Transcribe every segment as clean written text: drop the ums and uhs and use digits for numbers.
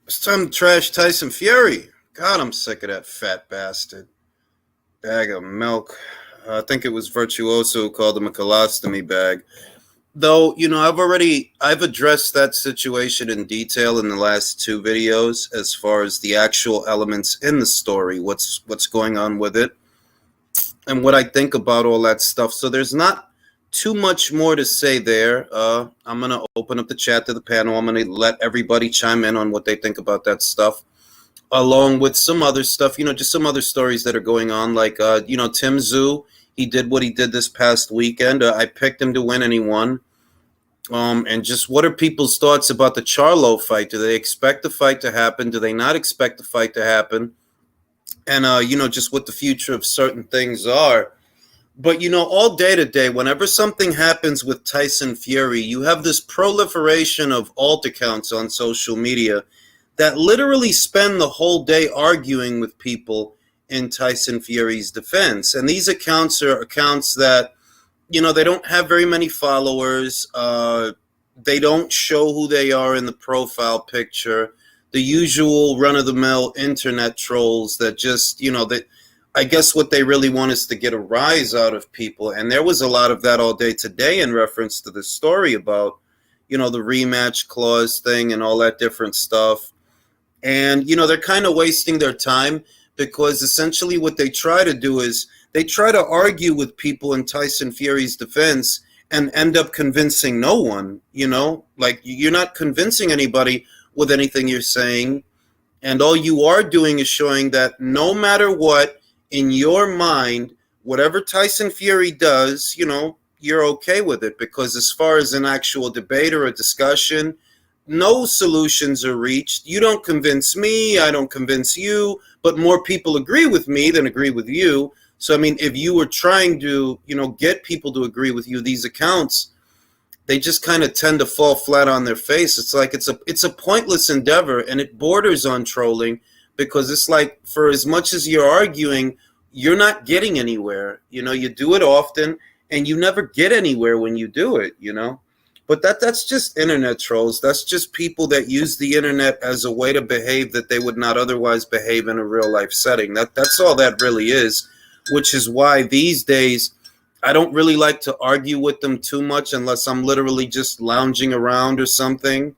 It's time to trash Tyson Fury. God, I'm sick of that fat bastard. Bag of milk. I think it was Virtuoso who called him a colostomy bag. Though, I've addressed that situation in detail in the last two videos as far as the actual elements in the story, what's going on with it, and what I think about all that stuff. So there's not too much more to say there. I'm going to open up the chat to the panel. I'm going to let everybody chime in on what they think about that stuff, along with some other stuff, just some other stories that are going on. Like, Tim Tszyu, he did what he did this past weekend. I picked him to win and he won. And just what are people's thoughts about the Charlo fight? Do they expect the fight to happen? Do they not expect the fight to happen? And, just what the future of certain things are. But, all day to day, whenever something happens with Tyson Fury, you have this proliferation of alt accounts on social media that literally spend the whole day arguing with people in Tyson Fury's defense. And these accounts are accounts that, they don't have very many followers. They don't show who they are in the profile picture. The usual run-of-the-mill internet trolls that just, I guess what they really want is to get a rise out of people. And there was a lot of that all day today in reference to the story about, the rematch clause thing and all that different stuff. And, they're kind of wasting their time because essentially what they try to do is they try to argue with people in Tyson Fury's defense and end up convincing no one, like you're not convincing anybody with anything you're saying. And all you are doing is showing that no matter what, in your mind, whatever Tyson Fury does, you're okay with it, because as far as an actual debate or a discussion, no solutions are reached. You don't convince me, I don't convince you, but more people agree with me than agree with you. So, I mean, if you were trying to, get people to agree with you, these accounts, they just kind of tend to fall flat on their face. It's like it's a pointless endeavor, and it borders on trolling, because it's like, for as much as you're arguing, you're not getting anywhere. You do it often, and you never get anywhere when you do it, But that's just internet trolls. That's just people that use the internet as a way to behave that they would not otherwise behave in a real life setting. That's all that really is, which is why these days I don't really like to argue with them too much unless I'm literally just lounging around or something.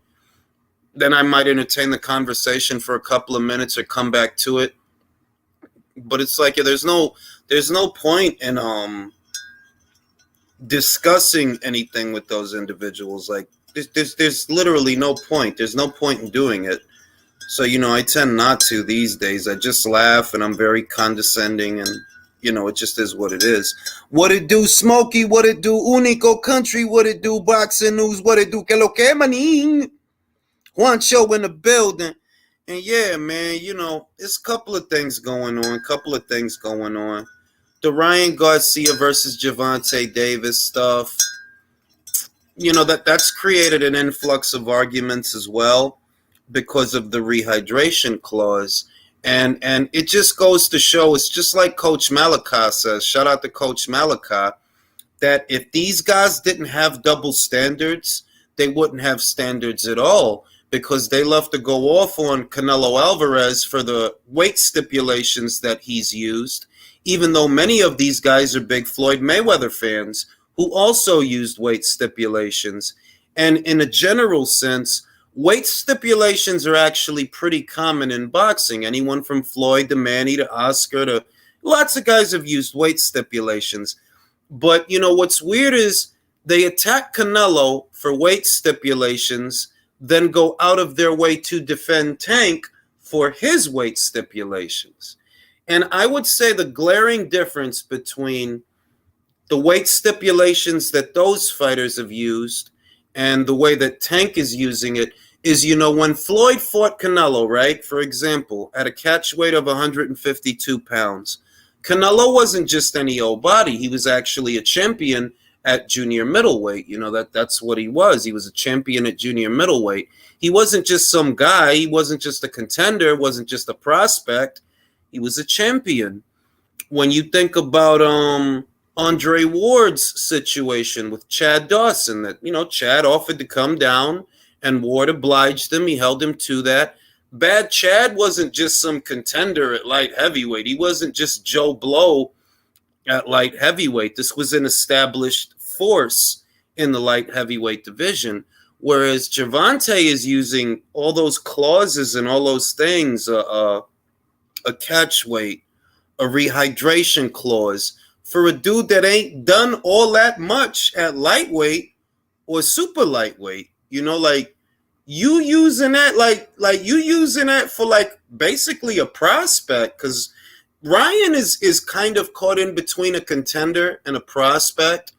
Then I might entertain the conversation for a couple of minutes or come back to it. But it's like, there's no point in discussing anything with those individuals. Like there's literally no point. There's no point in doing it. So, I tend not to these days. I just laugh and I'm very condescending, and it just is what it is. What it do, Smokey? What it do, Unico Country? What it do, Boxing News? What it do, que lo que, manín? Juancho in the building. And yeah, man, it's a couple of things going on. The Ryan Garcia versus Gervonta Davis stuff, that's created an influx of arguments as well because of the rehydration clause. And it just goes to show, it's just like Coach Malaka says, shout out to Coach Malaka, that if these guys didn't have double standards, they wouldn't have standards at all, because they love to go off on Canelo Alvarez for the weight stipulations that he's used, even though many of these guys are big Floyd Mayweather fans who also used weight stipulations. And in a general sense, weight stipulations are actually pretty common in boxing. Anyone from Floyd to Manny to Oscar to lots of guys have used weight stipulations. But, what's weird is they attack Canelo for weight stipulations, then go out of their way to defend Tank for his weight stipulations. And I would say the glaring difference between the weight stipulations that those fighters have used and the way that Tank is using it is, when Floyd fought Canelo, right, for example, at a catch weight of 152 pounds, Canelo wasn't just any old body. He was actually a champion at junior middleweight. That's what he was. He was a champion at junior middleweight. He wasn't just some guy. He wasn't just a contender, wasn't just a prospect. He was a champion. When you think about Andre Ward's situation with Chad Dawson, that, Chad offered to come down and Ward obliged him. He held him to that. Bad Chad wasn't just some contender at light heavyweight. He wasn't just Joe Blow at light heavyweight. This was an established force in the light heavyweight division. Whereas Gervonta is using all those clauses and all those things, a catch weight, a rehydration clause, for a dude that ain't done all that much at lightweight or super lightweight. You know, like you using that, like you using that for like basically a prospect, because Ryan is kind of caught in between a contender and a prospect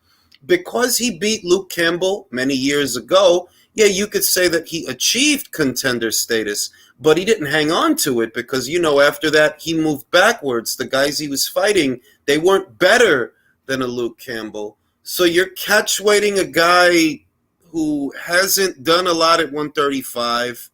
because he beat Luke Campbell many years ago. Yeah, you could say that he achieved contender status, but he didn't hang on to it because, you know, after that, he moved backwards. The guys he was fighting, they weren't better than a Luke Campbell. So you're catch weighting a guy who hasn't done a lot at 135,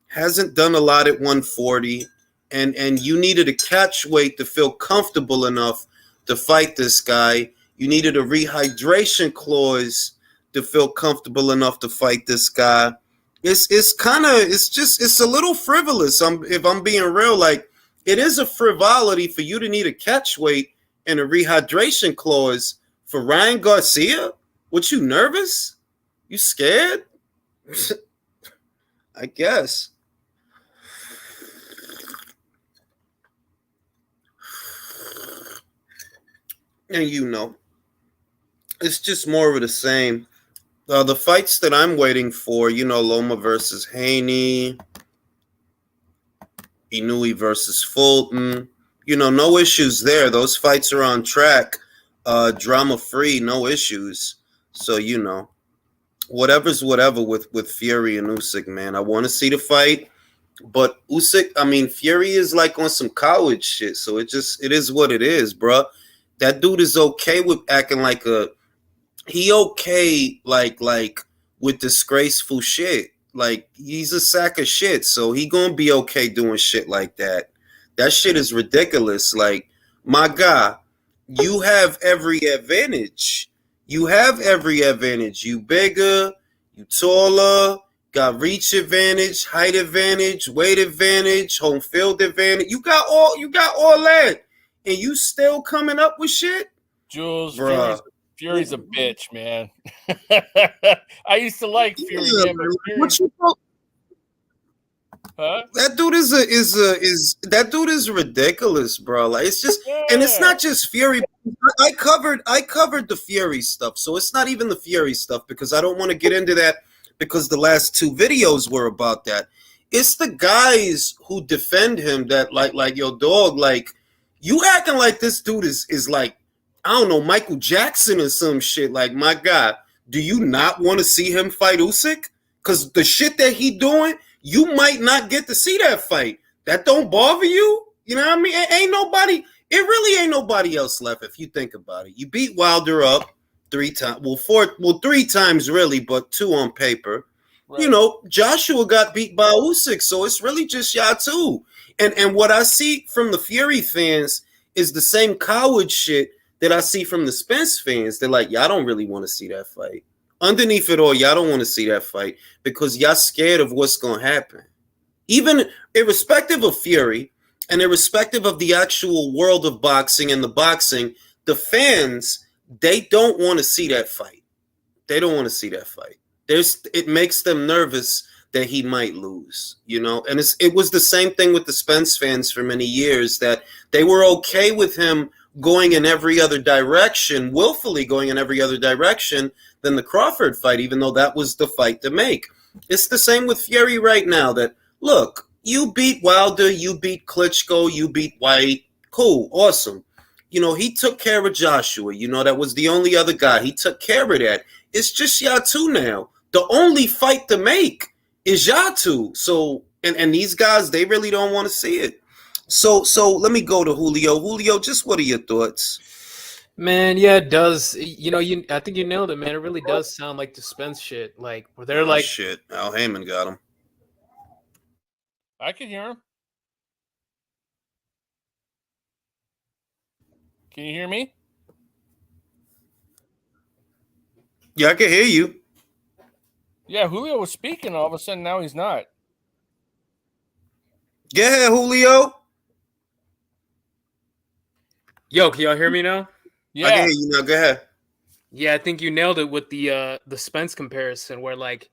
hasn't done a lot at 140, and you needed a catch weight to feel comfortable enough to fight this guy. You needed a rehydration clause to feel comfortable enough to fight this guy. It's a little frivolous. If I'm being real, like it is a frivolity for you to need a catch weight and a rehydration clause for Ryan Garcia. What, you nervous? You scared? I guess. And you know, it's just more of the same. The fights that I'm waiting for, you know, Loma versus Haney, Inui versus Fulton, you know, no issues there. Those fights are on track, drama free, no issues. So, you know, whatever's whatever with Fury and Usyk, man. I want to see the fight, but Usyk, I mean, Fury is like on some college shit. So it is what it is, bro. That dude is okay with acting like he okay like with disgraceful shit. Like he's a sack of shit, so he gonna be okay doing shit like that. That shit is ridiculous. Like, my guy, you have every advantage. You have every advantage. You bigger, you taller, got reach advantage, height advantage, weight advantage, home field advantage. You got all that. And you still coming up with shit? Jules, Bruh. Fury's a bitch, man. I used to like Fury, man, but Fury's... Huh? That dude is ridiculous, bro. Like it's just, and it's not just Fury. I covered the Fury stuff, so it's not even the Fury stuff because I don't want to get into that because the last two videos were about that. It's the guys who defend him that like yo dog, like you acting like this dude is like, I don't know, Michael Jackson or some shit. Like, my God, do you not want to see him fight Usyk? Because the shit that he doing, you might not get to see that fight. That don't bother you? You know what I mean? It really ain't nobody else left if you think about it. You beat Wilder up 3 times. Well, 3 times really, but 2 on paper. Right. You know, Joshua got beat by Usyk, so it's really just y'all two. And what I see from the Fury fans is the same coward shit that I see from the Spence fans. They're like, y'all don't really want to see that fight. Underneath it all, y'all don't want to see that fight because y'all scared of what's going to happen. Even irrespective of Fury and irrespective of the actual world of boxing and the boxing, the fans, they don't want to see that fight. They don't want to see that fight. It makes them nervous that he might lose, you know? And it was the same thing with the Spence fans for many years, that they were okay with him going in every other direction, willfully going in every other direction than the Crawford fight, even though that was the fight to make. It's the same with Fury right now, that, look, you beat Wilder, you beat Klitschko, you beat White, cool, awesome. You know, he took care of Joshua. You know, that was the only other guy. He took care of that. It's just y'all two now. The only fight to make is y'all two. So, and these guys, they really don't want to see it. So let me go to Julio. Julio, just what are your thoughts? Man, yeah, it does. You know, I think you nailed it, man. It really does sound like the Spence shit. Like, where they're like, shit, Al Heyman got him. I can hear him. Can you hear me? Yeah, I can hear you. Yeah, Julio was speaking. All of a sudden, now he's not. Go ahead, Julio. Yo, can y'all hear me now? I can Yeah. hear you now. Go ahead. Yeah, I think you nailed it with the Spence comparison, where like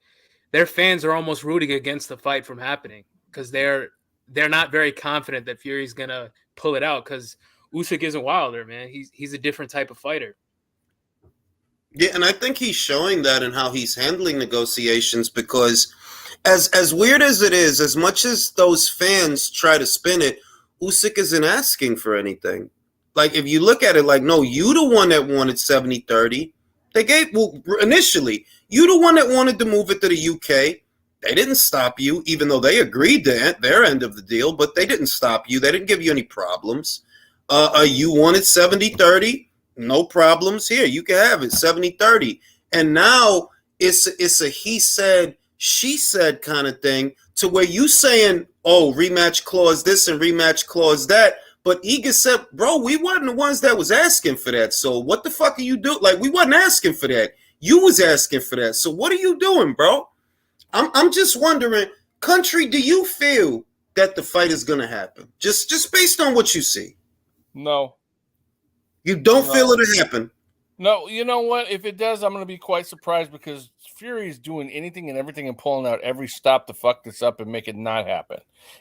their fans are almost rooting against the fight from happening because they're not very confident that Fury's gonna pull it out because Usyk isn't Wilder, man. He's a different type of fighter. Yeah, and I think he's showing that in how he's handling negotiations because as weird as it is, as much as those fans try to spin it, Usyk isn't asking for anything. Like if you look at it like, no, you the one that wanted 70-30. They gave initially, you the one that wanted to move it to the UK. They didn't stop you, even though they agreed to their end of the deal, but they didn't stop you. They didn't give you any problems. You wanted 70-30. No problems here. You can have it 70-30. And now it's a he said, she said kind of thing to where you saying, oh, rematch clause this and rematch clause that. But Iga said, bro, we wasn't the ones that was asking for that. So what the fuck are you doing? Like, we wasn't asking for that. You was asking for that. So what are you doing, bro? I'm just wondering, country, do you feel that the fight is gonna happen? Just based on what you see. No. You don't feel it'll happen. No, you know what? If it does, I'm going to be quite surprised because Fury is doing anything and everything and pulling out every stop to fuck this up and make it not happen.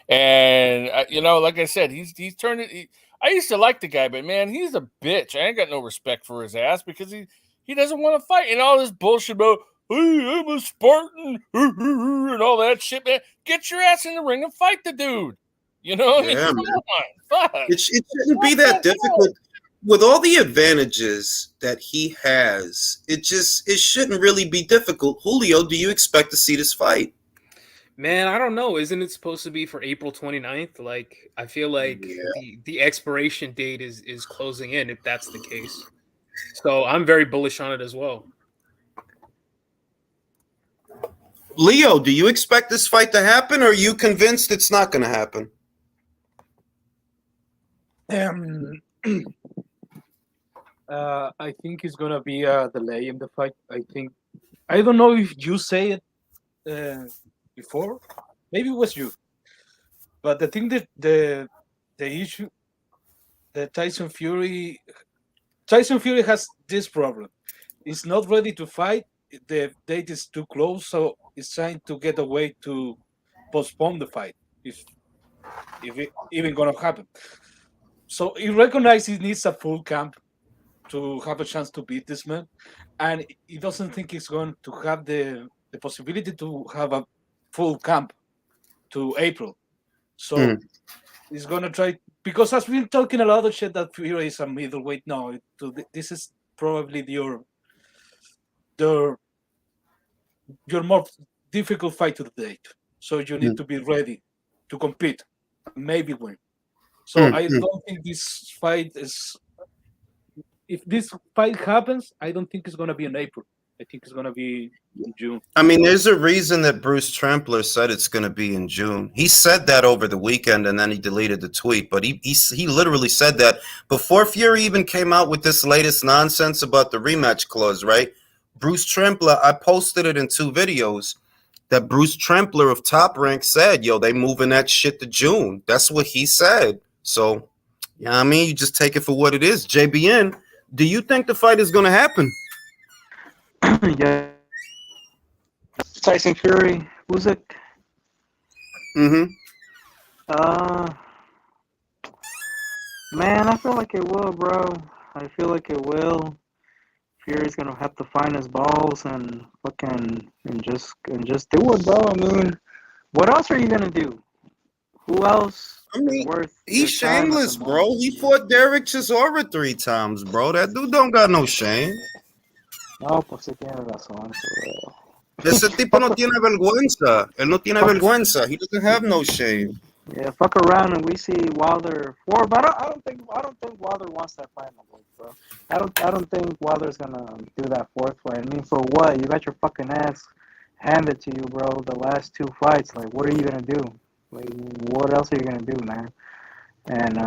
And like I said, he's turned it. I used to like the guy, but man, he's a bitch. I ain't got no respect for his ass because he doesn't want to fight and all this bullshit about hey, I'm a Spartan and all that shit, man. Get your ass in the ring and fight the dude. You know what I mean? Yeah, Come man. on, fuck. It shouldn't be that difficult. With all the advantages that he has, it shouldn't really be difficult. Julio, do you expect to see this fight? Man, I don't know. Isn't it supposed to be for April 29th? Like, I feel like the expiration date is closing in if that's the case. So I'm very bullish on it as well. Leo, do you expect this fight to happen, or are you convinced it's not going to happen? I think it's gonna be a delay in the fight. I don't know if you say it before. Maybe it was you. But the thing that the issue that Tyson Fury has this problem. He's not ready to fight. The date is too close, so he's trying to get a way to postpone the fight if it even gonna happen. So he recognizes he needs a full camp to have a chance to beat this man, and he doesn't think he's going to have the possibility to have a full camp to April. So he's gonna try because as we're talking a lot of shit that Fury is a middleweight. No, this is probably your more difficult fight to the date. So you need to be ready to compete, maybe win. So I don't think this fight is. If this fight happens, I don't think it's gonna be in April. I think it's gonna be in June. I mean, there's a reason that Bruce Trampler said it's going to be in June. He said that over the weekend, and then he deleted the tweet. But he literally said that before Fury even came out with this latest nonsense about the rematch clause, right? Bruce Trampler, I posted it in 2 videos, that Bruce Trampler of Top Rank said, yo, they moving that shit to June. That's what he said. So, yeah, I mean, you just take it for what it is. JBN, do you think the fight is going to happen? Yeah. Tyson Fury, Usyk. Man, I feel like it will, bro. I feel like it will. Fury's gonna have to find his balls and just do it, bro. I mean, what else are you gonna do? Who else is worth? He's shameless, bro. He fought Derek Chisora 3 times, bro. That dude don't got no shame. No, pues sí tiene razón. Ese tipo no tiene vergüenza. Él no tiene vergüenza. He doesn't have no shame. Yeah, fuck around and we see Wilder 4, but I don't think Wilder wants that final fight, bro. I don't think Wilder's gonna do that 4th fight. I mean, for what? You got your fucking ass handed to you, bro. The last 2 fights. Like, what are you gonna do? Like, what else are you gonna do, man? And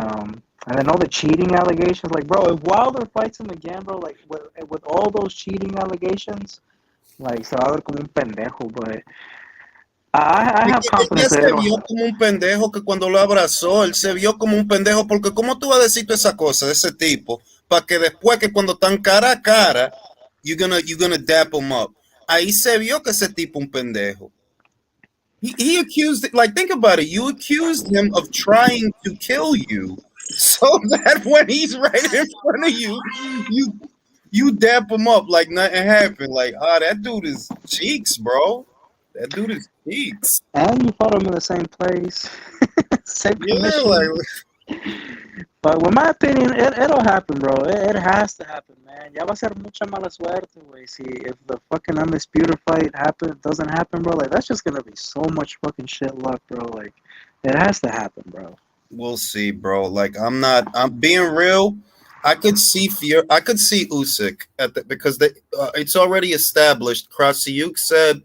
then all the cheating allegations. Like, bro, if Wilder fights him again, bro, like with all those cheating allegations, like, se va a ver como un pendejo. But I have confidence Ya that se it'll vio como un pendejo que cuando lo abrazó, él se vio como un pendejo, porque ¿cómo tú vas a decir toda esa cosa de ese tipo? Para que después que cuando están cara a cara, you're gonna dap him up. Ahí se vio que ese tipo un pendejo. He accused, like, think about it. You accused him of trying to kill you, so that when he's right in front of you, you dap him up like nothing happened. Like, that dude is cheeks, bro. That dude is cheeks. and you fought him in the same place, same Yeah, commission. like, But in my opinion, it'll happen, bro. It has to happen, man. Ya va a ser mucha mala suerte, güey. See, if the fucking undisputed fight doesn't happen, bro, like that's just gonna be so much fucking shit luck, bro. Like, it has to happen, bro. we'll see, bro. Like, I'm being real. I could see Usyk because it's already established. Krasiuk said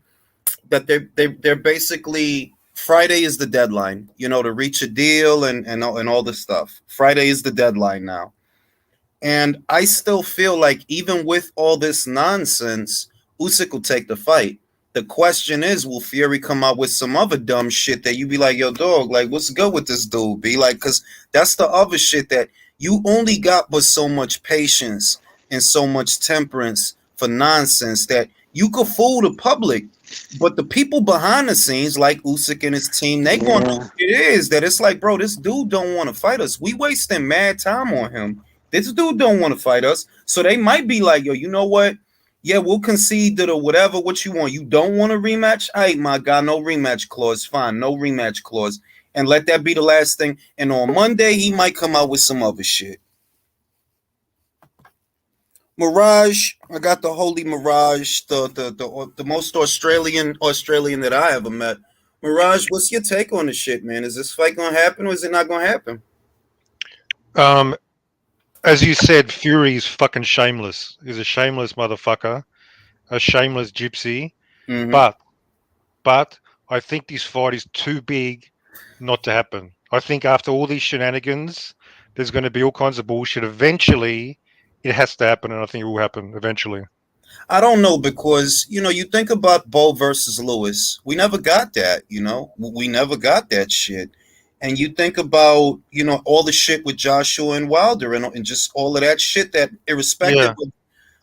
that they're basically Friday is the deadline, to reach a deal and all this stuff. Friday is the deadline now. And I still feel like even with all this nonsense, Usyk will take the fight. The question is, will Fury come out with some other dumb shit that you be like, yo, dog, like, what's good with this dude? Be like, because that's the other shit that you only got but so much patience and so much temperance for nonsense that you could fool the public. But the people behind the scenes, like Usyk and his team, they going to know what it is. That it's like, bro, this dude don't want to fight us. We wasting mad time on him. This dude don't want to fight us. So they might be like, yo, you know what? Yeah, we'll concede to the whatever what you want. You don't want a rematch? All right, my guy, no rematch clause. Fine, no rematch clause. And let that be the last thing. And on Monday, he might come out with some other shit. Mirage, I got the holy Mirage, the most Australian that I ever met. Mirage, what's your take on the shit, man? Is this fight gonna happen or is it not gonna happen? As you said, Fury's fucking shameless. He's a shameless motherfucker, a shameless gypsy. Mm-hmm. But I think this fight is too big not to happen. I think after all these shenanigans, there's going to be all kinds of bullshit. Eventually, it has to happen, and I think it will happen eventually. I don't know because you think about Bo versus Lewis. We never got that. We never got that shit. And you think about all the shit with Joshua and Wilder and just all of that shit that irrespective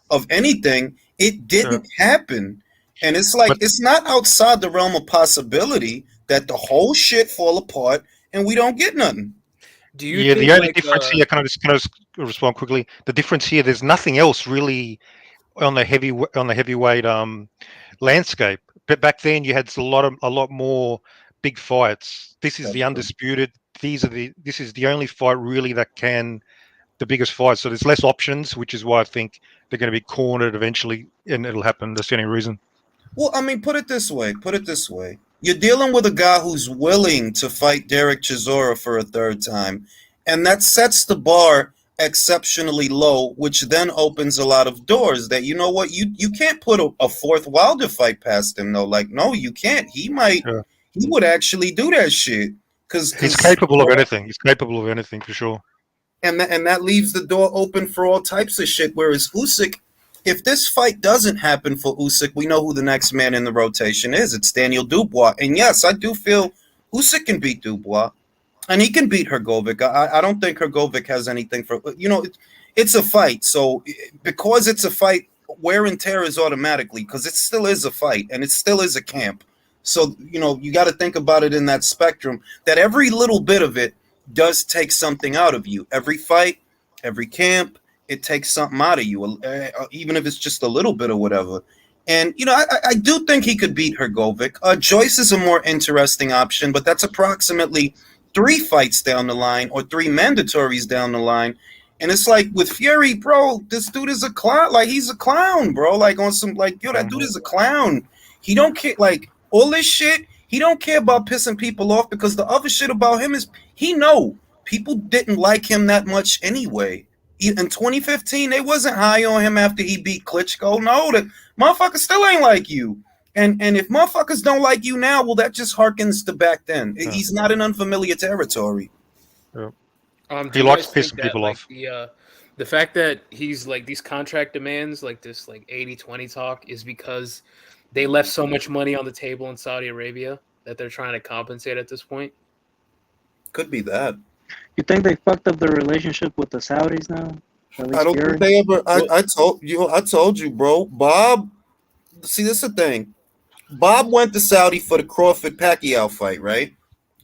of anything, it didn't happen. And it's like it's not outside the realm of possibility that the whole shit fall apart and we don't get nothing. Do you think the only difference here, can I just respond quickly? The difference here, there's nothing else really on the heavyweight landscape. But back then, you had a lot more big fights. This is the undisputed. This is the only fight really that can the biggest fight. So there's less options, which is why I think they're going to be cornered eventually, and it'll happen. That's the only reason. Well, I mean, put it this way. You're dealing with a guy who's willing to fight Derek Chisora for a third time, and that sets the bar exceptionally low, which then opens a lot of doors that, you can't put a fourth Wilder fight past him, though. Like, no, you can't. He would actually do that shit. Cause he's capable of anything. He's capable of anything for sure. And that leaves the door open for all types of shit. Whereas Usyk, if this fight doesn't happen for Usyk, we know who the next man in the rotation is. It's Daniel Dubois. And yes, I do feel Usyk can beat Dubois. And he can beat Hrgovic. I don't think Hrgovic has anything for... it's a fight. So because it's a fight, wear and tear is automatically, because it still is a fight, and it still is a camp. So, you got to think about it in that spectrum, that every little bit of it does take something out of you. Every fight, every camp, it takes something out of you, even if it's just a little bit or whatever. And, I do think he could beat Hrgovic. Joyce is a more interesting option, but that's approximately 3 fights down the line or 3 mandatories down the line. And it's like with Fury, bro, this dude is a clown. Like, he's a clown, bro. Like, on some, like, yo, that dude is a clown. He don't care, like, all this shit, he don't care about pissing people off, because the other shit about him is he know people didn't like him that much anyway. In 2015, they wasn't high on him after he beat Klitschko. No, that motherfucker still ain't like you. And if motherfuckers don't like you now, well, that just harkens to back then. He's not in unfamiliar territory. He likes pissing people off. The fact that he's like these contract demands, like this like 80-20 talk, is because they left so much money on the table in Saudi Arabia. that they're trying to compensate at this point. Could be that. You think they fucked up their relationship with the Saudis now? At least I don't Fury? think they ever. I told you, bro. Bob. See, this is the thing. Bob went to Saudi for the Crawford Pacquiao fight, right?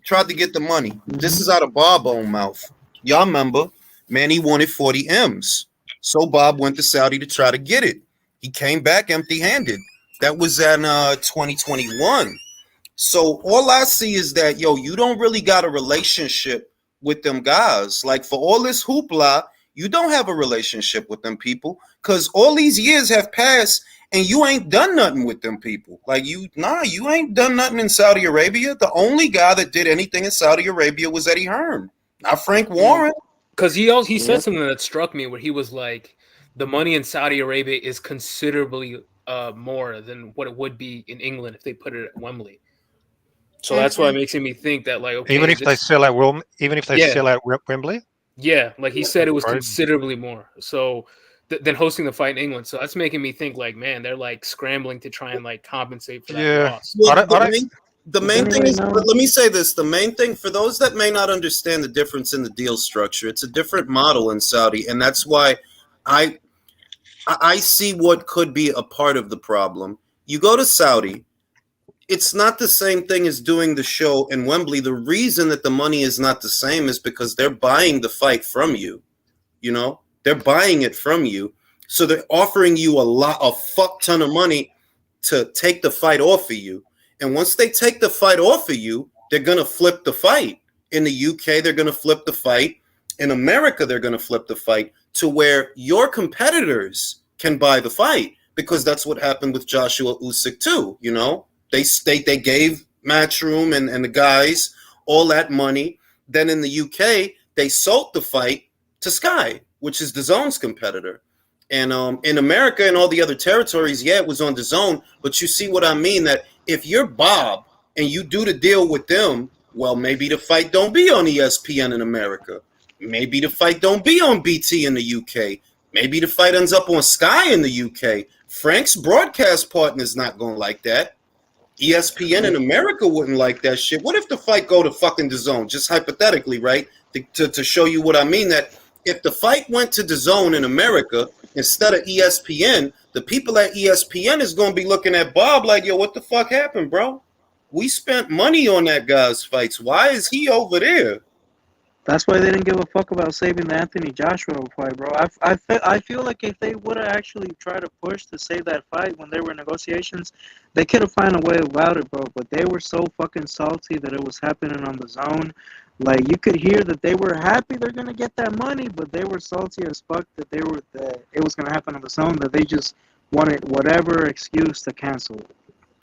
Tried to get the money. This is out of Bob's own mouth. Y'all remember? Manny wanted 40 M's. So Bob went to Saudi to try to get it. He came back empty-handed. That was in 2021. So all I see is that, yo, you don't really got a relationship with them guys. Like, for all this hoopla, you don't have a relationship with them people because all these years have passed and you ain't done nothing with them people. Like, you ain't done nothing in Saudi Arabia. The only guy that did anything in Saudi Arabia was Eddie Hearn, not Frank Warren. Because he said something that struck me where he was like, the money in Saudi Arabia is considerably more than what it would be in England if they put it at Wembley. So that's why it makes me think that, like, okay, Even if they sell out Wembley. Yeah, like he said, it was Right. considerably more. So than hosting the fight in England. So that's making me think, like, man, they're like scrambling to try and like compensate for that loss. Well, the main thing is, but let me say this: the main thing for those that may not understand the difference in the deal structure, it's a different model in Saudi, and that's why I see what could be a part of the problem. You go to Saudi. It's not the same thing as doing the show in Wembley. The reason that the money is not the same is because they're buying the fight from you. You know, they're buying it from you. So they're offering you a fuck ton of money to take the fight off of you. And once they take the fight off of you, they're going to flip the fight. In the UK, they're going to flip the fight. In America, they're going to flip the fight to where your competitors can buy the fight, because that's what happened with Joshua Usyk too, you know? They gave Matchroom and the guys all that money. Then in the UK, they sold the fight to Sky, which is DAZN's competitor. And in America and all the other territories, yeah, it was on DAZN. But you see what I mean? That if you're Bob and you do the deal with them, well, maybe the fight don't be on ESPN in America. Maybe the fight don't be on BT in the UK. Maybe the fight ends up on Sky in the UK. Frank's broadcast partner's not going to like that. ESPN in America wouldn't like that shit. What if the fight go to fucking DAZN? Just hypothetically, right? To show you what I mean, that if the fight went to DAZN in America instead of ESPN, the people at ESPN is going to be looking at Bob like, yo, what the fuck happened, bro? We spent money on that guy's fights. Why is he over there? That's why they didn't give a fuck about saving the Anthony Joshua fight, bro. I feel like if they would have actually tried to push to save that fight when they were in negotiations, they could have found a way about it, bro. But they were so fucking salty that it was happening on DAZN. Like, you could hear that they were happy they're gonna get that money, but they were salty as fuck that it was gonna happen on DAZN, that they just wanted whatever excuse to cancel it.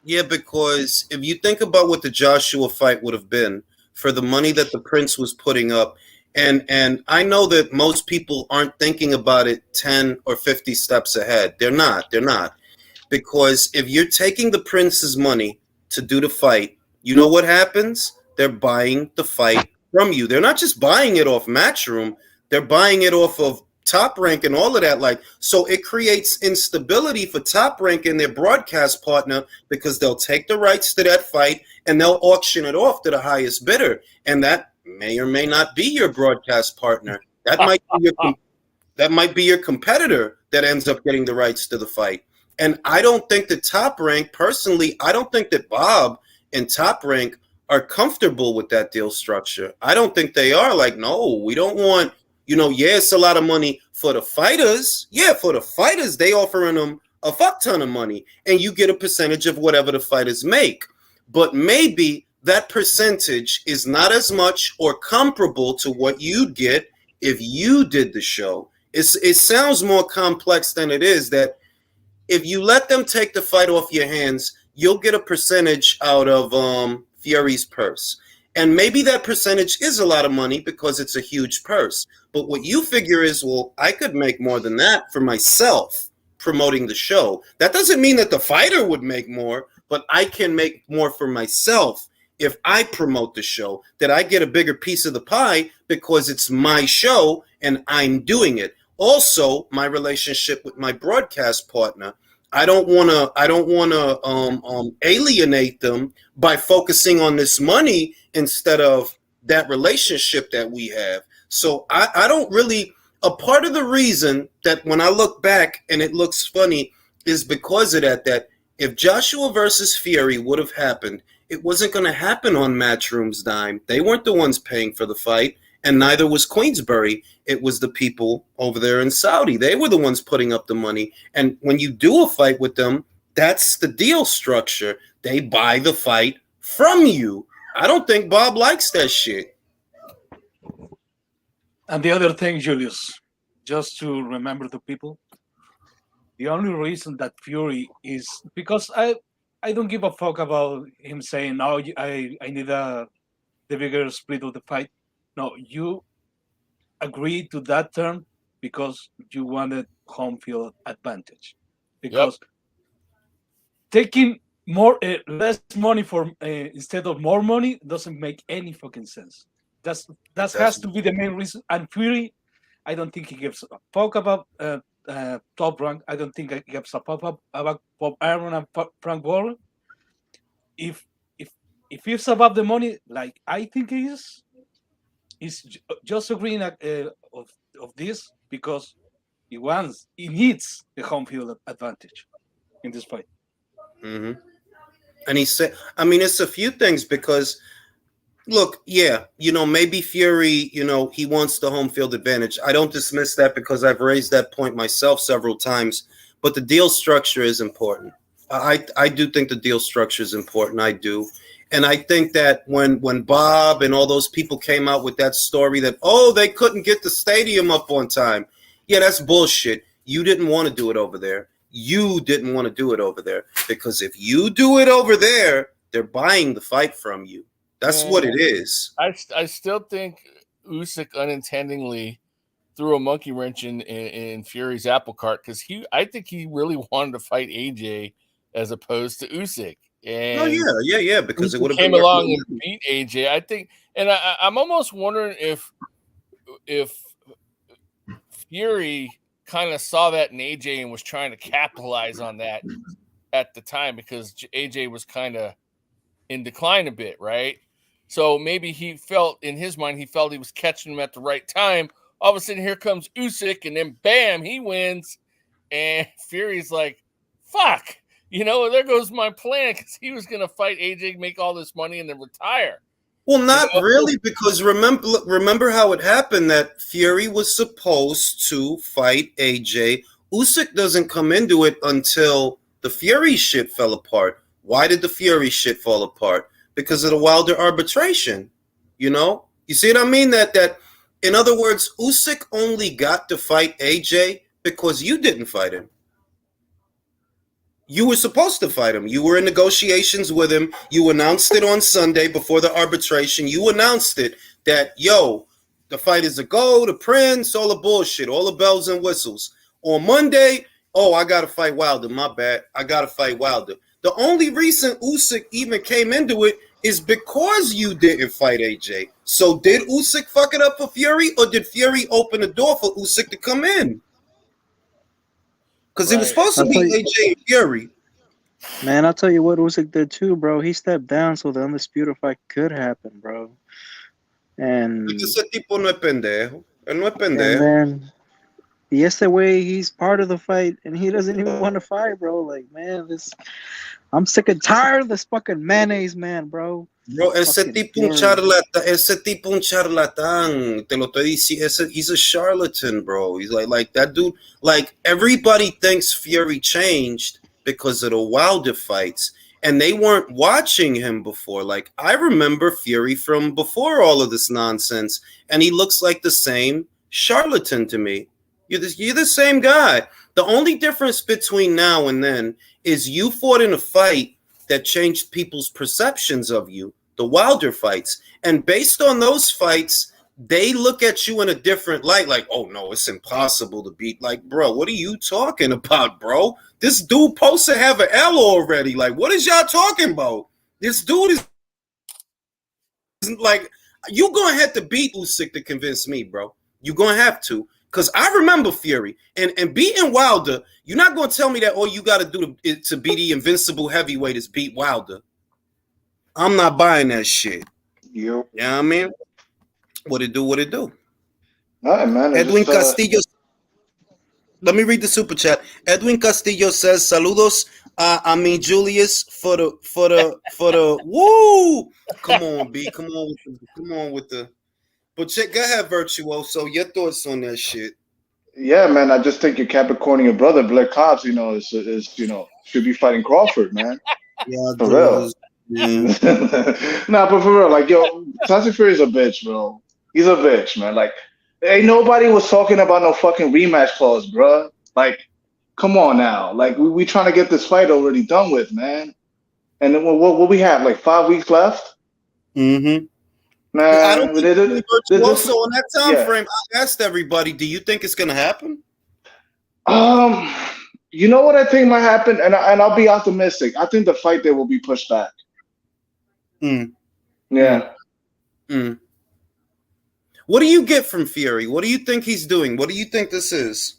Yeah, because if you think about what the Joshua fight would have been for the money that the Prince was putting up, and I know that most people aren't thinking about it 10 or 50 steps ahead. They're not. Because if you're taking the Prince's money to do the fight, you know what happens? They're buying the fight from you. They're not just buying it off Matchroom. They're buying it off of Top Rank and all of that. Like, so it creates instability for Top Rank and their broadcast partner, because they'll take the rights to that fight and they'll auction it off to the highest bidder. And that may or may not be your broadcast partner. That might be your competitor that ends up getting the rights to the fight. And I don't think that Top Rank, personally, I don't think that Bob and Top Rank are comfortable with that deal structure. I don't think they are. Like, no, we don't want, yeah, it's a lot of money for the fighters. Yeah, for the fighters, they offering them a fuck ton of money, and you get a percentage of whatever the fighters make. But maybe that percentage is not as much or comparable to what you'd get if you did the show. It sounds more complex than it is, that if you let them take the fight off your hands, you'll get a percentage out of Fury's purse. And maybe that percentage is a lot of money because it's a huge purse. But what you figure is, well, I could make more than that for myself promoting the show. That doesn't mean that the fighter would make more, but I can make more for myself if I promote the show, that I get a bigger piece of the pie because it's my show and I'm doing it. Also, my relationship with my broadcast partner. I don't want to alienate them by focusing on this money instead of that relationship that we have. So I don't really. A part of the reason that when I look back and it looks funny is because of that. That if Joshua versus Fury would have happened, it wasn't going to happen on Matchroom's dime. They weren't the ones paying for the fight, and neither was Queensberry. It was the people over there in Saudi. They were the ones putting up the money. And when you do a fight with them, that's the deal structure. They buy the fight from you. I don't think Bob likes that shit. And the other thing, Julius, just to remember the people, the only reason that Fury is because I don't give a fuck about him saying, no, I need the bigger split of the fight. No, you agreed to that term because you wanted home field advantage. Because taking less money for instead of more money doesn't make any fucking sense. That has to be the main reason. And Fury, I don't think he gives a fuck about Top Rank. I don't think he gives a fuck about Bob Arum and Frank Warren. If it's about the money, like I think he is, he's just agreeing of this because he needs the home field advantage in this fight. Mm-hmm. And he said, I mean, it's a few things because, look, yeah, maybe Fury, he wants the home field advantage. I don't dismiss that because I've raised that point myself several times, but the deal structure is important. I do think the deal structure is important. I do. And I think that when Bob and all those people came out with that story that, they couldn't get the stadium up on time. Yeah, that's bullshit. You didn't want to do it over there. You didn't want to do it over there because if you do it over there, they're buying the fight from you. That's what it is. I still think Usyk unintentionally threw a monkey wrench in Fury's apple cart because I think he really wanted to fight AJ as opposed to Usyk. And yeah, because it would have came along and beat AJ. I think, and I'm almost wondering if Fury kind of saw that in AJ and was trying to capitalize on that at the time because AJ was kind of in decline a bit, right? So maybe he felt in his mind he was catching him at the right time. All of a sudden, here comes Usyk, and then bam, he wins, and Fury's like, "Fuck." There goes my plan because he was going to fight AJ, make all this money, and then retire. Well, not really, because remember how it happened that Fury was supposed to fight AJ. Usyk doesn't come into it until the Fury shit fell apart. Why did the Fury shit fall apart? Because of the Wilder arbitration. You see what I mean? That in other words, Usyk only got to fight AJ because you didn't fight him. You were supposed to fight him. You were in negotiations with him. You announced it on Sunday before the arbitration. You announced it that, the fight is a go, the Prince, all the bullshit, all the bells and whistles. On Monday, I got to fight Wilder. My bad. I got to fight Wilder. The only reason Usyk even came into it is because you didn't fight AJ. So did Usyk fuck it up for Fury, or did Fury open the door for Usyk to come in? Because it was supposed to be AJ and Fury. Man, I'll tell you what Usyk did too, bro. He stepped down so the undisputed fight could happen, bro. And ese tipo no es pendejo. Él no es pendejo. And then yesterday he's part of the fight and he doesn't even want to fight, bro. Like, man, I'm sick and tired of this fucking mayonnaise man, bro. Bro, ese tipo un charlatán. Te lo estoy diciendo. He's a charlatan, bro. He's like that dude. Like, everybody thinks Fury changed because of the Wilder fights, and they weren't watching him before. Like, I remember Fury from before all of this nonsense, and he looks like the same charlatan to me. You're the same guy. The only difference between now and then is you fought in a fight that changed people's perceptions of you, the Wilder fights. And based on those fights, they look at you in a different light, like, oh, no, it's impossible to beat. Like, bro, what are you talking about, bro? This dude supposed to have an L already. Like, what is y'all talking about? This dude is like, you going to have to beat Usyk to convince me, bro. You're going to have to. Because I remember Fury and beating Wilder. You're not going to tell me that all you got to do to be the invincible heavyweight is beat Wilder. I'm not buying that shit. Yep. You know what I mean? What it do? What it do? All right, man. Edwin Castillo. Let me read the super chat. Edwin Castillo says, "Saludos a mi Julius for the woo." Come on, B. Come on with the. But check, go ahead, Virtuoso. Your thoughts on that shit? Yeah, man. I just think your Capricornian brother, Blair Cobbs, should be fighting Crawford, man. Yeah, For real. Yeah. Nah, but for real, like, yo, Tyson Fury's a bitch, bro. He's a bitch, man. Like, ain't nobody was talking about no fucking rematch clause, bro. Like, come on now. Like, we trying to get this fight already done with, man. And then what we have, like 5 weeks left? Mm-hmm. Man, I don't think Virtuoso on that time yeah. frame. I asked everybody, do you think it's gonna happen? You know what I think might happen, and I'll be optimistic. I think the fight there will be pushed back. Yeah. What do you get from Fury? What do you think he's doing? What do you think this is?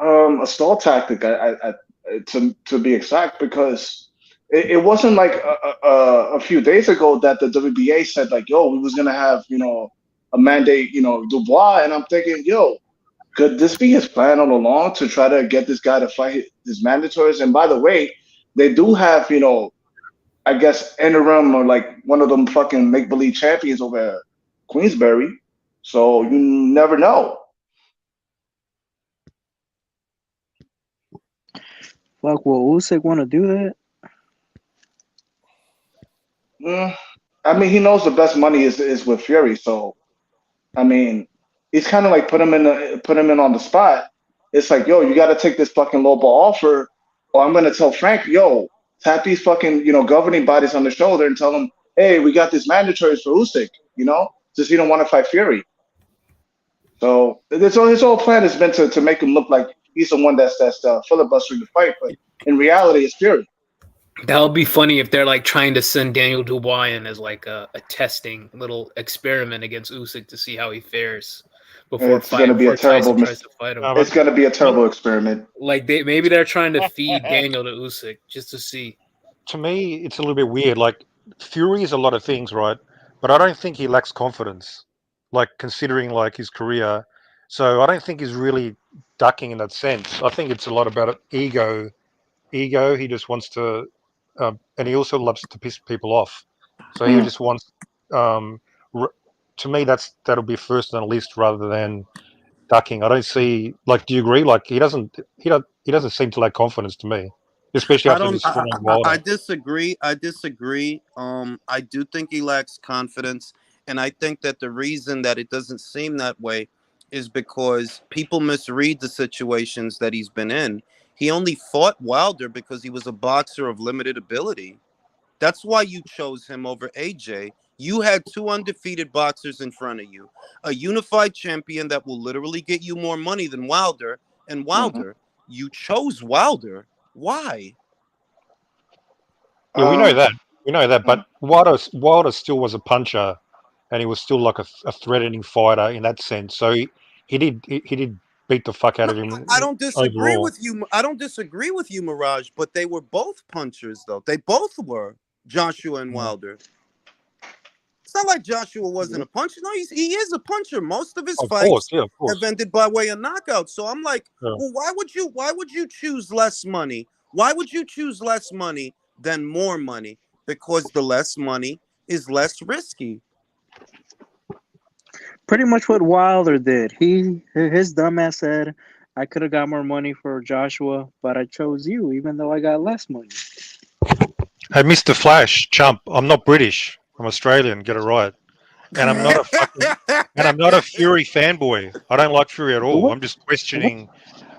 A stall tactic, to be exact, because it wasn't like a few days ago that the WBA said like, yo, we was gonna have a mandate, Dubois, and I'm thinking, yo, could this be his plan all along to try to get this guy to fight his mandatories? And by the way, they do have, I guess interim or like one of them fucking make believe champions over at Queensberry, so you never know. Fuck, will Usyk want to do that? I mean, he knows the best money is with Fury, so I mean, he's kind of like put him in on the spot. It's like, yo, you got to take this fucking low ball offer, or I'm gonna tell Frank, yo, tap these fucking governing bodies on the shoulder and tell them, hey, we got this mandatories for Usyk, just he don't want to fight Fury. So his whole plan has been to make him look like he's the one that's filibustering the fight, but in reality, it's Fury. That would be funny if they're like trying to send Daniel Dubois in as like a testing little experiment against Usyk to see how he fares before it's going to be a terrible Tyson tries to fight him. It's going to be a terrible experiment. Like maybe they're trying to feed Daniel to Usyk just to see. To me, it's a little bit weird. Like Fury is a lot of things, right? But I don't think he lacks confidence. Like considering like his career, so I don't think he's really ducking in that sense. I think it's a lot about ego. He just wants to. And he also loves to piss people off, so he just wants. To me, that'll be first on the list rather than ducking. I don't see. Like, do you agree? Like, he doesn't seem to lack confidence to me, especially after this. I disagree. I do think he lacks confidence, and I think that the reason that it doesn't seem that way is because people misread the situations that he's been in. He only fought Wilder because he was a boxer of limited ability. That's why you chose him over AJ. You had two undefeated boxers in front of you, a unified champion that will literally get you more money than Wilder. And Wilder, you chose Wilder. Why? Yeah, we know that. But Wilder still was a puncher, and he was still like a threatening fighter in that sense. So he did beat the fuck out of him. I don't disagree overall. with you. I don't disagree with you, Mirage. But they were both punchers, though. They both were, Joshua and Wilder. It's not like Joshua wasn't a puncher. No, he is a puncher. Most of his fights have ended by way of knockout. So I'm like, well, why would you choose less money? Why would you choose less money than more money? Because the less money is less risky. Pretty much what Wilder did. His dumbass said, I could have got more money for Joshua, but I chose you, even though I got less money. Hey, Mr. Flash, chump! I'm not British. I'm Australian. Get it right. And I'm not a Fury fanboy. I don't like Fury at all. I'm just questioning.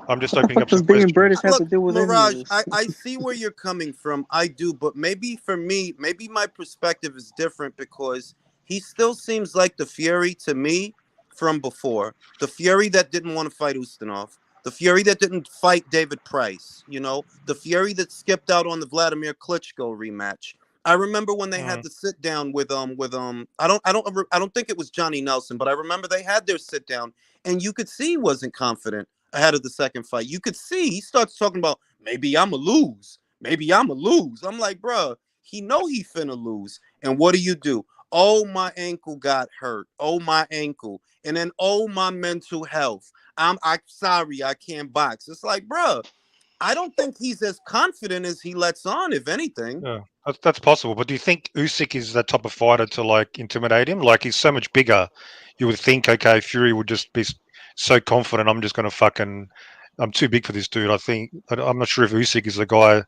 I'm just opening up some being questions. British have to do with Mirage, I see where you're coming from. I do, but maybe for me, maybe my perspective is different because he still seems like the Fury to me from before. The Fury that didn't want to fight Ustinov. The Fury that didn't fight David Price. The Fury that skipped out on the Vladimir Klitschko rematch. I remember when they had Mm. the sit down with I don't think it was Johnny Nelson, but I remember they had their sit down, and you could see he wasn't confident ahead of the second fight. You could see he starts talking about maybe I'm a lose, maybe I'm a lose. I'm like, bruh, he know he finna lose, and what do? Oh, my ankle got hurt. Oh, my ankle, and then oh, my mental health. I'm sorry, I can't box. It's like, bruh, I don't think he's as confident as he lets on, if anything. Yeah, that's possible. But do you think Usyk is that type of fighter to like intimidate him? Like he's so much bigger, you would think, okay, Fury would just be so confident. I'm just going to fucking, I'm too big for this dude. I'm not sure if Usyk is the guy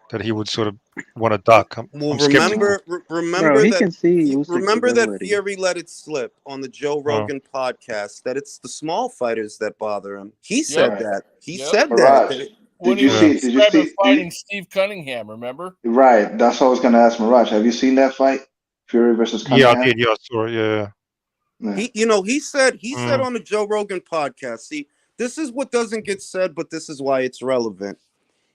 that he would sort of want to duck. Well, I'm skeptical. Bro, remember he that can see Usyk's ability. Fury let it slip on the Joe Oh, Rogan podcast that it's the small fighters that bother him. He Yep. said that. He Yep. said that. Mirage, When did he you was yeah. see? Did you describing see? fighting Steve Cunningham, remember? Right. That's what I was gonna ask Mirage. Have you seen that fight? Fury versus Yeah, I Cunningham. did. Yeah, I saw it. Yeah. Yeah. He said Mm, on the Joe Rogan podcast. See, this is what doesn't get said, but this is why it's relevant.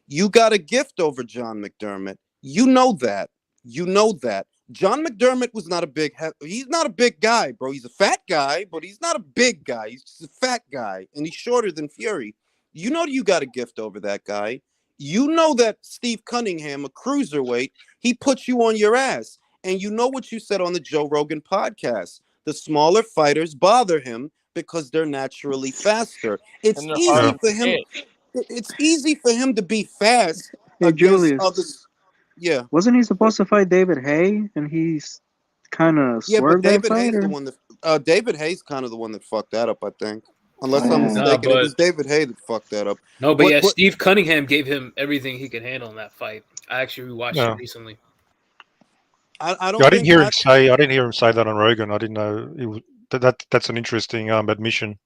You got a gift over John McDermott. You know that. You know that. John McDermott was not a he's not a big guy, bro. He's a fat guy, but he's not a big guy. He's just a fat guy, and he's shorter than Fury. You know you got a gift over that guy. You know that Steve Cunningham, a cruiserweight, he puts you on your ass. And you know what you said on the Joe Rogan podcast. The smaller fighters bother him because they're naturally faster. It's And they're easy yeah. harder for to him hit. it's easy for him to be fast Hey, against Julius, others. Yeah, wasn't he supposed to fight David Hay, and he's kind of yeah, but swerved that David fight? Hay's the Or one that David Hay's kind of the one that fucked that up. I think, unless I'm Oh, No, mistaken, it but was David Hay that fucked that up. no, but But yeah, but Steve Cunningham gave him everything he could handle in that fight. I actually rewatched Yeah. it recently. I Yeah, don't think I didn't hear him say that on Rogan. I didn't know it was, that's an interesting admission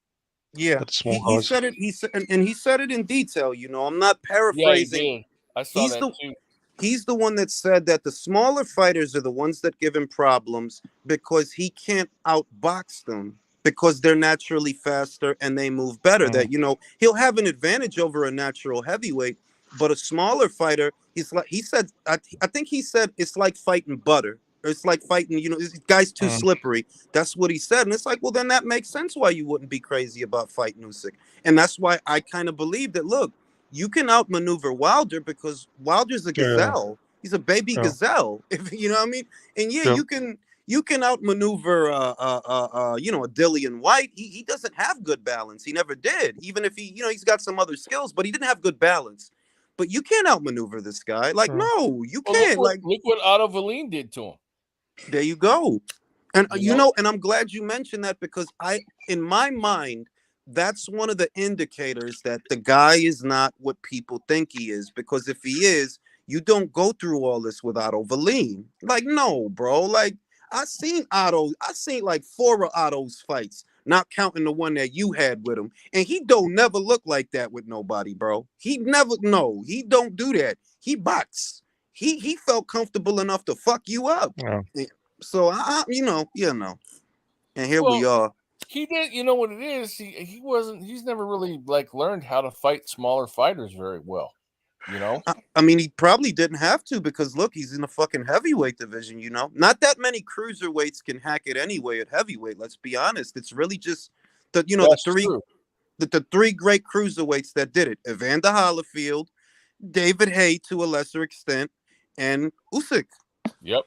yeah, that small he guys. said it. He said and he said it in detail. I'm not Yeah, he paraphrasing. did. I saw He's that the too. he's the one that said that the smaller fighters are the ones that give him problems because he can't outbox them because they're naturally faster and they move better. Mm, That he'll have an advantage over a natural heavyweight, but a smaller fighter, he said, I think he said it's like fighting butter. Or it's like fighting, this guy's too mm, slippery. That's what he said. And it's like, well, then that makes sense why you wouldn't be crazy about fighting Usyk. And that's why I kind of believe that, look, you can outmaneuver Wilder because Wilder's a yeah, gazelle. He's a baby yeah, gazelle. If you know what I mean. And yeah, yeah, you can outmaneuver a Dillian White. He doesn't have good balance. He never did. Even if he's got some other skills, but he didn't have good balance. But you can't outmaneuver this guy. Like, yeah. no, you Well, look can't. what Like, look what Otto Valine did to him. there you go. And You know, and I'm glad you mentioned that because in my mind, that's one of the indicators that the guy is not what people think he is. Because if he is, you don't go through all this with Otto Valine. Like, no, bro. Like, I seen like 4 of Otto's fights, not counting the one that you had with him. And he don't never look like that with nobody, bro. He never, no, he don't do that. He box. He felt comfortable enough to fuck you up. Yeah. So and here we well, are. he did. You know what it is? He wasn't. He's never really like learned how to fight smaller fighters very well. You know. I mean, he probably didn't have to because look, he's in the fucking heavyweight division. Not that many cruiserweights can hack it anyway at heavyweight. Let's be honest. It's really just the That's three true. the three great cruiserweights that did it: Evander Holyfield, David Hay to a lesser extent, and Usyk. Yep.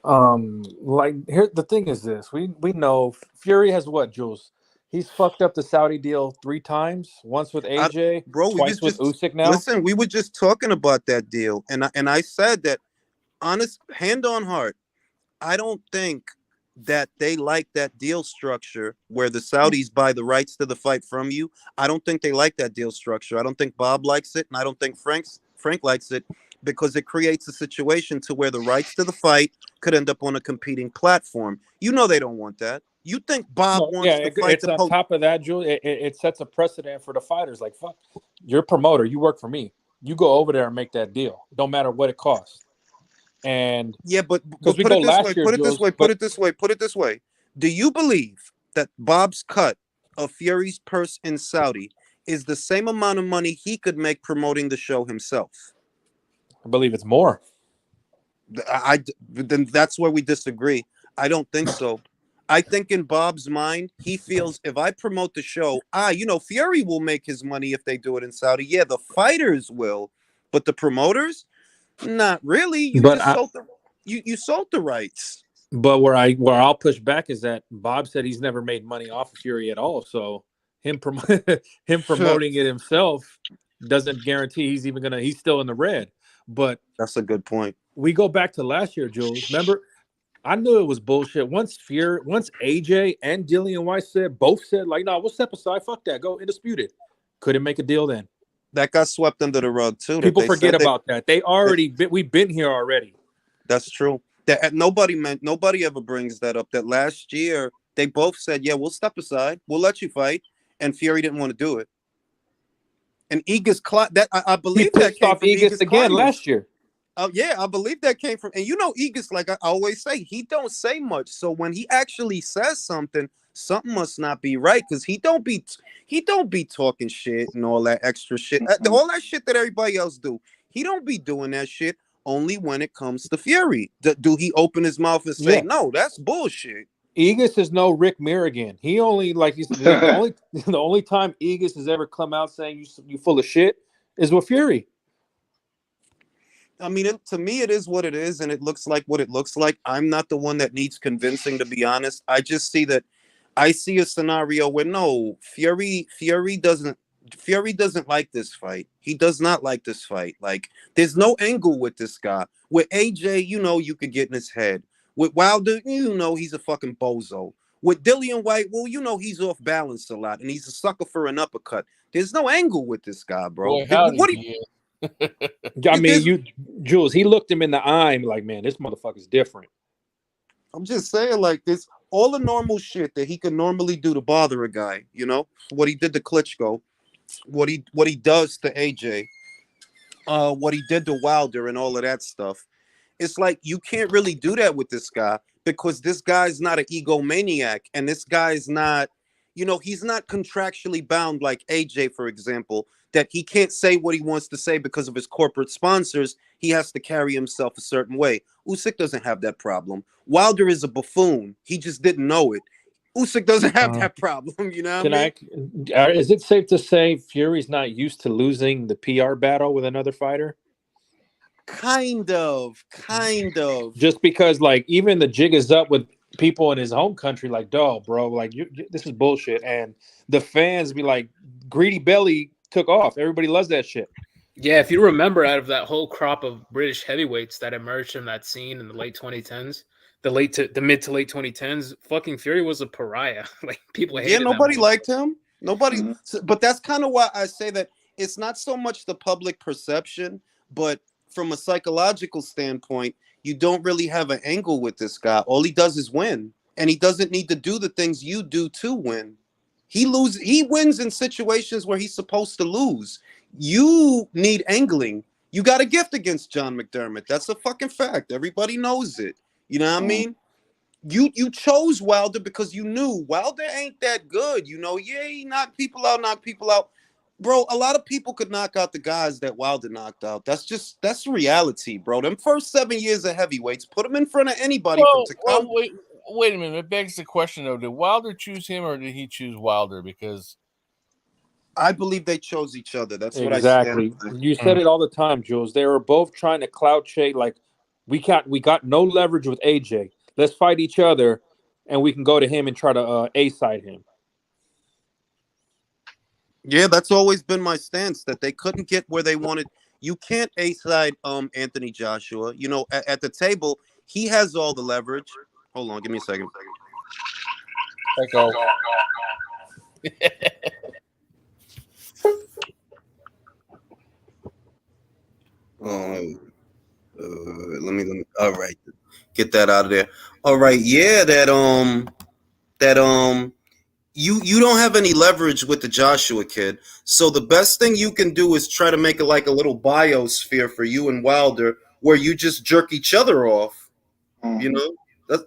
Like here, the thing is this: we know Fury has what, Jules? He's fucked up the Saudi deal 3 times. Once with I, AJ, bro, we was twice with just Usyk now. listen. We were just talking about that deal, and I said that honest, hand on heart. I don't think that they like that deal structure where the Saudis buy the rights to the fight from you. I don't think they like that deal structure. I don't think Bob likes it, and I don't think Frank likes it because it creates a situation to where the rights to the fight could end up on a competing platform. They don't want that. You think Bob No, yeah, wants the fight it's to on top of that, Jules. It sets a precedent for the fighters. Like, fuck, you're a promoter. You work for me. You go over there and make that deal. Don't matter what it costs. And Yeah, but because we put go it this way, last year, put it this Jules, way, put but it this way, put it this way. Do you believe that Bob's cut of Fury's purse in Saudi is the same amount of money he could make promoting the show himself? I believe it's more. Then that's where we disagree. I don't think so. I think in Bob's mind, he feels if I promote the show, Fury will make his money if they do it in Saudi. Yeah, the fighters will, but the promoters, not really. You But just sold the you sold the rights. where I'll push back is that Bob said he's never made money off of Fury at all. So him promoting it himself doesn't guarantee he's even gonna. He's still in the red. But That's a good point. we go back to last year, Jules. Remember, I knew it was bullshit. Once AJ and Dillian White both said like, "No, we'll step aside. Fuck that. Go undisputed." Couldn't make a deal then. That got swept under the rug too. People forget about that. We've been here already. That's true. That nobody ever brings that up. That last year they both said, "Yeah, we'll step aside. We'll let you fight," and Fury didn't want to do it. And Egas, that I believe He that pissed came off from Egas again climbers. last year. Yeah, I believe that came from, and Egas, like I always say, he don't say much. So when he actually says something must not be right because he don't be talking shit and all that extra shit, all that shit that everybody else do. He don't be doing that shit. Only when it comes to Fury, do he open his mouth and say, "No, that's bullshit"? Egas is no Rick Mirrigan. He only the only time Egas has ever come out saying you full of shit is with Fury. I mean, to me, it is what it is, and it looks like what it looks like. I'm not the one that needs convincing, to be honest. I just see that. I see a scenario where no, Fury doesn't like this fight. He does not like this fight. Like, there's no angle with this guy. With AJ, you could get in his head. With Wilder, he's a fucking bozo. With Dillian White, well, he's off balance a lot, and he's a sucker for an uppercut. There's no angle with this guy, bro. Boy, howdy, What do you? I mean, Jules, he looked him in the eye and like, man, this motherfucker's different. I'm just saying, like, this, all the normal shit that he could normally do to bother a guy, what he did to Klitschko, what he does to AJ, what he did to Wilder and all of that stuff. It's like you can't really do that with this guy because this guy's not an egomaniac, and this guy's not, he's not contractually bound like AJ, for example, that he can't say what he wants to say because of his corporate sponsors. He has to carry himself a certain way. Usyk doesn't have that problem. Wilder is a buffoon. He just didn't know it. Usyk doesn't have that problem. You know what I mean? Is it safe to say Fury's not used to losing the PR battle with another fighter? Kind of. Just because, like, even the jig is up with people in his home country, like, dog, bro, like, this is bullshit. And the fans be like, Greedy Belly took off. Everybody loves that shit. Yeah, if you remember, out of that whole crop of British heavyweights that emerged from that scene in the late 2010s, the mid to late 2010s, fucking Fury was a pariah. Like, people hated him. Nobody liked him. Nobody. But that's kind of why I say that it's not so much the public perception, but from a psychological standpoint, you don't really have an angle with this guy. All he does is win, and he doesn't need to do the things you do to win. He wins in situations where he's supposed to lose. You need angling. You got a gift against John McDermott. That's a fucking fact. Everybody knows it. You know what I mean? You chose Wilder because you knew Wilder ain't that good. He knocked people out. Bro, a lot of people could knock out the guys that Wilder knocked out. That's reality, bro. Them first 7 years of heavyweights, put them in front of anybody from Tacoma. Wait a minute. It begs the question, though. Did Wilder choose him or did he choose Wilder? Because I believe they chose each other. That's what exactly. I stand. You said it all the time, Jules. They were both trying to clout chase. Like, we got no leverage with AJ. Let's fight each other, and we can go to him and try to A-side him. Yeah, that's always been my stance, that they couldn't get where they wanted. You can't A-side Anthony Joshua. At the table, he has all the leverage. Hold on, give me a second. Echo. Let me. All right, get that out of there. All right, yeah, you don't have any leverage with the Joshua kid. So the best thing you can do is try to make it like a little biosphere for you and Wilder, where you just jerk each other off.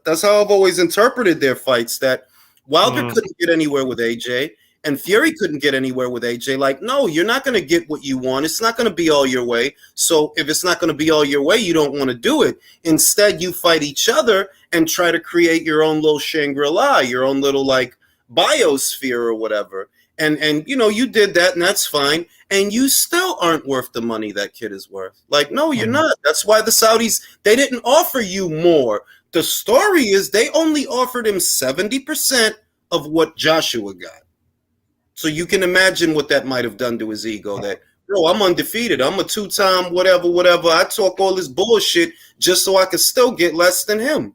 That's how I've always interpreted their fights. That Wilder couldn't get anywhere with AJ, And Fury couldn't get anywhere with AJ. Like, no, you're not going to get what you want. It's not going to be all your way. So if it's not going to be all your way, you don't want to do it. Instead, you fight each other and try to create your own little Shangri-La, your own little like biosphere or whatever. And you know, you did that, and that's fine. And you still aren't worth the money that kid is worth. Like, no, you're not. That's why the Saudis, they didn't offer you more. The story is they only offered him 70% of what Joshua got. So you can imagine what that might have done to his ego. That, bro, I'm undefeated. I'm a 2-time whatever. I talk all this bullshit just so I can still get less than him.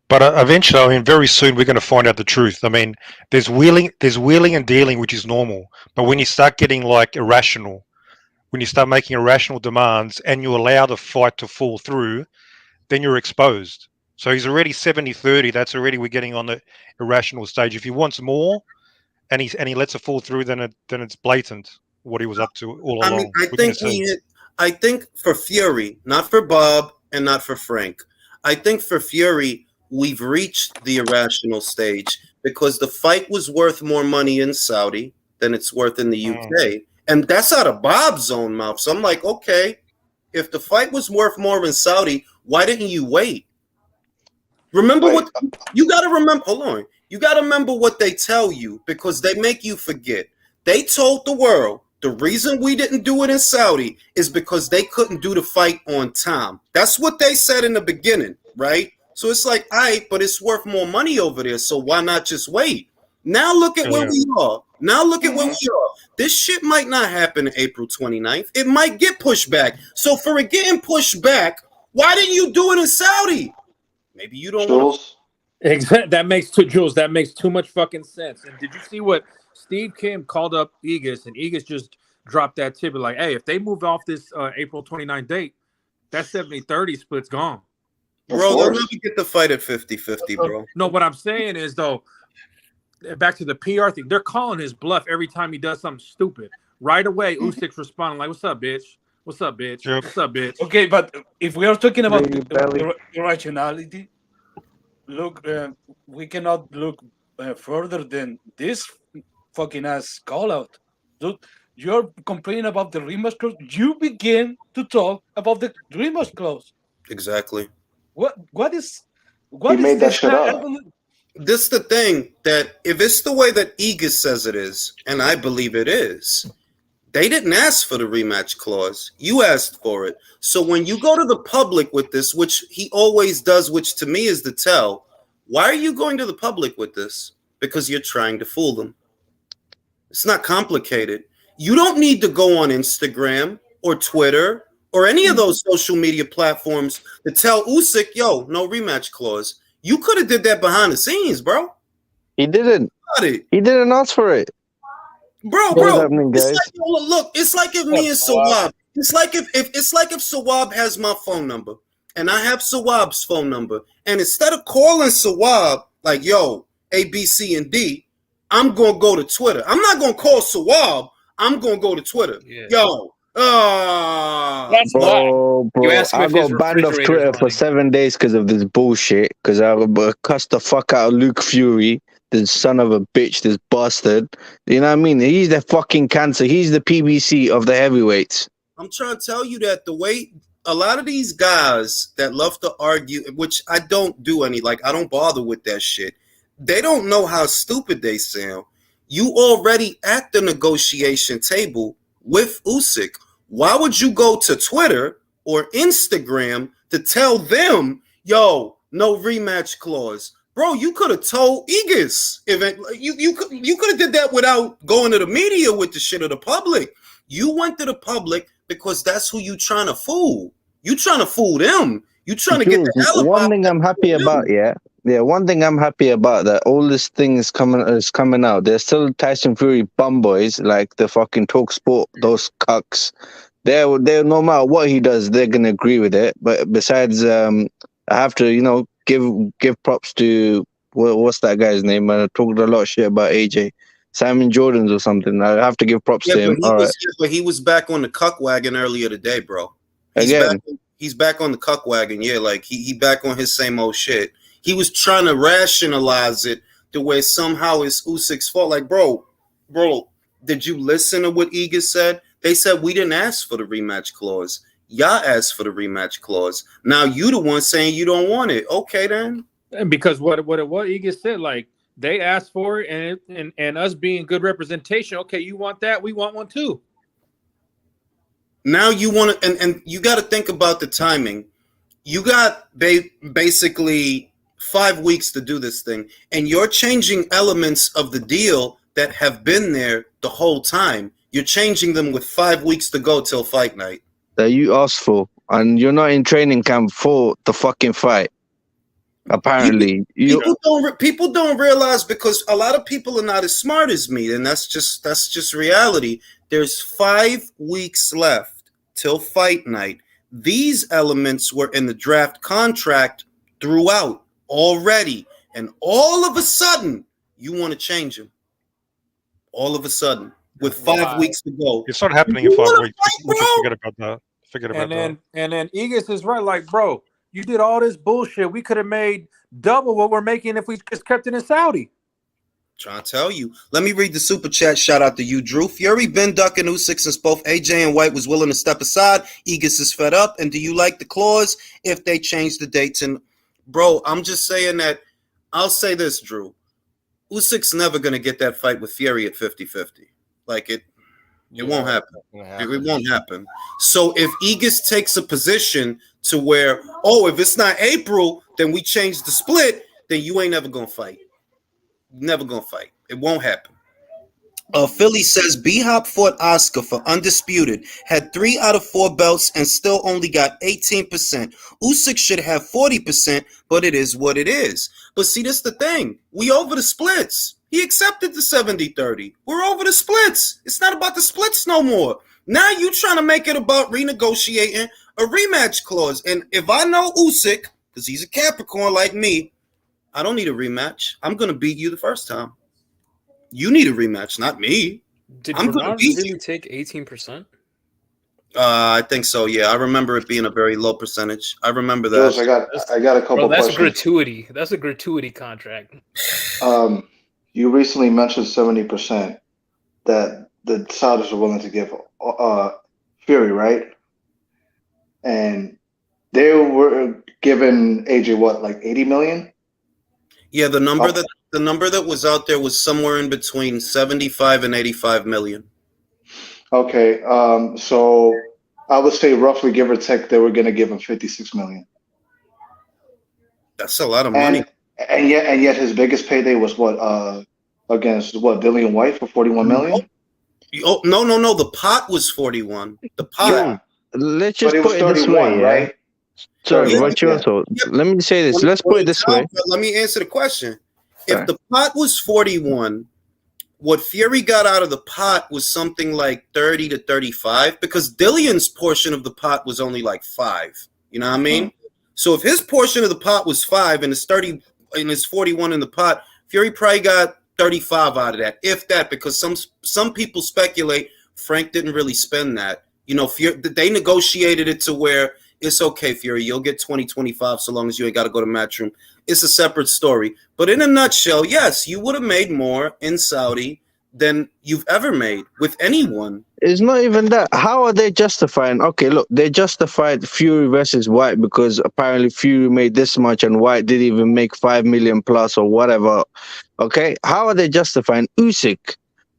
But eventually, I mean, very soon we're going to find out the truth. I mean, there's wheeling and dealing, which is normal. But when you start getting like irrational, when you start making irrational demands and you allow the fight to fall through, then you're exposed. So he's already 70-30. That's already, we're getting on the irrational stage. If he wants more and he lets it fall through, then it's blatant what he was up to all along. I think for Fury, not for Bob and not for Frank, I think for Fury, we've reached the irrational stage because the fight was worth more money in Saudi than it's worth in the UK. And that's out of Bob's own mouth. So I'm like, okay, if the fight was worth more in Saudi, why didn't you wait? Remember what you got to remember. Hold on. You got to remember what they tell you because they make you forget. They told the world the reason we didn't do it in Saudi is because they couldn't do the fight on time. That's what they said in the beginning, right? So it's like, all right, but it's worth more money over there. So why not just wait? Now look at where we are. Now look at where we are. This shit might not happen April 29th. It might get pushed back. So for it getting pushed back, why didn't you do it in Saudi? Maybe you don't want to. Exactly. That makes too much fucking sense. And did you see what Steve Kim called up Aegis, and Aegis just dropped that tip like, hey, if they move off this April 29th date, that 70-30 split's gone. Bro, they'll never get the fight at 50-50, bro. No, what I'm saying is, though, back to the PR thing, they're calling his bluff every time he does something stupid. Right away, Usyk's responding like, what's up, bitch? What's up, bitch? Yep. What's up, bitch? Okay, but if we are talking about irrationality, look, we cannot look further than this fucking ass call out. Dude, you're complaining about the rematch clause. You begin to talk about the rematch clause. Exactly. What is he made that shit up. This the thing that if it's the way that Aegis says it is, and I believe it is, they didn't ask for the rematch clause. You asked for it. So when you go to the public with this, which he always does, which to me is the tell, why are you going to the public with this? Because you're trying to fool them. It's not complicated. You don't need to go on Instagram or Twitter or any of those social media platforms to tell Usyk, yo, no rematch clause. You could have did that behind the scenes, bro. He didn't. He didn't ask for it. Bro, it's like, look, it's like if me and Sawab, it's like if Sawab has my phone number and I have Sawab's phone number, and instead of calling Sawab like, yo, A, B, C, and D, I'm gonna go to Twitter. I'm not gonna call Sawab. I'm gonna go to Twitter. Yeah. Yo, that's bro, I got banned off Twitter for 7 days because of this bullshit. Because I cussed the fuck out of Luke Fury, this son of a bitch, this bastard. You know what I mean? He's the fucking cancer. He's the PBC of the heavyweights. I'm trying to tell you that the way a lot of these guys that love to argue, which I don't do any, like I don't bother with that shit. They don't know how stupid they sound. You already at the negotiation table with Usyk. Why would you go to Twitter or Instagram to tell them, yo, no rematch clause? Bro, you could have told Aegis. You could have did that without going to the media with the shit of the public. You went to the public because that's who you trying to fool. You trying to fool them. You trying to get the hell one thing I'm happy about, one thing I'm happy about that all this thing is coming out. There's still Tyson Fury bum boys like the fucking Talk Sport, those cucks. They're no matter what he does, they're gonna agree with it. But besides, I have to give props to what's that guy's name? I talked a lot of shit about AJ. Simon Jordan's or something. I have to give props to him. But he was back on the cuck wagon earlier today, bro. He's back on the cuck wagon. Yeah, like he back on his same old shit. He was trying to rationalize it the way somehow it's Usyk's fault. Like, bro, did you listen to what Egan said? They said we didn't ask for the rematch clause. Y'all asked for the rematch clause. Now you the one saying you don't want it. Okay, then. And because what Egan said, like they asked for it, and us being good representation. Okay, you want that? We want one too. Now you want to, and you got to think about the timing. You got basically 5 weeks to do this thing, and you're changing elements of the deal that have been there the whole time. You're changing them with 5 weeks to go till fight night. That you asked for, and you're not in training camp for the fucking fight. Apparently, people don't realize, because a lot of people are not as smart as me, and that's just reality. There's 5 weeks left till fight night. These elements were in the draft contract throughout already, and all of a sudden you want to change them. All of a sudden, with 5 weeks to go, it's not happening in 5 weeks. Forget about that. And then Egan is right. Like, bro, you did all this bullshit. We could have made double what we're making if we just kept it in Saudi. Trying to tell you. Let me read the super chat. Shout out to you, Drew. Fury been ducking Usyk since both AJ and White was willing to step aside. Egas is fed up. And do you like the clause if they change the dates? And bro, I'm just saying that. I'll say this, Drew. Usyk's never going to get that fight with Fury at 50-50. Like it won't happen. It won't happen. So if Egas takes a position to where, if it's not April, then we change the split, then you ain't never going to fight. Never gonna fight. It won't happen. Philly says B-Hop fought Oscar for undisputed, had 3 out of 4 belts, and still only got 18%. Usyk should have 40%, but it is what it is. But see, this the thing. We over the splits. He accepted the 70-30. We're over the splits. It's not about the splits no more. Now you trying to make it about renegotiating a rematch clause. And if I know Usyk, because he's a Capricorn like me, I don't need a rematch. I'm going to beat you the first time. You need a rematch, not me. Did I'm Bernard really take 18%? I think so, yeah. I remember it being a very low percentage. I remember that. Jules, I got a couple that's questions. Gratuity. That's a gratuity contract. You recently mentioned 70% that the Saudis are willing to give Fury, right? And they were given AJ what, like 80 million? Yeah, the number that was out there was somewhere in between 75 and 85 million. Okay, so I would say roughly, give or take, they were going to give him 56 million. That's a lot of money. And yet his biggest payday was what, against what, Dillian White for 41 million? Oh, no. The pot was 41. The pot. Yeah. Let's just But put it this 31, way, yeah? right? Sorry, Yeah, Virtuoso. yeah. Let me say this. Let's put it this way. Let me answer the question. If the pot was 41, what Fury got out of the pot was something like 30 to 35, because Dillian's portion of the pot was only like 5. You know what I mean? So if his portion of the pot was 5 and it's 30 and it's 41 in the pot, Fury probably got 35 out of that, if that, because some people speculate Frank didn't really spend that. You know, they negotiated it to where it's okay, Fury, you'll get 20, 25 so long as you ain't got to go to Matchroom. It's a separate story. But in a nutshell, yes, you would have made more in Saudi than you've ever made with anyone. It's not even that. How are they justifying? Okay, look, they justified Fury versus White because apparently Fury made this much and White didn't even make 5 million plus or whatever. Okay, how are they justifying Usyk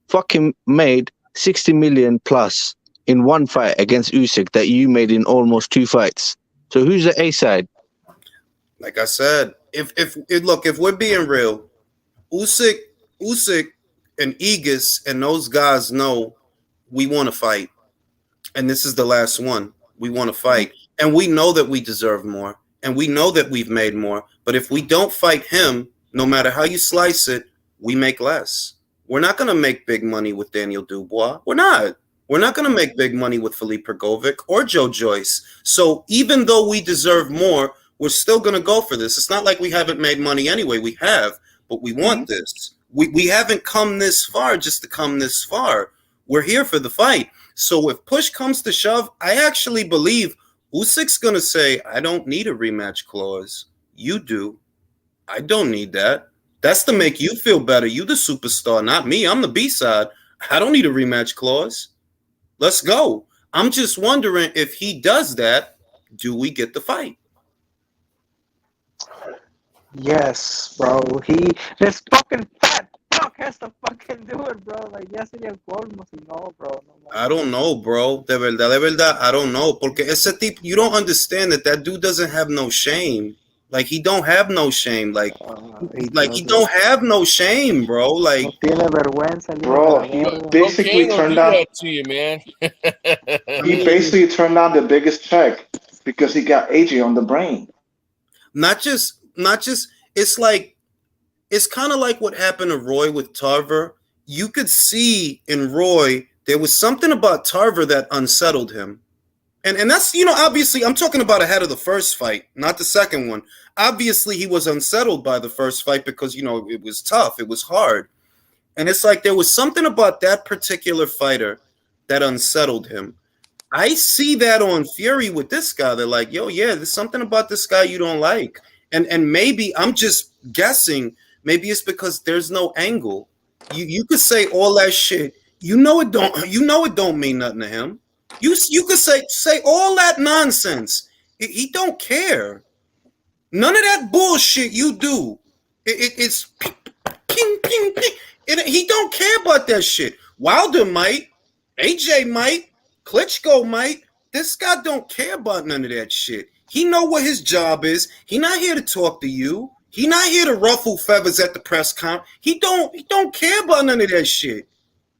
fucking made 60 million plus in one fight against Usyk that you made in almost 2 fights? So who's the A side? Like I said, if we're being real, Usyk and Egas and those guys know we want to fight. And this is the last one. We want to fight. And we know that we deserve more. And we know that we've made more. But if we don't fight him, no matter how you slice it, we make less. We're not going to make big money with Daniel Dubois. We're not. We're not going to make big money with Felipe Pergovic or Joe Joyce. So even though we deserve more, we're still going to go for this. It's not like we haven't made money anyway. We have, but we want this. We haven't come this far just to come this far. We're here for the fight. So if push comes to shove, I actually believe Usyk's going to say, I don't need a rematch clause. You do. I don't need that. That's to make you feel better. You the superstar, not me. I'm the B-side. I don't need a rematch clause. Let's go. I'm just wondering if he does that, do we get the fight? Yes, bro. This fucking fat fuck has to fucking do it, bro. Like, ya sería colmo si no, bro. No, I don't know, bro. De verdad, I don't know. Porque ese tipo, you don't understand that dude doesn't have no shame. Like, he don't have no shame. Like he don't have no shame, bro. Like, no tiene vergüenza, Bro, he basically Cocaine will turned do down. that to you, man. He basically turned down the biggest check because he got AJ on the brain. not just. It's like, it's kind of like what happened to Roy with Tarver. You could see in Roy there was something about Tarver that unsettled him. And that's, obviously, I'm talking about ahead of the first fight, not the second one. Obviously, he was unsettled by the first fight because, it was tough. It was hard. And it's like there was something about that particular fighter that unsettled him. I see that on Fury with this guy. They're like, yo, yeah, there's something about this guy you don't like. And maybe, I'm just guessing, maybe it's because there's no angle. You could say all that shit. It don't mean nothing to him. You could say all that nonsense. He don't care. None of that bullshit you do. It's ping, ping, ping, ping. He don't care about that shit. Wilder might. AJ might. Klitschko might. This guy don't care about none of that shit. He know what his job is. He not here to talk to you. He not here to ruffle feathers at the press conference. He don't care about none of that shit.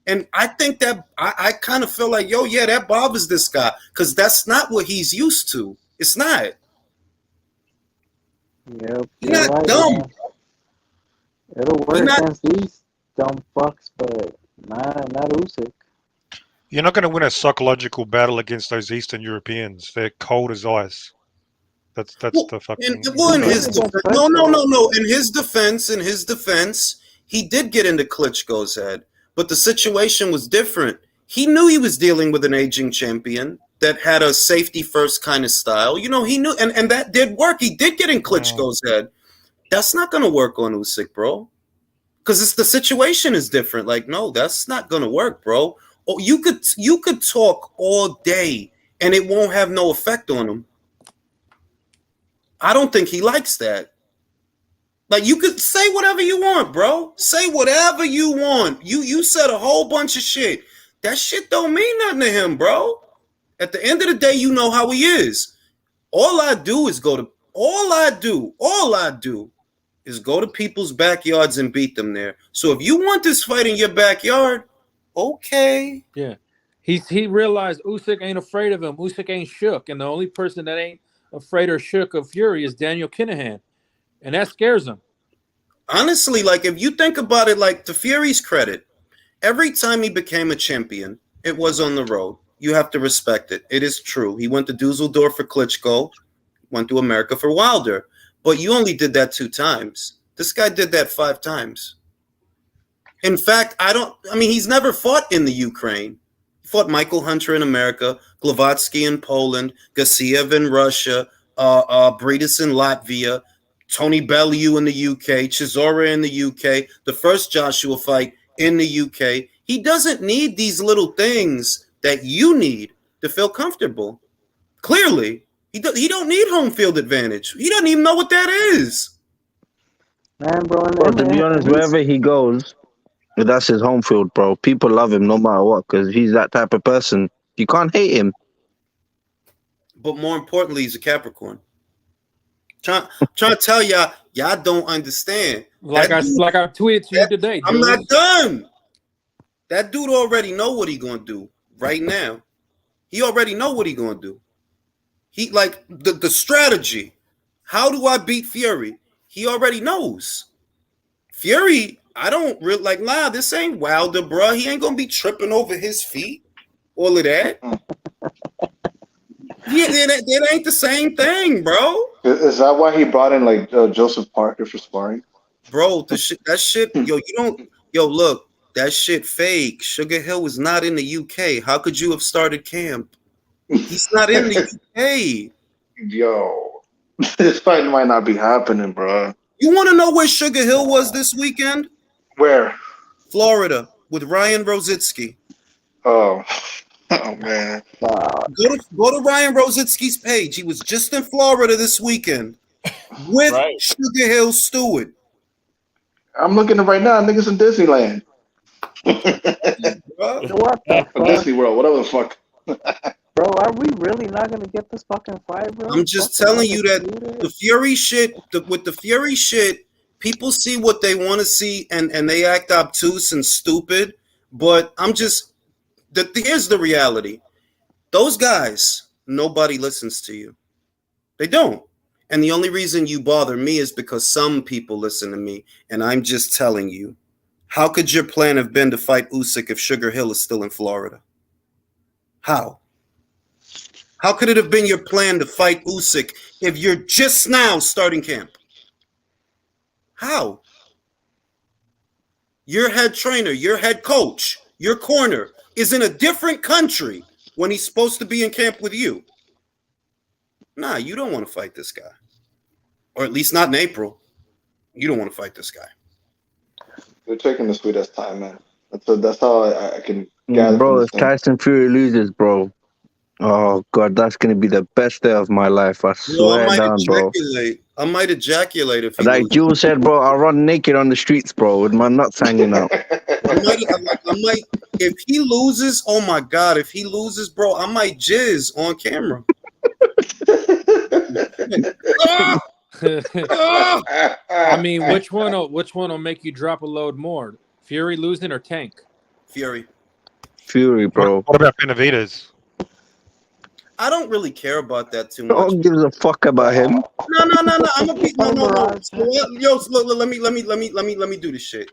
And I think that I kind of feel like, yo, yeah, that bothers this guy because that's not what he's used to. It's not. Yep, He's not dumb. Man. It'll work against these dumb fucks, but not Usyk. You're not going to win a psychological battle against those Eastern Europeans. They're cold as ice. That's the fucking. In his defense, no. In his defense, he did get into Klitschko's head, but the situation was different. He knew he was dealing with an aging champion that had a safety first kind of style. He knew, and that did work. He did get in Klitschko's head. That's not going to work on Usyk, bro, because the situation is different. Like, no, that's not going to work, bro. Oh, you could talk all day, and it won't have no effect on him. I don't think he likes that. Like, you could say whatever you want, bro. Say whatever you want. You said a whole bunch of shit. That shit don't mean nothing to him, bro. At the end of the day, you know how he is. All I do is go to people's backyards and beat them there. So if you want this fight in your backyard, okay. Yeah. He realized Usyk ain't afraid of him. Usyk ain't shook. And the only person that ain't afraid or shook of Fury is Daniel Kinahan. And that scares him. Honestly, like, if you think about it, like, to Fury's credit, every time he became a champion, it was on the road. You have to respect it. It is true. He went to Dusseldorf for Klitschko, went to America for Wilder. But you only did that 2 times. This guy did that 5 times. In fact, he's never fought in the Ukraine. He fought Michael Hunter in America, Glavatsky in Poland, Garcia in Russia, Briedis in Latvia, Tony Bellew in the UK, Chisora in the UK, the first Joshua fight in the UK. He doesn't need these little things that you need to feel comfortable. Clearly, he don't need home field advantage. He doesn't even know what that is. Man, bro, To be honest, wherever he goes, that's his home field, bro. People love him no matter what because he's that type of person. You can't hate him. But more importantly, he's a Capricorn. Trying to tell y'all don't understand. Like I tweeted to you today, I'm not done. That dude already know what he gonna do right now. He already know what he gonna do. He like the strategy. How do I beat Fury? He already knows. Fury, I don't really like. Nah, this ain't Wilder, bro. He ain't gonna be tripping over his feet. All of that. Yeah, it ain't the same thing, bro. Is that why he brought in like Joseph Parker for sparring? Bro, that shit, look, that shit fake. Sugar Hill was not in the UK. How could you have started camp? He's not in the UK. Yo, this fight might not be happening, bro. You want to know where Sugar Hill was this weekend? Where? Florida with Ryan Rositsky. Oh, oh man. Go to Ryan Rositsky's page. He was just in Florida this weekend with Right. Sugar Hill Stewart. I'm looking at right now. Niggas in Disneyland. Bro. What the Or fuck, Disney World, whatever the fuck. bro? Are we really not gonna get this fucking fight, bro? I'm just Fucking telling you that undisputed? the Fury shit, with the Fury shit, people see what they want to see and they act obtuse and stupid. But I'm just, here's the reality. Those guys, nobody listens to you. They don't. And the only reason you bother me is because some people listen to me. And I'm just telling you, how could your plan have been to fight Usyk if Sugar Hill is still in Florida? How? How could it have been your plan to fight Usyk if you're just now starting camp? How? Your head trainer, your head coach, your corner is in a different country when he's supposed to be in camp with you. Nah, you don't want to fight this guy. Or at least not in April. You don't want to fight this guy. You're taking the sweetest time, man. That's how I can gather from Bro, this if thing. Tyson Fury loses, bro, oh god, that's gonna be the best day of my life. I Well, swear down, bro. I might ejaculate if he Like loses. Jules said, bro, I'll run naked on the streets, bro, with my nuts hanging out. I might, if he loses, oh my God, if he loses, bro, I might jizz on camera. I mean, which one will make you drop a load more? Fury losing or Tank? Fury. Fury, bro. What about Benavidez? I don't really care about that too No much. one gives a fuck about him. No. I'm gonna be no. Yo, let me do this shit.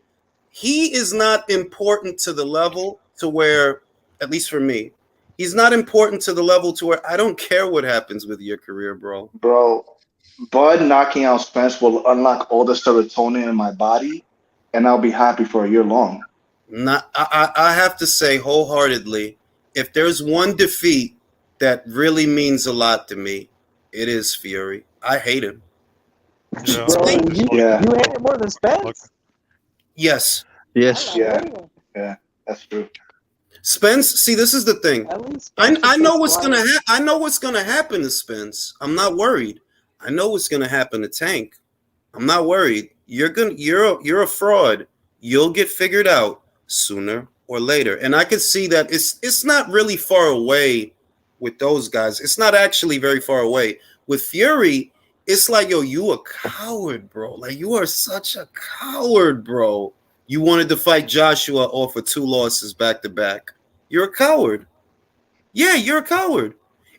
He is not important to the level to where, at least for me, he's not important to the level to where I don't care what happens with your career, bro. Bro, Bud knocking out Spence will unlock all the serotonin in my body, and I'll be happy for a year long. I have to say wholeheartedly, if there's one defeat that really means a lot to me, it is Fury. I hate him. Yeah. Bro, you Yeah. hate it more than Spence? Yes. Yes. Yeah, that's true. Spence, see, this is the thing. At least I know what's gonna I know what's gonna happen to Spence. I'm not worried. I know what's gonna happen to Tank. I'm not worried. You're a fraud. You'll get figured out sooner or later. And I can see that it's not really far away with those guys. It's not actually very far away. With Fury, it's like, yo, you a coward, bro. Like, you are such a coward, bro. You wanted to fight Joshua off of 2 losses back to back. You're a coward. Yeah, you're a coward.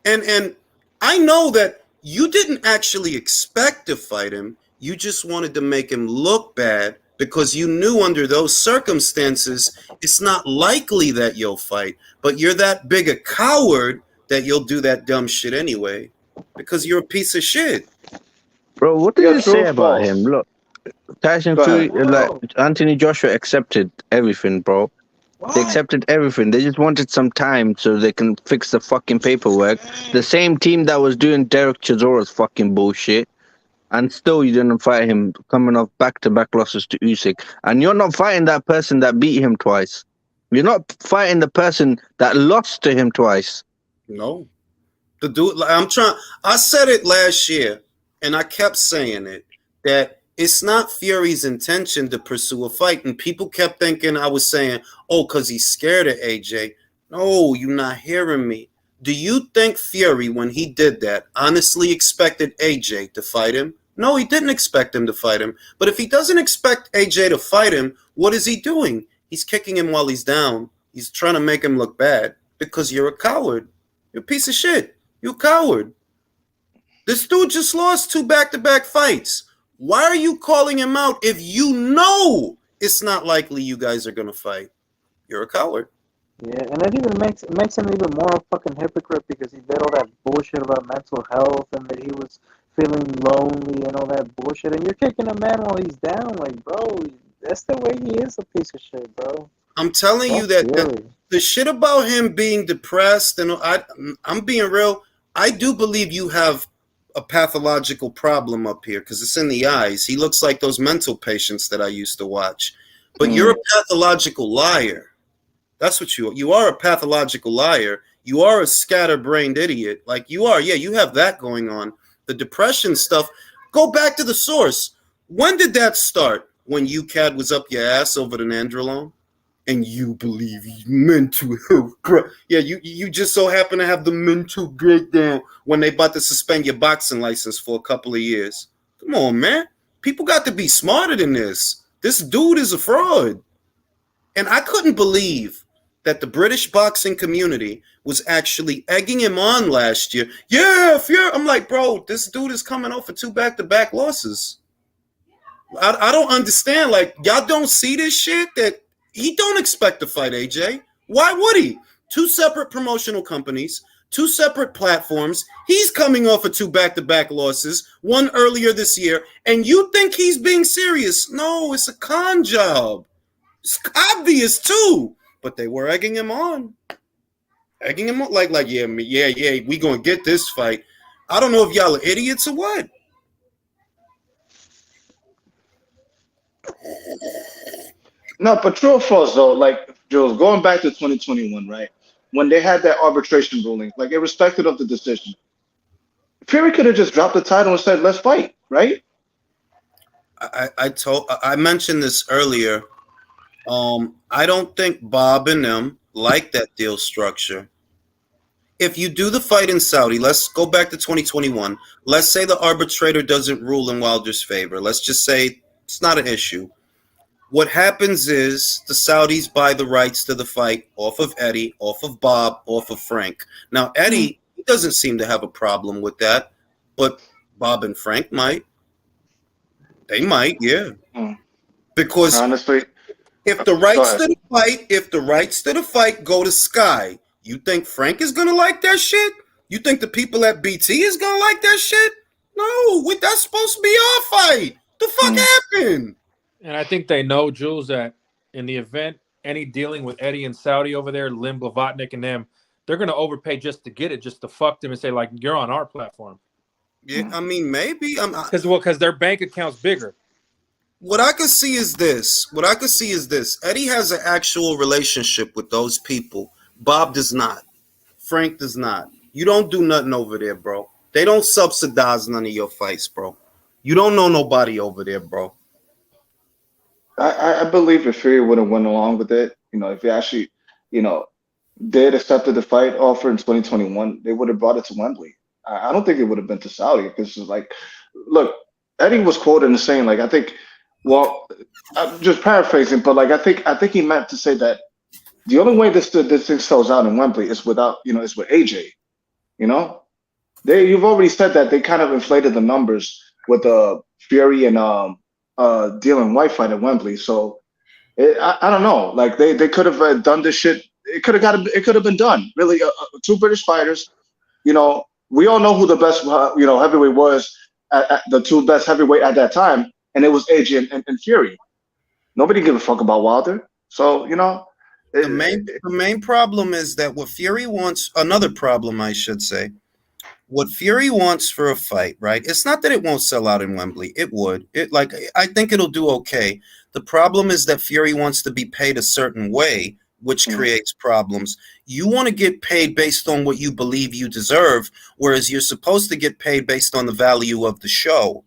And I know that you didn't actually expect to fight him. You just wanted to make him look bad because you knew under those circumstances it's not likely that you'll fight. But you're that big a coward that you'll do that dumb shit anyway because you're a piece of shit. Bro, what did Yeah, you true say or about false? him? Look, Tyson Go Fury, ahead. like Anthony Joshua accepted everything, bro. They accepted everything. They just wanted some time so they can fix the fucking paperwork. The same team that was doing Derek Chisora's fucking bullshit. And still you didn't fight him coming off back-to-back losses to Usyk. And you're not fighting that person that beat him twice. You're not fighting the person that lost to him twice. No. The dude, I said it last year, and I kept saying it, that it's not Fury's intention to pursue a fight. And people kept thinking I was saying, oh, because he's scared of AJ. No, you're not hearing me. Do you think Fury, when he did that, honestly expected AJ to fight him? No, he didn't expect him to fight him. But if he doesn't expect AJ to fight him, what is he doing? He's kicking him while he's down. He's trying to make him look bad because you're a coward. You're a piece of shit. You're a coward. This dude just lost 2 back-to-back fights. Why are you calling him out if you know it's not likely you guys are going to fight? You're a coward. Yeah, and it even makes him even more a fucking hypocrite because he did all that bullshit about mental health and that he was feeling lonely and all that bullshit. And you're kicking a man while he's down, like, bro, that's the way he is, a piece of shit, bro. I'm telling you that the shit about him being depressed, and I'm being real, I do believe you have a pathological problem up here because it's in the eyes. He looks like those mental patients that I used to watch. But you're a pathological liar. That's what you are a pathological liar. You are a scatterbrained idiot. Like you are. Yeah, you have that going on. The depression stuff. Go back to the source. When did that start? When UCAD was up your ass over the nandrolone? And you believe mental health. Yeah, you just so happen to have the mental breakdown when they about to suspend your boxing license for a couple of years. Come on, man. People got to be smarter than this. This dude is a fraud. And I couldn't believe that the British boxing community was actually egging him on last year. Yeah, fear. I'm like, bro, this dude is coming off for 2 back-to-back losses. I don't understand. Like, y'all don't see this shit that he don't expect to fight AJ. Why would he? 2 separate promotional companies, 2 separate platforms. He's coming off of 2 back-to-back losses, one earlier this year, and you think he's being serious. No, it's a con job. It's obvious too, but they were egging him on. Egging him on like yeah, we gonna get this fight. I don't know if y'all are idiots or what. No, but true or false though, like Jules, going back to 2021, right? When they had that arbitration ruling, like irrespective of the decision, Fury could have just dropped the title and said, "Let's fight," right? I mentioned this earlier. I don't think Bob and them like that deal structure. If you do the fight in Saudi, let's go back to 2021. Let's say the arbitrator doesn't rule in Wilder's favor. Let's just say it's not an issue. What happens is the Saudis buy the rights to the fight off of Eddie, off of Bob, off of Frank. Now, Eddie he doesn't seem to have a problem with that, but Bob and Frank might. They might, yeah. Because honestly, if the rights to the fight go to Sky, you think Frank is gonna like that shit? You think the people at BT is gonna like that shit? No, that's supposed to be our fight. The fuck happened? And I think they know, Jules, that in the event any dealing with Eddie and Saudi over there, Lim Blavatnik and them, they're gonna overpay just to get it, just to fuck them and say like you're on our platform. Yeah, I mean maybe because their bank account's bigger. What I could see is this. Eddie has an actual relationship with those people. Bob does not. Frank does not. You don't do nothing over there, bro. They don't subsidize none of your fights, bro. You don't know nobody over there, bro. I believe if Fury would have went along with it, if he actually, did accepted the fight offer in 2021, they would have brought it to Wembley. I don't think it would have been to Saudi because it's like, look, Eddie was quoted as saying, like, I think, well, I'm just paraphrasing, but like, I think he meant to say that the only way this thing sells out in Wembley is without, is with AJ. You've already said that they kind of inflated the numbers with the Fury and Dylan White fight at Wembley. So I don't know. Like they could have done this shit. It could have been done. Really, 2 British fighters. We all know who the best heavyweight was. At the 2 best heavyweight at that time, and it was AJ and Fury. Nobody give a fuck about Wilder. So the main problem is that what Fury wants. Another problem, I should say. What Fury wants for a fight, right? It's not that it won't sell out in Wembley. It would. I think it'll do okay. The problem is that Fury wants to be paid a certain way, which creates problems. You want to get paid based on what you believe you deserve, whereas you're supposed to get paid based on the value of the show.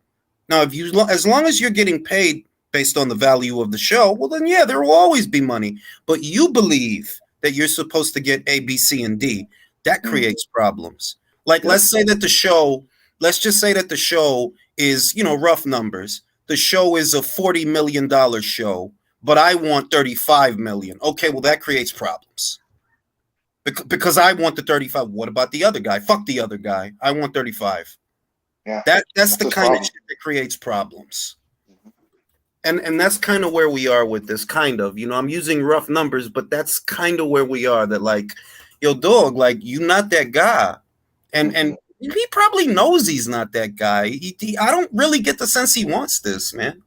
Now, as long as you're getting paid based on the value of the show, well, then yeah, there will always be money. But you believe that you're supposed to get A, B, C, and D. That creates problems. Like, let's just say that the show is, rough numbers. The show is a $40 million show, but I want 35 million. Okay, well, that creates problems. Because I want the 35. What about the other guy? Fuck the other guy. I want 35. Yeah. That's the kind of shit that creates problems. And that's kind of where we are with this, kind of. I'm using rough numbers, but that's kind of where we are. That like, yo, dog, like, you not that guy. And he probably knows he's not that guy. I don't really get the sense he wants this, man.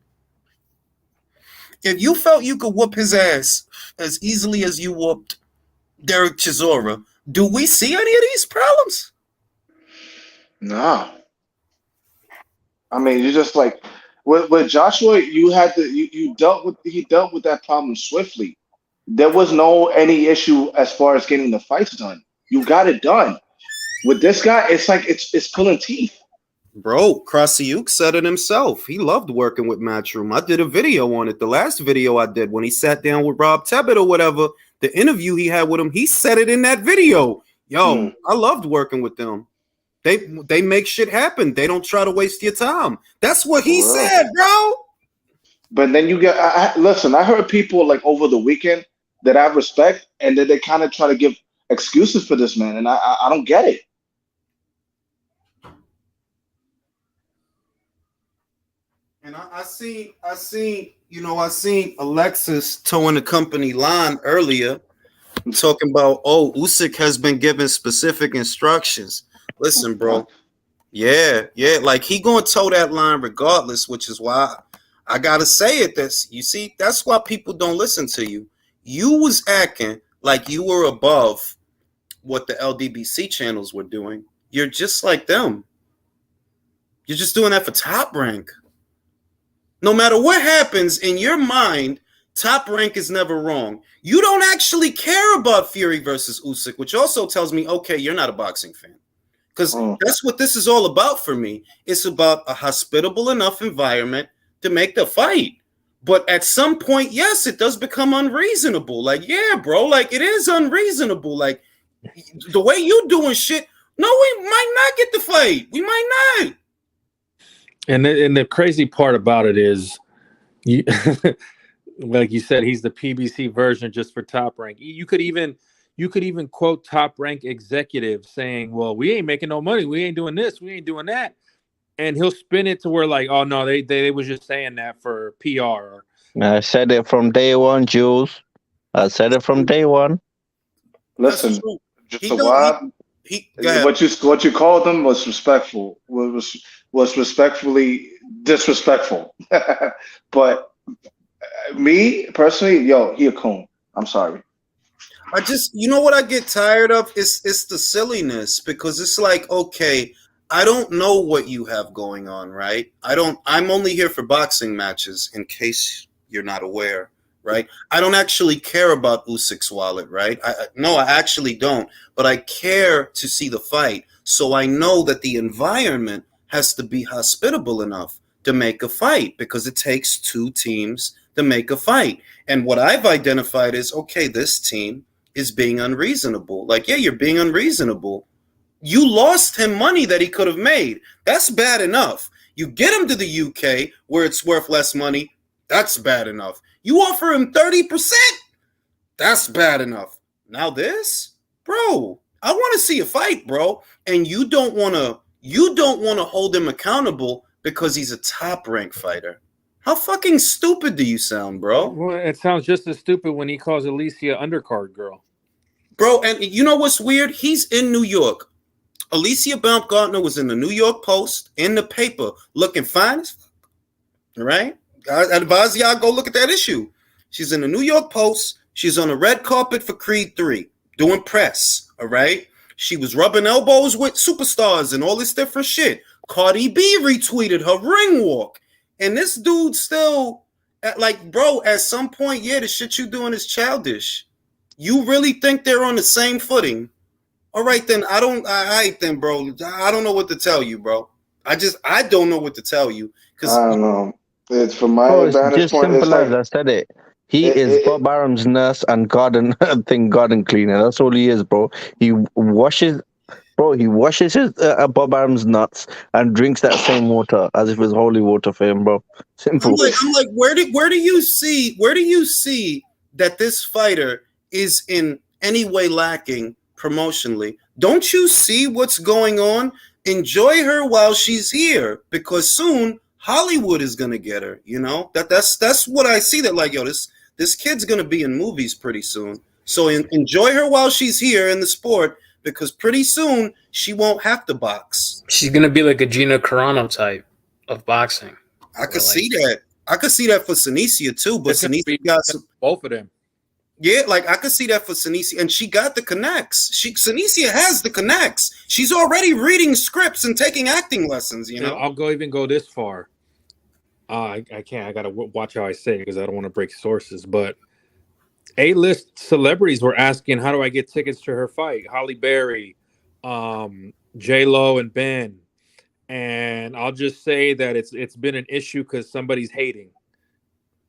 If you felt you could whoop his ass as easily as you whooped Derek Chisora, do we see any of these problems? No. I mean, you just like with Joshua, you dealt with he dealt with that problem swiftly. There was no any issue as far as getting the fights done. You got it done. With this guy, it's like it's pulling teeth. Bro, Krasiuk said it himself. He loved working with Matchroom. I did a video on it. The last video I did when he sat down with Rob Tebbett or whatever, the interview he had with him, he said it in that video. Yo, I loved working with them. They make shit happen. They don't try to waste your time. That's what he said, bro. But then you get listen. I heard people like over the weekend that I respect, and then they kind of try to give excuses for this man, and I don't get it. And I seen Alexis towing the company line earlier, talking about, oh, Usyk has been given specific instructions. Listen, bro. Yeah, like he gonna toe that line regardless, which is why I gotta say it. You see, that's why people don't listen to you. You was acting like you were above what the LDBC channels were doing. You're just like them. You're just doing that for Top Rank. No matter what happens in your mind, Top Rank is never wrong. You don't actually care about Fury versus Usyk, which also tells me, okay, you're not a boxing fan. Because that's what this is all about for me. It's about a hospitable enough environment to make the fight. But at some point, yes, it does become unreasonable. Like, yeah, bro, like it is unreasonable. Like the way you doing shit, no, we might not get the fight. We might not. And the crazy part about it is, you, like you said, he's the PBC version just for Top Rank. You could even quote Top Rank executives saying, "Well, we ain't making no money. We ain't doing this. We ain't doing that," and he'll spin it to where like, "Oh no, they was just saying that for PR." I said it from day one, Jules. I said it from day one. Listen, just a while. What you called them was respectful. Was respectfully disrespectful. But me personally, yo, he a coon. I'm sorry. I just, you know what I get tired of? It's the silliness, because it's like, okay, I don't know what you have going on, right? I'm only here for boxing matches, in case you're not aware, right? I don't actually care about Usyk's wallet, right? No, I actually don't. But I care to see the fight. So I know that the environment has to be hospitable enough to make a fight, because it takes two teams to make a fight. And what I've identified is, okay, this team is being unreasonable. Like, yeah, you're being unreasonable. You lost him money that he could have made. That's bad enough. You get him to the UK where it's worth less money. That's bad enough. You offer him 30%. That's bad enough. Now this, bro, I want to see a fight, bro. And you don't want to hold him accountable because he's a top rank fighter. How fucking stupid do you sound, bro? Well, it sounds just as stupid when he calls Alicia undercard girl. Bro, and you know what's weird? He's in New York. Alicia Baumgartner was in the New York Post, in the paper, looking fine as fuck. All right? I advise y'all go look at that issue. She's in the New York Post. She's on the red carpet for Creed 3, doing press. All right? She was rubbing elbows with superstars and all this different shit. Cardi B retweeted her ring walk. And this dude still, like, bro, at some point, yeah, the shit you doing is childish. You really think they're on the same footing? All right, then. All right, then, bro. I don't know what to tell you, bro. I don't know what to tell you. I don't know. It's from my vantage point. Simple as I said it. He is Bob Arum's nurse and garden cleaner. That's all he is, bro. He washes his Bob Arum's nuts and drinks that same water as if it's holy water for him, bro. Simple. I'm like, where do you see that this fighter is in any way lacking promotionally? Don't you see what's going on? Enjoy her while she's here, because soon Hollywood is gonna get her. You know, that's what I see. That like, yo, this kid's gonna be in movies pretty soon. So enjoy her while she's here in the sport, because pretty soon she won't have to box. She's gonna be like a Gina Carano type of boxing. I could see that. I could see that for Senicia too, but Senicia got both of them. Yeah, like I could see that for Senicia, and she got the connects. Senicia has the connects. She's already reading scripts and taking acting lessons. You know. I'll even go this far. I can't. I gotta watch how I say it because I don't want to break sources. But A-list celebrities were asking, "How do I get tickets to her fight?" Holly Berry, J-Lo, and Ben. And I'll just say that it's been an issue because somebody's hating.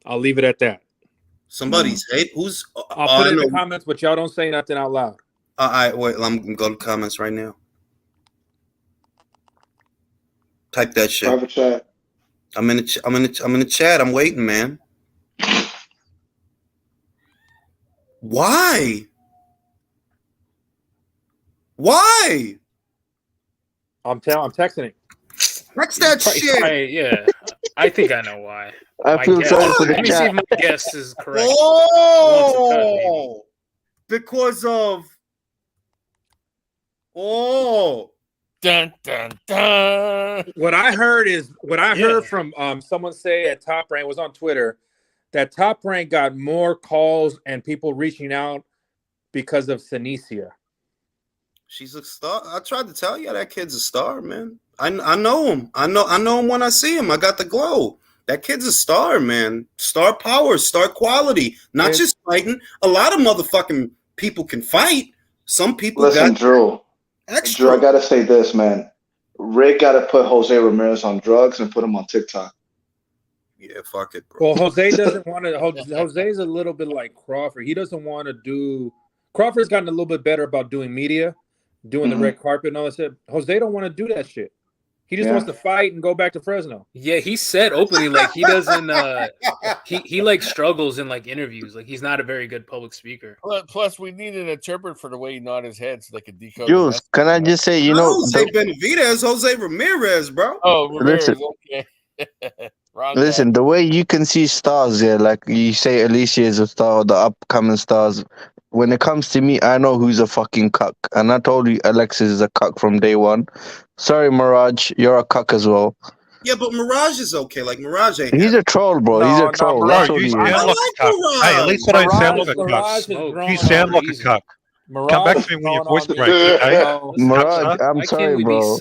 I'll leave it at that. Somebody's hate. Who's? I'll put it in the comments, but y'all don't say nothing out loud. Wait. I'm gonna go to comments right now. Type that shit. Private chat. I'm in the chat. I'm waiting, man. Why? Why? I'm texting it. Text that shit. Yeah, I think I know why. I feel sorry for the Let me see chat. if my guess is correct. Oh, because of Dun dun dun. What I heard from someone say at Top Rank was on Twitter that Top Rank got more calls and people reaching out because of Senicia. She's a star. I tried to tell you that kid's a star, man. I know him. I know him when I see him. I got the glow. That kid's a star, man. Star power, star quality. Not just fighting. A lot of motherfucking people can fight. Some people Listen, got Drew. extra. Drew, I gotta say this, man. Rick gotta put Jose Ramirez on drugs and put him on TikTok. Yeah, fuck it, bro. Well, Jose doesn't want to. Jose's a little bit like Crawford. He doesn't want to do. Crawford's gotten a little bit better about doing media, doing the red carpet and all that shit. Jose don't want to do that shit. He just wants to fight and go back to Fresno. Yeah, he said openly like he doesn't. He like struggles in like interviews. Like he's not a very good public speaker. Plus, we need an interpreter for the way he nod his head so they could decode. Jules, can I just say, you know, Jose Benavidez, Jose Ramirez, bro. Oh, Ramirez, listen. Okay. Listen, the way you can see stars, like you say Alicia is a star, the upcoming stars. When it comes to me, I know who's a fucking cuck. And I told you Alexis is a cuck from day one. Sorry, Mirage, you're a cuck as well. Yeah, but Mirage is okay. Like, Mirage ain't... He's a troll, bro. He's a troll. Bro, That's all you he sound is. like a cuck. Hey, at least I don't sound like a cuck. You sound like a cuck. Come back to me when your voice breaks, okay? Mirage, I'm sorry, bro.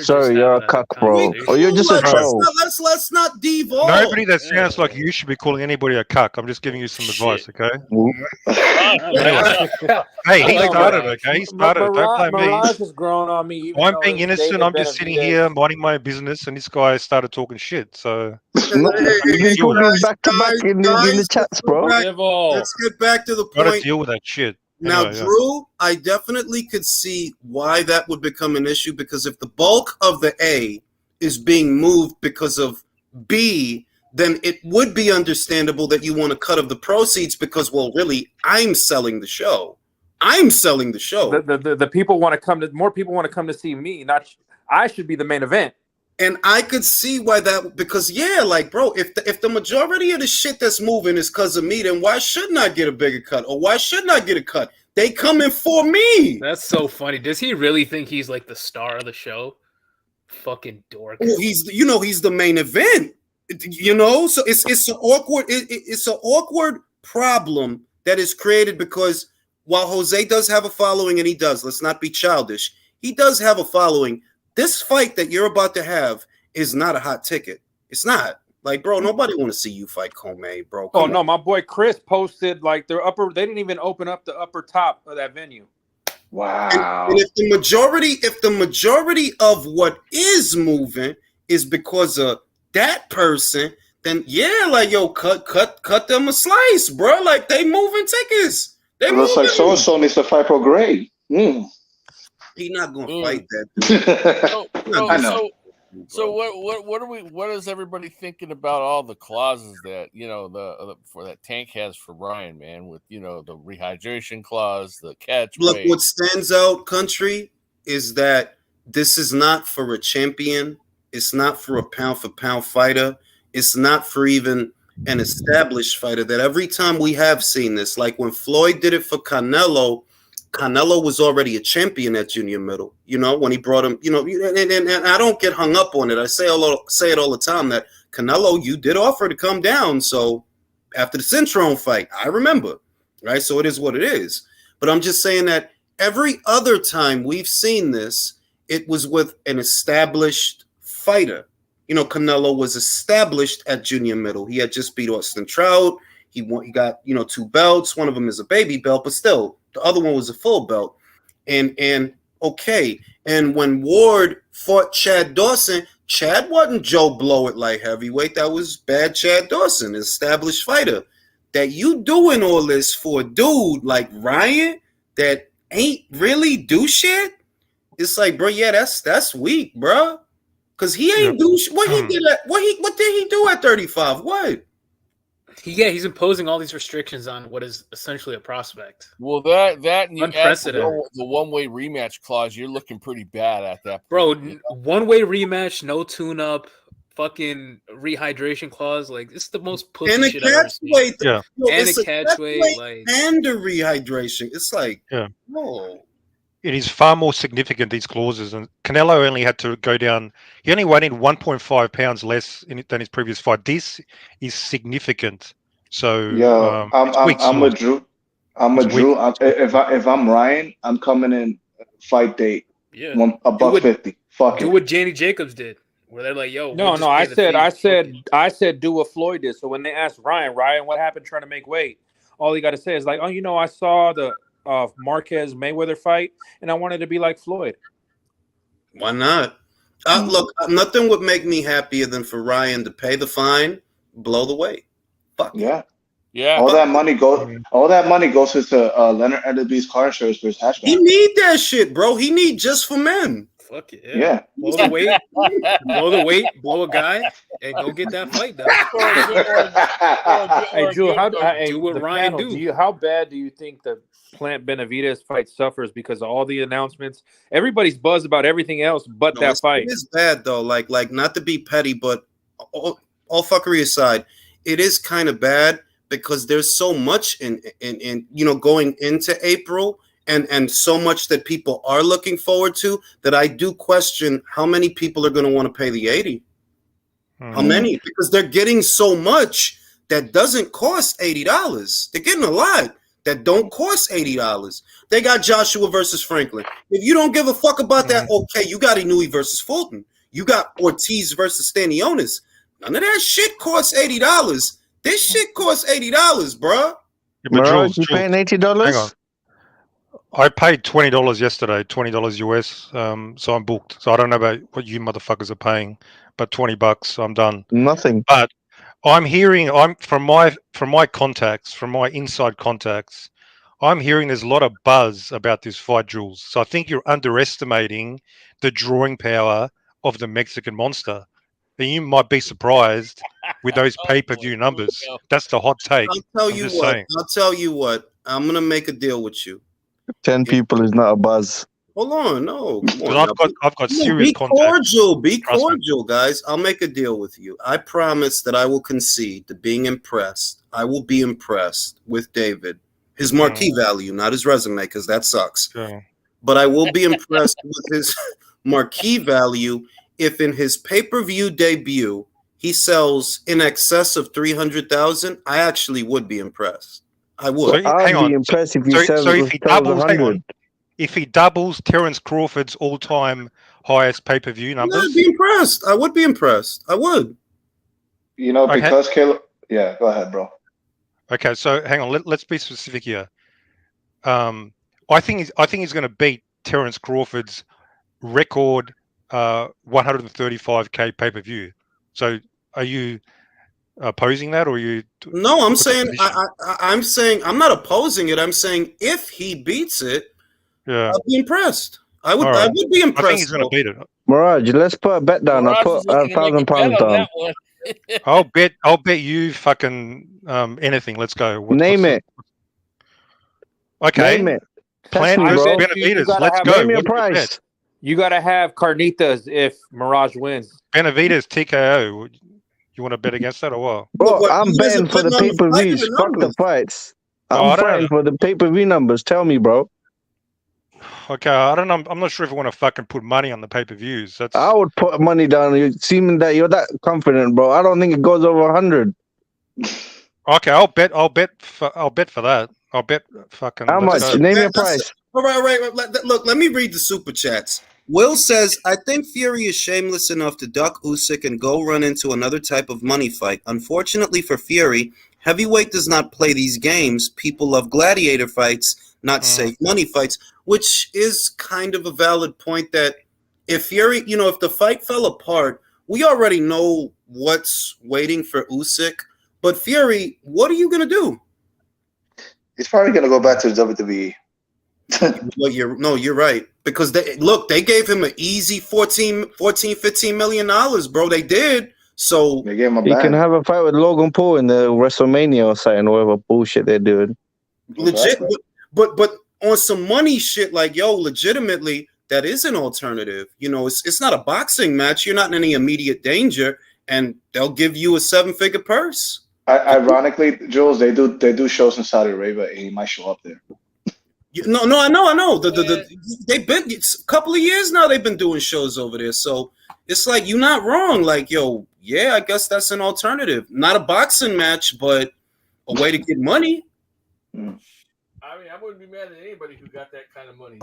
Sorry, you're a cuck, bro. Or you're just a troll. Let's not devolve. Nobody that sounds like you should be calling anybody a cuck. I'm just giving you some advice, okay? Hey, he started, okay? He started. Don't blame me. Mirage has grown on me. I'm being innocent. I'm just sitting here minding my own business, and this guy started talking shit. So You're talking back to back in the chats, bro. Let's get back to the point. Gotta deal with that shit. Now, Anyway, Drew, I definitely could see why that would become an issue, because if the bulk of the A is being moved because of B, then it would be understandable that you want a cut of the proceeds because, well, really, I'm selling the show. I'm selling the show. The people want to come to, more people want to come to see me. Not I should be the main event. And I could see why that, because yeah, like, bro, if the majority of the shit that's moving is because of me, then why shouldn't I get a bigger cut? Or why shouldn't I get a cut? They coming for me. That's so funny. Does he really think he's like the star of the show? Fucking dork. Well, he's the main event. So it's an awkward problem that is created because while Jose does have a following, and let's not be childish, he does have a following. This fight that you're about to have is not a hot ticket. It's not. Like, bro, nobody want to see you fight Comey, bro. Come on. My boy Chris posted like they didn't even open up the upper top of that venue. Wow. And if the majority of what is moving is because of that person, then yeah, like, yo, cut them a slice, bro. Like, they moving tickets. It looks like so needs to fight for Gray. He's not gonna fight that dude. I know. So what is everybody thinking about all the clauses that for that Tank has for Ryan, man, with the rehydration clause, the catch Look, weight. what stands out, country, is that this is not for a champion. It's not for a pound for pound fighter. It's not for even an established fighter. That every time we have seen this, like when Floyd did it for Canelo was already a champion at junior middle, when he brought him, and I don't get hung up on it. I say it all the time that Canelo, you did offer to come down. So after the Centrone fight, I remember, right? So it is what it is. But I'm just saying that every other time we've seen this, it was with an established fighter. You know, Canelo was established at junior middle. He had just beat Austin Trout. He got 2 belts. One of them is a baby belt, but still, the other one was a full belt. And okay. And when Ward fought Chad Dawson, Chad wasn't Joe Blow at light heavyweight. That was bad Chad Dawson, established fighter. That you doing all this for a dude like Ryan that ain't really do shit? It's like, bro, yeah, that's weak, bro. Cause he ain't do shit. What did he do at 35? What? He's imposing all these restrictions on what is essentially a prospect. Well, that and you add Unprecedented. the one-way rematch clause, you're looking pretty bad at that point. Bro, one-way rematch, no tune-up, fucking rehydration clause. Like, it's the most pussy And a shit I've ever catch seen. weight. Yeah. And a catch weight, like, and the rehydration. It's like, Yeah. whoa. It is far more significant, these clauses. And Canelo only had to go down. He only weighed in 1.5 pounds less than his previous fight. This is significant. So Yo, I'm with Drew. If I'm Ryan, I'm coming in fight date. yeah. $150. Fuck Do it. what Danny Jacobs did, where they're like, "Yo, No, we'll no. just pay the fee. I said, do what Floyd did. So when they asked Ryan, what happened trying to make weight? All he got to say is like, oh, I saw the Marquez Mayweather fight, and I wanted to be like Floyd. Why not? Look, nothing would make me happier than for Ryan to pay the fine, blow the weight. Fuck it. Yeah. All that money goes into Leonard Enderby's car insurance for his hatchback. He need that shit, bro. He need just for men. Fuck it, Yeah. Blow the weight, blow a guy, and go get that fight done. Hey, Drew, do what Ryan do. How bad do you think the Plant Benavidez fight suffers because of all the announcements? Everybody's buzzed about everything else but that fight. It is bad though. Like not to be petty, but all fuckery aside, it is kind of bad because there's so much in going into April. And so much that people are looking forward to that I do question how many people are going to want to pay the 80. How many? Because they're getting so much that doesn't cost $80. They're getting a lot that don't cost $80. They got Joshua versus Franklin. If you don't give a fuck about that, okay, you got Inouye versus Fulton. You got Ortiz versus Stanionis. None of that shit costs $80. This shit costs $80, bro. Mirage, you paying $80? Hang on. I paid $20 yesterday, $20 US. So I'm booked. So I don't know about what you motherfuckers are paying, but $20, I'm done. Nothing. But I'm from my contacts, from my inside contacts, I'm hearing there's a lot of buzz about this fight, Jules. So I think you're underestimating the drawing power of the Mexican monster. And you might be surprised with those pay-per-view numbers. That's the hot take. I'll tell you what. I'm gonna make a deal with you. 10 people is not a buzz. Hold on, no. Come on, I've got serious contacts. Be cordial, guys. I'll make a deal with you. I promise that I will concede to being impressed. I will be impressed with David. His marquee value, not his resume, because that sucks. Yeah. But I will be impressed with his marquee value if in his pay-per-view debut he sells in excess of 300,000. I actually would be impressed. I would. So, I'd be impressed if he sells if he doubles, 100. If he doubles Terence Crawford's all-time highest pay-per-view numbers, I'd be impressed. I would be impressed. I would. Because Caleb. Yeah, go ahead, bro. Okay, so hang on. Let's be specific here. I think he's going to beat Terence Crawford's record 135K pay-per-view. So, are you opposing that, or are you? No, I'm saying I'm saying I'm not opposing it. I'm saying if he beats it, yeah, I'll be impressed. I would. All right. I would be impressed. I think he's going to beat it. Mirage, let's put a bet down. I'll put £1,000 down. I'll bet you fucking anything. Let's go. Name it. Okay. Name it. Plant Test me, versus bro. Benavidez. Let's go. Name your What's the bet? price. You got to have carnitas if Mirage wins. Benavidez TKO. You want to bet against that or what? Bro, What, I'm you guys betting are for the betting on the fight or pay-per-views. the Fuck the numbers? fights. Oh, I I'm don't fighting know. for the pay-per-view numbers. Tell me, bro. Okay, I don't know. I'm not sure if I want to fucking put money on the pay-per-views. That's I would put money down. You seeming that you're that confident, bro. I don't think it goes over 100. okay. I'll bet for that. I'll bet fucking. How let's much? go. Name your price. All right. Look, let me read the super chats. Will says, I think Fury is shameless enough to duck Usyk and go run into another type of money fight. Unfortunately for Fury, heavyweight does not play these games. People love gladiator fights, not safe money fights, which is kind of a valid point that if Fury, if the fight fell apart, we already know what's waiting for Usyk. But Fury, what are you going to do? He's probably gonna go back to the WWE. Well, you're right. Because they gave him an easy 14, 15 million dollars, bro. They did. So They gave him a He can bag. have a fight with Logan Paul in the WrestleMania or something, whatever bullshit they're doing. legit, Exactly. but on some money shit, like legitimately, that is an alternative. It's not a boxing match. You're not in any immediate danger, and they'll give you a 7-figure purse. Ironically, Jules, they do shows in Saudi Arabia, and he might show up there. No, I know. They've been it's a couple of years now. They've been doing shows over there, so it's like you're not wrong. Like, yeah, I guess that's an alternative. Not a boxing match, but a way to get money. I mean, I wouldn't be mad at anybody who got that kind of money,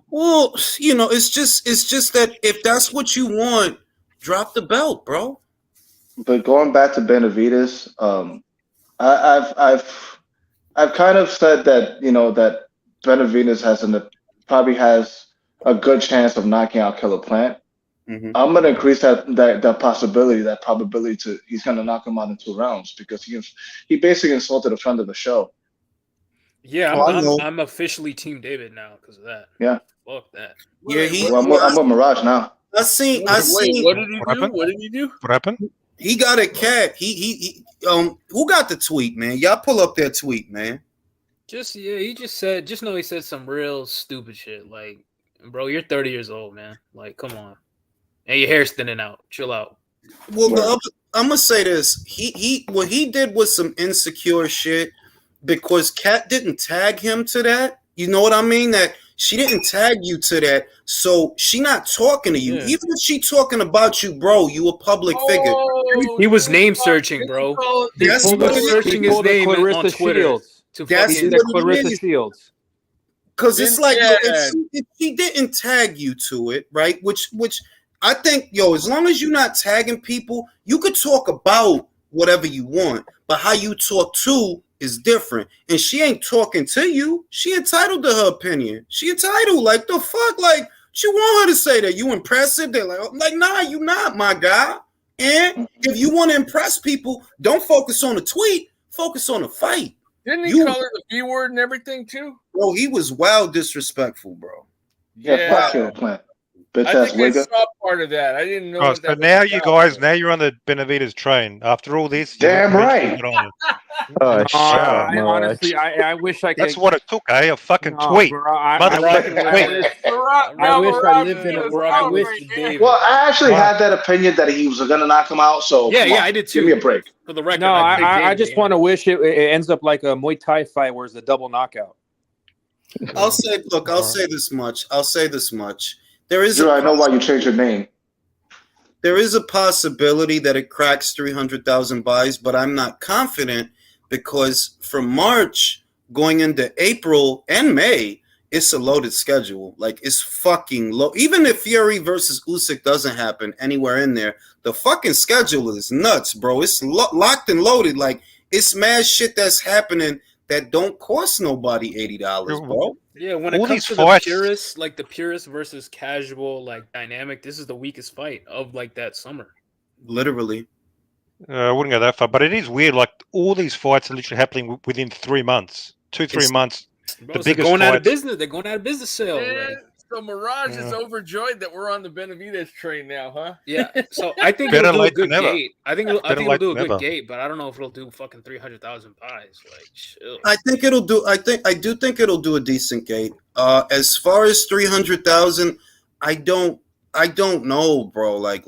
Well, it's just that if that's what you want, drop the belt, bro. But going back to Benavidez, I've kind of said that that Benavidez probably has a good chance of knocking out Killer Plant. Mm-hmm. I'm gonna increase that probability to he's gonna knock him out in 2 rounds because he basically insulted a friend of the show. Yeah, Oh, I'm officially Team David now because of that. Yeah. Fuck that. Yeah, I'm with Mirage now. I seen. What did he What do? happened? What did he do? What happened? He got a cat. Who got the tweet, man? Y'all pull up that tweet, man. He just know he said some real stupid shit. Like, bro, you're 30 years old, man. Like, come on. And your hair's thinning out. Chill out. Well, I'm gonna say this. What he did was some insecure shit because Kat didn't tag him to that. You know what I mean? That she didn't tag you to that, so she not talking to you. Yeah. Even if she talking about you, bro, you a public figure. He was name searching, bro. He That's was what it is. searching his pulled a name on Clarissa Twitter. Shields. That's He did a what it Clarissa is. Shields. Because it's like, Yeah. if she didn't tag you to it, right? Which I think, as long as you're not tagging people, you could talk about whatever you want, but how you talk to is different. And she ain't talking to you. She entitled to her opinion. She entitled. Like, the fuck? Like, you want her to say that you impressive? They're like, nah, you not, my guy. And if you want to impress people, don't focus on the tweet. Focus on the fight. Didn't he call her the B word and everything too? Bro, he was wild disrespectful, bro. Yeah, fuck Killer Plant. Bitch I ass think I wigger. saw part of that. I didn't know. Oh, what so that now was you about. guys, now you're on the Benavidez train. After all this, you Damn eventually right. get on it. Oh, No, shut up, I honestly, I wish I could. That's what it took, eh? A fucking No, tweet. bro, I Motherfucking wish- tweet. I wish I Mirage lived in is a. gonna I sound wish. right, David. Well, I actually Wow. had that opinion that he was gonna knock him out. So Yeah, come yeah, on, I did too. Give me a break. For the record, No, I picked just David, want to wish it ends up like a Muay Thai fight where it's a double knockout. I'll say this much. There is Drew, I know why you changed your name. there is a possibility that it cracks 300,000 buys, but I'm not confident because from March going into April and May, it's a loaded schedule. Like, it's fucking low. Even if Fury versus Usyk doesn't happen anywhere in there, the fucking schedule is nuts, bro. It's locked and loaded. Like, it's mad shit that's happening that don't cost nobody $80, bro. Yeah, when All it comes these to fights- the purist, like the purist versus casual, like dynamic, this is the weakest fight of like that summer. Literally. I wouldn't go that far, but it is weird. Like, all these fights are literally happening within 3 months. 2-3 months. Bro, The so they're biggest going out of fights. business. They're going out of business sale. Man, Like, so Mirage is Yeah. overjoyed that we're on the Benavidez train now, huh? yeah. So I think Better it'll do a late good than never. gate. I think Better it'll late do a than good never. gate, but I don't know if it'll do fucking 300,000 buys. Like, chill. I do think it'll do a decent gate. As far as 300,000, I don't know, bro. Like,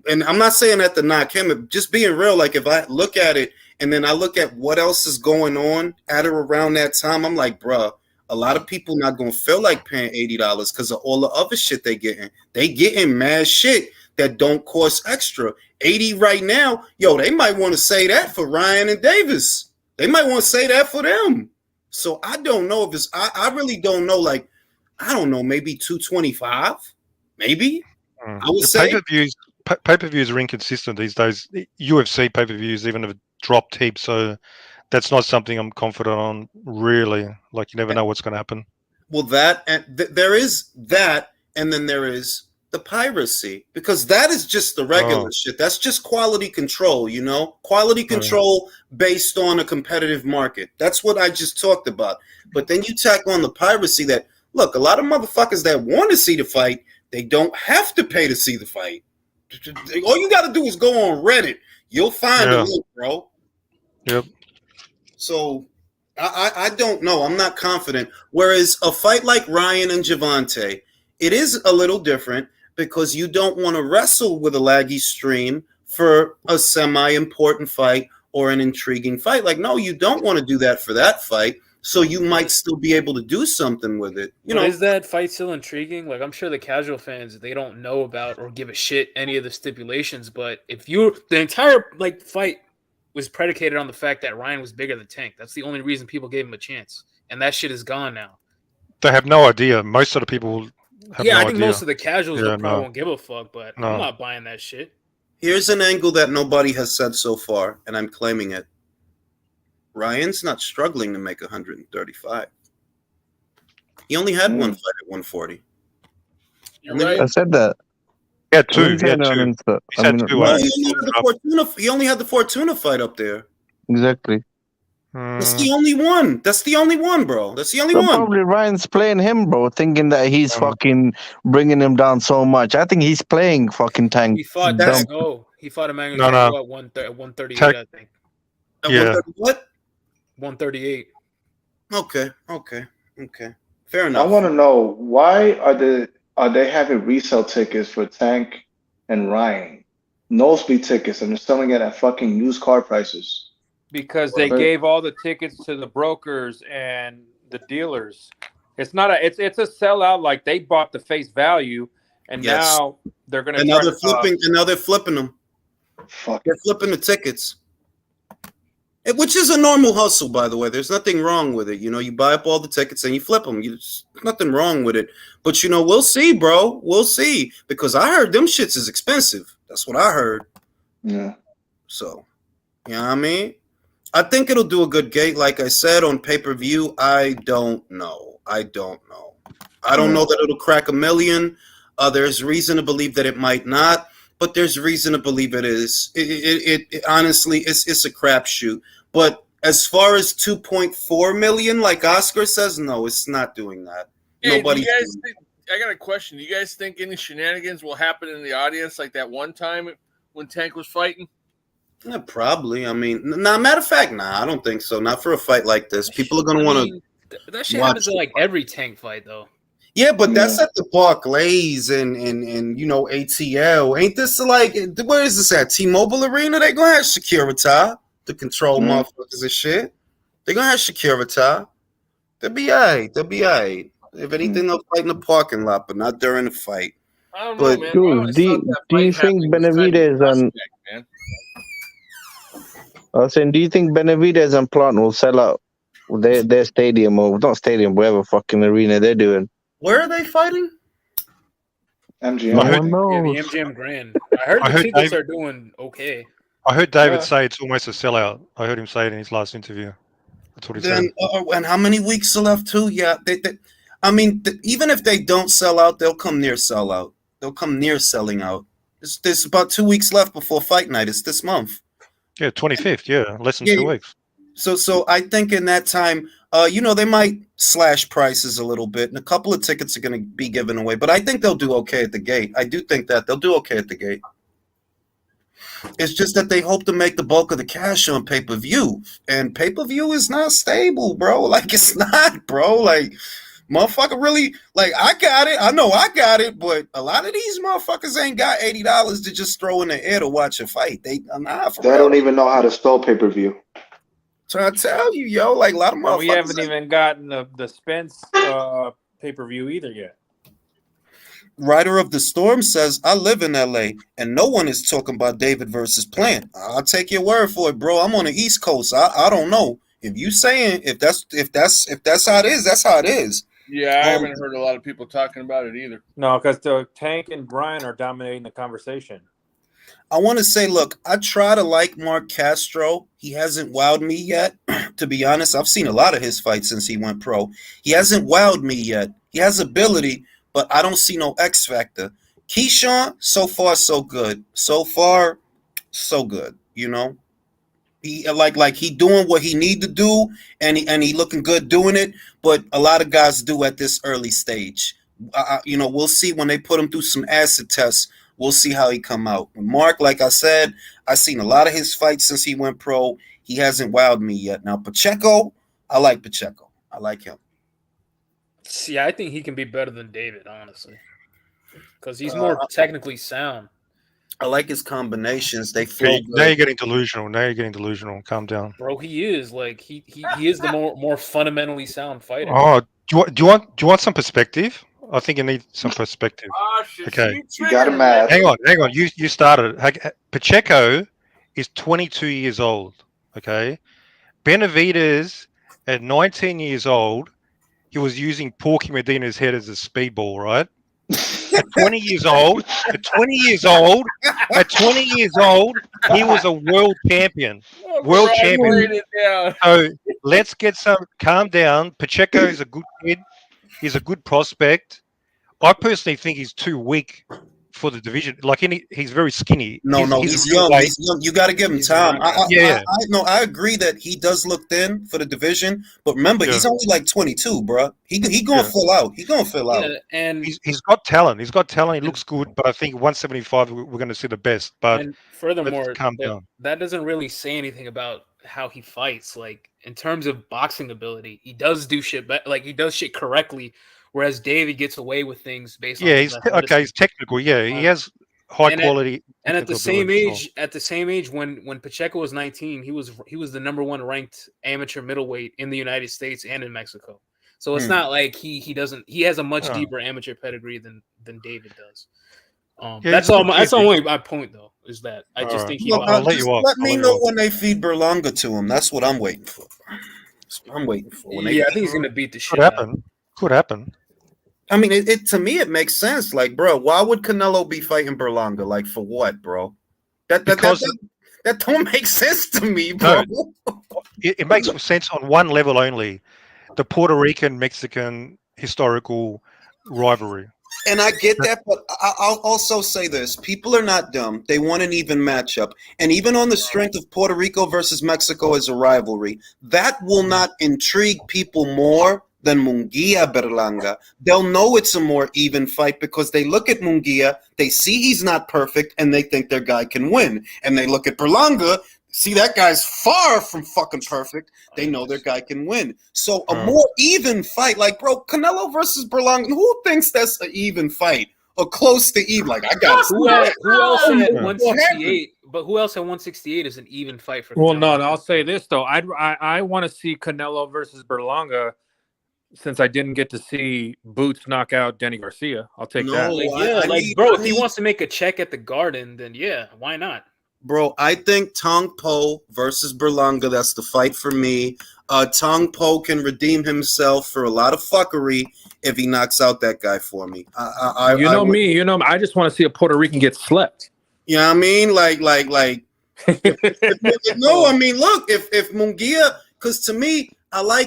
and I'm not saying that to knock him. Just being real, like, if I look at it and then I look at what else is going on at or around that time, I'm like, bruh, a lot of people not gonna feel like paying $80 because of all the other shit they getting. They getting mad shit that don't cost extra. 80 right now, they might want to say that for Ryan and Davis. They might want to say that for them. So I don't know if it's. I really don't know. Like, I don't know. Maybe 225. Maybe I would say. Pay-per-views are inconsistent these days. UFC pay-per-views even have dropped heaps, so that's not something I'm confident on. Really, like you never know what's going to happen. Well, that and there is that, and then there is the piracy, because that is just the regular shit. That's just quality control, quality control based on a competitive market. That's what I just talked about. But then you tack on the piracy that, look, a lot of motherfuckers that want to see the fight, they don't have to pay to see the fight. All you got to do is go on Reddit. You'll find a link, bro. Yep. So I don't know. I'm not confident. Whereas a fight like Ryan and Javante, it is a little different because you don't want to wrestle with a laggy stream for a semi-important fight or an intriguing fight. Like, no, you don't want to do that for that fight. So you might still be able to do something with it. Is that fight still intriguing? Like, I'm sure the casual fans, they don't know about or give a shit any of the stipulations. But if the entire fight was predicated on the fact that Ryan was bigger than Tank, that's the only reason people gave him a chance, and that shit is gone now. They have no idea. Most of the people have no idea. I think most of the casuals probably won't give a fuck, but I'm not buying that shit. Here's an angle that nobody has said so far, and I'm claiming it. Ryan's not struggling to make 135. He only had one fight at 140. You're right. I said that. Yeah, two. He only had the Fortuna fight up there. Exactly. That's the only one. That's the only one, bro. That's the only one. Probably Ryan's playing him, bro, thinking that he's fucking bringing him down so much. I think he's playing fucking Tank. He fought He fought a man who's at 138, I think. Yeah. What? 138. Okay. Fair enough. I want to know, why are they having resale tickets for Tank and Ryan, nosebleed tickets, and they're selling it at fucking used car prices? Because they gave all the tickets to the brokers and the dealers. It's not it's a sellout. Like, they bought the face value, and now they're gonna. They're flipping them. Fuck. They're flipping the tickets. Which is a normal hustle, by the way. There's nothing wrong with it. You buy up all the tickets and you flip them. There's nothing wrong with it. But, we'll see, bro. We'll see. Because I heard them shits is expensive. That's what I heard. Yeah. So, you know what I mean? I think it'll do a good gate. Like I said, on pay-per-view, I don't know. I don't know that it'll crack 1 million. There's reason to believe that it might not. But there's reason to believe it is. It honestly, it's a crapshoot. But as far as 2.4 million, like Oscar says, no, it's not doing that. Hey, I got a question. Do you guys think any shenanigans will happen in the audience like that one time when Tank was fighting? Yeah, probably. I mean, matter of fact, I don't think so. Not for a fight like this. People are going to want to. That shit happens in every Tank fight, though. Yeah, but that's at the Barclays and ATL. Ain't this where is this at? T-Mobile Arena? They gonna have security to control motherfuckers and shit. They gonna have security. They'll be alright. If anything, they'll fight in the parking lot, but not during the fight. I don't know, man. Dude, do you think Benavidez and I was saying, do you think Benavidez and Plant will sell out their stadium, or not stadium, whatever fucking arena they're doing? Where are they fighting? MGM. The MGM Grand. I heard the tickets are doing okay. I heard David say it's almost a sellout. I heard him say it in his last interview. That's what he said. And how many weeks are left too? Yeah, even if they don't sell out, they'll come near sellout. They'll come near selling out. There's about 2 weeks left before fight night. It's this month. Yeah, 25th. Yeah, less than 2 weeks. So I think in that time, they might slash prices a little bit, and a couple of tickets are going to be given away. But I think they'll do okay at the gate. I do think that they'll do okay at the gate. It's just that they hope to make the bulk of the cash on pay-per-view, and pay-per-view is not stable, bro. Like, it's not, bro. Like, motherfucker, really, I got it. I know I got it, but a lot of these motherfuckers ain't got $80 to just throw in the air to watch a fight. They don't even know how to spell pay-per-view. Trying to tell you, yo, a lot of motherfuckers. We haven't even gotten the Spence pay-per-view either yet. Rider of the Storm says, I live in LA and no one is talking about David versus Plant. I'll take your word for it, bro. I'm on the East Coast. I don't know. If you saying if that's how it is, that's how it is. Yeah, I haven't heard a lot of people talking about it either. No, because Tank and Brian are dominating the conversation. I want to say, look, I try to like Mark Castro. He hasn't wowed me yet. To be honest, I've seen a lot of his fights since he went pro. He hasn't wowed me yet. He has ability, but I don't see no X factor. Keyshawn, so far so good. So far, so good. You know, he like he doing what he need to do, and he looking good doing it. But a lot of guys do at this early stage. You know, we'll see when they put him through some acid tests. We'll see how he come out. Mark, like I said, I've seen a lot of his fights since he went pro. He hasn't wowed me yet. Now, Pacheco, I like Pacheco. I like him. See, I think he can be better than David, honestly, because he's more technically sound. I like his combinations. They flow Now good. you're getting delusional. Calm down. Bro, he is like he is the more fundamentally sound fighter. Oh, do you want some perspective? I think you need some perspective. Oh, shit. Okay. You got him mad. Hang on. You started. Pacheco is 22 years old. Okay. Benavidez at 19 years old, he was using Porky Medina's head as a speedball, right? At 20 years old, he was a world champion. World champion. So let's get some. Calm down. Pacheco is a good kid. He's a good prospect. I personally think he's too weak for the division. Like he's very skinny. No, he's young. Weight. He's young. You got to give him time. Yeah. I agree that he does look thin for the division, but remember, he's only like 22, bro. He gonna fill out. He gonna fill out. And he's got talent. He looks good, but I think 175 we're going to see the best. But and furthermore, calm down. That doesn't really say anything about how he fights. Like in terms of boxing ability, he does do shit, but like he does shit correctly. Whereas David gets away with things based on he's technical. Yeah, he has high quality. And at the same age, when Pacheco was 19, he was the number 1 ranked amateur middleweight in the United States and in Mexico. So it's not like he has a much deeper amateur pedigree than David does. That's only my point though, is that I just think let me know when they feed Berlanga to him. That's what I'm waiting for. I think he's gonna beat the shit. Could happen. I mean, it to me it makes sense. Like, bro, why would Canelo be fighting Berlanga? Like, for what, bro? That don't make sense to me, bro. No, it makes sense on one level only: the Puerto Rican Mexican historical rivalry. And I get that, but I'll also say this: people are not dumb. They want an even matchup, and even on the strength of Puerto Rico versus Mexico as a rivalry, that will not intrigue people more than Munguia Berlanga. They'll know it's a more even fight because they look at Munguia, they see he's not perfect, and they think their guy can win. And they look at Berlanga, see that guy's far from fucking perfect. They know their guy can win. So a more even fight, like, bro, Canelo versus Berlanga, who thinks that's an even fight? Or close to even? Like, I got who else at 168? But who else at 168 is an even fight for Canelo? Well, no, I'll say this though. I want to see Canelo versus Berlanga. Since I didn't get to see Boots knock out Denny Garcia, I'll take that. Bro, if he wants to make a check at the Garden, then yeah, why not? Bro, I think Tong Po versus Berlanga, that's the fight for me. Tong Po can redeem himself for a lot of fuckery if he knocks out that guy for me. I just want to see a Puerto Rican get slept. You know what I mean? Like, no, I mean, look, if Munguia, because to me, I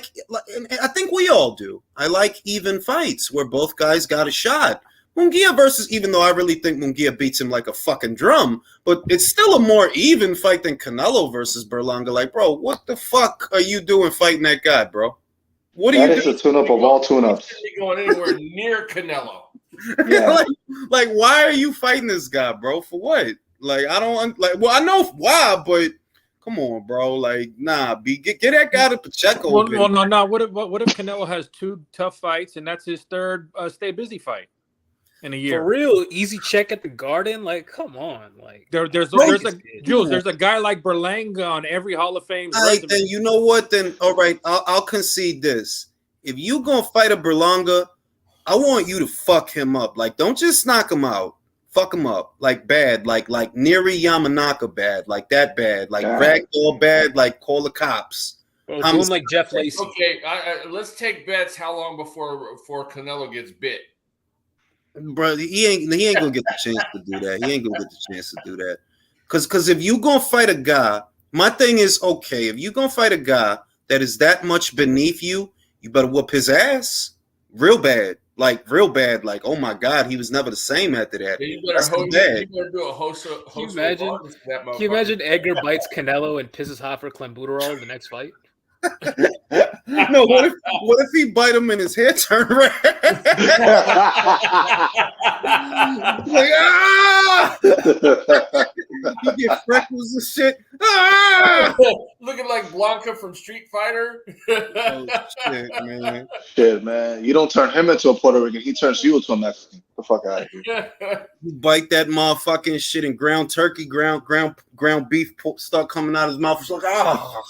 think we all do. I like even fights where both guys got a shot. Munguia versus, even though I really think Munguia beats him like a fucking drum, but it's still a more even fight than Canelo versus Berlanga. Like, bro, what the fuck are you doing fighting that guy, bro? What are you doing? That is a tune-up of all tune-ups. Going anywhere near Canelo. Yeah. like, why are you fighting this guy, bro? For what? Like, I don't like. Well, I know why, but come on, bro. Like, nah, get that guy to Pacheco. Well, no. What if Canelo has 2 tough fights and that's his third stay busy fight in a year? For real, easy check at the Garden. Like, come on. Like, there's a guy like Berlanga on every Hall of Fame. All right, then you know what? Then all right, I'll concede this. If you gonna fight a Berlanga, I want you to fuck him up. Like, don't just knock him out. Fuck him up, like bad, like Neri Yamanaka bad, like that bad, like ragdoll bad, like call the cops. Bro, I'm do him like Jeff Lacey. Okay, let's take bets. How long before Canelo gets bit? bro. He ain't gonna get the chance to do that. He ain't gonna get the chance to do that. Cause if you gonna fight a guy, my thing is okay. If you gonna fight a guy that is that much beneath you, you better whoop his ass real bad. Like real bad. Like oh my god, he was never the same after that. Yeah, you better do a host. Can you imagine? Can you imagine Edgar bites Canelo and pisses hot for Clenbuterol the next fight? No, what if he bite him and his hair turn red? Like ah, you get freckles and shit. Ah! Looking like Blanca from Street Fighter. Oh shit, man! Shit, man. You don't turn him into a Puerto Rican. He turns you into a Mexican. Get the fuck out of here. You bite that motherfucking shit and ground turkey, ground beef start coming out of his mouth. It's like ah,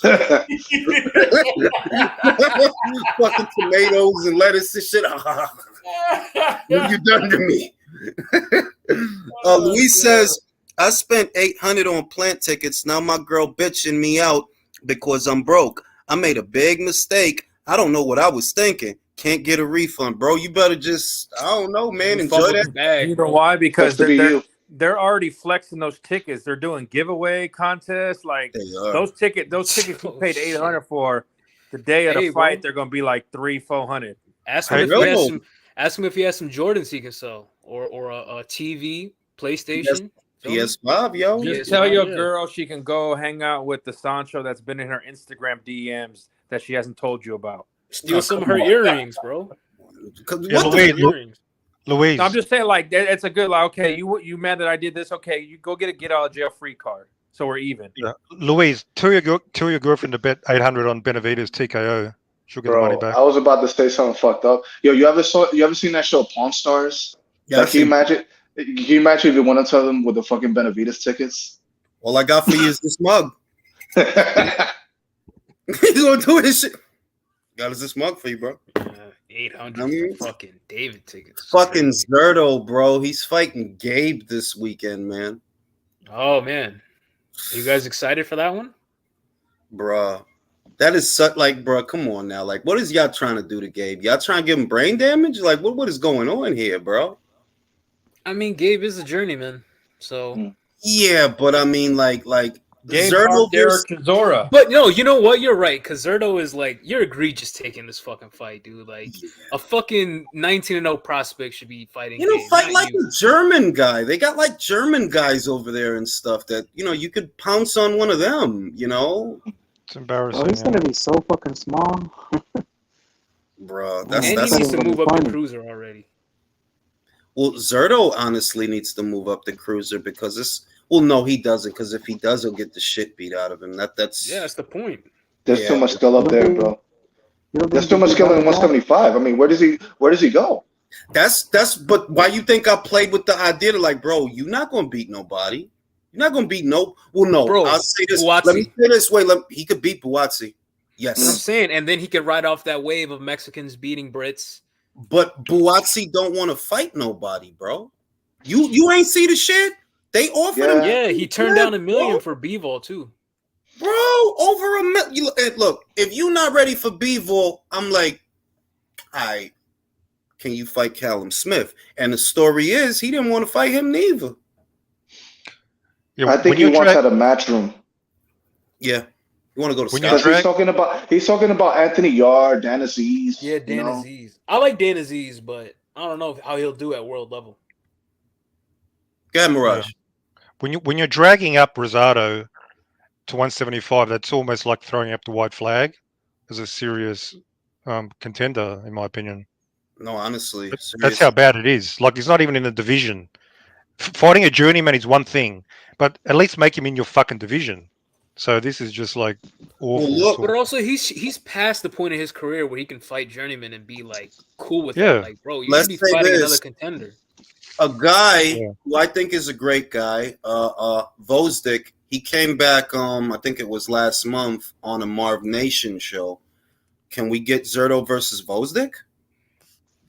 fucking tomatoes and lettuce and shit. What you done to me? Luis says, I spent $800 on plant tickets. Now my girl bitching me out because I'm broke. I made a big mistake. I don't know what I was thinking. Can't get a refund, bro. You better just, I don't know, man. Enjoy that. Bag, You know why? Because Has to be you. they're already flexing those tickets. They're doing giveaway contests. Like They are. those tickets you paid $800 for. The day of the fight, they're gonna be like $300-400. Ask him if he has some Jordans he can sell, or a TV, PlayStation. PS5, yo. Just tell your girl she can go hang out with the Sancho that's been in her Instagram DMs that she hasn't told you about. Steal some of her earrings, bro. Louise. No, I'm just saying, like, it's a good, like, okay, you mad that I did this? Okay, you go get a out of jail free card, so we're even. Yeah. Louise, tell your girlfriend to bet 800 on Benavidez TKO. She'll get the money back. I was about to say something fucked up. Yo, you ever seen that show Pawn Stars? Yeah, Like, can you imagine if you went into them with the fucking Benavidez tickets? All I got for you is this mug. He's gonna do his shit. Got us this mug for you, bro. 800 fucking David tickets. Fucking Zerto, bro. He's fighting Gabe this weekend, man. Oh man, are you guys excited for that one, Bruh. That is such like, bruh, come on now. Like, what is y'all trying to do to Gabe? Y'all trying to give him brain damage? Like, what is going on here, bro? I mean, Gabe is a journeyman, so yeah, but I mean, like Gabe Zerto Derek Chisora. But no, you know what? You're right, because Zerto is like, you're egregious taking this fucking fight, dude. Like, a fucking 19-0 prospect should be fighting. You know, Gabe, fight like a German guy. They got like German guys over there and stuff that, you know, you could pounce on one of them, you know? It's embarrassing. Oh, he's gonna be so fucking small. Bro, and that's he needs to move up the cruiser already. Well, Zerto honestly needs to move up the cruiser because it's no, he doesn't, because if he does, he'll get the shit beat out of him. That's the point. There's too much skill up there, bro. There's too much skill in 175. I mean, where does he go? But why you think I played with the idea to like, bro, you're not gonna beat nobody. You're not gonna beat no. Bro, I'll say this. Buatsi. Let me say this way. He could beat Buatsi. Yes. That's what I'm saying, and then he could ride off that wave of Mexicans beating Brits. But Buatsi don't want to fight nobody, bro. You ain't see the shit? They offered him. Yeah, he turned down $1 million for B-Vol too. Bro, over $1 million. Look, if you're not ready for B-Vol, I'm like, all right, can you fight Callum Smith? And the story is he didn't want to fight him neither. Yeah, I think he wants at a match room. Yeah. You want to go to Scott? He's talking about Anthony Yard, Dan Aziz. Yeah, Dan Aziz. I like Dan Aziz, but I don't know how he'll do at world level. Go ahead, Mirage. Yeah. When you're dragging up Rosado to 175, that's almost like throwing up the white flag as a serious contender, in my opinion. No, honestly. That's how bad it is. Like, he's not even in the division. Fighting a journeyman is one thing, but at least make him in your fucking division. So this is just like awful. Well, look, but also he's past the point of his career where he can fight journeyman and be like cool with it. Like, bro, you should be fighting another contender. A guy who I think is a great guy, Vosdik, he came back, I think it was last month on a Marv Nation show. Can we get Zerto versus Vosdik?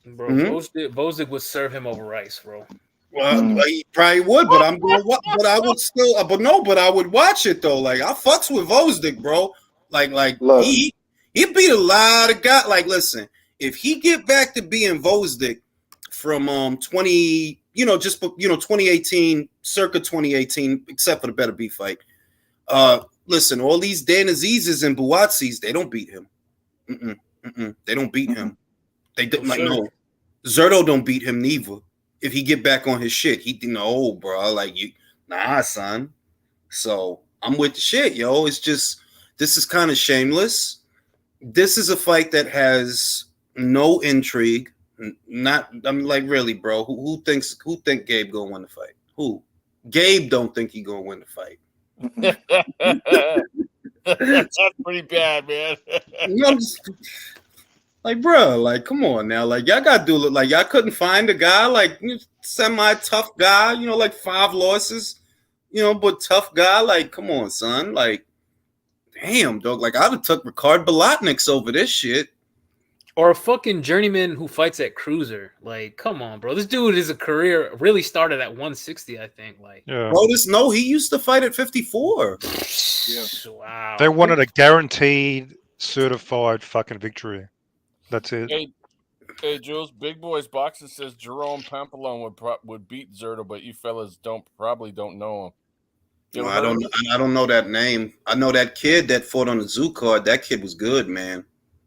Bro, Vosdik would serve him over Rice, bro. Well, he probably would, but I would still, but I would watch it though. Like, I fucks with Vosdik, bro. Like look, he He beat a lot of guys. Like, listen, if he get back to being Vosdick from 2018, circa 2018, except for the better beef fight. Listen, all these Dan Azizes and Buatsis, they don't beat him. They don't beat him. They don't like no. Zerto don't beat him neither. If he get back on his shit, no, bro. Like you, nah, son. So I'm with the shit, yo. It's just this is kind of shameless. This is a fight that has no intrigue. I'm like, really, bro. Who think Gabe gonna win the fight? Who? Gabe don't think he gonna win the fight. That's pretty bad, man. I'm just, like, bro, like, come on now. Like, y'all gotta do it. Like, y'all couldn't find a guy, like, semi-tough guy, like 5 losses, but tough guy. Like, come on, son. Like, damn, dog. Like, I'd have took Ricard Bolotniks over this shit. Or a fucking journeyman who fights at cruiser. Like, come on, bro. This dude is a career really started at 160, I think. Like, Yeah. Bro, he used to fight at 54. Yeah. Wow. They wanted a guaranteed, certified fucking victory. That's it. Hey, Jules, Big Boys Boxing says Jerome Pampalone would beat Zerto, but you fellas probably don't know him. No, I don't know that name. I know that kid that fought on the Zoo card. That kid was good, man.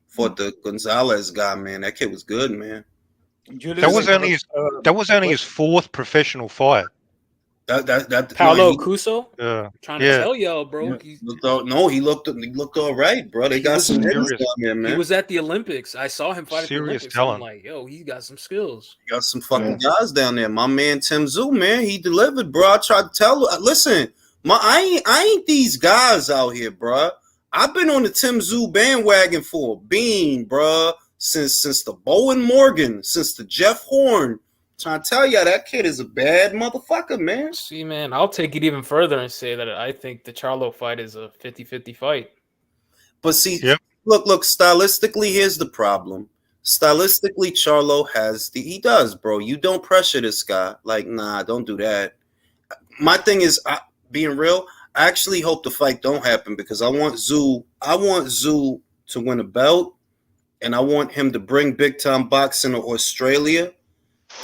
Fought the Gonzalez guy, man. That kid was good, man. That was only his 4th professional fight. Paulo Cuso? Yeah. Trying to tell y'all, bro. He looked all right, bro. They got some hitters down there, man. He was at the Olympics. I saw him fight at the Olympics. Talent. I'm like, yo, he got some skills. He got some fucking guys down there. My man Tim Tszyu, man, he delivered, bro. I tried to tell. Listen, I ain't these guys out here, bro. I've been on the Tim Tszyu bandwagon for a bean, bro. Since the Bowen Morgan, since the Jeff Horn. Trying to tell you, that kid is a bad motherfucker, man. See, man, I'll take it even further and say that I think the Charlo fight is a 50-50 fight. But see, look, stylistically, here's the problem. Stylistically, Charlo he does, bro. You don't pressure this guy. Like, nah, don't do that. My thing is, being real, I actually hope the fight don't happen because I want Tszyu to win a belt, and I want him to bring big-time boxing to Australia.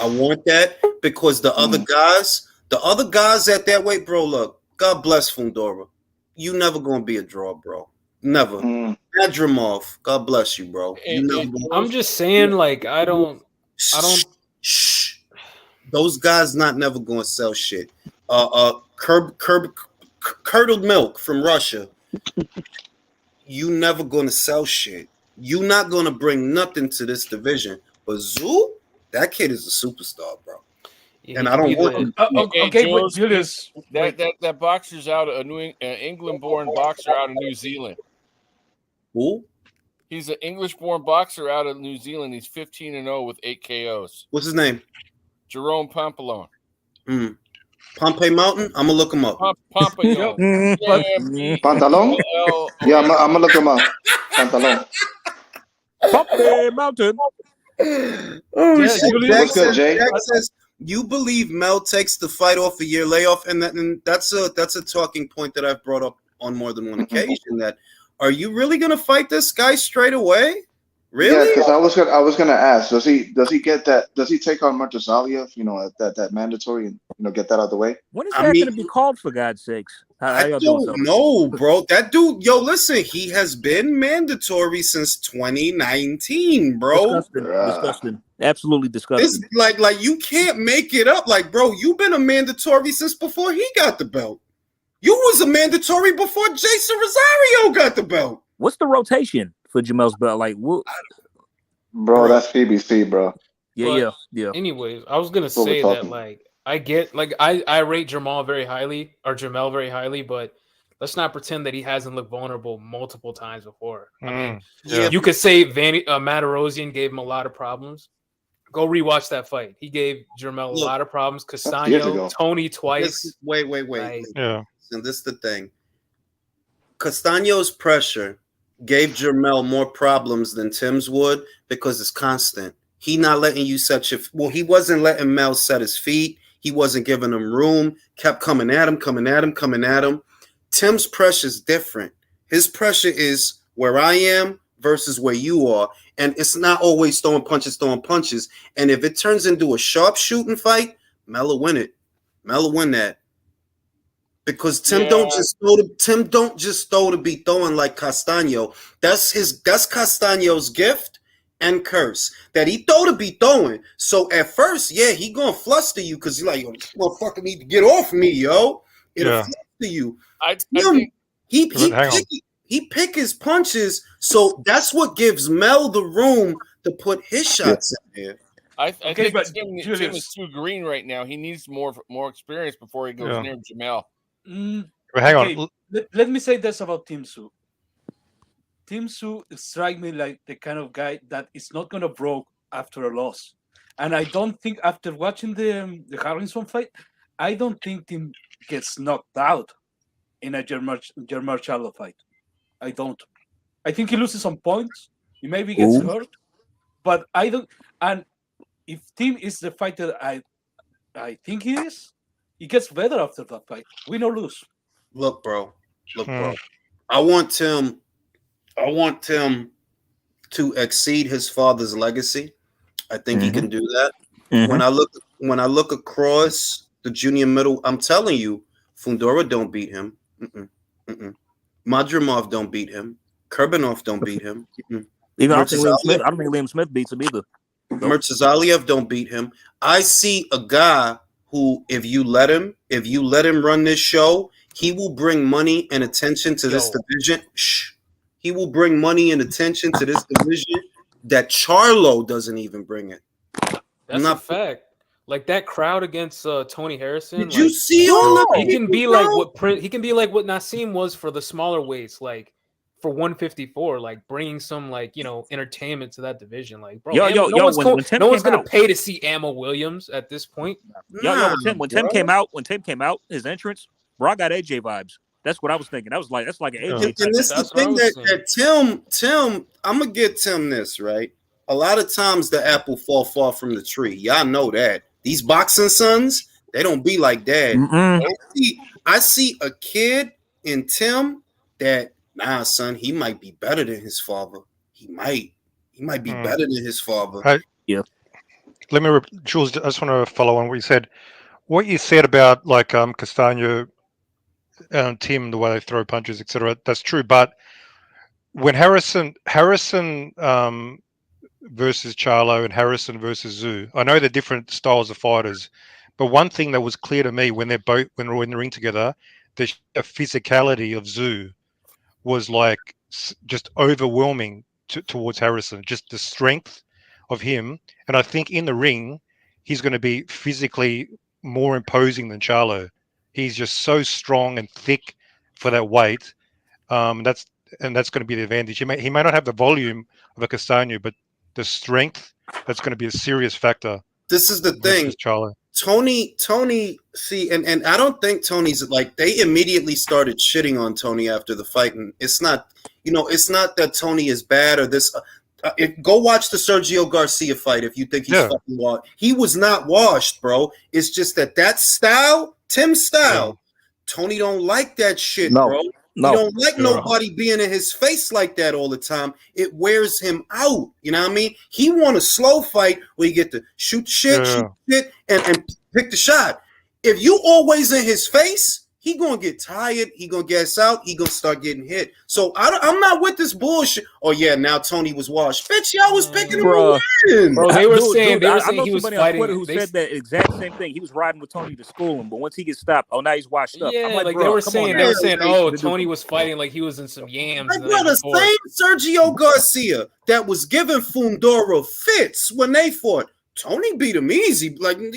I want that because the other guys at that weight, bro, look, God bless Fundora. You never going to be a draw, bro. Never. Nadrimov, God bless you, bro. I'm just saying, like, I don't. Shh. Those guys never going to sell shit. Curdled milk from Russia. You never going to sell shit. You not going to bring nothing to this division. But Tszyu, that kid is a superstar, bro. Yeah, and I don't want him. Julius, that boxer's out of England-born boxer out of New Zealand. Who? He's an English-born boxer out of New Zealand. He's 15-0 with 8 KOs. What's his name? Jerome Pampalone. Pompey Mountain? I'm going to look him up. Pampalone. Pantalon? Yeah, I'm going to look him up. Pantalon. Pompey Mountain. Oh, yeah, Jack says, you believe Mel takes the fight off a year layoff, and that's a talking point that I've brought up on more than one occasion. That are you really gonna fight this guy straight away? Really? Yeah, because I was gonna ask, does he get that? Does he take on Martazaliev? That mandatory, and get that out of the way. When is that gonna be called, for God's sakes? I don't know, bro. That dude, listen, he has been mandatory since 2019, bro. Disgusting. Absolutely disgusting. It's like you can't make it up. Like, bro, you've been a mandatory since before he got the belt. You was a mandatory before Jason Rosario got the belt. What's the rotation for Jamel's belt? Like, what? Bro, that's PBC, bro. Yeah. Anyways, I was gonna say that, like, I get, like, I rate Jamel very highly, but let's not pretend that he hasn't looked vulnerable multiple times before. I mean, you could say Matt Erosian gave him a lot of problems. Go rewatch that fight. He gave Jermel a lot of problems. Castano, Tony twice. Wait. Yeah. And this is the thing. Castano's pressure gave Jermel more problems than Tim's would because it's constant. He not letting you set your... Well, he wasn't letting Mel set his feet. He wasn't giving him room. Kept coming at him. Tim's pressure is different. His pressure is where I am, versus where you are. And it's not always throwing punches. And if it turns into a sharp shooting fight, Melo win it. Melo win that. Because Tim don't just throw to be throwing like Castaño. That's Castaño's gift and curse. That he throw to be throwing. So at first, yeah, he gonna fluster you because he's like, yo, this motherfucker need to get off me, yo. It'll fluster you. I think He pick his punches, so that's what gives Mel the room to put his shots in there. I think Tim is too green right now. He needs more experience before he goes near Jamel. Hang on. Let me say this about Tszyu. Tszyu strikes me like the kind of guy that is not gonna broke after a loss, and I don't think after watching the Harrison fight, I don't think Tim gets knocked out in a Rematch Charlo fight. I don't. I think he loses some points. He maybe gets hurt, but I don't. And if Tim is the fighter I think he is, he gets better after that fight. Win or lose. Look, bro. I want Tim to exceed his father's legacy. I think he can do that. When I look across the junior middle, I'm telling you, Fundora don't beat him. Madrimov don't beat him. Kurbanov don't beat him. Even I don't think Liam Smith beats him either. Murtazaliev don't beat him. I see a guy who, if you let him run this show, he will bring money and attention to this division. He will bring money and attention to this division that Charlo doesn't even bring it. That's a fact. Like that crowd against Tony Harrison. Did you see all the he can be like what Nassim was for the smaller weights, like for 154, like bringing some entertainment to that division. Like, bro, no one's gonna pay to see Ammo Williams at this point. When Tim came out, his entrance, bro, I got AJ vibes. That's what I was thinking. That's like an AJ. And this is the thing that Tim, I'm gonna get Tim this right. A lot of times the apple fall far from the tree. Y'all know that. These boxing sons, they don't be like that. I see a kid in Tim that, nah, son, he might be better than his father. He might be better than his father. Let me, Jules, I just want to follow on what you said. What you said about like Castaño and Tim, the way they throw punches, etc. That's true. But when Harrison versus Charlo and Harrison versus Tszyu, I know they're different styles of fighters, but one thing that was clear to me when we're in the ring together, the physicality of Tszyu was like just overwhelming towards Harrison. Just the strength of him, and I think in the ring he's going to be physically more imposing than Charlo. He's just so strong and thick for that weight. That's going to be the advantage. He may not have the volume of a Castaño, but the strength, that's going to be a serious factor. This is the thing. Charlo. Tony, see, and I don't think Tony's like, they immediately started shitting on Tony after the fight, and it's not that Tony is bad or this. Go watch the Sergio Garcia fight if you think he's fucking washed. He was not washed, bro. It's just that style, Tim's style, Tony don't like that shit, bro. He don't like nobody being in his face like that all the time. It wears him out. You know what I mean? He want a slow fight where you get to shoot shit, and pick the shot. If you always in his face, he gonna get tired. He gonna gas out. He gonna start getting hit. So I'm not with this bullshit. Oh yeah, now Tony was washed. Bitch, y'all was picking him to win. Bro, they were saying I know he was somebody fighting. on Twitter who said that exact same thing. He was riding with Tony to school him, but once he gets stopped, now he's washed up. Yeah, I'm like, they bro, were saying, Tony was fighting like he was in some yams. I know the same Sergio Garcia that was giving Fundora fits when they fought. Tony beat him easy. Like, yeah,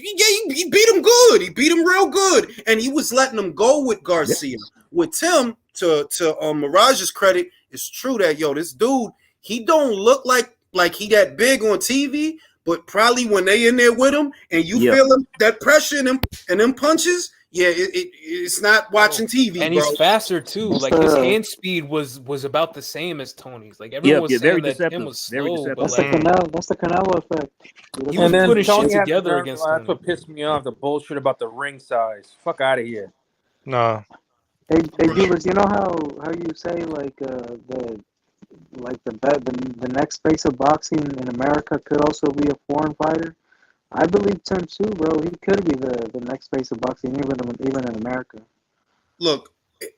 he beat him good. He beat him real good. And he was letting him go with Garcia. With Tim, to Mirage's credit, it's true that, this dude, he don't look like he that big on TV, but probably when they in there with him and you feel him, that pressure and them punches, it's not watching TV, and bro. he's faster too. Like his hand speed was about the same as Tony's. Like everyone was saying that Tim was slow, but That's the Canelo effect. He was putting shit together against Tony. That's what pissed me off. The bullshit about the ring size. Fuck out of here. No. Hey, Divas, you know how you say like the like the next face of boxing in America could also be a foreign fighter. I believe Tim Tszyu, bro. He could be the next face of boxing, even in America. Look,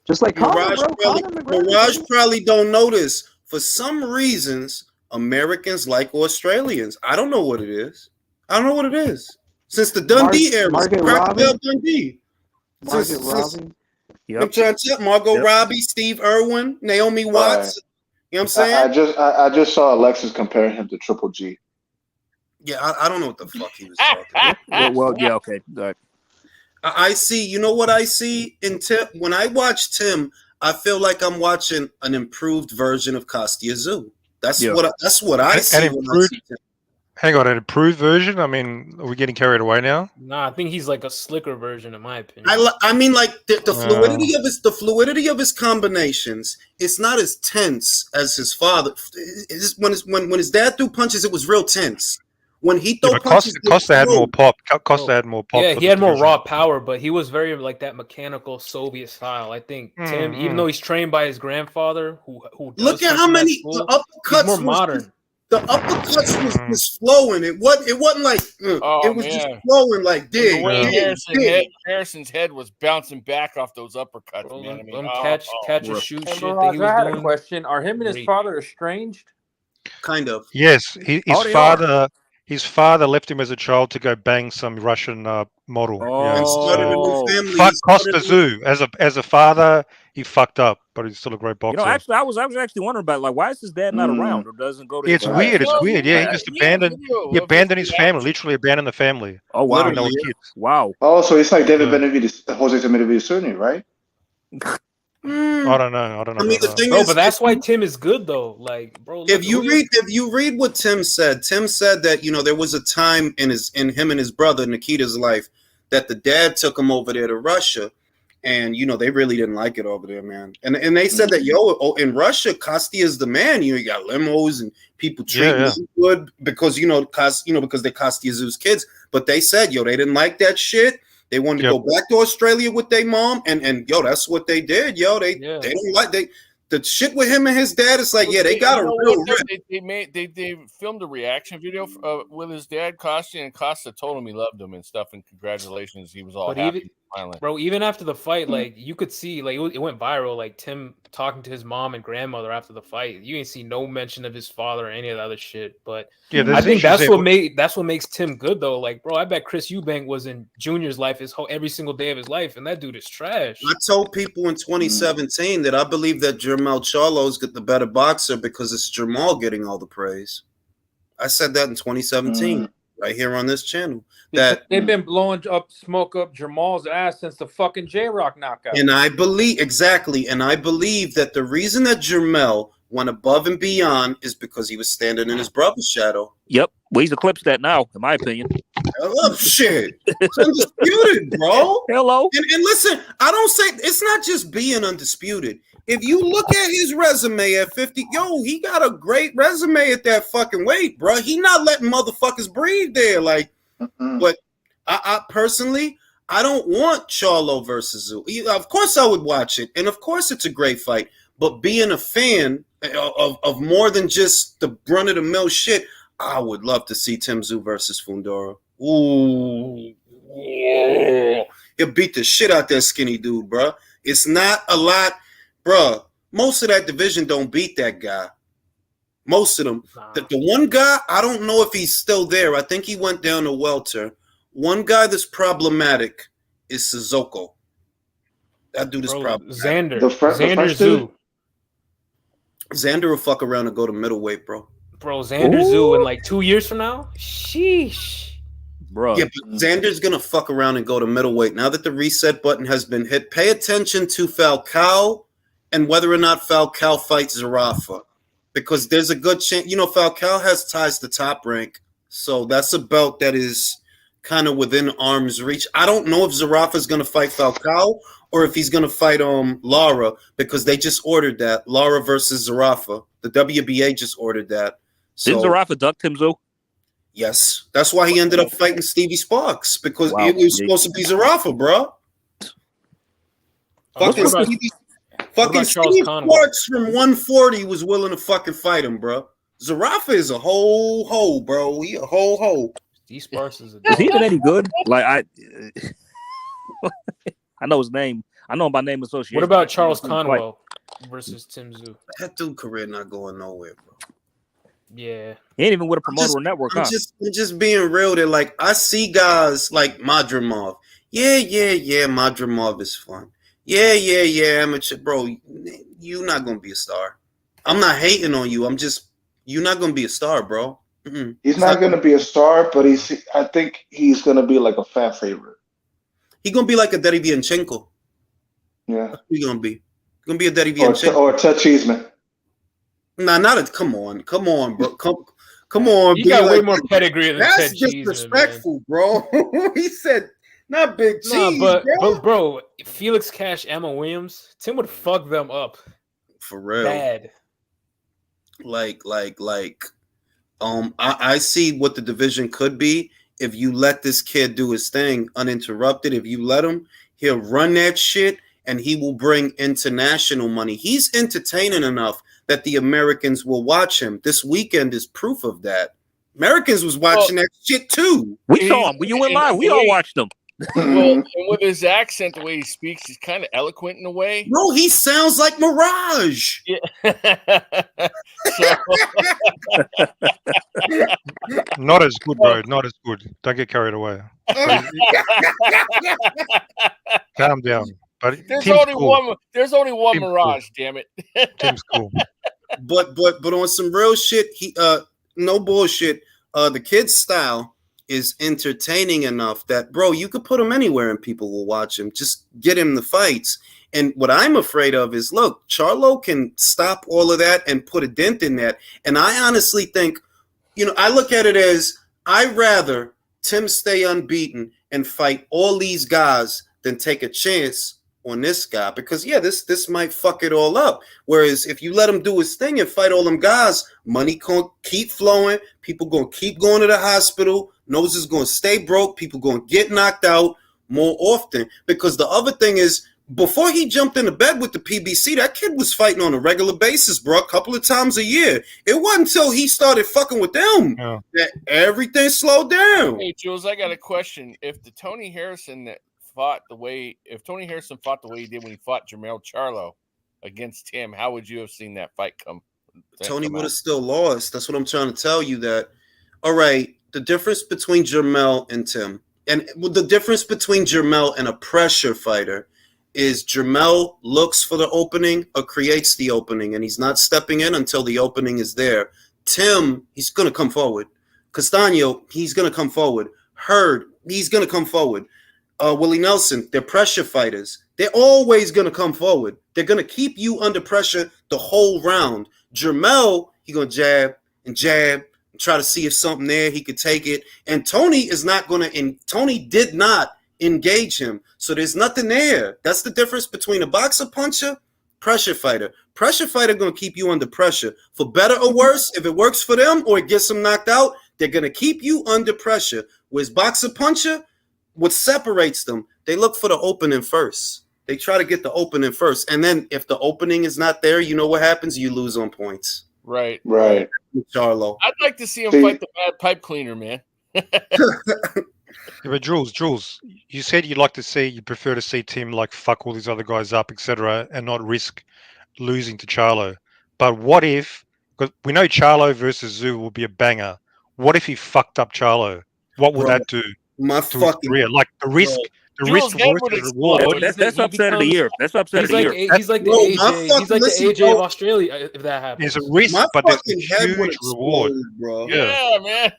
Just like Conor, bro. Mirage probably don't notice. For some reasons, Americans like Australians. I don't know what it is. I don't know what it is. Since the Dundee era, Cracker Barrel Dundee. Yep. I'm trying to tell Margot Robbie, Steve Irwin, Naomi Watts. You know what I'm saying? I just saw Alexis comparing him to Triple G. Yeah, I don't know what the fuck he was talking about. well, yeah, okay. I see. You know what I see in Tim? When I watch Tim, I feel like I'm watching an improved version of Kostya Tszyu. That's what I see when I see Tim. Hang on, an improved version? I mean, are we getting carried away now? Nah, I think he's like a slicker version, in my opinion. I mean, like the fluidity of his combinations. It's not as tense as his father. When his dad threw punches, it was real tense. When he threw punches, Costa had more pop. Costa had more pop. Yeah, he had more raw power, but he was very like that mechanical Soviet style. I think Tim, even though he's trained by his grandfather, who look at how many the uppercuts more modern. The uppercuts was flowing. It wasn't like it was just flowing like dig. The way Harrison's head was bouncing back off those uppercuts, Bro, man. I mean, catch and shoot Hey, shit Mirage, that he was I had doing. a question. Are him and his father estranged? Kind of. Yes, his father left him as a child to go bang some Russian model. And started a new family. Fuck Costa Tszyu. As a father, he fucked up, but he's still a great boxer. You know, actually, I was actually wondering about like why is his dad not around or doesn't go to? It's weird. It's weird. Yeah, he just abandoned. He abandoned his family. Literally abandoned the family. Oh wow! When they were kids. Wow. Oh, so it's like David Benavidez, Jose Benavidez Jr., right? I don't know. I mean, the thing bro, is, but that's why Tim is good though. Like, bro, if you read what Tim said that there was a time in him and his brother Nikita's life that the dad took him over there to Russia, and they really didn't like it over there, man. And they said that in Russia, Kostya is the man. You got limos and people treating him good because because they're Kostya Tszyu's kids. But they said they didn't like that shit. They wanted to go back to Australia with their mom, and that's what they did. They don't like the shit with him and his dad. It's like they got a real rip. They filmed a reaction video with his dad, Costa, and Costa told him he loved him and stuff, and congratulations, he was all happy. Bro, even after the fight, like you could see, like it went viral. Like Tim talking to his mom and grandmother after the fight, you ain't see no mention of his father or any of the other shit. But I think that's what makes Tim good though. Like, bro, I bet Chris Eubank was in Junior's life every single day of his life, and that dude is trash. I told people in 2017 that I believe that Jermell Charlo's got the better boxer because it's Jermall getting all the praise. I said that in 2017. Right here on this channel, that they've been blowing smoke up Jamal's ass since the fucking J-Rock knockout. And I believe that the reason that Jermell went above and beyond is because he was standing in his brother's shadow. Yep, well, he's eclipsed that now, in my opinion. Oh shit, it's undisputed, bro. Hello, and listen, I don't say it's not just being undisputed. If you look at his resume at 50, he got a great resume at that fucking weight, bro. He not letting motherfuckers breathe there. Like, but I personally, I don't want Charlo versus Tszyu. Of course I would watch it. And of course it's a great fight. But being a fan of more than just the run-of-the-mill shit, I would love to see Tim Tszyu versus Fundora. Ooh. He'll beat the shit out that skinny dude, bro. It's not a lot. Bruh, most of that division don't beat that guy. Most of them. The one guy, I don't know if he's still there. I think he went down to welter. One guy that's problematic is Sissoko. That dude is problematic. Xander Tszyu. Xander will fuck around and go to middleweight, bro. Bro, Xander Tszyu in like 2 years from now? Sheesh. Bro. Yeah, but Xander's going to fuck around and go to middleweight. Now that the reset button has been hit, pay attention to Falcao and whether or not Falcao fights Zarafa, because there's a good chance. Falcao has ties to Top Rank, so that's a belt that is kind of within arm's reach. I don't know if Zarafa's going to fight Falcao or if he's going to fight Lara, because they just ordered that. Lara versus Zarafa. The WBA just ordered that. So, didn't Zarafa duck Tim Tszyu? Yes. That's why he ended up fighting Stevie Sparks, because it was supposed to be Zarafa, bro. about Fucking Charles Steve Conway? Sparks from 140 was willing to fucking fight him, bro. Zarafa is a whole hoe, bro. He a whole hoe. Steve Sparks is a Is he dog. even any good? Like I know his name. I know him by name association. What about Charles Conwell versus Tim Tszyu? That dude career not going nowhere, bro. Yeah. He ain't even with a promoter or network, I'm huh? just being real. That like I see guys like Madrimov. Yeah, Madrimov is fun. Yeah, amateur, bro. You not gonna be a star. I'm not hating on you. You're not gonna be a star, bro. Mm-mm. He's not going to be a star, but I think he's going to be like a fan favorite. He's gonna be like a Derevianchenko. Yeah. That's what he's gonna be. He's gonna be a Derevianchenko. Or Cheeseman. Nah, not a. Come on, bro. Come on. He be got way like, more pedigree than that's Ted Cheeseman, disrespectful, bro. He said not big cheese. Nah, bro. but bro, Felix Cash, Emma Williams, Tim would fuck them up. For real. Bad. I see what the division could be if you let this kid do his thing uninterrupted. If you let him, he'll run that shit and he will bring international money. He's entertaining enough that the Americans will watch him. This weekend is proof of that. Americans was watching that shit too. We saw him. You went live. We all watched him. Well, and with his accent, the way he speaks, he's kind of eloquent in a way. Bro, he sounds like Mirage. Yeah. Not as good, bro. Not as good. Don't get carried away. Calm down. But There's Tim's only cool. one. There's only one Tim's Mirage. Damn it. Tim's cool. But on some real shit, he no bullshit. The kid's style is entertaining enough that, bro, you could put him anywhere and people will watch him. Just get him the fights. And what I'm afraid of is, look, Charlo can stop all of that and put a dent in that. And I honestly think, I look at it as I'd rather Tim stay unbeaten and fight all these guys than take a chance on this guy, because this might fuck it all up. Whereas if you let him do his thing and fight all them guys, money gonna keep flowing, people gonna keep going to the hospital, noses gonna stay broke, people gonna get knocked out more often. Because the other thing is, before he jumped into bed with the PBC, that kid was fighting on a regular basis, bro, a couple of times a year. It wasn't until he started fucking with them that everything slowed down. Hey, Jules, I got a question. If Tony Harrison fought the way he did when he fought Jermell Charlo against Tim, how would you have seen that fight come? Tony would have still lost. That's what I'm trying to tell you. That, all right, the difference between Jermell and Tim, and the difference between Jermell and a pressure fighter is Jermell looks for the opening or creates the opening, and he's not stepping in until the opening is there. Tim, he's going to come forward. Castaño, he's going to come forward. Hurd, he's going to come forward. Willie Nelson, they're pressure fighters. They're always going to come forward. They're going to keep you under pressure the whole round. Jermell, he's going to jab and try to see if something there, he could take it. And Tony is not going to, and Tony did not engage him. So there's nothing there. That's the difference between a boxer puncher, pressure fighter. Pressure fighter going to keep you under pressure. For better or worse, if it works for them or it gets them knocked out, they're going to keep you under pressure. Whereas boxer puncher, what separates them, they look for the opening first. They try to get the opening first. And then if the opening is not there, you know what happens? You lose on points. Right. Charlo. I'd like to see him fight the bad pipe cleaner, man. But Jules, you said you prefer to see Tim like fuck all these other guys up, etc., and not risk losing to Charlo. But what if, because we know Charlo versus Tszyu will be a banger. What if he fucked up Charlo? What would that do to his career? Like the risk, the risk versus reward. That's upset of the year. That's upset of the year. He's like the AJ. He's like the AJ of Australia. If that happens, there's a risk, but there's a huge reward, bro. Yeah, man.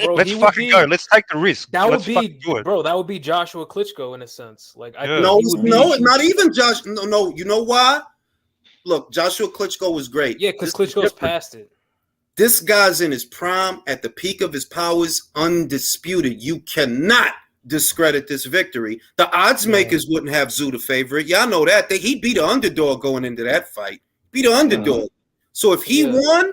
Bro, let's fucking go. Let's take the risk. That Let's would be, bro. That would be Joshua Klitschko in a sense. Like, no, not even Josh. No. You know why? Look, Joshua Klitschko was great. Yeah, because Klitschko's past it. This guy's in his prime, at the peak of his powers, undisputed. You cannot discredit this victory. The odds makers wouldn't have Tszyu the favorite. Y'all know that. He beat an underdog going into that fight. Beat an underdog. So if he won,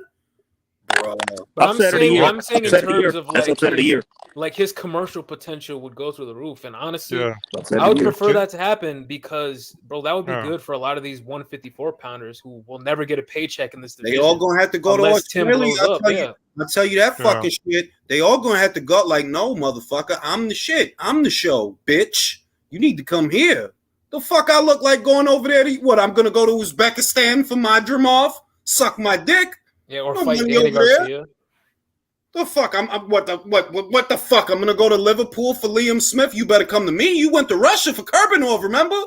bro. But Upset of the year. I'm saying in Upset of the year. terms of That's like upset of the year. like his commercial potential would go through the roof. And honestly, Yeah. Upset I of would the year. prefer that to happen because, bro, that would be Yeah. good for a lot of these 154 pounders who will never get a paycheck in this They division. all gonna have to go unless to Tim Australia. blows up. Yeah. I'll tell you that Yeah. fucking shit. They all gonna have to go. Like, no, motherfucker, I'm the shit. I'm the show, bitch. You need to come here. The fuck I look like going over there to what? I'm gonna go to Uzbekistan for my Drimov, suck my dick. Yeah, or No fight money Danny over there. Garcia. The fuck? What the fuck? I'm gonna go to Liverpool for Liam Smith. You better come to me. You went to Russia for Kurbanov, remember?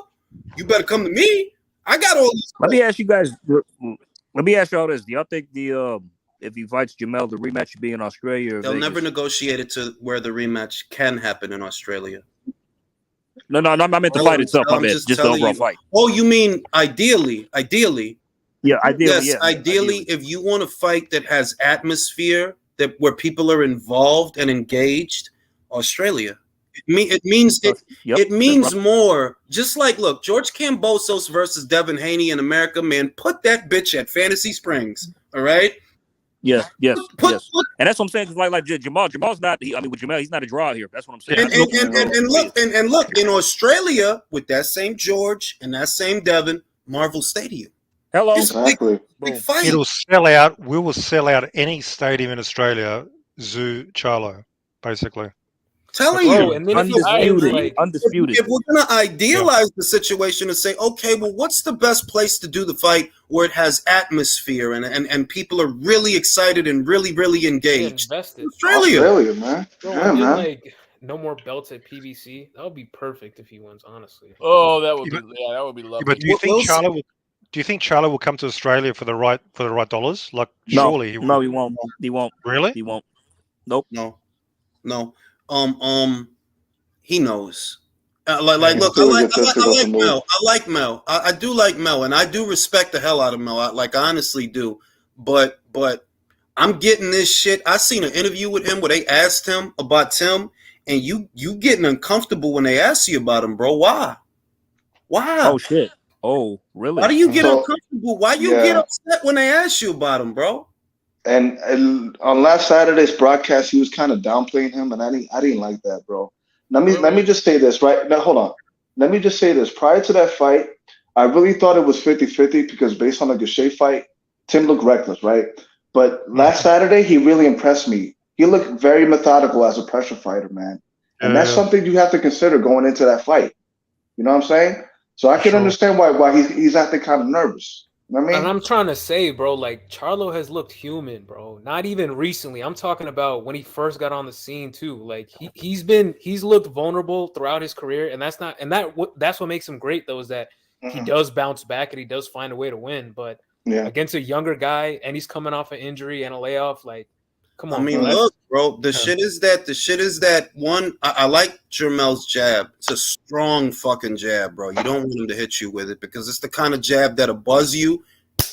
You better come to me. I got all these. Let me ask you guys. Let me ask y'all this: do y'all think the if he fights Jamel, the rematch should be in Australia or They'll Vegas? never negotiate it to where the rematch can happen in Australia. No, I meant the fight itself. I meant just the overall fight. Oh, you mean ideally? Ideally. Yeah, ideally. Yes, Yeah, ideally, if you want a fight that has atmosphere, that where people are involved and engaged, Australia. It means more. Just like, look, George Kambosos versus Devin Haney in America, man, put that bitch at Fantasy Springs. All right. Yes. And that's what I'm saying. Because like Jamal's not. With Jamel, he's not a draw here. That's what I'm saying. And look, in Australia with that same George and that same Devin, Marvel Stadium. Hello, exactly. Big fight. It'll sell out. We will sell out any stadium in Australia. Tszyu Charlo, basically. Telling you, and then undisputed. If we're gonna idealize the situation and say, okay, well, what's the best place to do the fight where it has atmosphere and people are really excited and really, really engaged? Invested. Australia, man. Bro, Yeah, and then, man. like, no more belts at PBC. That would be perfect if he wins, honestly. Oh, that would be lovely. But do you think Charlo will come to Australia for the right dollars? Like, surely he will. No, he won't. He won't. Really? He won't. Nope. No. He knows. Look, I like Mel. I like Mel. I do like Mel, and I do respect the hell out of Mel. I honestly do. But I'm getting this shit. I seen an interview with him where they asked him about Tim, and you getting uncomfortable when they ask you about him, bro. Why? Oh shit. Oh, really? Why do you get uncomfortable? Why you get upset when they ask you about him, bro? And on last Saturday's broadcast, he was kind of downplaying him, and I didn't like that, bro. Let me just say this right now. Hold on. Let me just say this. Prior to that fight, I really thought it was 50-50 because based on the Gachet fight, Tim looked reckless, right? But last Saturday, he really impressed me. He looked very methodical as a pressure fighter, man. And that's something you have to consider going into that fight. You know what I'm saying? So I can understand why he's acting kind of nervous. You know what I mean? And I'm trying to say, bro, like, Charlo has looked human, bro. Not even recently. I'm talking about when he first got on the scene too. Like, he's looked vulnerable throughout his career, and that's what makes him great, though, is that he does bounce back and he does find a way to win. But against a younger guy, and he's coming off an injury and a layoff, like, come on. I mean, look, bro. The shit is that one. I like Jermel's jab. It's a strong fucking jab, bro. You don't want him to hit you with it because it's the kind of jab that'll buzz you,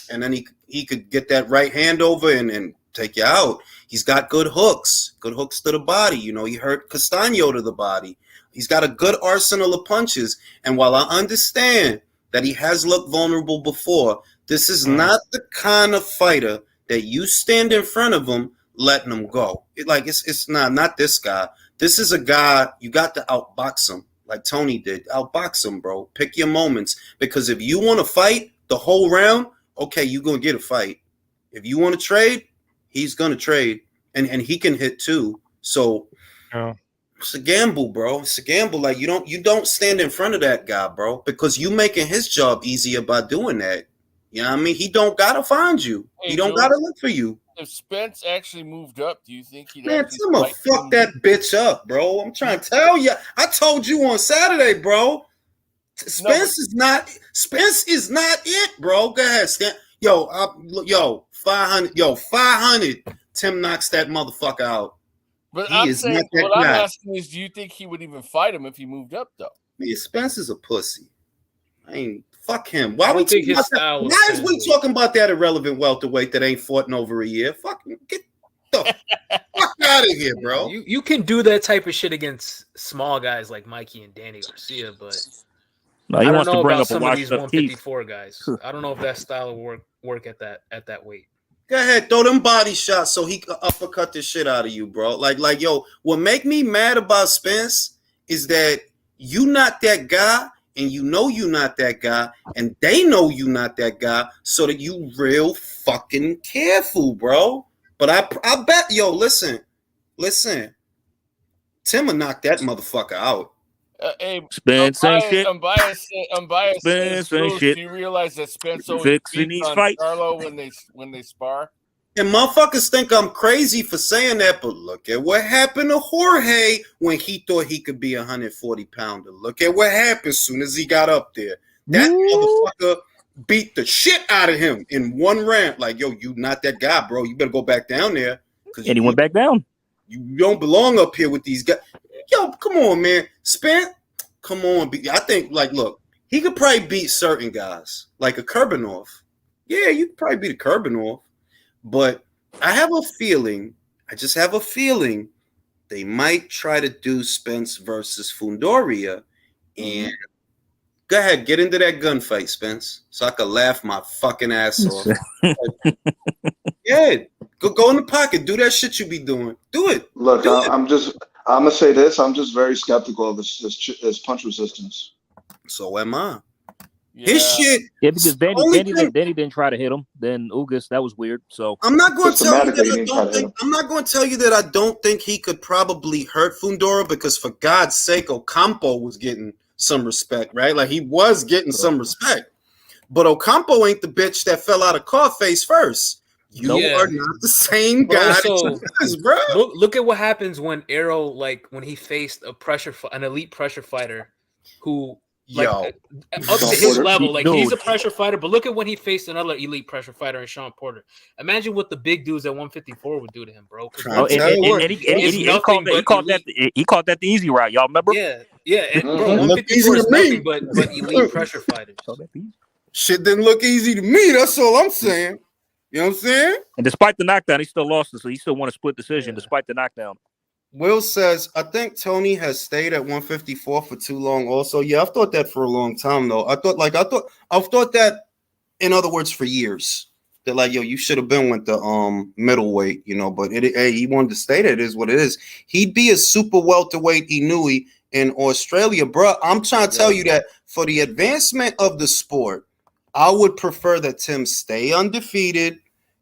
and then he could get that right hand over and take you out. He's got good hooks to the body. You know, he hurt Castaño to the body. He's got a good arsenal of punches. And while I understand that he has looked vulnerable before, this is not the kind of fighter that you stand in front of him letting him go. It's not this guy. This is a guy you got to outbox him like Tony did. Outbox him, bro. Pick your moments. Because if you want to fight the whole round, okay, you're going to get a fight. If you want to trade, he's going to trade. And he can hit too. So it's a gamble, bro. It's a gamble. Like you don't stand in front of that guy, bro, because you making his job easier by doing that. You know what I mean? He don't gotta find you. He don't gotta look for you. If Spence actually moved up, do you think he'd I'm gonna fuck that bitch up, bro. I'm trying to tell you. I told you on Saturday, bro. Spence is not it, bro. Go ahead, Stan. Yo, 500. Tim knocks that motherfucker out. But I'm asking is, do you think he would even fight him if he moved up, though? Man, Spence is a pussy. I ainan fuck him. Why we think his style? Why is we talking about that irrelevant welterweight that ain't fought in over a year? Fucking get the fuck out of here, bro. You can do that type of shit against small guys like Mikey and Danny Garcia, but I don't know about some of these 154 guys. I don't know if that style will work at that weight. Go ahead, throw them body shots so he can uppercut the shit out of you, bro. Like, yo, what make me mad about Spence is that you not that guy, and you know you not that guy, and they know you not that guy, so that you real fucking careful, bro. But I bet, yo, listen, Tim will knock that motherfucker out. Hey, Spence ain't shit. Unbiased says, Spence ain't Jules, shit. do you realize that Spence always Fixing beats these on fights. Charlo when they spar? And motherfuckers think I'm crazy for saying that, but look at what happened to Jorge when he thought he could be a 140-pounder. Look at what happened as soon as he got up there. That motherfucker beat the shit out of him in one round. Like, yo, you not that guy, bro. You better go back down there. And he went back down. You don't belong up here with these guys. Yo, come on, man. Spence, come on. I think, like, look, he could probably beat certain guys, like a Kurbanov. Yeah, you could probably beat a Kurbanov. But I just have a feeling they might try to do Spence versus Fundoria. And go ahead, get into that gunfight, Spence, so I could laugh my fucking ass off. Yeah, go in the pocket, do that shit you be doing. Do it. Look, I'm gonna say this. I'm just very skeptical of his punch resistance. So am I. Yeah. His shit. Yeah, because Danny didn't try to hit him. Then Ugas, that was weird. So I'm not going to tell you Systematically, he that I didn't try don't to hit think. I'm not going to tell you that I don't think he could probably hurt Fundora, because for God's sake, Ocampo was getting some respect, right? Like, he was getting some respect. But Ocampo ain't the bitch that fell out of car face first. You are not the same But guy also, that you is, bro. Look at what happens when Errol, like when he faced an elite pressure fighter who, like, Yo, up to his level, like, Dude. he's a pressure fighter. But look at when he faced another elite pressure fighter in Sean Porter. Imagine what the big dudes at 154 would do to him, bro. Oh, he called that the easy route. Y'all remember? Yeah, and bro, Look 154 easy is to me. nothing but elite pressure fighters. Shit didn't look easy to me. That's all I'm saying. You know what I'm saying? And despite the knockdown, he still lost it, so he still won a split decision despite the knockdown. Will says, I think Tony has stayed at 154 for too long. Also, yeah, I've thought that for a long time though. I've thought that, in other words, for years. That, like, yo, you should have been with the middleweight, you know. But he wanted to stay there. It is what it is. He'd be a super welterweight Inui in Australia, bro. I'm trying to tell you that for the advancement of the sport, I would prefer that Tim stay undefeated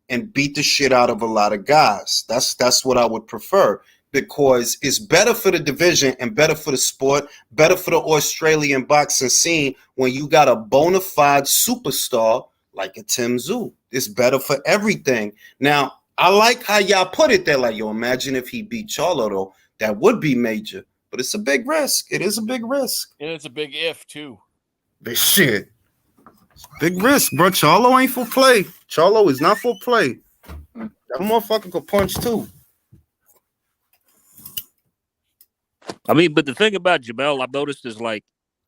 and beat the shit out of a lot of guys. That's what I would prefer, because it's better for the division and better for the sport, better for the Australian boxing scene when you got a bona fide superstar like a Tim Tszyu. It's better for everything. Now, I like how y'all put it there. Like, yo, imagine if he beat Charlo, though. That would be major. But it's a big risk. It is a big risk. And it's a big if, too. Big shit. Big risk, bro. Charlo ain't for play. Charlo is not for play. That motherfucker could punch, too. I mean, but the thing about Jamel, I've noticed, is like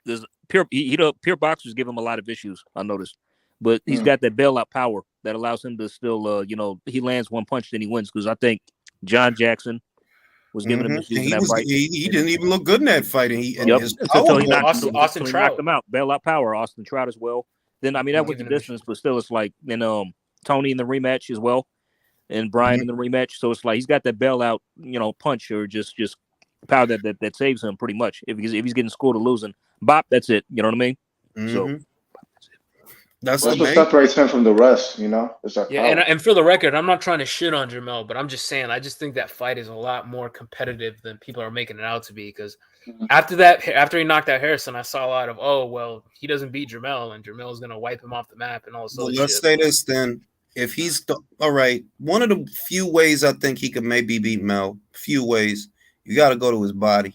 there's pure boxers give him a lot of issues. I noticed, but he's got that bailout power that allows him to still, he lands one punch, then he wins. Because I think John Jackson was giving him issues in that fight. He didn't even look good in that fight, and until he knocked Trout him out. Bailout power, Austin Trout as well. Then I mean that was the distance, but still, it's like Tony in the rematch as well, and Brian in the rematch. So it's like he's got that bailout, punch, or just power that saves him pretty much. If he's getting scored or losing, bop, that's it. You know what I mean? So that's what separates him from the rest. It's that power. And for the record, I'm not trying to shit on Jamel, but I'm just saying I just think that fight is a lot more competitive than people are making it out to be. Because after he knocked out Harrison, I saw a lot of he doesn't beat Jamel, and Jamel's gonna wipe him off the map and all this other shit. Let's say this then. If he's all right, one of the few ways I think he could maybe beat Mel, few ways, you got to go to his body.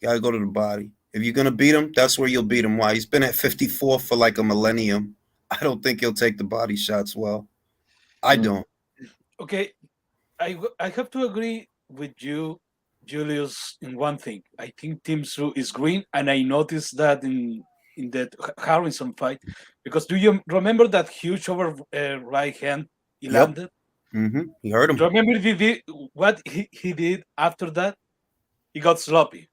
You got to go to the body. If you're going to beat him, that's where you'll beat him. Why? He's been at 54 for like a millennium. I don't think he'll take the body shots well. I don't. Okay. I have to agree with you, Julius, in one thing. I think Tim Tszyu is green, and I noticed that in the Harrison fight, because do you remember that huge over right hand he landed? He hurt him. Remember what he did after that? He got sloppy.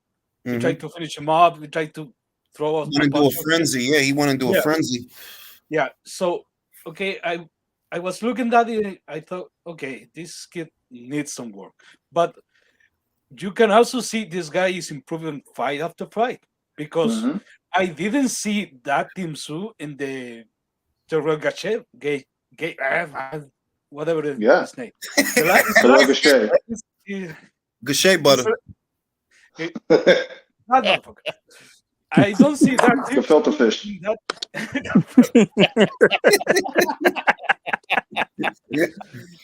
He tried to finish him up. He tried to throw out. He went into a frenzy. Yeah, he went into a frenzy. Yeah. So, okay, I was looking at it. I thought, okay, this kid needs some work, but you can also see this guy is improving fight after fight because Hmm. I didn't see that Tim Tszyu in the Terrell Gachev, whatever Yeah. his name. The last, Terrell Gausha. Goucher butter. that motherfucker. I don't see that Tim Gefilte Tszyu fish. in that.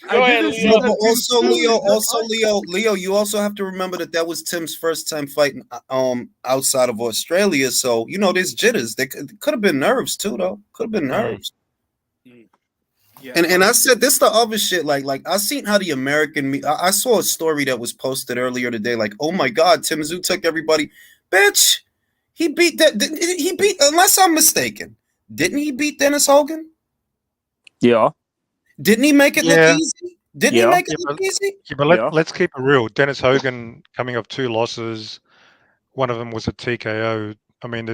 Go I ahead, didn't see Leo. No, but that Tim also Tszyu Leo, in that also fight. Leo, you also have to remember that was Tim's first time fighting outside of Australia. So there's jitters. They could have been nerves too, though. Could have been nerves. Yeah, And I said this the other shit. Like I seen how the American I saw a story that was posted earlier today. Like, oh my God, Tim Tszyu took everybody. Bitch, he beat that. He beat, unless I'm mistaken, didn't he beat Dennis Hogan? Yeah, Didn't he make it look Yeah, easy? Didn't he yeah, make it yeah, look easy? but yeah. let's keep it real. Dennis Hogan coming off 2 losses. One of them was a TKO. I mean,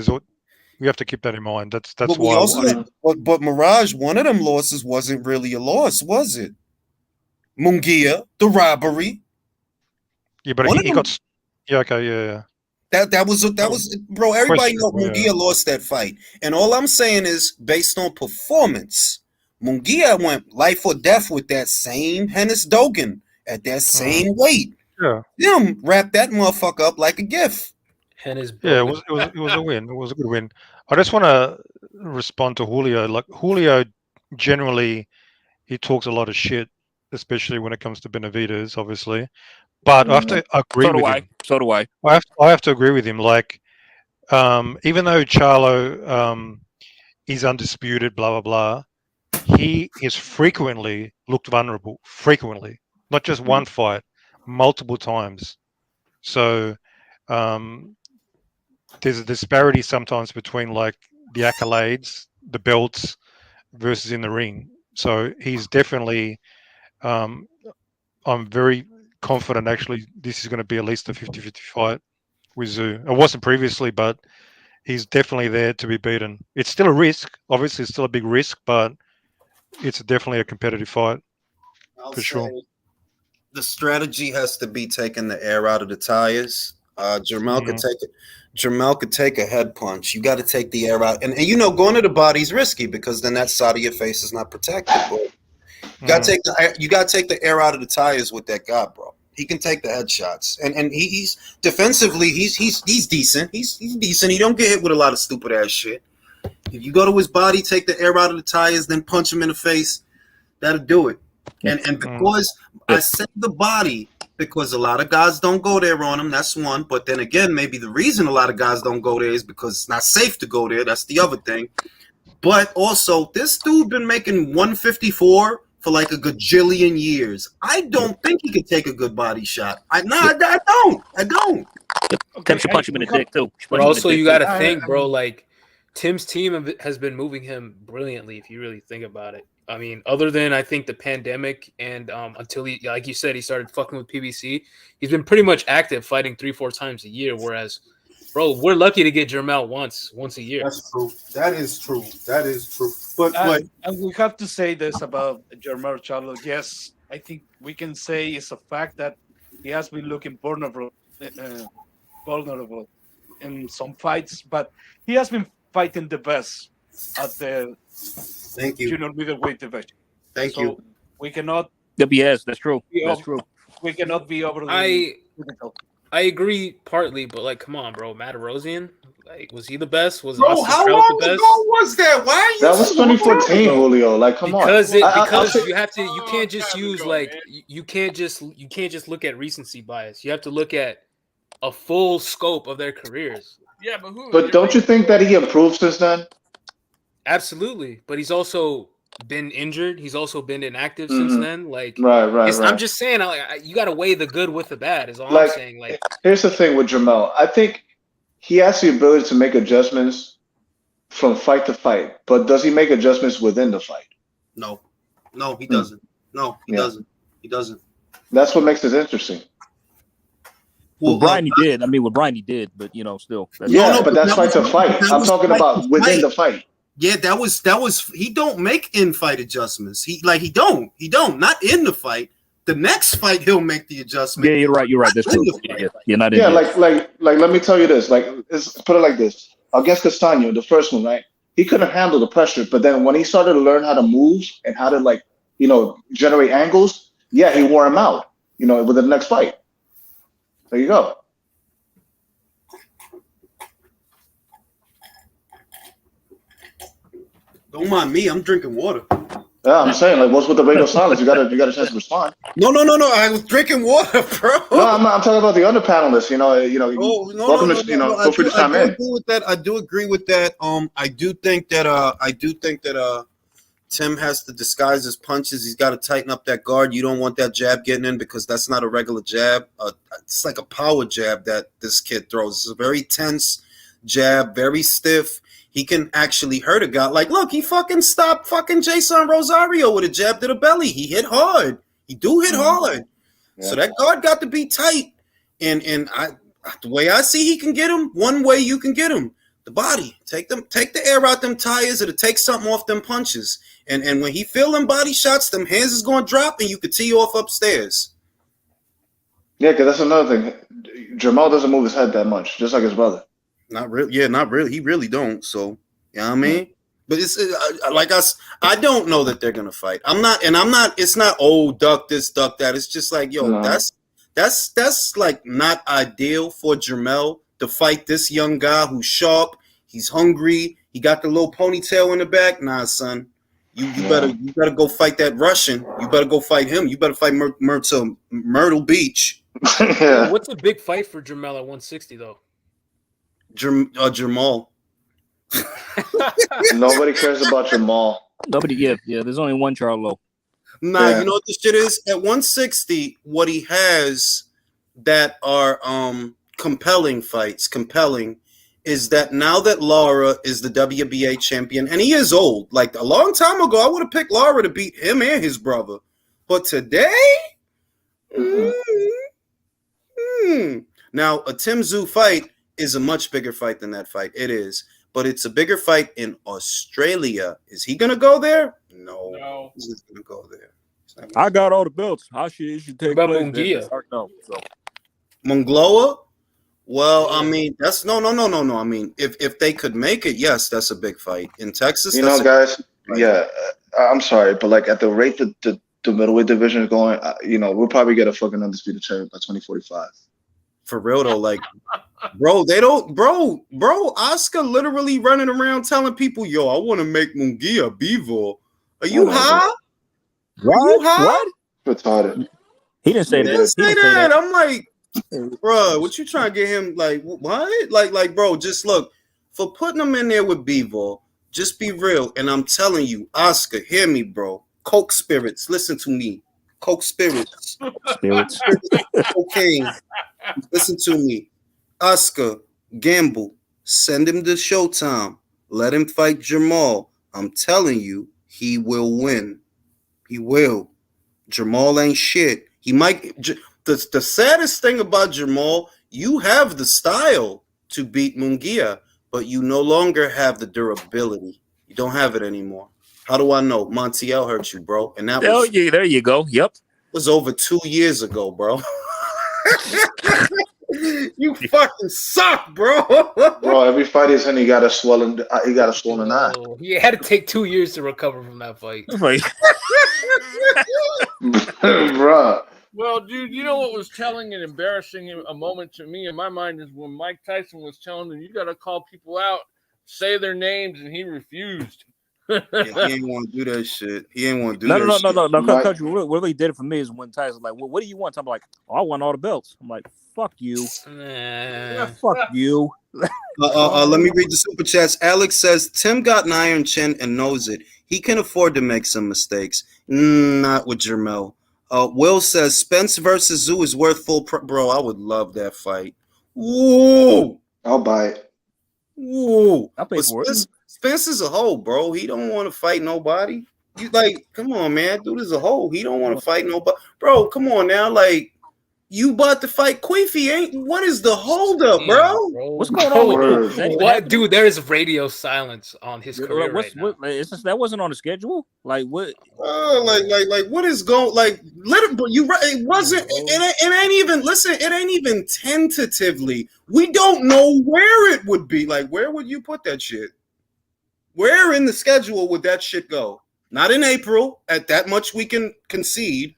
we have to keep that in mind. That's But we why also, I didn't. but Mirage, one of them losses wasn't really a loss, was it? Mungia, the robbery, Yeah, but one of he got. them. Yeah, okay, yeah. That was No, bro. Everybody know questionable. Yeah. Mungia lost that fight, and all I'm saying is based on performance, Mungia went life or death with that same Hennis Dogan at that same weight. Yeah, Them wrap that motherfucker up like a gift. Hennis yeah. Bogan. It was a win. It was a good win. I just want to respond to Julio. Like Julio, generally, he talks a lot of shit, especially when it comes to Benavidez, obviously. But I have Hmm. to agree So do with I. him. So do I. I have to agree with him. Like, even though Charlo is undisputed, blah blah blah, he is frequently looked vulnerable. Frequently, not just one fight, multiple times. So um, there's a disparity sometimes between like the accolades, the belts, versus in the ring. So he's definitely. Um, I'm very confident. Actually, this is going to be at least a 50-50 fight with Zoo. It wasn't previously, but he's definitely there to be beaten. It's still a risk. Obviously, it's still a big risk, but it's definitely a competitive fight I'll for say sure. the strategy has to be taking the air out of the tires. Jermel could Mm, take it. Jermel could take a head punch. You got to take the air out, and going to the body's risky because then that side of your face is not protected. But mm. you got to take the air out of the tires with that guy, bro. He can take the headshots, and he's defensively he's decent. He's decent. He don't get hit with a lot of stupid ass shit. If you go to his body, take the air out of the tires, then punch him in the face, that'll do it. And Mm. because I said the body, because a lot of guys don't go there on him. That's one. But then again, maybe the reason a lot of guys don't go there is because it's not safe to go there. That's the other thing. But also, this dude been making 154 for like a gajillion years. I don't think he could take a good body shot. I don't. I don't. Tim should punch him in the dick too. Should But punch him in also, the you dick got too. to think, bro. Like Tim's team has been moving him brilliantly. If you really think about it, I mean, other than I think the pandemic and until he, like you said, he started fucking with PBC, he's been pretty much active, fighting 3-4 times a year. Whereas, bro, we're lucky to get Jermel once a year. That's true. That is true. That is true. But And we have to say this about Jermel Charlo. Yes, I think we can say it's a fact that he has been looking vulnerable in some fights, but he has been fighting the best at the thank you. junior middleweight division. Thank So you. we cannot Yes, that's true. be That's over, true. we cannot be overly critical. I agree partly, but like, come on, bro, Matt Rosian, like, was he the best? Was Bro, Austin how Trout the long best? ago was that? Why are you That was so 2014, Julio. Like, come on. Because I'll say, you have to, you can't just time use ago, like man. you can't just look at recency bias. You have to look at a full scope of their careers. Yeah, but who? but don't you think that he improved since then? Absolutely, but he's also been injured. He's also been inactive since Hmm. then. Like, I'm Right. just saying, you got to weigh the good with the bad. Is all I'm Like, saying. Like, here's the thing with Jamel. I think he has the ability to make adjustments from fight to fight, but does he make adjustments within the fight? No, he Hmm. doesn't. No, he Yeah. doesn't. He doesn't. That's what makes it interesting. With Brian, he did. I mean, with Brian, he did, but still. Yeah, No, but that's that fight was to fight. I'm talking fight to about within fight. the fight. Yeah, that was. He don't make in-fight adjustments. He don't. Not in the fight. The next fight he'll make the adjustment. Yeah, you're right. You're right. That's true. Yeah, you're not in. Yeah, like let me tell you this. Like, put it like this. Against Castano, the first one, right? He couldn't handle the pressure, but then when he started to learn how to move and how to generate angles, yeah, he wore him out. With the next fight. There you go. Don't mind me. I'm drinking water. Yeah, I'm saying, like, what's with the radio silence? You got a chance to respond. No. I was drinking water, bro. No, I'm talking about the other panelists. Welcome to feel free to chime in. I do agree with that. I do think that Tim has to disguise his punches. He's got to tighten up that guard. You don't want that jab getting in because that's not a regular jab. It's like a power jab that this kid throws. It's a very tense jab, very stiff. He can actually hurt a guy. Like, look, he fucking stopped fucking Jason Rosario with a jab to the belly. He hit hard. He do hit hard. Yeah. So that guard got to be tight. And the way I see he can get him, one way you can get him, the body. Take the air out them tires. It'll take something off them punches. And when he feel them body shots, them hands is going to drop and you could tee off upstairs. Yeah, because that's another thing. Jamal doesn't move his head that much, just like his brother. Not really. Yeah, not really. He really don't. So, you know what I mean? But it's like us. I don't know that they're gonna fight. I'm not. It's not. Oh, duck this, duck that. It's just like, yo, that's like not ideal for Jermell to fight this young guy who's sharp. He's hungry. He got the little ponytail in the back. Nah, son. You better go fight that Russian. You better go fight him. You better fight Myrtle Beach. Yeah. What's a big fight for Jermell at 160 though? Jamal. Nobody cares about Jamal. Nobody. Yeah. There's only one Charlo. Nah, you know what this shit is? At 160, what he has that are compelling fights, is that now that Lara is the WBA champion, and he is old. Like a long time ago, I would have picked Lara to beat him and his brother. But today, now a Tim Tszyu fight is a much bigger fight than that fight. It is. But it's a bigger fight in Australia. Is he going to go there? No. He's just going to go there. I got all the belts. How should take about Munguia? No. So. Mongloa? Well, I mean, that's no. I mean, if they could make it, yes, that's a big fight. In Texas, guys, I'm sorry, but like at the rate that the middleweight division is going, we'll probably get a fucking undisputed champion by 2045. For real though, like, Oscar literally running around telling people, yo, I want to make Munguia Bivol. Are you high? What? Retarded. He didn't say that. He didn't say that. I'm like, bro, what you trying to get him? Like, what? Like, bro, just look, for putting him in there with Bivol, just be real. And I'm telling you, Oscar, hear me, bro. Coke spirits, listen to me. Coke spirits. Cocaine. Listen to me. Oscar, gamble. Send him to Showtime. Let him fight Jamal. I'm telling you, he will win. He will. Jamal ain't shit. He might. The saddest thing about Jamal, you have the style to beat Munguia, but you no longer have the durability. You don't have it anymore. How do I know? Montiel hurt you, bro. And that was there you go. Yep. Was over 2 years ago, bro. You fucking suck, bro. Bro, every fight he's in, he got a swollen eye. He had to take 2 years to recover from that fight. Bro. Well, dude, you know what was telling and embarrassing a moment to me in my mind is when Mike Tyson was telling him, you got to call people out, say their names, and he refused. He ain't want to do that shit. He ain't want to do that shit. No. Country, what really did it for me is when Tyson's like, well, what do you want? I'm like, I want all the belts. I'm like, fuck you. Fuck you. Let me read the super chats. Alex says, Tim got an iron chin and knows it. He can afford to make some mistakes. Not with Jermell. Will says, Spence versus Tszyu is worth full bro, I would love that fight. Whoa! I'll buy it. Whoa! I'll pay for it. Spence is a hoe, bro. He don't want to fight nobody. You like, come on, man. Dude is a hoe. He don't want to fight nobody. Bro, come on now. Like, You about to fight Queefy, ain't? What is the holdup, bro? What's going on with that? Is that even What, happening? dude? There is radio silence on his career right now. It's just, that wasn't on the schedule. Like what? Like what is going? Like, literally, you right? It wasn't. It ain't even. Listen, it ain't even tentatively. We don't know where it would be. Like, where would you put that shit? Where in the schedule would that shit go? Not in April. At that much, we can concede.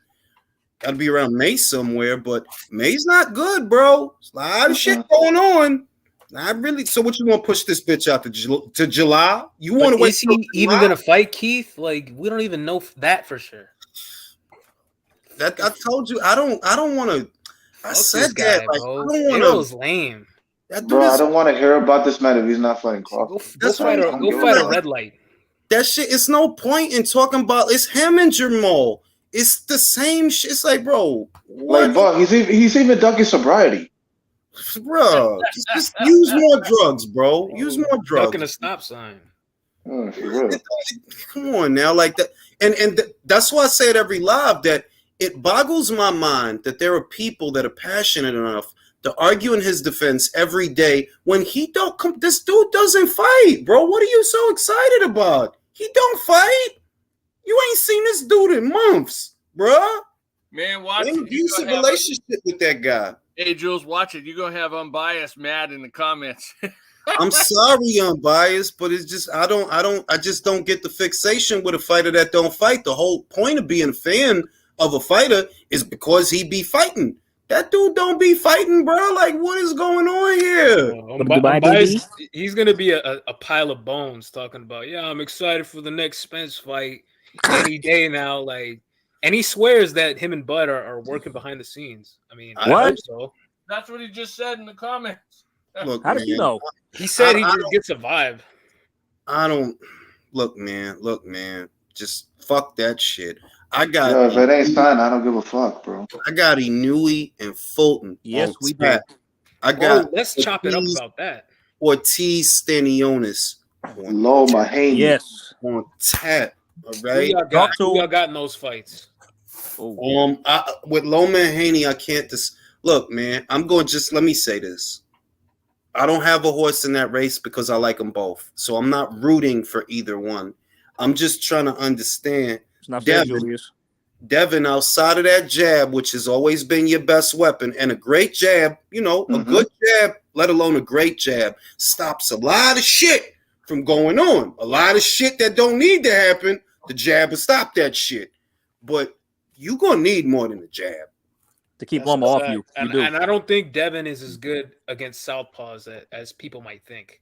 Got to be around May somewhere, but May's not good, bro. There's a lot of shit going on. Not really. So, what you want to push this bitch out to July? You want to wait? Is he even gonna fight Keith? Like, we don't even know that for sure. That I told you. I don't want to. I said guy, that. Like, bro. I don't want Errol's to. lame. Bro, I don't want to hear about this man if he's not fighting Crawford. Go fight a red light. That shit. It's no point in talking about. It's him and Jamal. It's the same shit. It's like, bro, what? Like, bro, he's even dunking sobriety. Bro, just use more drugs, bro. Use more drugs. Ducking a stop sign. For real. Come on now, like that, and that's why I say it every live that it boggles my mind that there are people that are passionate enough to argue in his defense every day when he don't come. This dude doesn't fight, bro. What are you so excited about? He don't fight. You ain't seen this dude in months, bro. Man, watch an abusive relationship with that guy. Hey, Jules, watch it. You're going to have unbiased mad in the comments. I'm sorry, unbiased, but it's just I just don't get the fixation with a fighter that don't fight. The whole point of being a fan of a fighter is because he be fighting. That dude don't be fighting, bro. Like, what is going on here? He's gonna be a pile of bones talking about, yeah, I'm excited for the next Spence fight any day now. Like, and he swears that him and Bud are working behind the scenes. I mean, I hope so. That's what he just said in the comments. Look, how did you know? He said he just gets a vibe. I don't look, man. Just fuck that shit. I got. Yo, if it ain't signed, I don't give a fuck, bro. I got Inui and Fulton. Yes, we did. I got. Let's chop it up about that. Ortiz Stanionis. Loma Haney. Yes. On tap. All right. Who y'all got in those fights? With Loma and Haney, I can't look, man. I'm going. Just let me say this. I don't have a horse in that race because I like them both. So I'm not rooting for either one. I'm just trying to understand. It's not fair, Julius. Devin, outside of that jab, which has always been your best weapon, and a great jab, a good jab, let alone a great jab, stops a lot of shit from going on. A lot of shit that don't need to happen, the jab will stop that shit. But you're going to need more than a jab. To keep Loma off you. And I don't think Devin is as good against southpaws as people might think.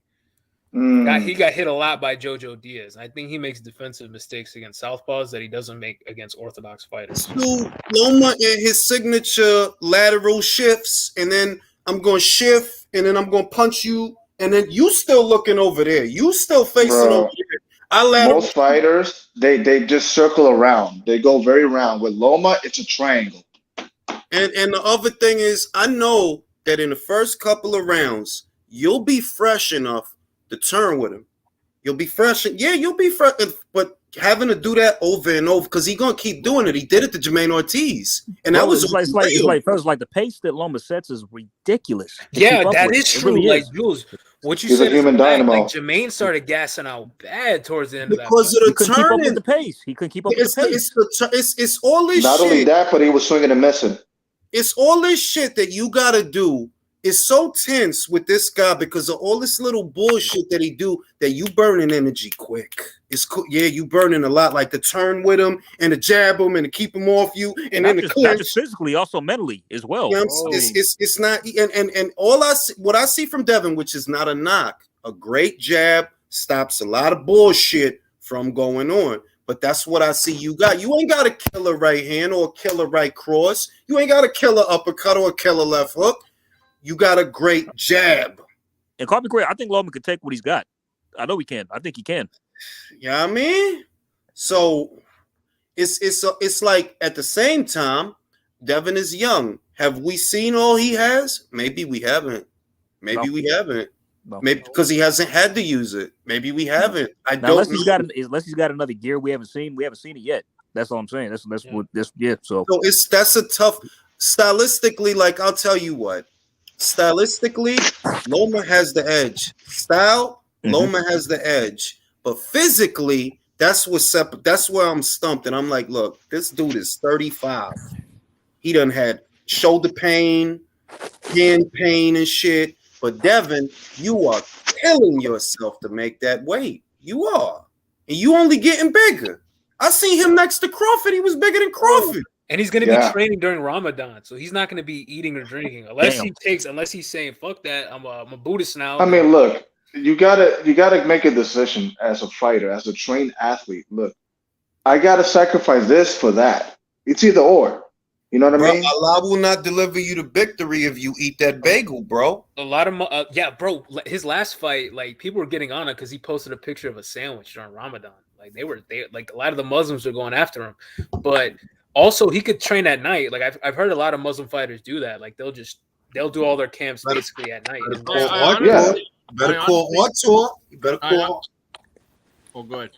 He got hit a lot by Jojo Diaz. I think he makes defensive mistakes against southpaws that he doesn't make against orthodox fighters. So Loma and his signature lateral shifts, and then I'm going to shift, and then I'm going to punch you, and then you still looking over there. You still facing over there. Most fighters, they just circle around. They go very round. With Loma, it's a triangle. And the other thing is, I know that in the first couple of rounds, you'll be fresh enough to turn with him. You'll be fresh. You'll be fresh. But having to do that over and over, because he's going to keep doing it. He did it to Jermaine Ortiz. And that was like the pace that Loma sets is ridiculous. Yeah, that is true. Really like, Jules, what you He's said a human is fact. dynamo. Like, Jermaine started gassing out bad towards the end of that because fight. of the He couldn't keep up with the pace. He couldn't keep up with the pace. It's all this Not shit. only that, but he was swinging and missing. It's all this shit that you got to do. It's so tense with this guy because of all this little bullshit that he do that you burning energy quick. It's cool. Yeah, you burning a lot, like the turn with him and the jab him and to keep him off you, and then the clinch. Not just physically, also mentally as well. You know, it's not, and all what I see from Devin, which is not a knock, a great jab stops a lot of bullshit from going on. But that's what I see you got. You ain't got a killer right hand or a killer right cross. You ain't got a killer uppercut or a killer left hook. You got a great jab. And call me crazy. I think Loma could take what he's got. I know he can. I think he can. You know what I mean? So it's like at the same time, Devin is young. Have we seen all he has? Maybe we haven't. We haven't. No. Maybe because he hasn't had to use it. Maybe we haven't. Unless he's got another gear we haven't seen it yet. That's all I'm saying. So that's a tough. stylistically, like I'll tell you what. Stylistically, Loma has the edge. Style, Loma has the edge. But physically, that's where I'm stumped. And I'm like, look, this dude is 35. He done had shoulder pain, hand pain, and shit. But Devin, you are killing yourself to make that weight. You are. And you only getting bigger. I seen him next to Crawford. He was bigger than Crawford. And he's going to be training during Ramadan, so he's not going to be eating or drinking unless he's saying, "Fuck that, I'm a Buddhist now." I mean, look, you gotta make a decision as a fighter, as a trained athlete. Look, I gotta sacrifice this for that. It's either or. You know what I mean? Allah will not deliver you the victory if you eat that bagel, bro. A lot of bro. His last fight, like people were getting on it because he posted a picture of a sandwich during Ramadan. Like they like a lot of the Muslims are going after him, but also he could train at night. Like I've heard a lot of Muslim fighters do that. Like they'll do all their camps basically at night. Better call Artur. You better call. Oh, good.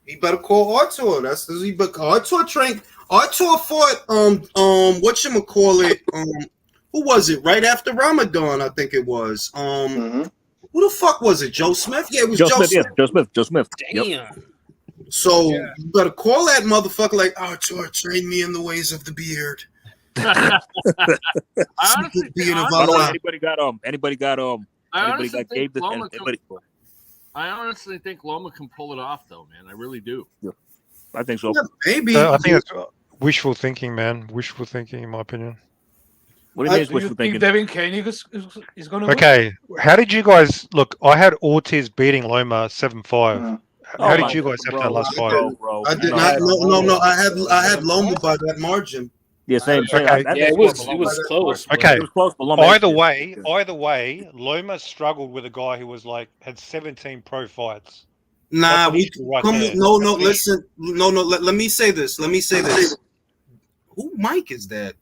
He better call Artur. That's Artur trained. Artur fought whatchamacallit, who was it? Right after Ramadan, I think it was. Who the fuck was it? Joe Smith? Yeah, it was Joe Smith. Yeah, Joe Smith. Damn. Yep. So you better call that motherfucker like Artur, train me in the ways of the beard. I honestly think I honestly think Loma can pull it off, though, man. I really do. Yeah, I think so. Yeah, maybe. I think it's wishful thinking, man. Wishful thinking, in my opinion. What do you mean wishful thinking? Devin Haney is going to Okay, how did you guys look? I had Ortiz beating Loma 7-5. How did you guys have that last fight? I did not. No. I had Loma by that margin. Yeah, same. Okay. It was close. Okay. It was close, but Loma Either way, Loma struggled with a guy who had 17 pro fights. Nah, No. Listen, let me say this. Who Mike is that?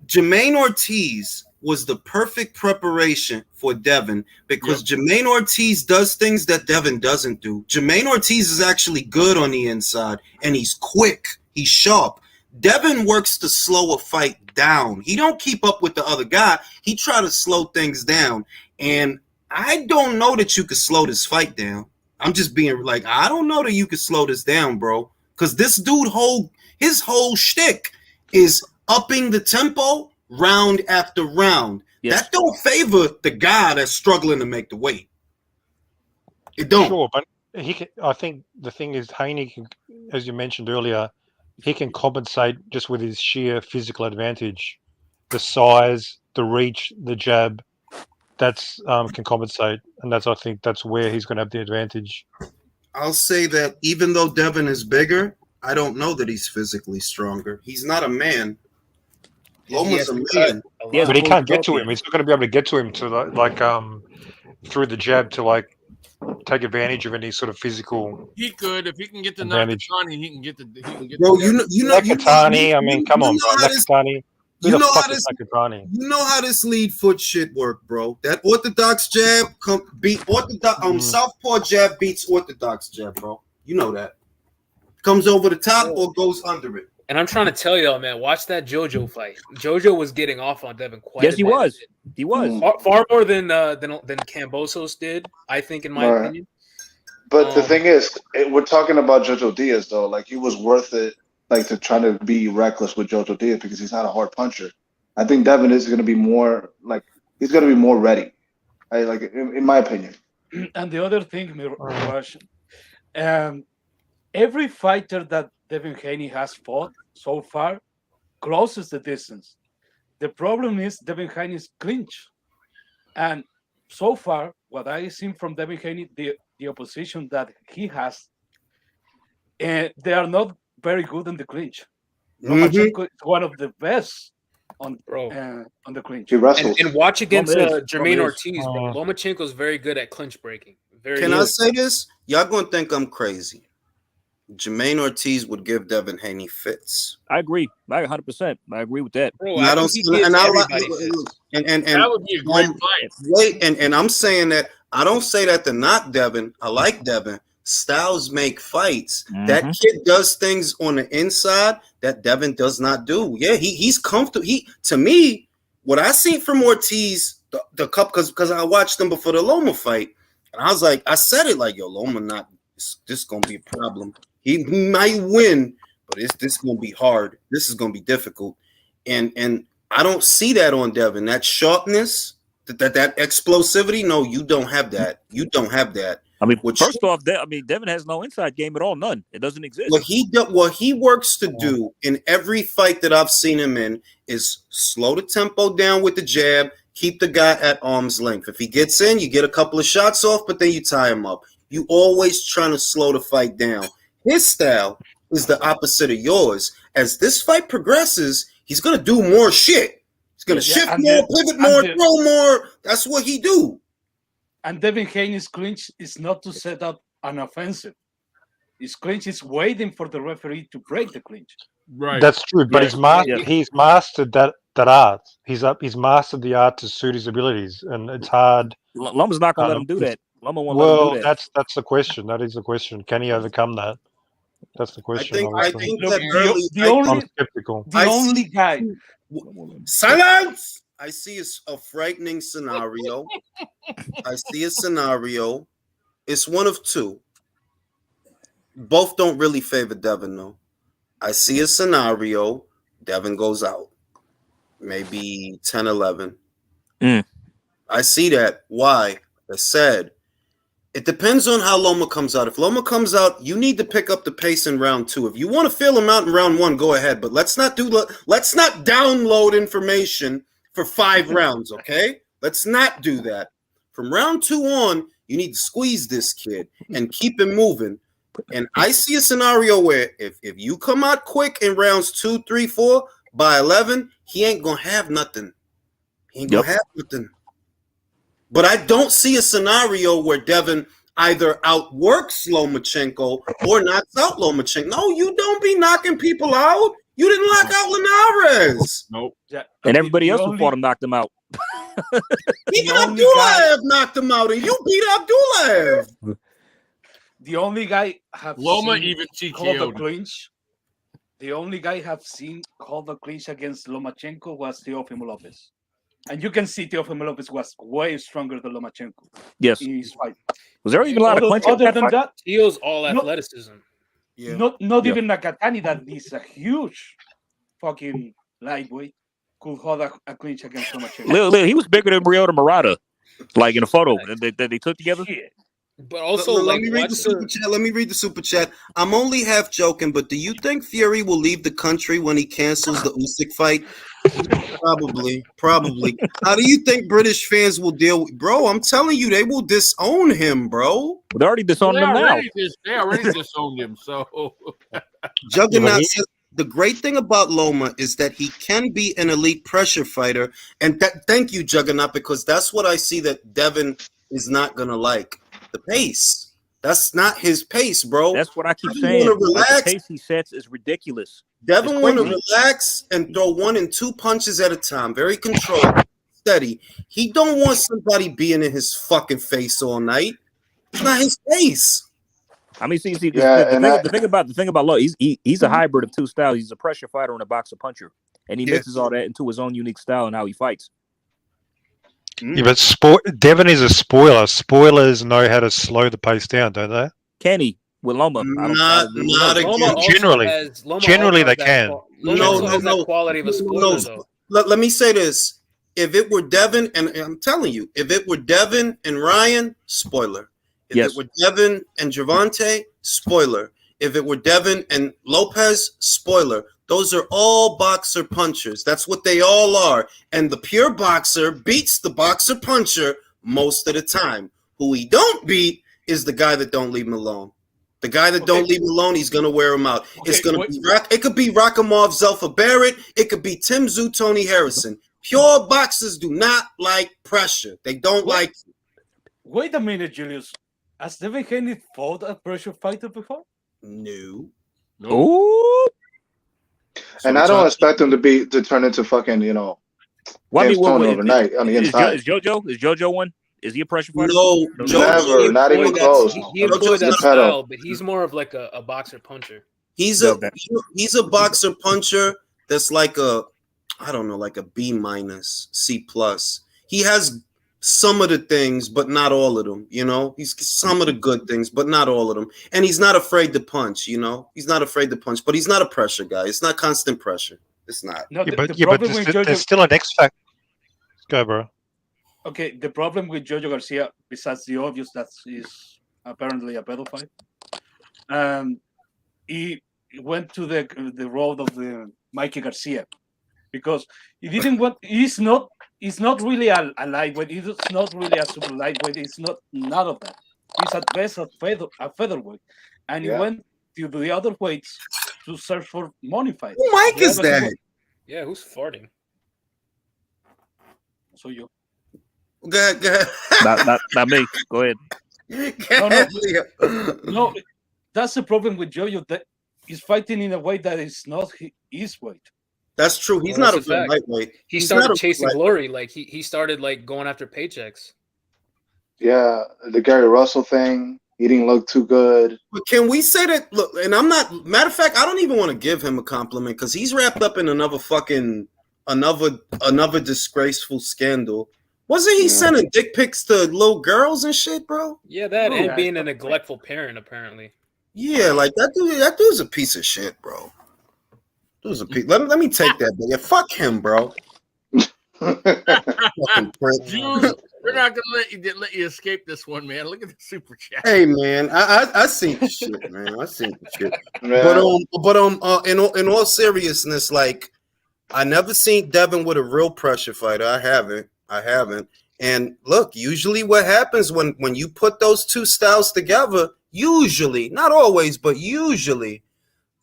Jermaine Ortiz was the perfect preparation for Devin because Jermaine Ortiz does things that Devin doesn't do. Jermaine Ortiz is actually good on the inside, and he's quick. He's sharp. Devin works to slow a fight down. He don't keep up with the other guy. He try to slow things down. And I don't know that you could slow this fight down. I'm just being like, I don't know that you could slow this down, bro. Because this dude, his whole shtick is upping the tempo round after round. Yes. That don't favor the guy that's struggling to make the weight. It don't. Sure, but I think the thing is, Haney can, as you mentioned earlier, he can compensate just with his sheer physical advantage, the size, the reach, the jab. That's can compensate, and I think that's where he's going to have the advantage. I'll say that even though Devin is bigger, I don't know that he's physically stronger. He's not a man. Loma's a man. Yeah, but he can't get to him. He's not going to be able to get to him to through the jab to take advantage of any sort of physical. He could if he can get the Nakatani. He can get the. Bro, Nakatani. I mean, come on, bro. Nakatani. You know how this lead foot shit work, bro. That orthodox jab southpaw jab beats orthodox jab, bro. You know that. Comes over the top or goes under it. And I'm trying to tell y'all, man, watch that JoJo fight. JoJo was getting off on Devin quite. Yes, he was. He was far more than Kambosos did, I think, in my opinion. But the thing is, we're talking about Jojo Diaz, though. Like, he was worth it, to try to be reckless with Jojo Diaz because he's not a hard puncher. I think Devin is going to be more he's going to be more ready. In my opinion. And the other thing, Mirage, every fighter that Devin Haney has fought so far closes the distance. The problem is Devin Haney's clinch. And so far, what I've seen from Devin Haney, the opposition that he has, they are not very good in the clinch. Lomachenko is one of the best on the clinch. He wrestles. And watch against Jermaine Ortiz, bro. Lomachenko is very good at clinch breaking. Can I say this? Y'all gonna think I'm crazy. Jermaine Ortiz would give Devin Haney fits. I agree. 100%. I agree with that. Bro, that would be a great fight. Wait, and I'm saying that I don't say that to knock Devin. I like Devin, styles make fights. That Mm-hmm. kid does things on the inside that Devin does not do. Yeah, he's comfortable. To me, what I seen from Ortiz, the cup, because I watched him before the Loma fight, and I was like, I said it like, yo, Loma not this gonna be a problem. He might win, but this gonna be hard. This is gonna be difficult, and I don't see that on Devin. That sharpness, that explosivity. No, you don't have that. You don't have that. I mean, first off, Devin has no inside game at all. None. It doesn't exist. What he works to do in every fight that I've seen him in is slow the tempo down with the jab, keep the guy at arm's length. If he gets in, you get a couple of shots off, but then you tie him up. You always trying to slow the fight down. His style is the opposite of yours. As this fight progresses, he's gonna do more shit. He's gonna shift more, pivot more, throw more. That's what he do. And Devin Haney's clinch is not to set up an offensive. His clinch is waiting for the referee to break the clinch. Right. That's true, but he's mastered that art. He's mastered the art to suit his abilities, and it's hard. Loma's not gonna let him do that. Loma won't let him do that. That's the question. That is the question. Can he overcome that? That's the question. I think that I'm skeptical. The only guy. Silence! I see a frightening scenario. I see a scenario. It's one of two. Both don't really favor Devin, though. I see a scenario. Devin goes out. Maybe 10-11. I see that. Why? I said, it depends on how Loma comes out. If Loma comes out, you need to pick up the pace in round 2. If you want to feel him out in round 1, go ahead. But let's not download information for 5 rounds, okay? Let's not do that. From round 2 on, you need to squeeze this kid and keep him moving. And I see a scenario where if you come out quick in rounds 2, 3, 4, by 11, he ain't going to have nothing. He ain't going to have nothing. But I don't see a scenario where Devin either outworks Lomachenko or knocks out Lomachenko. No, you don't be knocking people out. You didn't knock out Linares. Nope. And everybody else who fought him knocked him out. Even Abdulaev knocked him out, and you beat Abdulaev. The only guy have Loma seen even call the TKO'd. clinch. The only guy have seen call the clinch against Lomachenko was Teofimo Lopez. And you can see Teofimo Lopez was way stronger than Lomachenko. Yes. In his fight. Was there even a lot of clinching? Other than that, Teo's all athleticism. Yeah. Not even Nakatani, that is a huge fucking lightweight, could hold a clinch against Lomachenko. Lil, he was bigger than Ryota Murata, like in the photo that they took together. Shit. But also, let me read the super chat. Let me read the super chat. I'm only half joking, but do you think Fury will leave the country when he cancels the Usyk fight? Probably. How do you think British fans will deal with? Bro, I'm telling you, they will disown him, bro. They already disowned him now. They already disowned him. So Juggernaut says the great thing about Loma is that he can be an elite pressure fighter, and thank you, Juggernaut, because that's what I see that Devin is not gonna like. The pace. That's not his pace, bro. That's what I keep Devin saying. wanna relax. Like the pace he sets is ridiculous. Devin want to relax and throw 1 and 2 punches at a time. Very controlled, steady. He don't want somebody being in his fucking face all night. It's not his face. I mean, see, the thing about Lowe, he's a hybrid of 2 styles. He's a pressure fighter and a boxer puncher, and he mixes all that into his own unique style and how he fights. Yeah, but Devin is a spoiler. Spoilers know how to slow the pace down, don't they? Can he? With Loma, Not again. Generally they can. No. Quality of a spoiler, though. Let me say this. If it were Devin, and I'm telling you, if it were Devin and Ryan, spoiler. If it were Devin and Gervonta, spoiler. If it were Devin and Lopez, spoiler. Those are all boxer punchers. That's what they all are. And the pure boxer beats the boxer puncher most of the time. Who he don't beat is the guy that don't leave him alone. The guy that don't leave him alone, he's gonna wear him out. It's gonna be it could be Rakhimov, Zelfa Barrett. It could be Tim Tszyu, Tony Harrison. Pure boxers do not like pressure. They don't like it. Wait a minute, Julius. Has Devin Haney fought a pressure fighter before? No. Ooh. And I don't expect him to turn into fucking, James Toney overnight on the inside. Is JoJo one? Is he a pressure fighter? No, Never, not employed even that, close. he employed Jojo's that not- style, but he's more of like a boxer puncher. He's Okay. a boxer puncher that's like a, I don't know, like a B minus, C plus. He has some of the things, but not all of them. You know, he's some of the good things, but not all of them. And he's not afraid to punch. You know, he's not afraid to punch, but he's not a pressure guy. It's not constant pressure. It's not. No, Yeah, the but problem with there's Jojo. still an X factor. Go, bro. Okay, the problem with Jojo Garcia, besides the obvious that he's apparently a pedophile, he went to the road of the Mikey Garcia because he didn't want. He's not really a lightweight. He's not really a super lightweight. It's not none of that. He's at best a featherweight, and he Yeah. went to the other weights to search for money fights. Who Mike is Wherever he that? was. Yeah, who's farting? So you. Go ahead. Not me. Go ahead. Go ahead, Leo. No, that's the problem with Jojo. That he's fighting in a way that is not his weight. That's true. He's Well, not a that's a real fact. lightweight. He He's started not a chasing lightweight. glory. Like he started like going after paychecks. Yeah, the Gary Russell thing. He didn't look too good. But can we say that? Look, and I'm not. Matter of fact, I don't even want to give him a compliment because he's wrapped up in another disgraceful scandal. Wasn't he Yeah. sending dick pics to little girls and shit, bro? Yeah, that Oh, and yeah, being a it's not neglectful parent apparently. Yeah, like that dude. That dude's a piece of shit, bro. Dude's a piece. Let me take that. Yeah, fuck him, bro. Fucking prick. Jules, we're not gonna let you escape this one, man. Look at the super chat. Hey man, I seen the shit, man. I seen the shit. Yeah. But in all seriousness, like I never seen Devin with a real pressure fighter. I haven't. And look, usually what happens when you put those two styles together, usually, not always, but usually,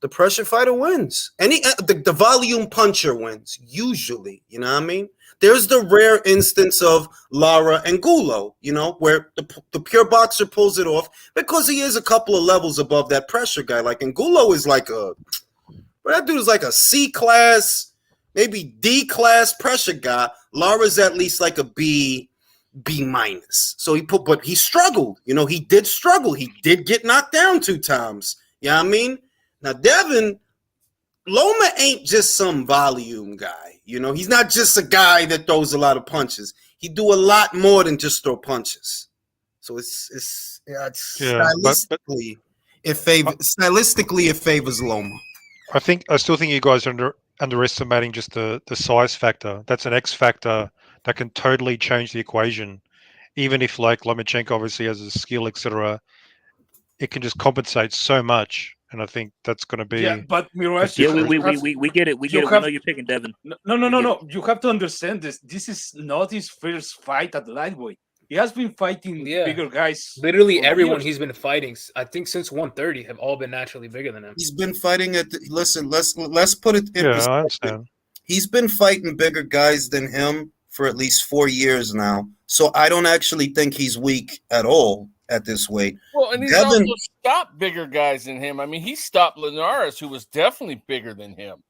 the pressure fighter wins. The volume puncher wins. Usually, you know what I mean? There's the rare instance of Lara and Gulo, you know, where the pure boxer pulls it off because he is a couple of levels above that pressure guy. Like, and Gulo is like that dude is like a C class, maybe D class pressure guy. Lara's at least like a B minus. So but he struggled. You know, he did struggle. He did get knocked down 2 times. You know what I mean? Now, Devin, Loma ain't just some volume guy. You know, he's not just a guy that throws a lot of punches. He do a lot more than just throw punches. So it's stylistically, it favors Loma. I still think you guys are underestimating just the size factor. That's an X factor that can totally change the equation. Even if like Lomachenko obviously has a skill, etc., it can just compensate so much. And I think that's going to be. Yeah, but Mirage, Yeah, we get it. We get it. We know you're picking Devin. No. You have to understand this. This is not his first fight at lightweight. He has been fighting bigger guys. Literally for everyone years. he's been fighting, I think since 130, have all been naturally bigger than him. He's been fighting listen, let's put it in perspective. I understand. He's been fighting bigger guys than him for at least 4 years now. So I don't actually think he's weak at all at this weight. Well, and he's also stopped bigger guys than him. I mean, he stopped Linares, who was definitely bigger than him.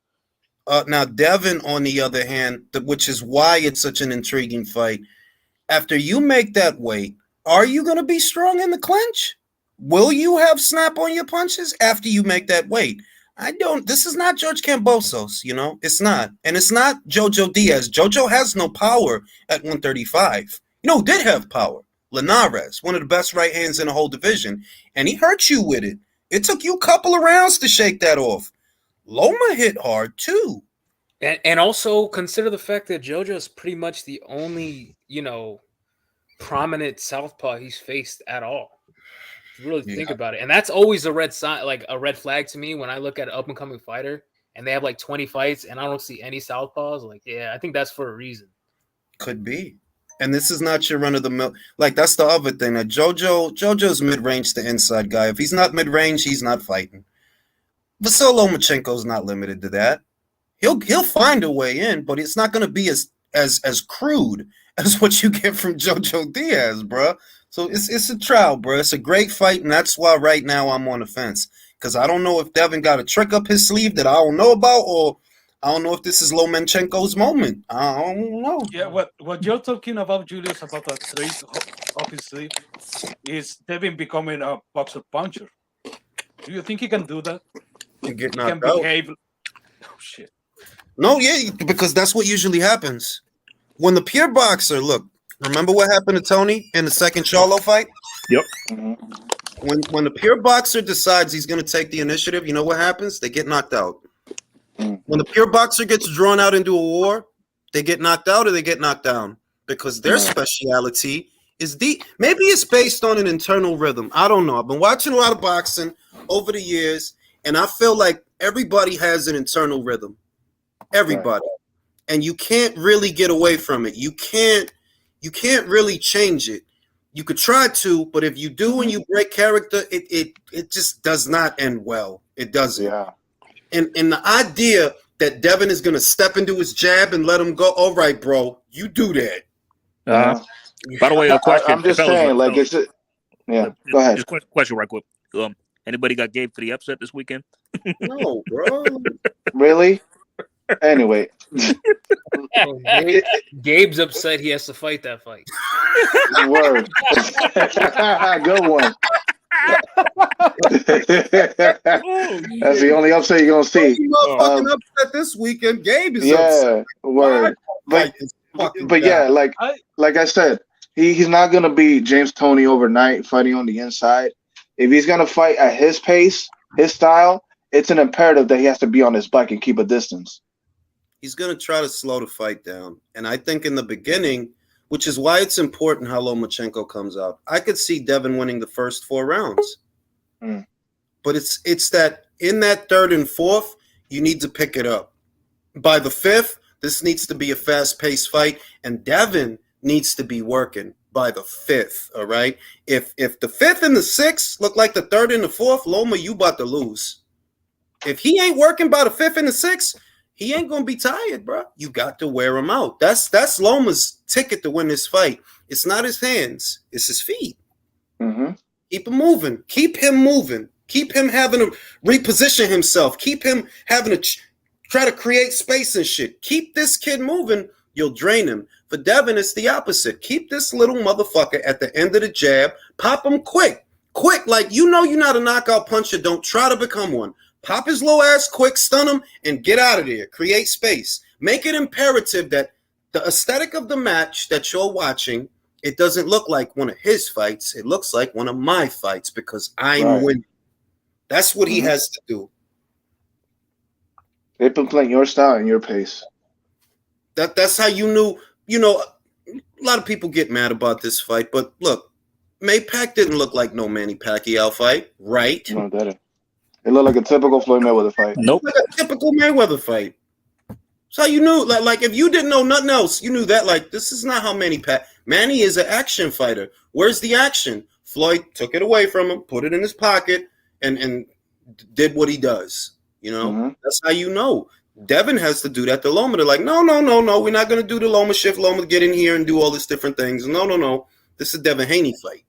Now, Devin, on the other hand, which is why it's such an intriguing fight, after you make that weight, are you going to be strong in the clinch? Will you have snap on your punches after you make that weight? This is not George Kambosos, you know? It's not. And it's not Jojo Diaz. Jojo has no power at 135. You know who did have power? Linares, one of the best right hands in the whole division. And he hurt you with it. It took you a couple of rounds to shake that off. Loma hit hard, too. And also consider the fact that Jojo is pretty much the only, prominent southpaw he's faced at all. If you really think about it. And that's always a red sign, like a red flag to me when I look at an up-and-coming fighter and they have like 20 fights and I don't see any southpaws. Like, yeah, I think that's for a reason. Could be. And this is not your run-of-the-mill. Like, that's the other thing. That Jojo's mid-range to inside guy. If he's not mid-range, he's not fighting. Vasyl Lomachenko's not limited to that. He'll find a way in, but it's not going to be as crude as what you get from Jojo Diaz, bro. So it's a trial, bro. It's a great fight, and that's why right now I'm on the fence. Because I don't know if Devin got a trick up his sleeve that I don't know about, or I don't know if this is Lomachenko's moment. I don't know. Yeah, what you're talking about, Julius, about up his sleeve is Devin becoming a boxer puncher. Do you think he can do that? You get He knocked can out. behave. Oh shit! No, yeah, because that's what usually happens. When the pure boxer, look, remember what happened to Tony in the second Charlo fight? Yep. When the pure boxer decides he's going to take the initiative, you know what happens? They get knocked out. When the pure boxer gets drawn out into a war, they get knocked out or they get knocked down because their speciality is deep. Maybe it's based on an internal rhythm. I don't know. I've been watching a lot of boxing over the years, and I feel like everybody has an internal rhythm. Everybody. And you can't really get away from it. You can't really change it. You could try to, but if you do and you break character, it just does not end well. It doesn't. Yeah. And the idea that Devin is gonna step into his jab and let him go, all right, bro, you do that. By the way, a question. I'm just saying, like, is it? Yeah. Go ahead. Just question right quick. Anybody got Gabe for the upset this weekend? No, bro. Really? Anyway. Gabe's upset he has to fight that fight. Word. Good one. That's the only upset you're gonna see. Motherfucking upset this weekend. Gabe is upset. Word. But yeah, like I said, he's not gonna be James Toney overnight fighting on the inside. If he's gonna fight at his pace, his style, it's an imperative that he has to be on his back and keep a distance. He's going to try to slow the fight down. And I think in the beginning, which is why it's important how Lomachenko comes out, I could see Devin winning the first 4 rounds. But it's that in that third and fourth, you need to pick it up. By the fifth, this needs to be a fast-paced fight, and Devin needs to be working by the fifth, all right? If the fifth and the sixth look like the third and the fourth, Loma, you about to lose. If he ain't working by the fifth and the sixth, he ain't gonna be tired, bro. You got to wear him out. That's Loma's ticket to win this fight. It's not his hands, it's his feet. Keep him moving. Keep him moving. Keep him having to reposition himself. Keep him having to try to create space and shit. Keep this kid moving. You'll drain him. For Devin, it's the opposite. Keep this little motherfucker at the end of the jab. Pop him quick. Quick, like you know you're not a knockout puncher. Don't try to become one. Pop his low ass quick, stun him, and get out of there. Create space. Make it imperative that the aesthetic of the match that you're watching, it doesn't look like one of his fights. It looks like one of my fights because I'm winning. That's what he has to do. They've been playing your style and your pace. That's how you knew. You know, a lot of people get mad about this fight, but look, Maypac didn't look like no Manny Pacquiao fight, right? No, it didn't. It looked like a typical Floyd Mayweather fight. Nope. Like a typical Mayweather fight. So you knew, like if you didn't know nothing else, you knew that, like, this is not how Manny is an action fighter. Where's the action? Floyd took it away from him, put it in his pocket, and did what he does. You know, that's how you know. Devin has to do that to Loma. They're like, no, we're not going to do the Loma shift. Loma get in here and do all these different things. No. This is a Devin Haney fight.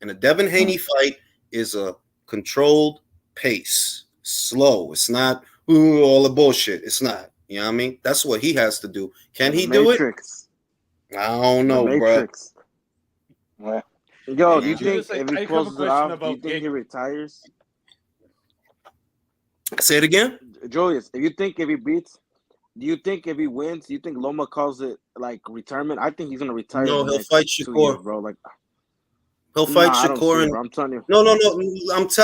And a Devin Haney fight is a controlled pace, slow. It's not all the bullshit. It's not. You know what I mean? That's what he has to do. Can he do it? I don't know, bro. Yo, do you think if he closes it off, do you think he retires? Say it again, Julius. If he beats, do you think if he wins, do you think Loma calls it like retirement? I think he's gonna retire. No, he'll fight Shakur, bro. Like he'll fight Shakur. I'm telling you. No.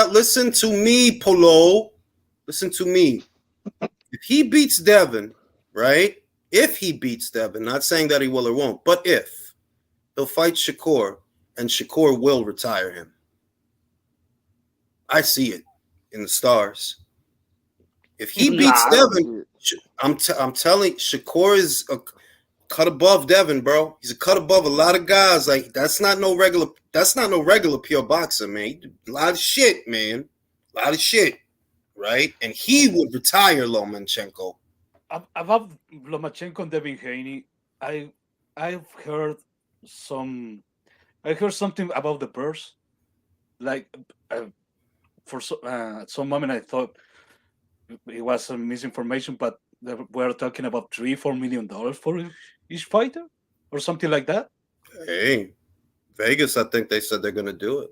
Listen to me, Polo. Listen to me. If he beats Devin, right? If he beats Devin, not saying that he will or won't, but if he'll fight Shakur, and Shakur will retire him. I see it in the stars. If he beats Devin, I'm telling Shakur is a cut above Devin, bro. He's a cut above a lot of guys. Like that's not no regular pure boxer, man. A lot of shit, man. A lot of shit, right? And he would retire Lomachenko. About Lomachenko and Devin Haney, I've heard something about the purse. Like at some moment I thought it was some misinformation, but we're talking about $3-4 million for each fighter or something like that. Hey, Vegas, I think they said they're going to do it.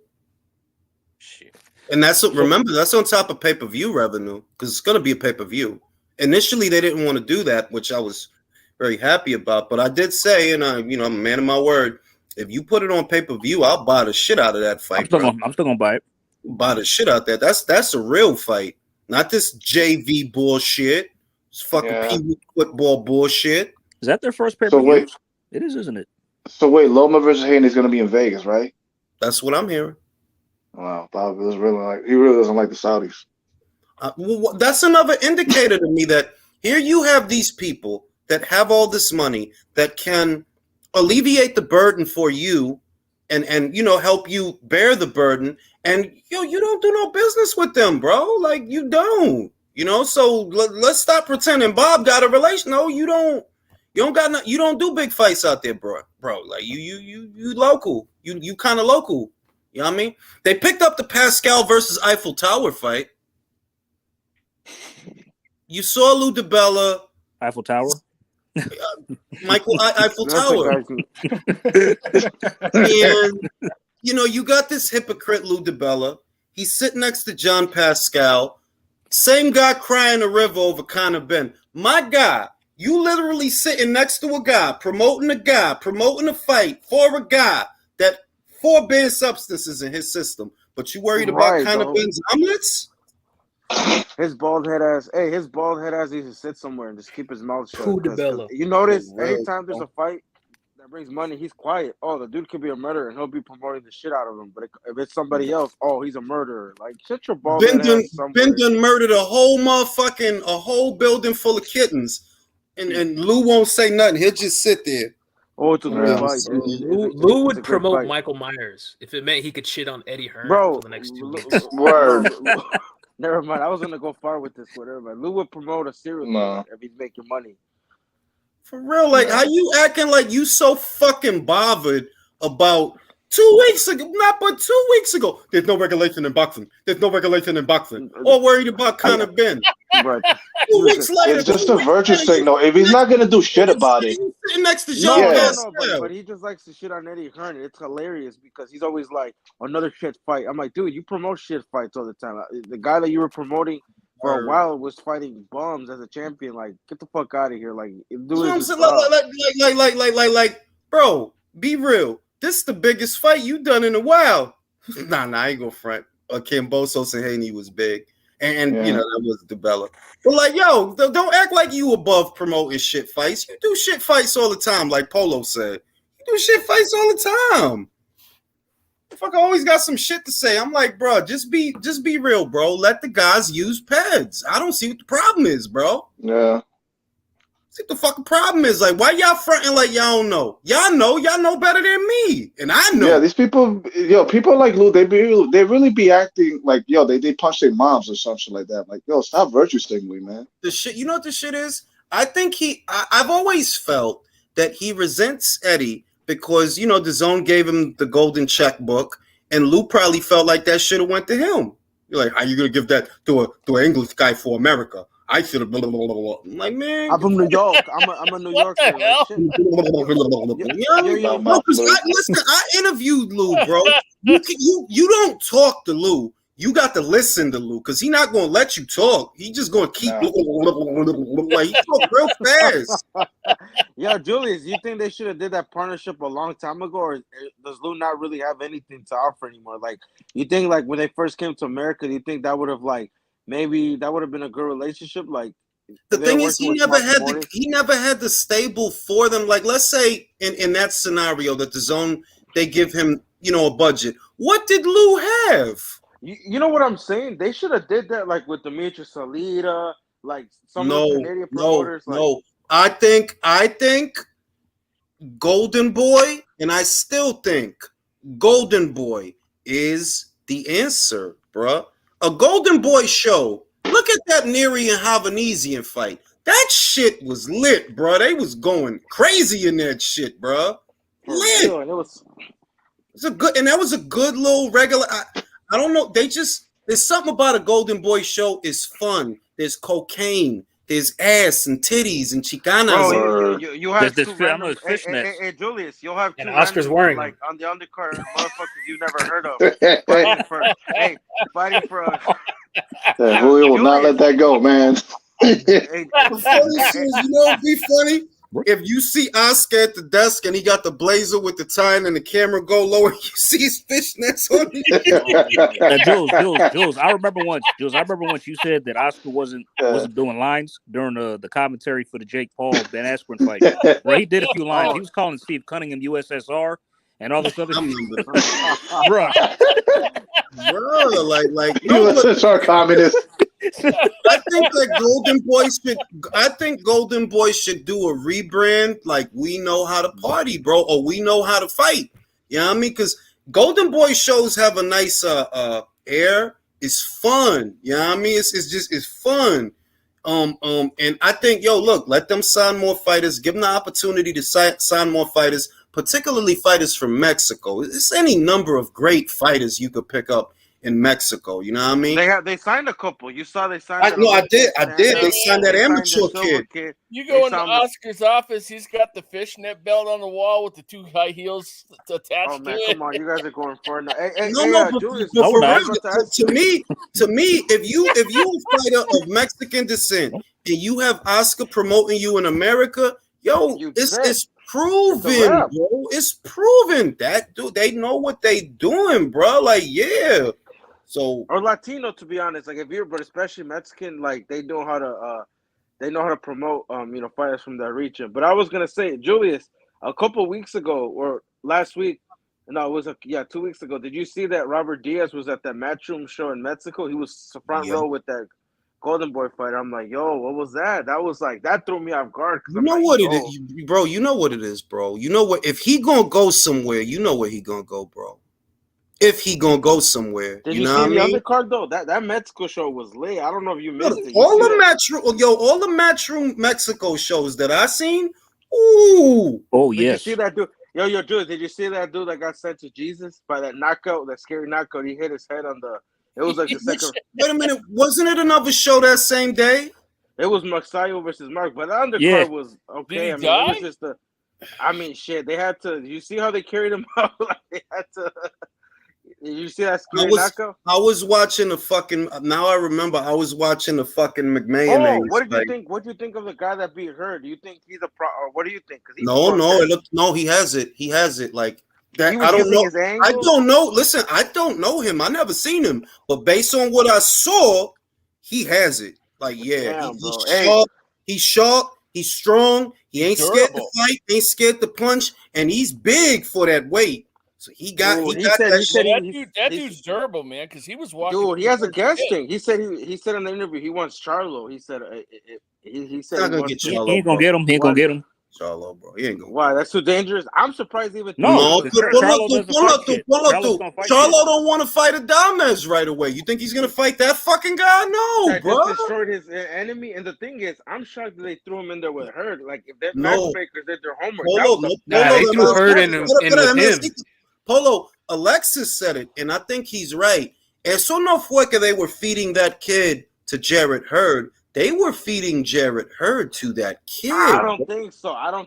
Shit. And remember, that's on top of pay-per-view revenue because it's going to be a pay-per-view. Initially, they didn't want to do that, which I was very happy about. But I did say, and I'm a man of my word. If you put it on pay-per-view, I'll buy the shit out of that fight. I'm still gonna buy it. Buy the shit out there. That's a real fight, not this JV bullshit. It's fucking Pee-wee football bullshit. Is that their first pay-per-view? So wait, it is, isn't it? So wait, Loma versus Haney is going to be in Vegas, right? That's what I'm hearing. Wow, Bob was he really doesn't like the Saudis. Well, that's another indicator to me that here you have these people that have all this money that can alleviate the burden for you and help you bear the burden, and you don't do no business with them, bro. Like you don't, so let's stop pretending Bob got a relation. No, you don't got no, you don't do big fights out there, bro. Like you local, you kind of local. You know what I mean? They picked up the Pascal versus Eiffel Tower fight. You saw Lou DiBella. Eiffel Tower? Michael Eiffel Tower. And, you got this hypocrite Lou DiBella. He's sitting next to John Pascal. Same guy crying a river over Conor Ben. My guy, you literally sitting next to a guy, promoting a fight for a guy that 4 banned substances in his system, but you worried about Conor Ben's omelets? His bald head ass needs to sit somewhere and just keep his mouth shut. DiBella. You notice anytime there's a fight that brings money, he's quiet. Oh, the dude could be a murderer and he'll be promoting the shit out of him. But if it's somebody else, oh, he's a murderer. Like, shut your bald head ass somewhere. Ben done murdered a whole building full of kittens. And Lou won't say nothing. He'll just sit there. Oh, it's a great fight. Lou would promote Michael Myers if it meant he could shit on Eddie Hearn for the next 2 weeks. Word. Never mind. I was gonna go far with this. Whatever. Lou would promote a serial killer if he's making money. For real, like how you acting like you so fucking bothered about 2 weeks ago? Not but 2 weeks ago. There's no regulation in boxing. Or worried about Conor Ben. Right. 2 weeks later, it's just a virtue signal. If he's not gonna do shit about it, sitting next to John Pascal. But he just likes to shit on Eddie Hearn. It's hilarious because he's always like another shit fight. I'm like, dude, you promote shit fights all the time. The guy that you were promoting for a while was fighting bums as a champion. Like, get the fuck out of here. Like, bro, be real. This is the biggest fight you done in a while. Nah, I ain't gonna front. Cambosos and Haney was big. And that was DiBella. But like, yo, don't act like you above promoting shit fights. You do shit fights all the time, like Polo said. You do shit fights all the time. Fuck, I always got some shit to say. I'm like, bro, just be real, bro. Let the guys use pads. I don't see what the problem is, bro. Yeah. See what the fucking problem is. Like, why y'all fronting like y'all don't know? Y'all know better than me. And I know. Yeah, these people, people like Lou, they really be acting like, they punch their moms or something like that. Like, stop virtue signaling, man. The shit, you know what the shit is? I think I've always felt that he resents Eddie because, the zone gave him the golden checkbook, and Lou probably felt like that should have went to him. You're like, how you gonna give that to an English guy for America? I should have blah, blah, blah, blah, blah. I'm like, man, I'm from New York. I'm a New Yorker. Listen, I interviewed Lou, bro. You don't talk to Lou. You got to listen to Lou because he's not gonna let you talk. He's just gonna keep like he talk real fast. Yo, Julius, you think they should have did that partnership a long time ago, or does Lou not really have anything to offer anymore? Like, you think like when they first came to America, do you think that would have maybe that would have been a good relationship? Like, the thing is, he never had the stable for them. Like, let's say in that scenario that the zone they give him, a budget. What did Lou have? You know what I'm saying? They should have did that like with Demetrius Salida, like some of the Canadian promoters. No. I think Golden Boy, and I still think Golden Boy is the answer, bruh. A Golden Boy show. Look at that Neri and Havanesian fight. That shit was lit, bro. They was going crazy in that shit, bro. Lit. Real, and that was a good little regular. I don't know. There's something about a Golden Boy show is fun. There's cocaine. There's ass and titties and chicanas. Bro, and- you have There's two I know random. there's fishnets. Hey, Julius, you'll have And two Oscar's random wearing like them. on the undercard motherfuckers you never heard of fighting for a. Julio will not let that go, man. Hey, The funniest is, you know, it'd be funny if you see Oscar at the desk and he got the blazer with the tie and the camera go lower, you see his fishnets on him. Now, Jules, I remember once you said that Oscar wasn't doing lines during the commentary for the Jake Paul Ben Askren fight. Right, he did a few lines. He was calling Steve Cunningham USSR and all this other shit. Bruh. Bro, like USSR communist. I think that Golden Boy should do a rebrand. Like, we know how to party, bro, or we know how to fight. You know what I mean? Because Golden Boy shows have a nice air. It's fun. You know what I mean? It's fun. And I think, look, let them sign more fighters. Give them the opportunity to sign more fighters, particularly fighters from Mexico. It's any number of great fighters you could pick up in Mexico. You know what I mean? They signed a couple. You saw they signed. I did. They signed that amateur kid. You go into Oscar's office, he's got the fishnet belt on the wall with the 2 high heels attached Oh man, to it. come on, you guys are going for it. Julius, but for real, to me, if you a fighter of Mexican descent and you have Oscar promoting you in America, it's proven, bro. It's proven that they know what they doing, bro. Like, yeah. So or Latino, to be honest, like but especially Mexican, like they know how to promote fighters from that region. But I was gonna say, Julius, a couple weeks ago or last week, no, it was 2 weeks ago. Did you see that Robert Diaz was at that Matchroom show in Mexico? He was front row with that Golden Boy fighter. I'm like, yo, what was that? That was like that threw me off guard. You know what it is, bro. You know what it is, bro. You know what? If he gonna go somewhere, you know where he gonna go, bro. If he gonna go somewhere, Did you you know see what I the mean? undercard though? That Mexico show was lit. I don't know if you missed it. All the Matchroom Mexico shows that I seen. Ooh. Oh Did yes. you see that dude? Yo, Jules, did you see that dude that got sent to Jesus by that knockout, that scary knockout? He hit his head on the. It was like the second. Wait a minute, wasn't it another show that same day? It was Maxayo versus Mark, but the undercard was okay. Did he It die? was just shit. They had to. You see how they carried him out? Like they had to. Did you see that scary knockout? I was watching the fucking. Now I remember. I was watching the fucking McMahon. Oh, what did you think? What do you think of the guy that beat Hurd? Do you think he's a pro? Or what do you think? No, he has it. He has it. Like that. I don't know. I don't know. Listen, I don't know him. I never seen him. But based on what I saw, he has it. Like, yeah, he's sharp. He's strong. He ain't scared to fight. Ain't scared to punch, and he's big for that weight. So he got that dude's durable, man, because he was walking. Dude, he has a gas tank. He said in the interview he wants Charlo. He said he ain't gonna get him. He ain't gonna get him. Charlo, bro. He ain't gonna. Why? That's too dangerous. I'm surprised even. No, Charlo don't want to fight Adames right away. You think he's gonna fight that fucking guy? No, bro. Just destroyed his enemy. And the thing is, I'm shocked that they threw him in there with Hurd. Like if they're matchmakers, did their homework. They threw Hurd in with him. Polo, Alexis said it, and I think he's right. Eso no fue que they were feeding that kid to Jarrett Hurd. They were feeding Jarrett Hurd to that kid. I don't think so. Bro,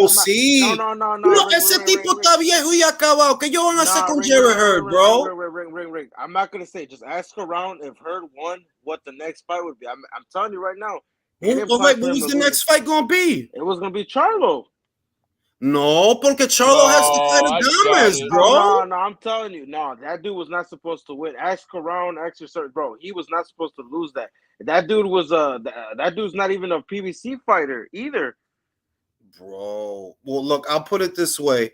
sí. No. Ese tipo está viejo y acabado. ¿Qué yo van a hacer con Jarrett Hurd, bro? Ring. I'm not going to say. Just ask around if Hurd won, what the next fight would be. I'm telling you right now. What was the next fight going to be? It was going to be Charlo. No, porque Charlo has to fight Adames, bro. No, I'm telling you. No, that dude was not supposed to win. Ask around, ask your search, bro. He was not supposed to lose that. That dude was that dude's not even a PBC fighter either. Bro. Well, look, I'll put it this way.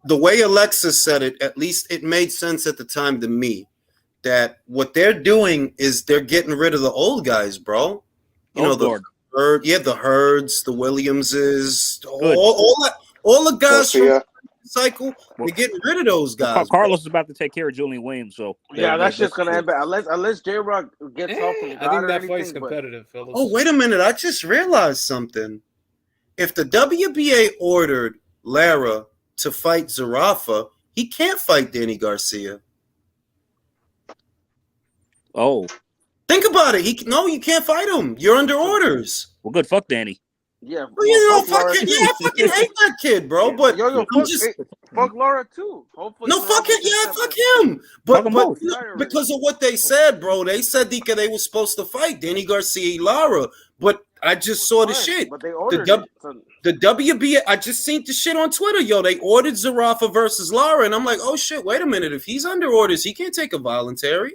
The way Alexis said it, at least it made sense at the time to me. That what they're doing is they're getting rid of the old guys, bro. You know, the Hurds, the Williamses, all the guys from the cycle, they're getting rid of those guys. Carlos is about to take care of Julian Williams, so that's just gonna end bad. Unless J-Rock gets off from I think that fight's competitive, fellas. Oh, wait a minute! I just realized something. If the WBA ordered Lara to fight Zarafa, he can't fight Danny Garcia. Oh, Think about it. You can't fight him. You're under orders. Well, good. Fuck Danny. Yeah, Fuck him. Yeah, I fucking hate that kid, bro. But fuck Laura too. Hopefully, no, fuck him. Yeah, fuck him. Fuck 'em But both. because of what they said, bro, they said they were supposed to fight Danny Garcia, Lara. But I just saw the shit. But they ordered it. The WBA, I just seen the shit on Twitter, yo. They ordered Zarafa versus Lara, and I'm like, oh shit, wait a minute. If he's under orders, he can't take a voluntary.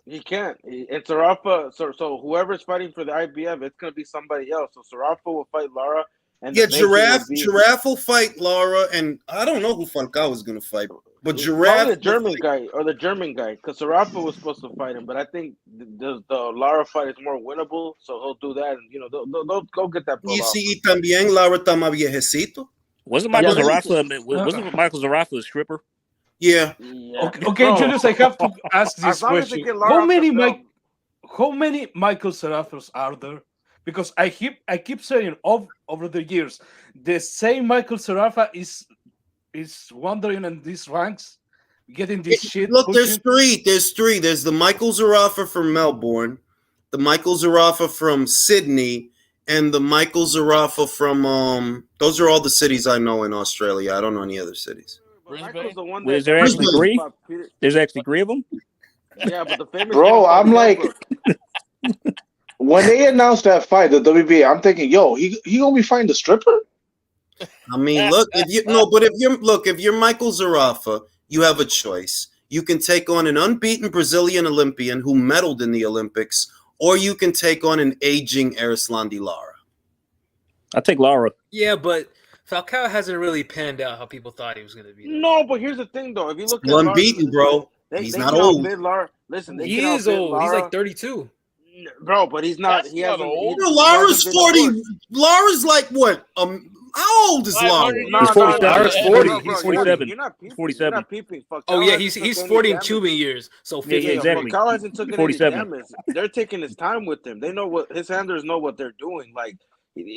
He can't. It's Zarafa. So whoever's fighting for the IBF, it's gonna be somebody else. So Zarafa will fight Lara, and Giraffe will fight Lara, and I don't know who Falcao is gonna fight, but Giraffe, the German guy, because Zarafa was supposed to fight him, but I think the Lara fight is more winnable, so he'll do that, and they'll go get that. Y si también Lara está más viejecito. Wasn't Michael Zarafa a stripper? Yeah. Okay, Julius, I have to ask this question: How many Michael Serafos are there? Because I keep saying over the years, the same Michael Serafa is wandering in these ranks, getting this shit. Look, there's three. There's the Michael Zarafa from Melbourne, the Michael Zarafa from Sydney, and the Michael Zarafa from those are all the cities I know in Australia. I don't know any other cities. Is there actually three? There's actually three of them? Yeah, but the famous bro, I'm like, when they announced that fight, the WBA, I'm thinking, yo, he gonna be fighting the stripper? I mean, look, if you're Michael Zarafa, you have a choice. You can take on an unbeaten Brazilian Olympian who medaled in the Olympics, or you can take on an aging Erislandy Lara. I take Lara. Yeah, but Falcao hasn't really panned out how people thought he was going to be. No, but here's the thing, though. If you look at unbeaten, bro. He's not old. Listen, he is old. Lara. He's like 32. Bro, but he's not. He hasn't. Lara's 40. Lara's like what? How old is Lara? He's 47. Lara's 40. He's 47. You're not he's 47. You're not peeping. Oh yeah, he's 40 in Cuban years. So yeah, exactly. Falcao hasn't taken any damage. They're taking his time with him. They know what his handlers know what they're doing. Like,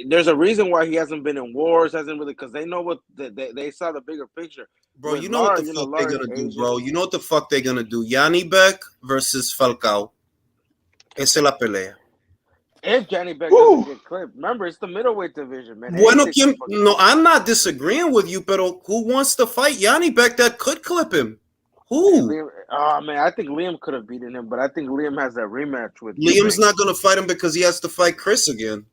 there's a reason why he hasn't been in wars. Hasn't really because they know what they saw the bigger picture. Bro, you know what the fuck they're gonna do, bro. You know what the fuck they're gonna do. Yanni Beck versus Falcao. Esa es la pelea. If Johnny Beck doesn't get clipped, remember it's the middleweight division, man. No, I'm not disagreeing with you, but who wants to fight Yanni Beck that could clip him? Who? Oh man, I think Liam could have beaten him, but I think Liam has that rematch with. Liam's not gonna fight him because he has to fight Chris again.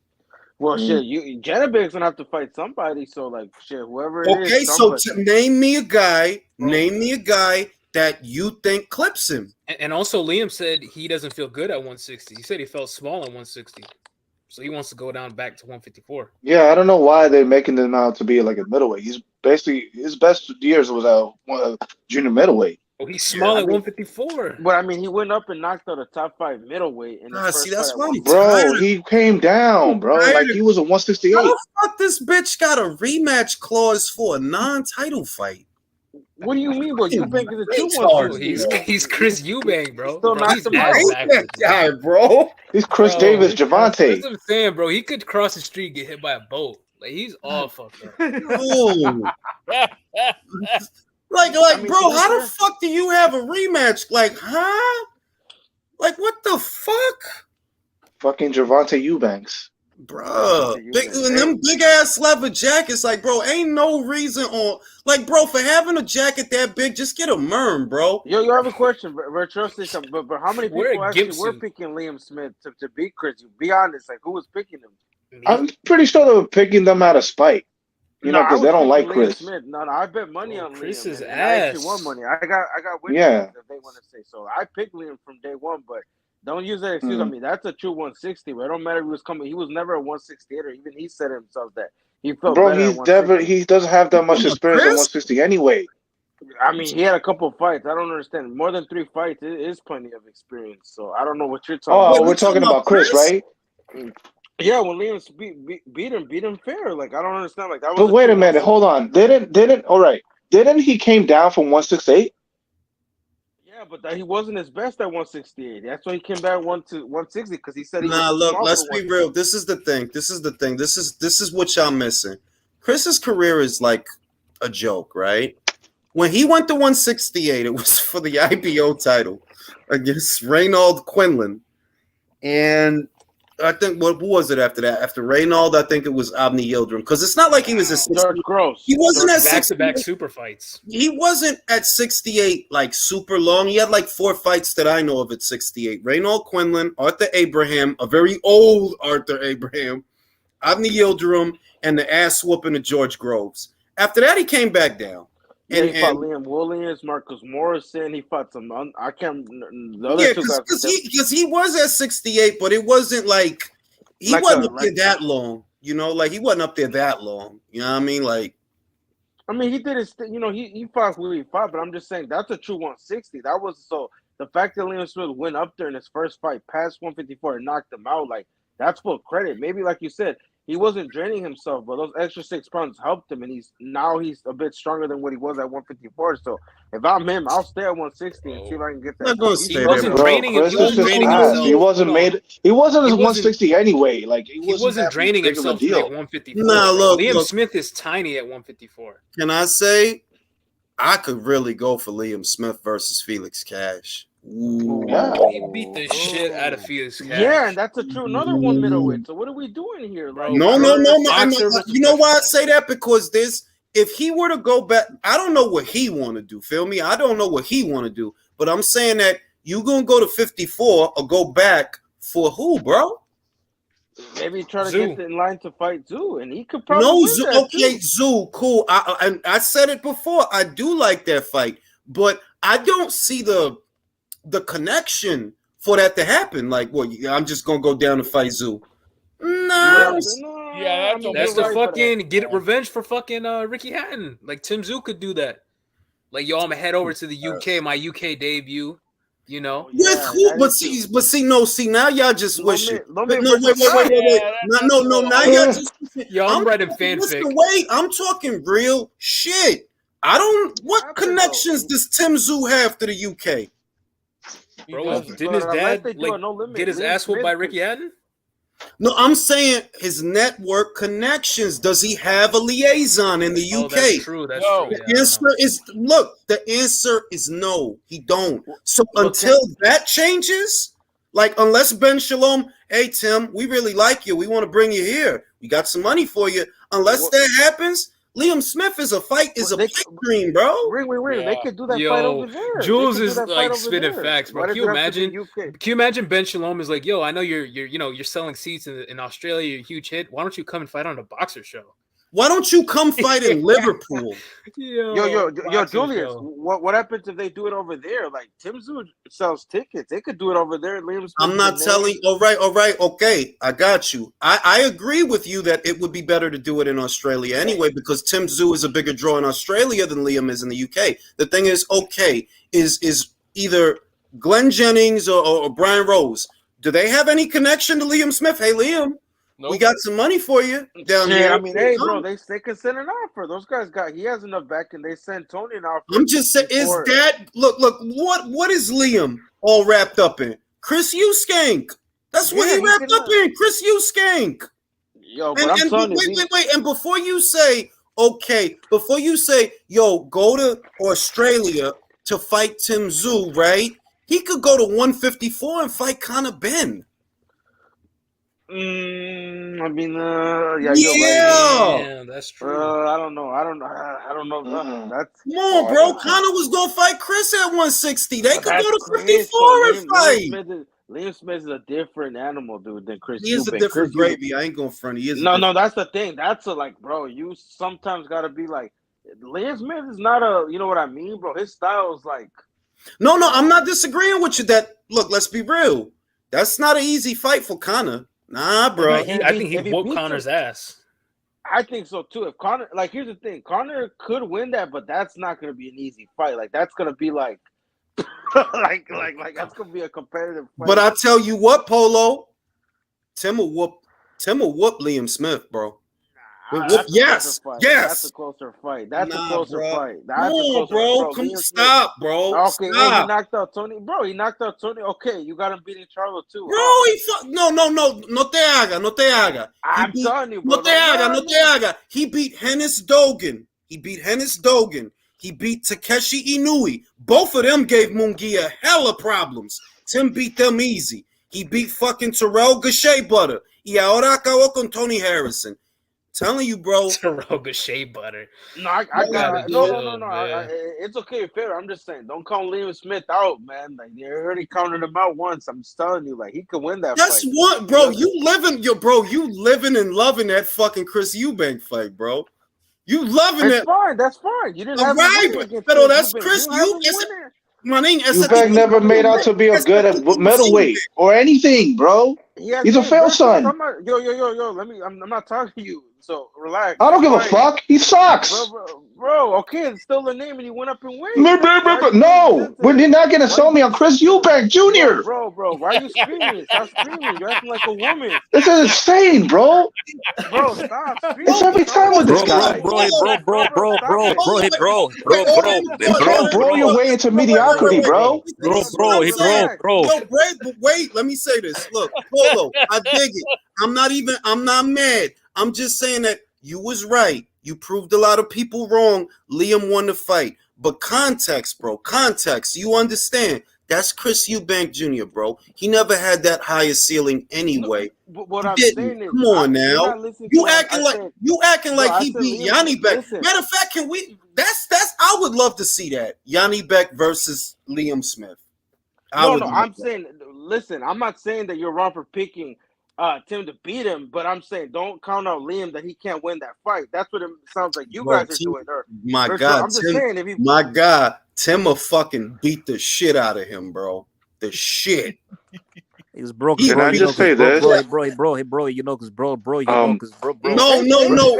Well, shit, Johnny Beck's gonna have to fight somebody. So like, shit, whoever it is. Okay, so name me a guy. Name me a guy that you think clips him. And also, Liam said he doesn't feel good at 160. He said he felt small at 160. So he wants to go down back to 154. Yeah, I don't know why they're making him out to be like a middleweight. He's basically, his best years was at junior middleweight. Oh, he's small at 154. But I mean, he went up and knocked out a top 5 middleweight. That's why I'm bro, he came down, bro. Like he was a 168. How the fuck this bitch got a rematch clause for a non-title fight? What do you mean, bro? Eubank is a 2-1. He's Chris Eubank, bro. He's that guy, bro. He's Chris Davis, Javante. That's what I'm saying, bro. He could cross the street, get hit by a boat. Like he's all fucked up. Like, bro, how the fuck do you have a rematch? Like, huh? Like, what the fuck? Fucking Javante Eubanks. Bro, them big ass leather jackets, like, bro, ain't no reason on, like, bro, for having a jacket that big, just get a merm, bro. Yo, you have a question, but how many people actually were picking Liam Smith to beat Chris? You be honest, like, who was picking him? I'm pretty sure they were picking them out of spite, because they don't like Chris. Smith. No, I bet money on Chris's Liam. ass. I actually won money. I got wins if they want to say so. I picked Liam from day one, but. Don't use that excuse on me. That's a true 160. But it don't matter if he was coming. He was never a 168. Or even he said himself that he felt. Bro, he doesn't have that much experience at 160 anyway. I mean, he had a couple of fights. I don't understand. More than 3 fights is plenty of experience. So I don't know what you're talking about. Oh, we're talking about Chris, right? Yeah, when Liam beat him fair. Like I don't understand. Like that was. But wait a minute, hold on. Didn't he came down from 168? Yeah, but he wasn't his best at 168. That's why he came back to 160 because he said he look, let's be real. This is the thing. This is what y'all missing. Chris's career is like a joke, right? When he went to 168, it was for the IBO title against Reynold Quinlan. and I think what was it after that? After Reynald, I think it was Avni Yildirim, because it's not like he was at 68. George Gross. He wasn't at Back-to-back 68. super fights. He wasn't at 68 like super long. He had like 4 fights that I know of at 68. Reynald Quinlan, Arthur Abraham, a very old Arthur Abraham, Avni Yildirim, and the ass whooping of George Groves. After that, he came back down. Yeah, he fought Liam Williams, Marcus Morrison. He fought some. I can't. The other two guys. Because he was at 68, but it wasn't like he wasn't up there that long. You know, like he wasn't up there that long. You know what I mean? Like, I mean, he did his. You know, he fought who he fought, but I'm just saying that's a true 160. That was so. The fact that Liam Smith went up there in his first fight, past 154, and knocked him out, like that's full credit. Maybe, like you said, he wasn't draining himself, but those extra 6 pounds helped him, and he's a bit stronger than what he was at 154. So if I'm him, I'll stay at 160 and see if I can get that. He wasn't draining himself. He wasn't made. He wasn't at 160 anyway. Like he wasn't draining himself at 154. Nah, look, Liam Smith is tiny at 154. Can I say, I could really go for Liam Smith versus Felix Cash. Ooh. Yeah. He beat the shit out of Felix Cash. Yeah, and that's a true another one middleweight. So what are we doing here? Like, No. You know why I say that? Because if he were to go back, I don't know what he want to do. Feel me? I don't know what he want to do. But I'm saying that you gonna go to 54 or go back for who, bro? Maybe try to get in line to fight Tszyu, and he could probably win that okay, Tszyu, cool. I said it before. I do like that fight, but I don't see the connection for that to happen. Like, what? I'm just gonna go down and fight Tszyu. No. Yeah, that's the fucking get revenge for fucking Ricky Hatton. Like Tim Tszyu could do that. Like, yo, I'm gonna head over to the UK, my UK debut. You know, yeah, cool. But see, now y'all just wishing. Wait. No, now y'all just wishing. Yo, I'm writing fanfic. Wait, I'm talking real shit. I don't. What connections does Tim Tszyu have to the UK? Bro, didn't his dad get his ass whooped by Ricky Hatton? No, I'm saying his network connections. Does he have a liaison in the UK? That's true. That's true. The answer is no. He don't. So until that changes, like unless Ben Shalom, hey Tim, we really like you. We want to bring you here. We got some money for you. Unless that happens, Liam Smith is a pipe dream, bro. Wait. They could do that fight over there. Jules is like spitting facts, bro. Can you imagine Ben Shalom is like, yo, I know you're selling seats in Australia, you're a huge hit. Why don't you come and fight on a boxer show? Why don't you come fight in Liverpool? Yo, Julius, what happens if they do it over there? Like Tim Tszyu sells tickets. They could do it over there. Liam Smith, I'm not telling. All right. Okay, I got you. I agree with you that it would be better to do it in Australia anyway, because Tim Tszyu is a bigger draw in Australia than Liam is in the UK. The thing is, is either Glenn Jennings or Brian Rose. Do they have any connection to Liam Smith? Hey, Liam. Nope. We got some money for you down here. I mean, hey, bro, they can send an offer. Those guys he has enough back, and they sent Tony an offer. I'm just saying, look, what is Liam all wrapped up in? Chris Usyk. That's what he wrapped up in. Chris Usyk. Yo, but I'm telling you, wait, and before you say, yo, go to Australia to fight Tim Tszyu, right? He could go to 154 and fight Conor Ben. I mean, yeah, that's true. I don't know. That's come on, bro. Conor was gonna fight Chris at 160. They could go to 54 and fight. Liam Smith is a different animal, dude, than Chris. He is a different gravy. I ain't going front. He is. No, that's the thing. That's bro. You sometimes gotta be like, Liam Smith is not you know what I mean, bro. His style is like. No, I'm not disagreeing with you. Look, let's be real. That's not an easy fight for Conor. Nah, bro. I think he whooped Conor's ass. I think so too. If Conor, here's the thing, Conor could win that, but that's not going to be an easy fight. Like that's going to be like that's going to be a competitive fight. But I tell you what, Polo, Tim will whoop Liam Smith, bro. Yes. That's a closer fight. That's a closer fight. Stop, bro. Okay, stop. He knocked out Tony. Bro, he knocked out Tony. Okay, you got him beating Charlo too. Bro, no te haga. I'm telling you, bro. No te haga. He beat Hennis Dogan. He beat Takeshi Inoue. Both of them gave Munguia hella problems. Tim beat them easy. He beat fucking Terrell Shea Butter. Y ahora acabó con Tony Harrison. Telling you, bro. Terrell Shea Butter. No, I got no. It's okay, fair. I'm just saying, don't call Liam Smith out, man. Like they already counted him out once. I'm just telling you, like he could win that That's fight. what, bro. You living and loving that fucking Chris Eubank fight, bro. You loving That's it. fine. That's fine. You didn't have Right, him against but that's Eubank. Chris Eubank. Eubank never made out to be a good at middleweight or anything, bro. He's a fail son. Yo. I'm not talking to you. So relax. I don't give a fuck. He sucks. Bro, okay, it's still the name, and he went up and win. No, you're not gonna sell me on Chris Eubank Jr. Bro, why are you screaming? Stop screaming. You're acting like a woman. This is insane, bro. Bro, stop screaming. It's every time with this guy. You can't bro your way into mediocrity, bro. Yo, wait, let me say this. Look, Polo, I dig it. I'm not mad. I'm just saying that you was right. You proved a lot of people wrong. Liam won the fight. But context, bro, context. You understand. That's Chris Eubank Jr., bro. He never had that higher ceiling anyway. What I'm saying is, come on now. You acting like he beat Yanni Beck. Matter of fact, can we? That's. I would love to see that Yanni Beck versus Liam Smith. I'm saying. Listen, I'm not saying that you're wrong for picking Tim to beat him, but I'm saying don't count out Liam that he can't win that fight. That's what it sounds like you guys are doing. My God, Tim will fucking beat the shit out of him, bro. The shit. He's broke. Can I just say this? Bro, you know, because bro. No.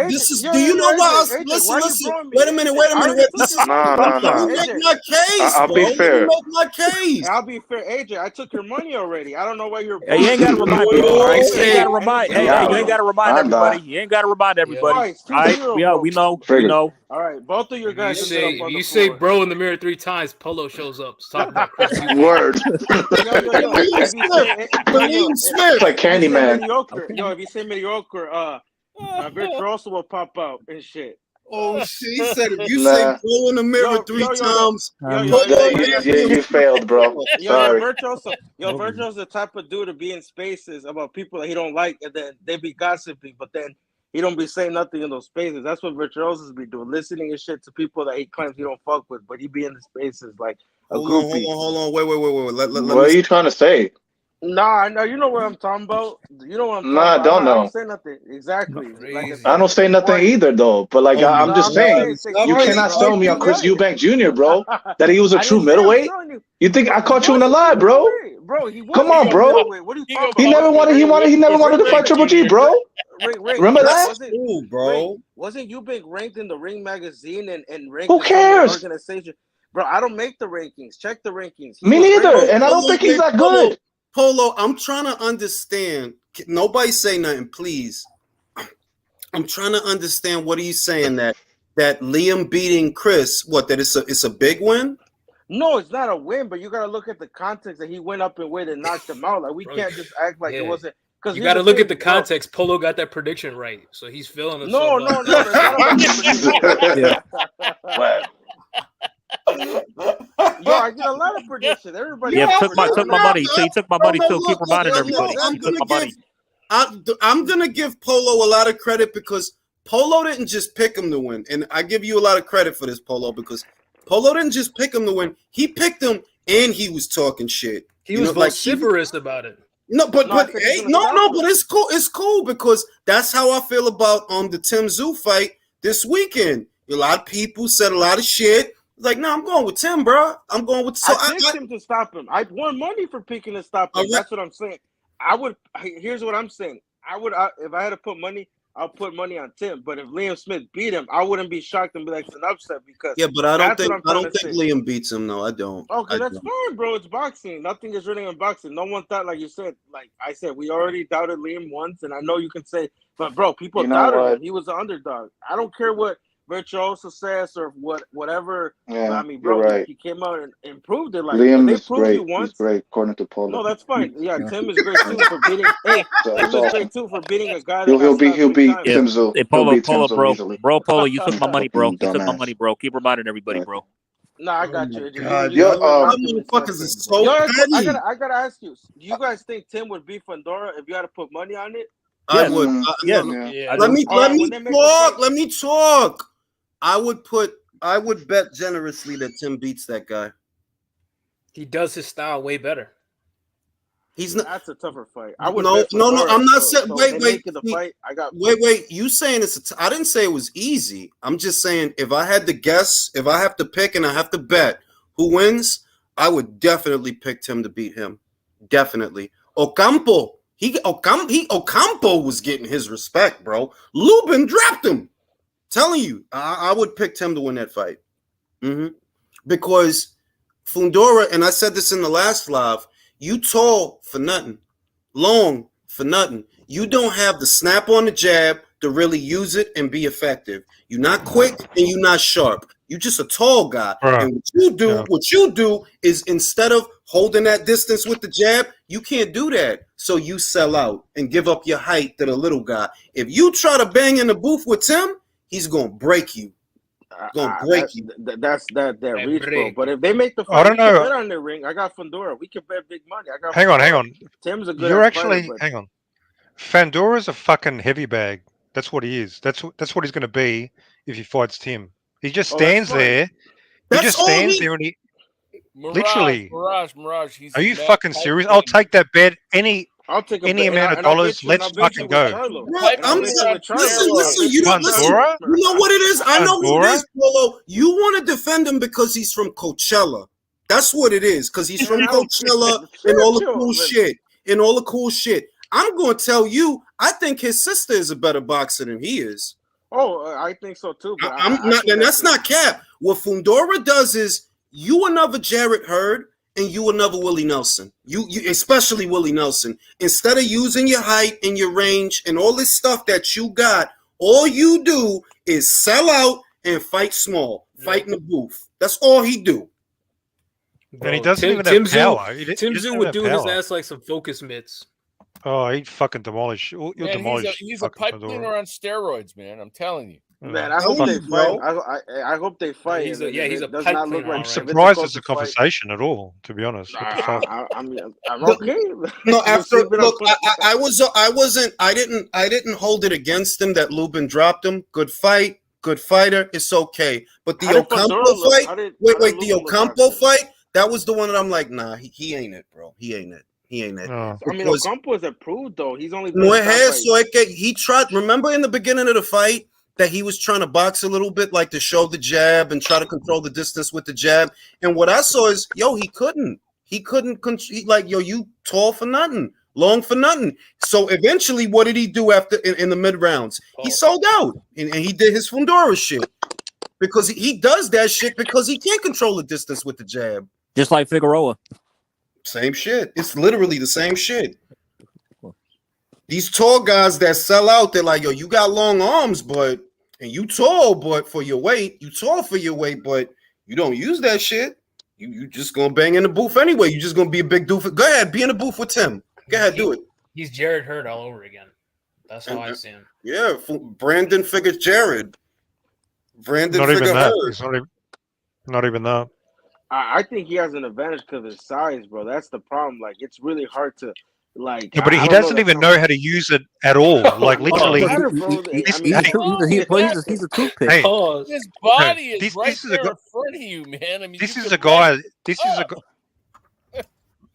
This is. Do you know why? Listen. Wait a minute. This is. No. Make my case. I'll be fair. Make my case. I'll be fair, AJ. I took your money already. I don't know why you're. Hey, you ain't got to remind people. You ain't got to remind everybody. You ain't got to remind everybody. We know. All right, both of your guys. If you say bro in the mirror 3 times, Polo shows up. Talk about Chris. Word. Smith. Like Candyman. Yo, if you say mediocre, Virtuoso will pop out and shit. Oh shit! He said if you say bro in the mirror 3 times, you failed, bro. Sorry. Virtuoso's the type of dude to be in spaces about people that he don't like, and then they be gossiping, but then he don't be saying nothing in those spaces. That's what Virtuoso's be doing, listening and shit to people that he claims he don't fuck with, but he be in the spaces like a groupie. Hold on. Wait. What are you trying to say? Nah, no, you know what I'm talking about. You know what I'm talking about. I don't know. I don't say nothing. Exactly. I don't say nothing either, though. But like, I'm just saying, you cannot sell me on Chris Eubank Jr., bro. That he was a true middleweight. You think I caught you in a lie, bro? Come on, bro. What are you talking about? He never wanted to fight Triple G, bro. Remember that? Bro. Wasn't Eubank ranked in the Ring magazine and ranked? Who cares? Organization? Bro, I don't make the rankings. Check the rankings. Me neither, and I don't think he's that good. Polo, I'm trying to understand. Nobody say nothing, please. I'm trying to understand what are you saying that Liam beating Chris, that it's a big win? No, it's not a win, but you gotta look at the context that he went up and win and knocked him out. Like we can't just act like it wasn't. You got to look at the context. Polo got that prediction right, so he's feeling it. No. Yo, I get a lot of predictions. Everybody. Yeah, took my money. So he took my money too. Keep reminding everybody. I'm gonna give Polo a lot of credit because Polo didn't just pick him to win, and I give you a lot of credit for this, Polo, because Polo didn't just pick him to win. He picked him, and he was talking shit. He was vociferous about it. No, but it's cool. It's cool because that's how I feel about the Tim Tszyu fight this weekend. A lot of people said a lot of shit. Like, no, I'm going with Tim, bro. I'm going with. I picked him to stop him. I won money for picking to stop him. That's what I'm saying. Here's what I'm saying. If I had to put money, I'll put money on Tim. But if Liam Smith beat him, I wouldn't be shocked and be like, it's an upset because. Yeah, but I don't think Liam beats him. No, I don't. Okay, that's fine, bro. It's boxing. Nothing is really in boxing. No one thought, like you said, like I said, we already doubted Liam once, and I know you can say, but bro, people doubted him. He was an underdog. I don't care what Virtuoso says or whatever. Yeah, I mean, bro, right. he came out and proved it. Like Liam is great. He's great, according to Polo. No, that's fine. Yeah, Tim is great too for beating. Tim is great too for beating a guy. He'll beat Tim Tszyu. Hey, Polo, bro, you took my money, bro. You took my money, bro. Keep reminding everybody, bro. No, I Oh got my you. God, You Yo, were not you giving motherfuckers Tyson. is so Yo, I petty. gotta ask you. Do you guys think Tim would beat Fundora if you had to put money on it? I Yes, would. yes, No, yeah. Yeah. I let do. me All right, when they make the talk. fight. Let me talk. I would bet generously that Tim beats that guy. He does his style way better. He's not. That's a tougher fight. I would No, bet no, no. Fundora. I'm not saying. So Wait, they wait, make it the fight. I got wait. You saying it's? I didn't say it was easy. I'm just saying if I had to guess, if I have to pick and I have to bet who wins, I would definitely pick Tim to beat him. Definitely. Ocampo. Ocampo was getting his respect, bro. Lubin dropped him. Telling you, I would pick Tim to win that fight. Because Fundora, and I said this in the last live, you tall for nothing, long for nothing. You don't have the snap on the jab to really use it and be effective. You're not quick and you're not sharp. You're just a tall guy. Right. And what you do is instead of holding that distance with the jab, you can't do that. So you sell out and give up your height to the little guy. If you try to bang in the booth with Tim, he's gonna break you. That's reach, bro. But if they make the I fight, don't we can know. bet on the ring. I got Fundora. We can bet big money. I got. Hang Fundora. on. Tim's a good You're ass fighter, actually but hang on. Fandora's a fucking heavy bag. That's what he is. That's what he's going to be if he fights Tim. He just stands there. He just stands there and he literally. Mirage. He's Are you mad fucking tight serious? I'll game. take that bet I'll take a any bet, amount of and I've dollars. been Let's to fucking with go. Charlo. Bro, And I've been to with Charlo. listen. You don't listen. Pandora? You know what it is? I know what it Pandora? is, Polo. You want to defend him because he's from Coachella. That's what it is. Because he's from Man, I don't Coachella care. and all the Chill, cool man. shit. And all the cool shit. I'm going to tell you, I think his sister is a better boxer than he is. Oh, I think so too. But I'm not, and that's not cap. What Fundora does is you another Jarrett Hurd and you another Willie Nelson. You especially Willie Nelson. Instead of using your height and your range and all this stuff that you got, all you do is sell out and fight small, fight in the booth. That's all he do. And he doesn't even have power. He Tim doesn't Tszyu even would have do his power. ass like some focus mitts. Oh, he'd fucking demolish. You'll Man, demolish. he's a pipe cleaner on steroids, man. I'm telling you. Man, I hope they fight. I hope they fight. He's a it does pipe not look cleaner. like I'm If surprised it's it's a conversation at all. To be honest, what the fuck? I'm okay. No, after Sleep it look, up. I didn't hold it against him that Lubin dropped him. Good fight, good fighter. It's okay. But the How did Ocampo Fundora look? fight, How did the Lubin look Ocampo last night? fight, that was the one that I'm like, nah, he ain't it, bro. He ain't it. Oh. I mean, Ocampo is approved though. He's only been No, stopped by. he tried. Remember in the beginning of the fight that he was trying to box a little bit, like to show the jab and try to control the distance with the jab. And what I saw is, he couldn't. You tall for nothing, long for nothing. So eventually, what did he do after in the mid rounds? He sold out and he did his Fundora shit because he does that shit because he can't control the distance with the jab. Just like Figueroa. Same shit. It's literally the same shit. These tall guys that sell out, they're like, you got long arms, and you tall, but for your weight, you tall for your weight, but you don't use that shit. You just gonna bang in the booth anyway. You just gonna be a big doof. Go ahead, be in the booth with Tim. Go ahead, do it. He's Jared Hurd all over again. That's how I see him. Yeah, Brandon figures Jared. Brandon Not even figure that. Hurd. It's not even that. I think he has an advantage because of his size, bro. That's the problem. Like, it's really hard to, like. Yeah, but he doesn't even know how to use it at all. Like literally, he's a toothpick. Hey, His body is this right is there a in front of you, man. I mean, this you is can a guy. back- This is a guy.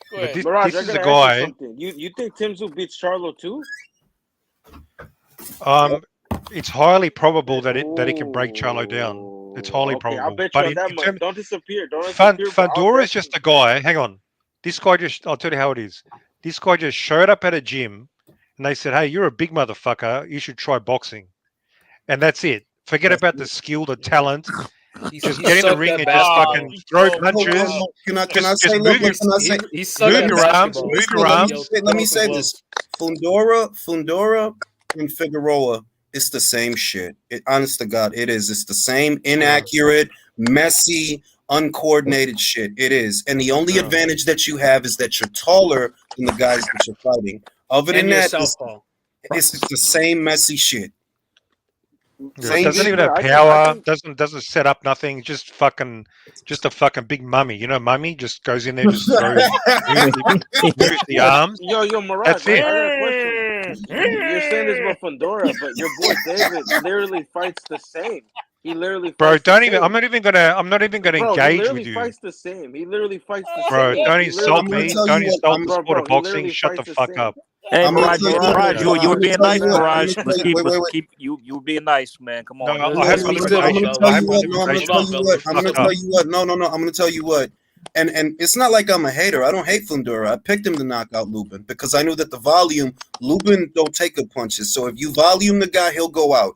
Go ahead. Mirage, This is I a gotta ask you guy. something. You think Tim Tszyu beats Charlo too? It's highly probable that he can break Charlo down. It's highly probable. I'll bet you But on that much. Don't disappear. Fundora is just a guy. Hang on. This guy I'll tell you how it is. This guy just showed up at a gym and they said, hey, you're a big motherfucker. You should try boxing. And that's it. Forget about the skill, the talent. Just get in the ring and just fucking throw punches. Can I Just say? move your arms. Move your arms. Let me say this. Fundora, and Figueroa, it's the same shit. Honest to God, it is. It's the same inaccurate, messy, uncoordinated shit. It is. And the only advantage that you have is that you're taller than the guys that you're fighting. Other than that, it's the same messy shit. Yeah, Same doesn't shit. even have I power. think Doesn't set up nothing. Just a fucking big mummy. You know, mummy just goes in there, just throws, moves the arms. yo Mirage, That's it. I got a question. You're saying this about Fundora, but your boy David literally fights the same. He literally Bro, fights the don't even. same. I'm not even gonna Bro, he engage literally with you, fights the same. He literally fights the bro. same. Don't He literally insult I'm gonna fights. me. tell Don't you what. insult I'm the sport of He boxing. literally Shut the fights the fuck same. up. Hey, I'm gonna Mirage, tell you Mirage, what. Mirage, that's you all were I'm being saying. nice, I'm Mirage. gonna Let's tell you. keep, Wait, let's wait, wait. keep you were being nice, man. Come No, on, I let's have Let's my be be I'm civil, gonna limitations. professional. fellas. tell I have you my what. No, I'm gonna Hold tell on, limitations. you Shut what. the fellas. I'm fuck gonna Civil. tell up. you what. No, no, no. I'm gonna tell you what. And it's not like I'm a hater. I don't hate Fundora. I picked him to knock out Lupin because I knew that the volume Lupin don't take good punches. So if you volume the guy, he'll go out.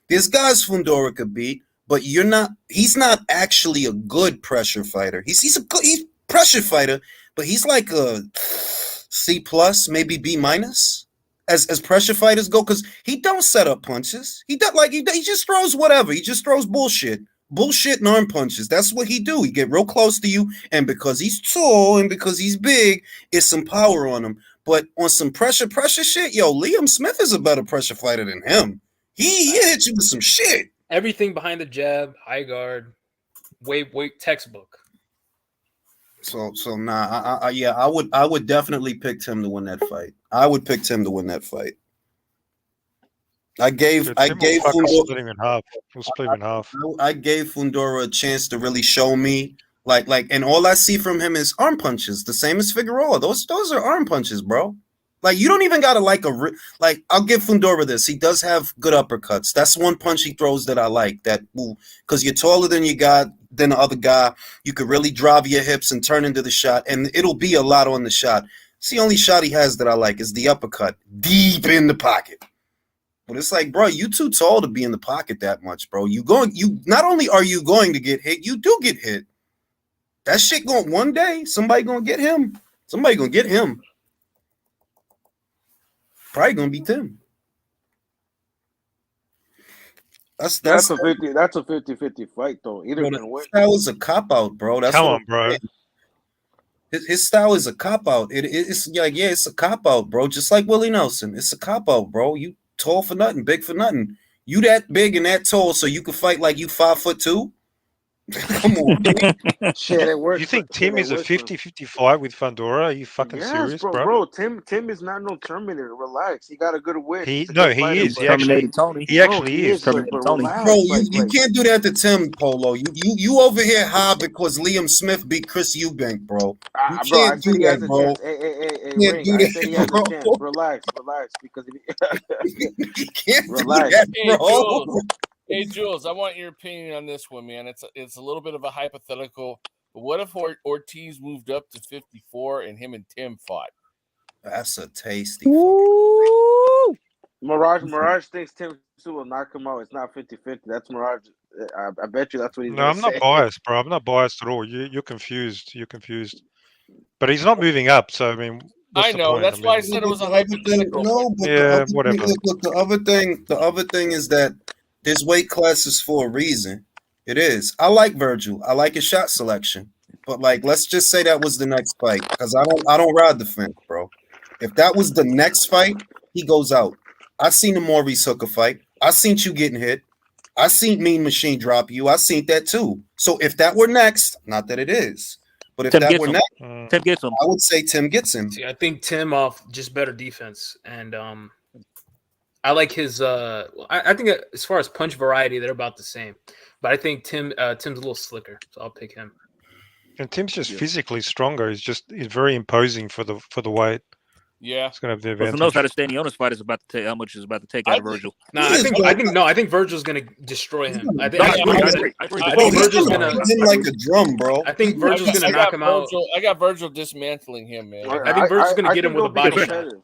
There's guys Fundora could beat, but you're not. He's not actually a good pressure fighter. He's a good pressure fighter, but he's like a C plus, maybe B minus. As pressure fighters go, because he don't set up punches. He does like he just throws whatever. He just throws bullshit and arm punches. That's what he do. He get real close to you, and because he's tall and because he's big, it's some power on him. But on some pressure shit, yo, Liam Smith is a better pressure fighter than him. He hit you with some shit. Everything behind the jab, high guard, weight textbook. So nah, yeah, I would definitely pick Tim to win that fight. I would pick Tim to win that fight. I Yeah, gave Tim will fucking split him in half. We'll split him in half. I gave Fundora a chance to really show me and all I see from him is arm punches, the same as Figueroa. Those are arm punches, bro. Like you don't even gotta like I'll give Fundora this. He does have good uppercuts. That's one punch he throws that I like. That because you're taller than than the other guy, you could really drive your hips and turn into the shot, and it'll be a lot on the shot. It's the only shot he has that I like is the uppercut deep in the pocket. But it's like, bro, you too tall to be in the pocket that much, bro. You not only are you going to get hit, you do get hit. That shit going one day, somebody gonna get him. Somebody gonna get him. Probably gonna be Tim. That's That's a 50-50 fight though. Either bro, can his win. style is a cop out, bro. That's Come what on, bro. his style is a cop out. It's like, yeah, it's a cop out, bro. Just like Willie Nelson. It's a cop out, bro. You tall for nothing, big for nothing. You that big and that tall, so you can fight like you 5'2"? Come on. Shit, it works. You think Shit, Tim it is a works for him. 50-50 fight with Fundora? Are you fucking Yes, serious, bro. bro? Bro, Tim is not no Terminator. Relax. He got a good win. He He's a good he fighter, is. He's He but actually Terminated Tony. he bro, actually he is. is. But Terminated Tony. relax. Bro, Like you can't do that to Tim Polo. You over here high because Liam Smith beat Chris Eubank, bro. You bro, I can't do said he has that, a bro. chance. Hey, You can't Ring. do I said he has that, a chance. bro. Relax, because You can't do relax. that, Hey, bro. Jules. Hey, Jules, I want your opinion on this one, man. It's a little bit of a hypothetical, but what if Ortiz moved up to 54 and him and Tim fought? That's a tasty Woo! Mirage thinks Tim Tszyu will knock him out. It's not 50-50. That's Mirage. I bet you that's what he's No, gonna I'm not say. biased, bro. I'm not biased at all. You're confused. You're confused. But he's not moving up, so I mean, what's I the know. point? I That's why I mean, said it But was a the other thing, hypothetical. no, but the yeah, other thing, whatever. look, the other thing is that there's weight classes for a reason. It is. I like Virgil. I like his shot selection. But like, let's just say that was the next fight because I don't ride the fence, bro. If that was the next fight, he goes out. I seen the Maurice Hooker fight. I seen you getting hit. I seen Mean Machine drop you. I seen that too. So if that were next, not that it is, but if Tim that gets were him. next, Tim gets him. I would say Tim gets him. See, I think Tim off just better defense, and I like his. I think as far as punch variety, they're about the same, but I think Tim's a little slicker, so I'll pick him. And Tim's just physically stronger. He's very imposing for the weight. Yeah. He's gonna have the Well, who knows how advantage. the Stanionis fight is about to take how much is about to take out of Virgil. No, I think Virgil's gonna destroy him. I think Virgil's gonna hit him like a drum, bro. I think Virgil's gonna knock him out. I got Virgil dismantling him, man. I think Virgil's gonna get him with a body shot. competitive.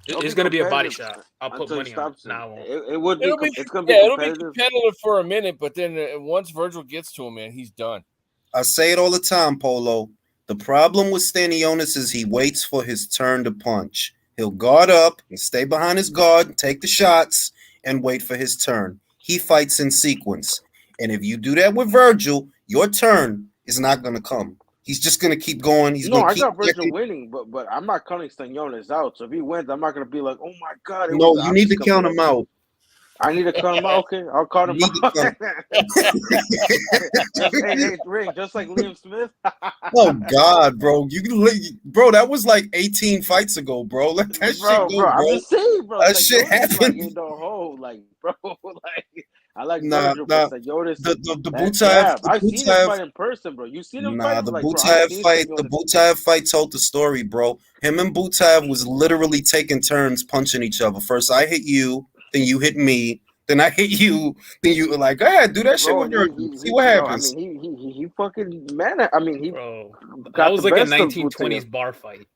It's gonna be a body shot. I'll put money on it. No, I won't. It would be. It's gonna be it'll be competitive. competitive for a minute, but then once Virgil gets to him, man, he's done. I say it all the time, Polo. The problem with Stanionis is he waits for his turn to punch. He'll guard up and stay behind his guard, take the shots, and wait for his turn. He fights in sequence. And if you do that with Virgil, your turn is not going to come. He's just going to keep going. I got Virgil winning, but I'm not counting Stanionis out. So if he wins, I'm not going to be like, oh my god. No, you need to count him out. I need to cut him out. Okay, I'll cut him Need to out. cut Hey, Ring, just like Liam Smith. Oh God, bro! Bro, that was like 18 fights ago, bro. Let that shit go, bro. I'm bro. just saying, bro. That Like shit Yoda's like happened. in the hole, like bro. Like I like Nah, Virgil, but nah. like Yoda's The that Butaev, jab. the I've seen him Butaev, fight in person, bro. You seen him fight? nah, I'm the like, bro. I've Butaev seen fight, the Yoda. Butaev fight told the story, bro. Him and Butaev was literally taking turns punching each other. First, I hit you, then you hit me, then I hit you, then you were like, go ahead, do that shit Bro, with Virgil. See he what bro. I happens. mean, he fucking man. I mean, he Bro, that got the was like a best of Butaev. 1920s bar fight.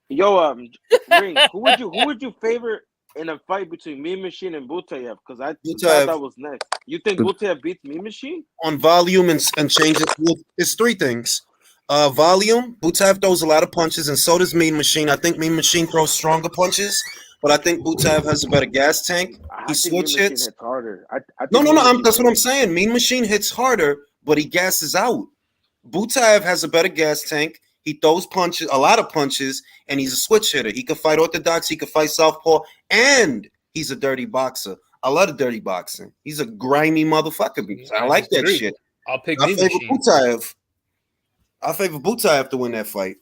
Yo, Ring, who would you favor in a fight between Mean Machine and Butaev? Because I thought Butaev that was next. You think Butaev beats Mean Machine? on volume and changes. Well, it's three things. Volume. Butaev throws a lot of punches, and so does Mean Machine. I think Mean Machine throws stronger punches, but I think Butaev has a better gas tank. He I think Mean switch Machine hits. hits harder. I No, think no, no. Mean Machine That's what I'm hits. saying. Mean Machine hits harder, but he gasses out. Butaev has a better gas tank. He throws punches, a lot of punches, and he's a switch hitter. He can fight orthodox. He can fight southpaw, and he's a dirty boxer. I love the dirty boxing. He's a grimy motherfucker. I like that disagree. shit. I'll pick I Mean favor Machine. Butaev. I favor Butaev to win that fight.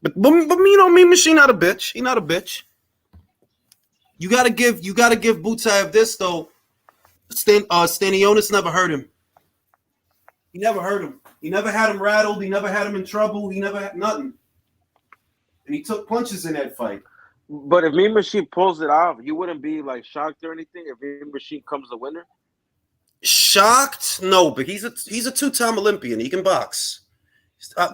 But you know, Mean Machine not a bitch. He not a bitch. You gotta give Butaev this though. Stanionis never hurt him. He never hurt him. He never had him rattled. He never had him in trouble. He never had nothing. And he took punches in that fight. But if Mean Machine pulls it off, you wouldn't be like shocked or anything if Mean Machine comes the winner. Shocked? No, but he's a two-time Olympian. He can box.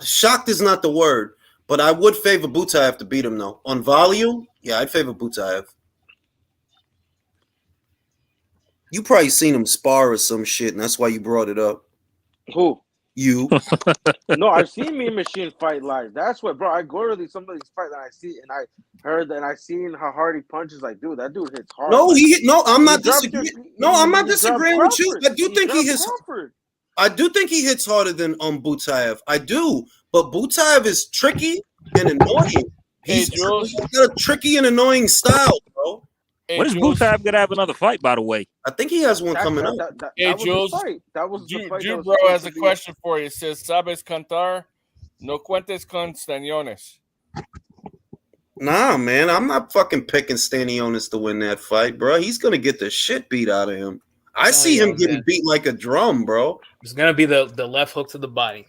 Shocked is not the word, but I would favor Butaev to beat him though. On volume, yeah, I'd favor Butaev. You probably seen him spar or some shit, and that's why you brought it up. Who? You. No, I've seen Mean Machine fight live. That's what, bro. I go to some of these fights and I see and I heard and I seen how hard he punches. Like, dude, that dude hits hard. No, like, he hit. No, I'm not dropped disagreeing. No, I'm not he dropped disagreeing with you. Crawford. I do He think he dropped hits. Crawford. I do think he hits harder than Butaev. I do, but Butaev is tricky and annoying. He's got a tricky and annoying style, bro. When is Butaev gonna have another fight? By the way, I think he has one coming up. That Hey, was Jules. the fight. That was the fight. Drew that was Bro supposed has to a be- question for you. It says, "Sabes cantar? No cuentes con Staniones." Nah, man, I'm not fucking picking Stanionis to win that fight, bro. He's gonna get the shit beat out of him. I see him getting beat like a drum, bro. It's gonna be the left hook to the body,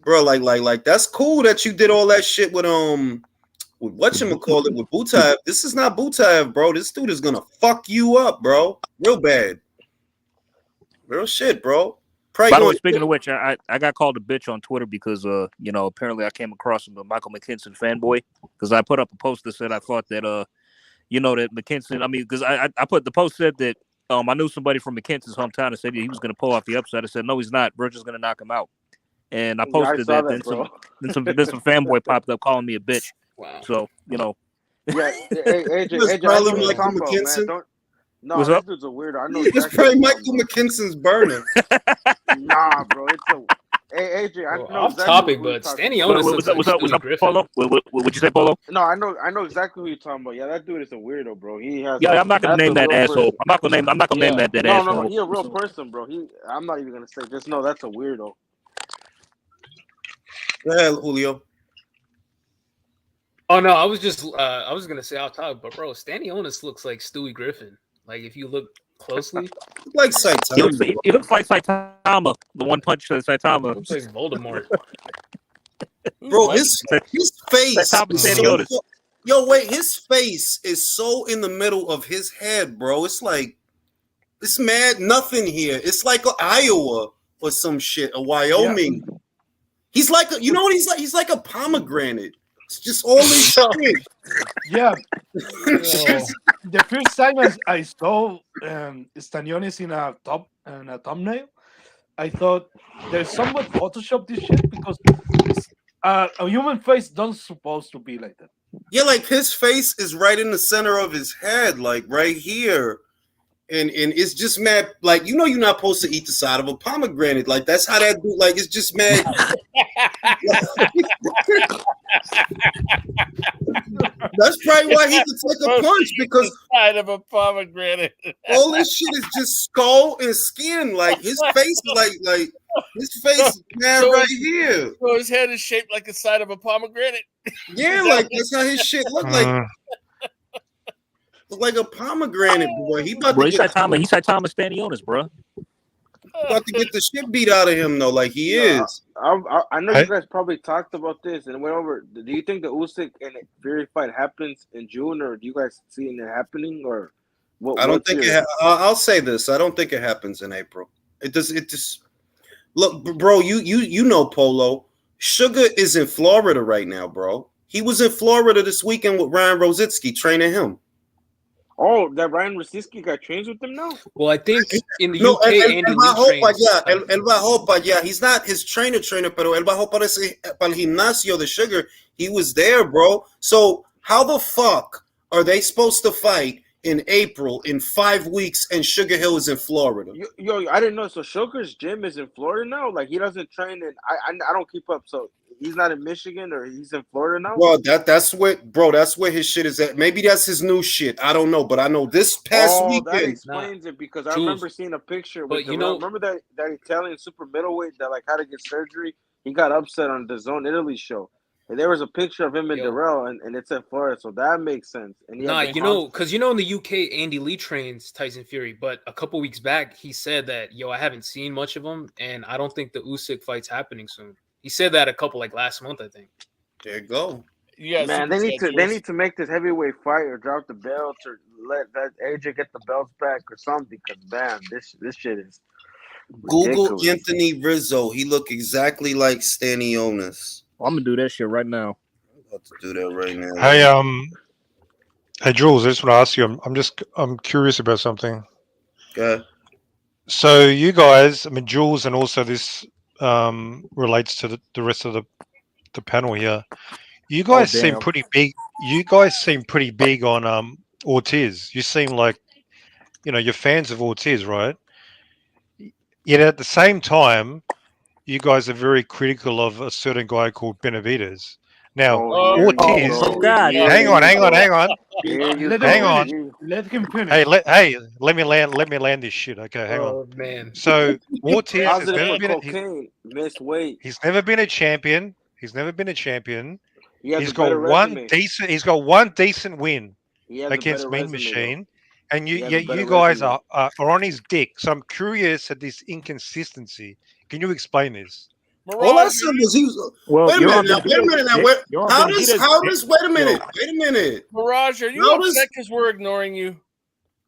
Bro, like that's cool that you did all that shit with whatchamacallit with Butaev. This is not Butaev, bro. This dude is gonna fuck you up, bro. Real bad. Real shit, bro. by the way, speaking of which, I got called a bitch on Twitter because apparently I came across a Michael McKinson fanboy because I put up a post that said I thought that that McKinson. I mean, because I put the post said that I knew somebody from McKinson's hometown and said he was going to pull off the upset. I said no, he's not. Virgil's going to knock him out. And I posted saw that. that, Then some fanboy popped up calling me a bitch. Wow. So Yeah, AJ, It was I probably know what you're Michael talking about, man. McKinson. No, What's this up? dude's a weirdo. I know It's exactly. probably Michael McKinson's burner. Nah, bro, it's a. Hey, AJ, I know off exactly topic, who but you're talking Stanionis about. looks like Stewie Griffin. Polo? What'd you say, Polo? No, I know exactly who you're talking about. Yeah, that dude is a weirdo, bro. He has. Yeah, I'm not gonna that's name a that real asshole. person. I'm not gonna name that No, asshole. he a real person, bro. I'm not even gonna say. Just know that's a weirdo. Go ahead, Julio. Oh no, I was gonna say off topic, but bro, Stanionis looks like Stewie Griffin. Like if you look closely, Like Saitama. He looks like Saitama, the one punch Saitama. looks like Voldemort. Bro, his face is so, his face is so in the middle of his head, bro. It's like it's mad nothing here. It's like Iowa or some shit, or Wyoming. Yeah. He's like you know what he's like? He's like a pomegranate. It's just all this shit. Yeah. The first time I saw Stanionis in a thumbnail, I thought there's somewhat Photoshop this shit because a human face don't supposed to be like that. Yeah, like his face is right in the center of his head, like right here. And it's just mad, like you're not supposed to eat the side of a pomegranate. Like that's how that dude, like it's just mad. That's probably why he could take a punch, because the side of a pomegranate. all this shit is just skull and skin. Like his face is like his face is man So right his- here. So his head is shaped like the side of a pomegranate. Yeah, like that's how his shit look like. Look like a pomegranate, boy. He about Bro, to he's get like Thomas Stanionis, bro. about to get the shit beat out of him though, like he is. I know Hey. you guys probably talked about this and went over. Do you think the Usyk and Fury fight happens in June, or do you guys see it happening, or what? I don't what's think your- I'll say this. I don't think it happens in April. It does. It just look, bro. You know Polo. Sugar is in Florida right now, bro. He was in Florida this weekend with Ryan Rositsky training him. Oh, that Ryan Rosicky got trains with them now. Well, I think in the No, UK, Andy él Lee bajó para trains. allá. Él bajó para allá. He's not his trainer, pero él bajó para el gimnasio de Sugar. He was there, bro. So how the fuck are they supposed to fight in April in 5 weeks and Sugar Hill is in Florida? Yo, I didn't know. So Sugar's gym is in Florida now. Like he doesn't train in. I don't keep up. So he's not in Michigan, or he's in Florida now. Well, that's where his shit is at. Maybe that's his new shit. I don't know, but I know this past That weekend. explains it, because I Jules, remember seeing a picture with but you know- remember that Italian super middleweight that like had to get surgery. He got upset on the Zone Italy show, and there was a picture of him and Yo. Darrell, and it's in Florida, so that makes sense. And he Nah, had the you know, because in the UK, Andy Lee trains Tyson Fury, but a couple weeks back, he said that, I haven't seen much of him, and I don't think the Usyk fight's happening soon. He said that a couple, last month, I think. There you go. Yeah, man, they need to make this heavyweight fight or drop the belts or let that AJ get the belts back or something. Because damn, this shit is Google ridiculous. Anthony Rizzo. He look exactly like Stanionis. I'm gonna do that shit right now. I'm about to do that right now. Hey, Jules, I just want to ask you. I'm curious about something. Okay. So you guys, I mean, Jules, and also this relates to the rest of the panel here. You guys seem damn. pretty big. You guys seem pretty big on Ortiz. You seem like, you're fans of Ortiz, right? Yet at the same time, you guys are very critical of a certain guy called Benavidez. Now, Ortiz. Oh, God. Hang on. Hang on. Let him finish. Let me land this shit. Okay, hang on. Oh, man. So Ortiz has Positive never for been. cocaine, missed weight. He's never been a champion. He's never been a champion. He has He's a better got one resume. decent. He's got one decent win He has against a better Mean resume, Machine, and He has a better you guys resume. are on his dick. So I'm curious at this inconsistency. Can you explain this? All I said was he was. Well, Wait a you're on minute now. Wait a minute now. Benavidez. You're on How Benavidez. does? Wait a minute. Wait a minute. Mirage, are you How upset does- because we're ignoring you?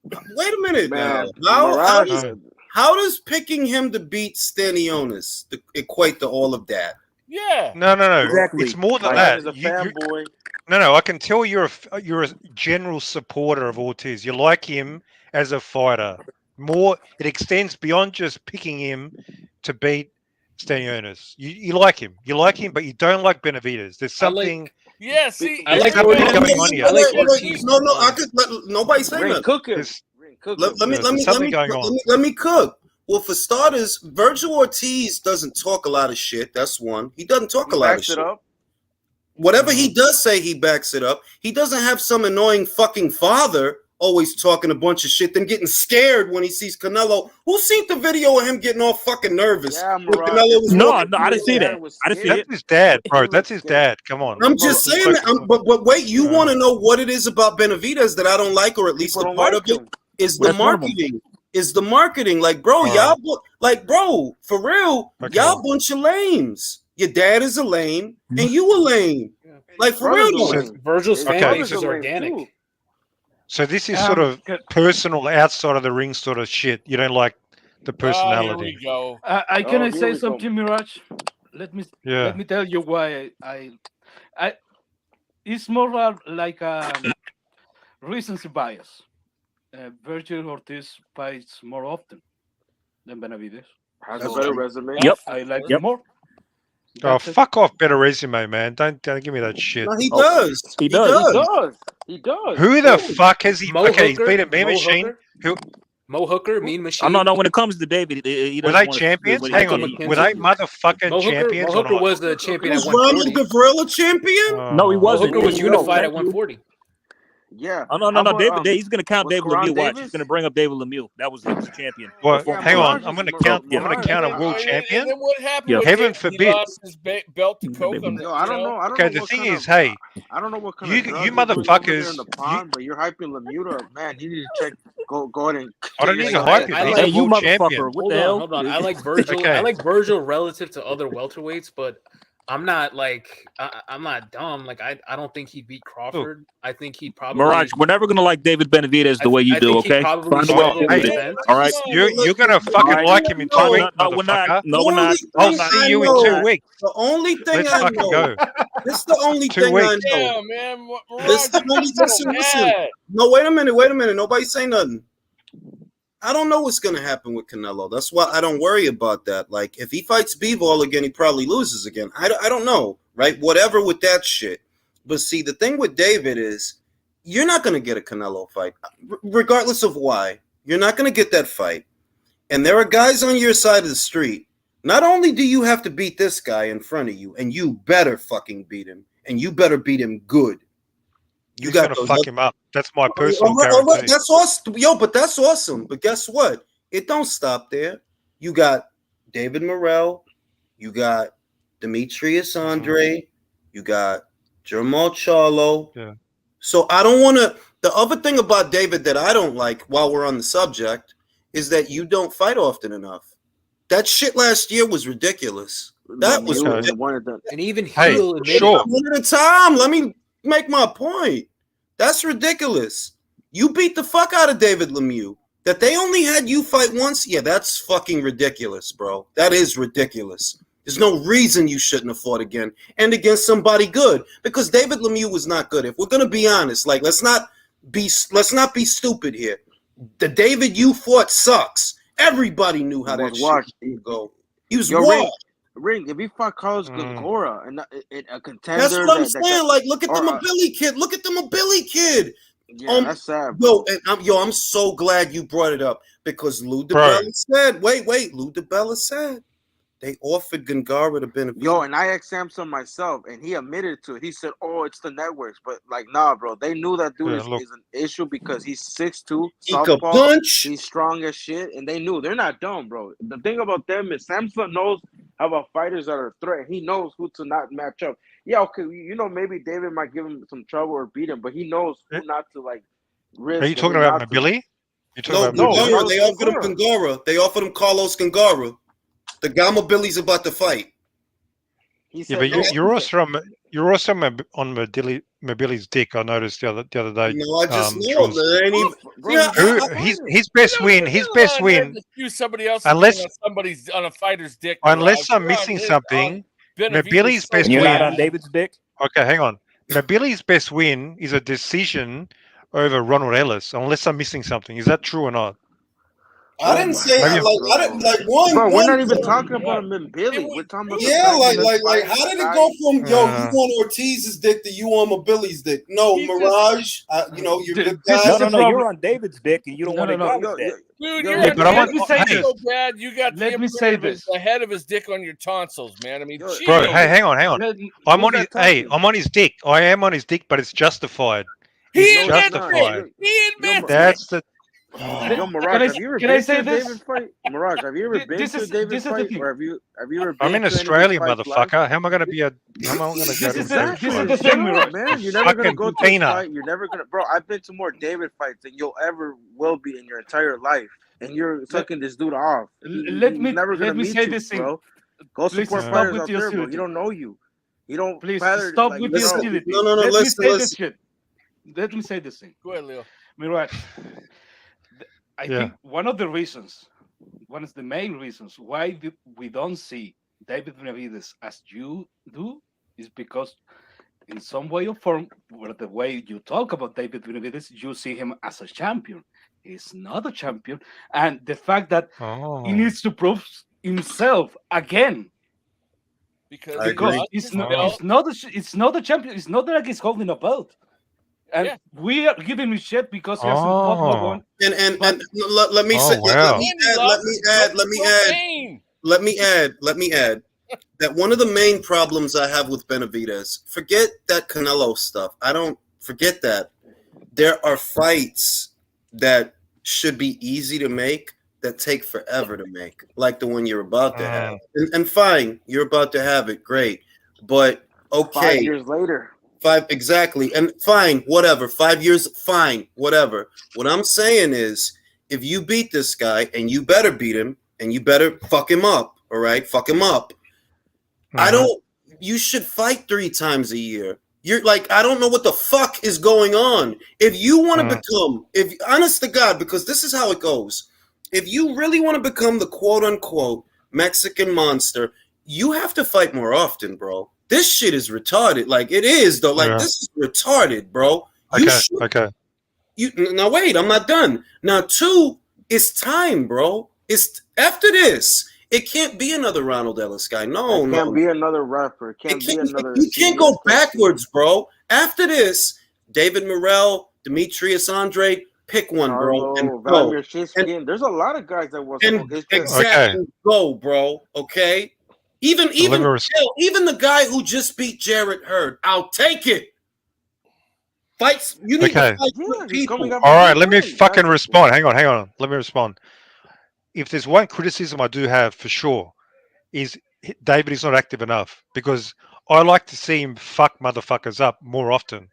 Wait a minute Man, now. Mirage, How does picking him to beat Stanionis equate to all of that? Yeah. No. Exactly. It's more than Mirage that. is a fanboy. No. I can tell you're a general supporter of Ortiz. You like him as a fighter. It extends beyond just picking him to beat Stanionis. You like him, but you don't like Benavidez. There's something. Yeah, see, I like something Ortiz. going on here. I like Wait. Ortiz. No, I could. Nobody's saying Ring that. cook him. There's- Ring cook Let him. me There's something going on. let me cook. Well, for starters, Virgil Ortiz doesn't talk a lot of shit. That's one. He doesn't talk He a lot of backs it shit. up. Whatever he does say, he backs it up. He doesn't have some annoying fucking father always talking a bunch of shit, then getting scared when he sees Canelo. Who seen the video of him getting all fucking nervous? Yeah, when Mirage. Canelo was No, walking I didn't see that. was I didn't see scared. it. That's his dad, bro. He That's was his scared. dad. Come on. I'm just saying that. But wait, you want to know what it is about Benavidez that I don't like, or at least People a don't part like of it him. is Well, the that's one of 'em. marketing. Is the marketing like, bro? Y'all, bro, for real, Okay. y'all bunch of lames. Your dad is a lame, and you a lame. Like for Brother's real. a though. lame. Virgil's His fan brother's base a is lame, organic. too. So this is sort of personal, outside of the ring sort of shit. You don't like the Here personality. we go. I can here say we go. something, Mirage. Let Yeah. me tell you why I it's more like a recency bias. Virgil Ortiz fights more often than Benavidez. Has That's a better true. resume. Yep. I like Yep. him more. Oh, That's it. fuck off, better resume, man. Don't give me that shit. No, he Oh, does. he He does. does. He does. Who the fuck has he? Mo Okay, he's Hooker? beat a Mean Mo Machine. Hooker? Mo Hooker, Mean Oh Machine. no, when it comes to David, he Were doesn't they want to. champions? What Hang he on. thinks Were they he is. motherfucking Mo champions? Hooker or not? was the champion at Was Ramo 140. Gavrila champion? No, he Mo wasn't. Hooker was Yo, unified at thank you. 140. Yeah. Oh no, How about David. He's gonna count was David Karan Lemieux. Watch, he's Davis? gonna bring up David Lemieux. He was a champion Well, before Yeah, hang on. Karan. Mirage I'm is going to count. Yeah. I'm going to count a world champion. And then what happened Yeah. with Heaven David? forbid. He lost his belt to Coke on the, Yo, I don't know. I don't Okay, know the what thing kind is, of hey, I don't know what kind you of drugs you you're doing over there in motherfuckers, the pond, but you're hyping Lemieux up, man. You need to check. Go ahead and I get don't need to yourself hype checked him. I He's out. a Hey, you world champion. motherfucker! What the hell? Hold on. I like Virgil. I Okay. like Virgil relative to other welterweights, but I'm not like I'm not dumb. Like I don't think he beat Crawford. I think he probably Mirage, we're never gonna like David Benavidez the way you I do. think he Okay, probably find a way to struggled deal with with it. defense. All right. You're gonna fucking right. like him in 2 No, weeks, no, we're not. motherfucker. No, we're not. I'll I'm not. see you in We're 2 not. weeks. The only thing Let's I fucking know. go. This is the only 2 thing I weeks. know. Yeah, man. This is the only. So Listen. mad. No, wait a minute. Nobody say nothing. I don't know what's gonna happen with Canelo. That's why I don't worry about that. Like, if he fights Bivol again, he probably loses again. I don't know, right? Whatever with that shit. But see, the thing with David is, you're not gonna get a Canelo fight, regardless of why. You're not gonna get that fight. And there are guys on your side of the street. Not only do you have to beat this guy in front of you, and you better fucking beat him, and you better beat him good. You He's got gonna those. fuck him up. That's my personal All right, guarantee. that's awesome, yo. But that's awesome. But guess what? It don't stop there. You got David Morrell. You got Demetrius Andre. You got Jamal Charlo. Yeah. So I don't want to. The other thing about David that I don't like, while we're on the subject, is that you don't fight often enough. That shit last year was ridiculous. That was Lemieux ridiculous. and one of the And even Hey, Heel admitted sure. One at a time. Let me make my point. That's ridiculous. You beat the fuck out of David Lemieux. That they only had you fight once? Yeah, that's fucking ridiculous, bro. That is ridiculous. There's no reason you shouldn't have fought again and against somebody good, because David Lemieux was not good. If we're gonna be honest, like let's not be stupid here. The David you fought sucks. Everybody knew how that washed. shit would go. He was Yo, washed. Ring. If he fought Carlos Gongora and a contender, That's what I'm saying. Like, look at the or, Mobili kid. Look at the Mobili kid. yeah, that's sad, bro. I'm so glad you brought it up, because Lou Bro. DiBella said, Lou DiBella said they offered Gongora to Benavidez. Yo, and I asked Samson myself, and he admitted to it. He said, "Oh, it's the networks," but like, nah, bro. They knew that dude Yeah, is look. an issue because he's 6'2", He could southpaw. punch. He's strong as shit, and they knew. They're not dumb, bro. The thing about them is Samson knows about fighters that are a threat. He knows who to not match up. Yeah, okay, maybe David might give him some trouble or beat him, but he knows who not to like risk. Are you talking about Mobili? You're talking No, about No, Mobili? Gongora. They Carlos offered him Gongora. They offered him Carlos Gongora. The guy Mobili's about to fight. He Yeah, said but no. you're also on Mobili's dick. I noticed the other day. No, I just know Charles. that ain't even. Bro, Yeah, His best win. His best win. Use somebody else's Unless- on a fighter's dick. Unless Mirage. I'm You're on missing his- something, on Benavidez Mobili's so best You're win. not on David's dick. Okay, hang on. Mobili's best win is a decision over Ronald Ellis. Unless I'm missing something, is that true or not? I didn't say Maybe- I didn't like one. Bro, we're one not even thing. talking about him and Billy. We're talking about Yeah, like, how did it go from you on Ortiz's dick to you on Mobili's dick? No, He Mirage, you're a good This guy. is the No. problem. You're on David's dick, and you don't want to No. acknowledge that. Dude, Yo, you're yeah, on but I want- David's let me dick say so bad. You got Let the me say imprint of this. the head of his dick on your tonsils, man. I mean, Yo, Bro, Jesus. hey, hang on. Let- I'm Who's on that his. talking? Hey, I'm on his dick. I am on his dick, but it's justified. He It's admits justified. it. He admits it. That's the. Yo, Mirage, have you ever can I been say to a this? David fight? Mirage, have you ever been This to a is- David this is the fight, thing. or have you ever been I'm in to any of his Australia, fights live? motherfucker. How am I going to be a? How am I going to go This to a is David the fight? thing, Shut Mirage. up, man. You're never gonna Fucking go to his Tina. fight. You're never gonna, bro. I've been to more David fights than you'll ever will be in your entire life, and you're sucking this dude off. Let He's me never gonna let me meet say you, this thing. bro. Go Please support stop fighters with out the there, bro. hostility. You don't know you. You don't. Please father, stop like, with you the know. hostility. No, Let me listen, say listen. this shit. Let me say this thing. Go ahead, Leo. Mirage, I Yeah. think one of the main reasons why we don't see David Benavidez as you do is because in some way or form, where the way you talk about David Benavidez, you see him as a champion. He's not a champion. And the fact that Oh. he needs to prove himself again. Because I Because agree. it's Oh. not a champion. It's not like he's holding a belt. and Yeah. we are giving him shit because he hasn't fought no Oh, one. And But let me say, oh wow. Andy loves propane. let me add that one of the main problems I have with Benavidez, forget that Canelo stuff. I don't forget that. There are fights that should be easy to make that take forever to make, like the one you're about to have. And fine, you're about to have it, great. But 5 okay, years later. exactly. And fine, whatever. 5 years, fine, whatever. What I'm saying is, if you beat this guy, and you better beat him, and you better fuck him up, all right? Fuck him up. I don't. You should fight 3 times a year. You're like, I don't know what the fuck is going on. If you want to become, if honest to God, because this is how it goes. If you really want to become the quote unquote Mexican monster, you have to fight more often, bro. This shit is retarded. Like it is though. Like this is retarded, bro. Okay. You now wait. I'm not done. Now 2, it's time, bro. It's after this. It can't be another Ronald Ellis guy. No, It can't be another rapper. It can't be another. You can't CBS go person. backwards, bro. After this, David Morrell, Demetrius Andre, pick one, bro, and Charlo, go. Vladimir Shishkin. There's a lot of guys that was. And exactly, go, bro. Okay. Even the guy who just beat Jarrett Hurd, I'll take it. Fights. You need to fight good people. All right, let me fucking respond. Hang on. Let me respond. If there's one criticism I do have for sure, is David is not active enough, because I like to see him fuck motherfuckers up more often.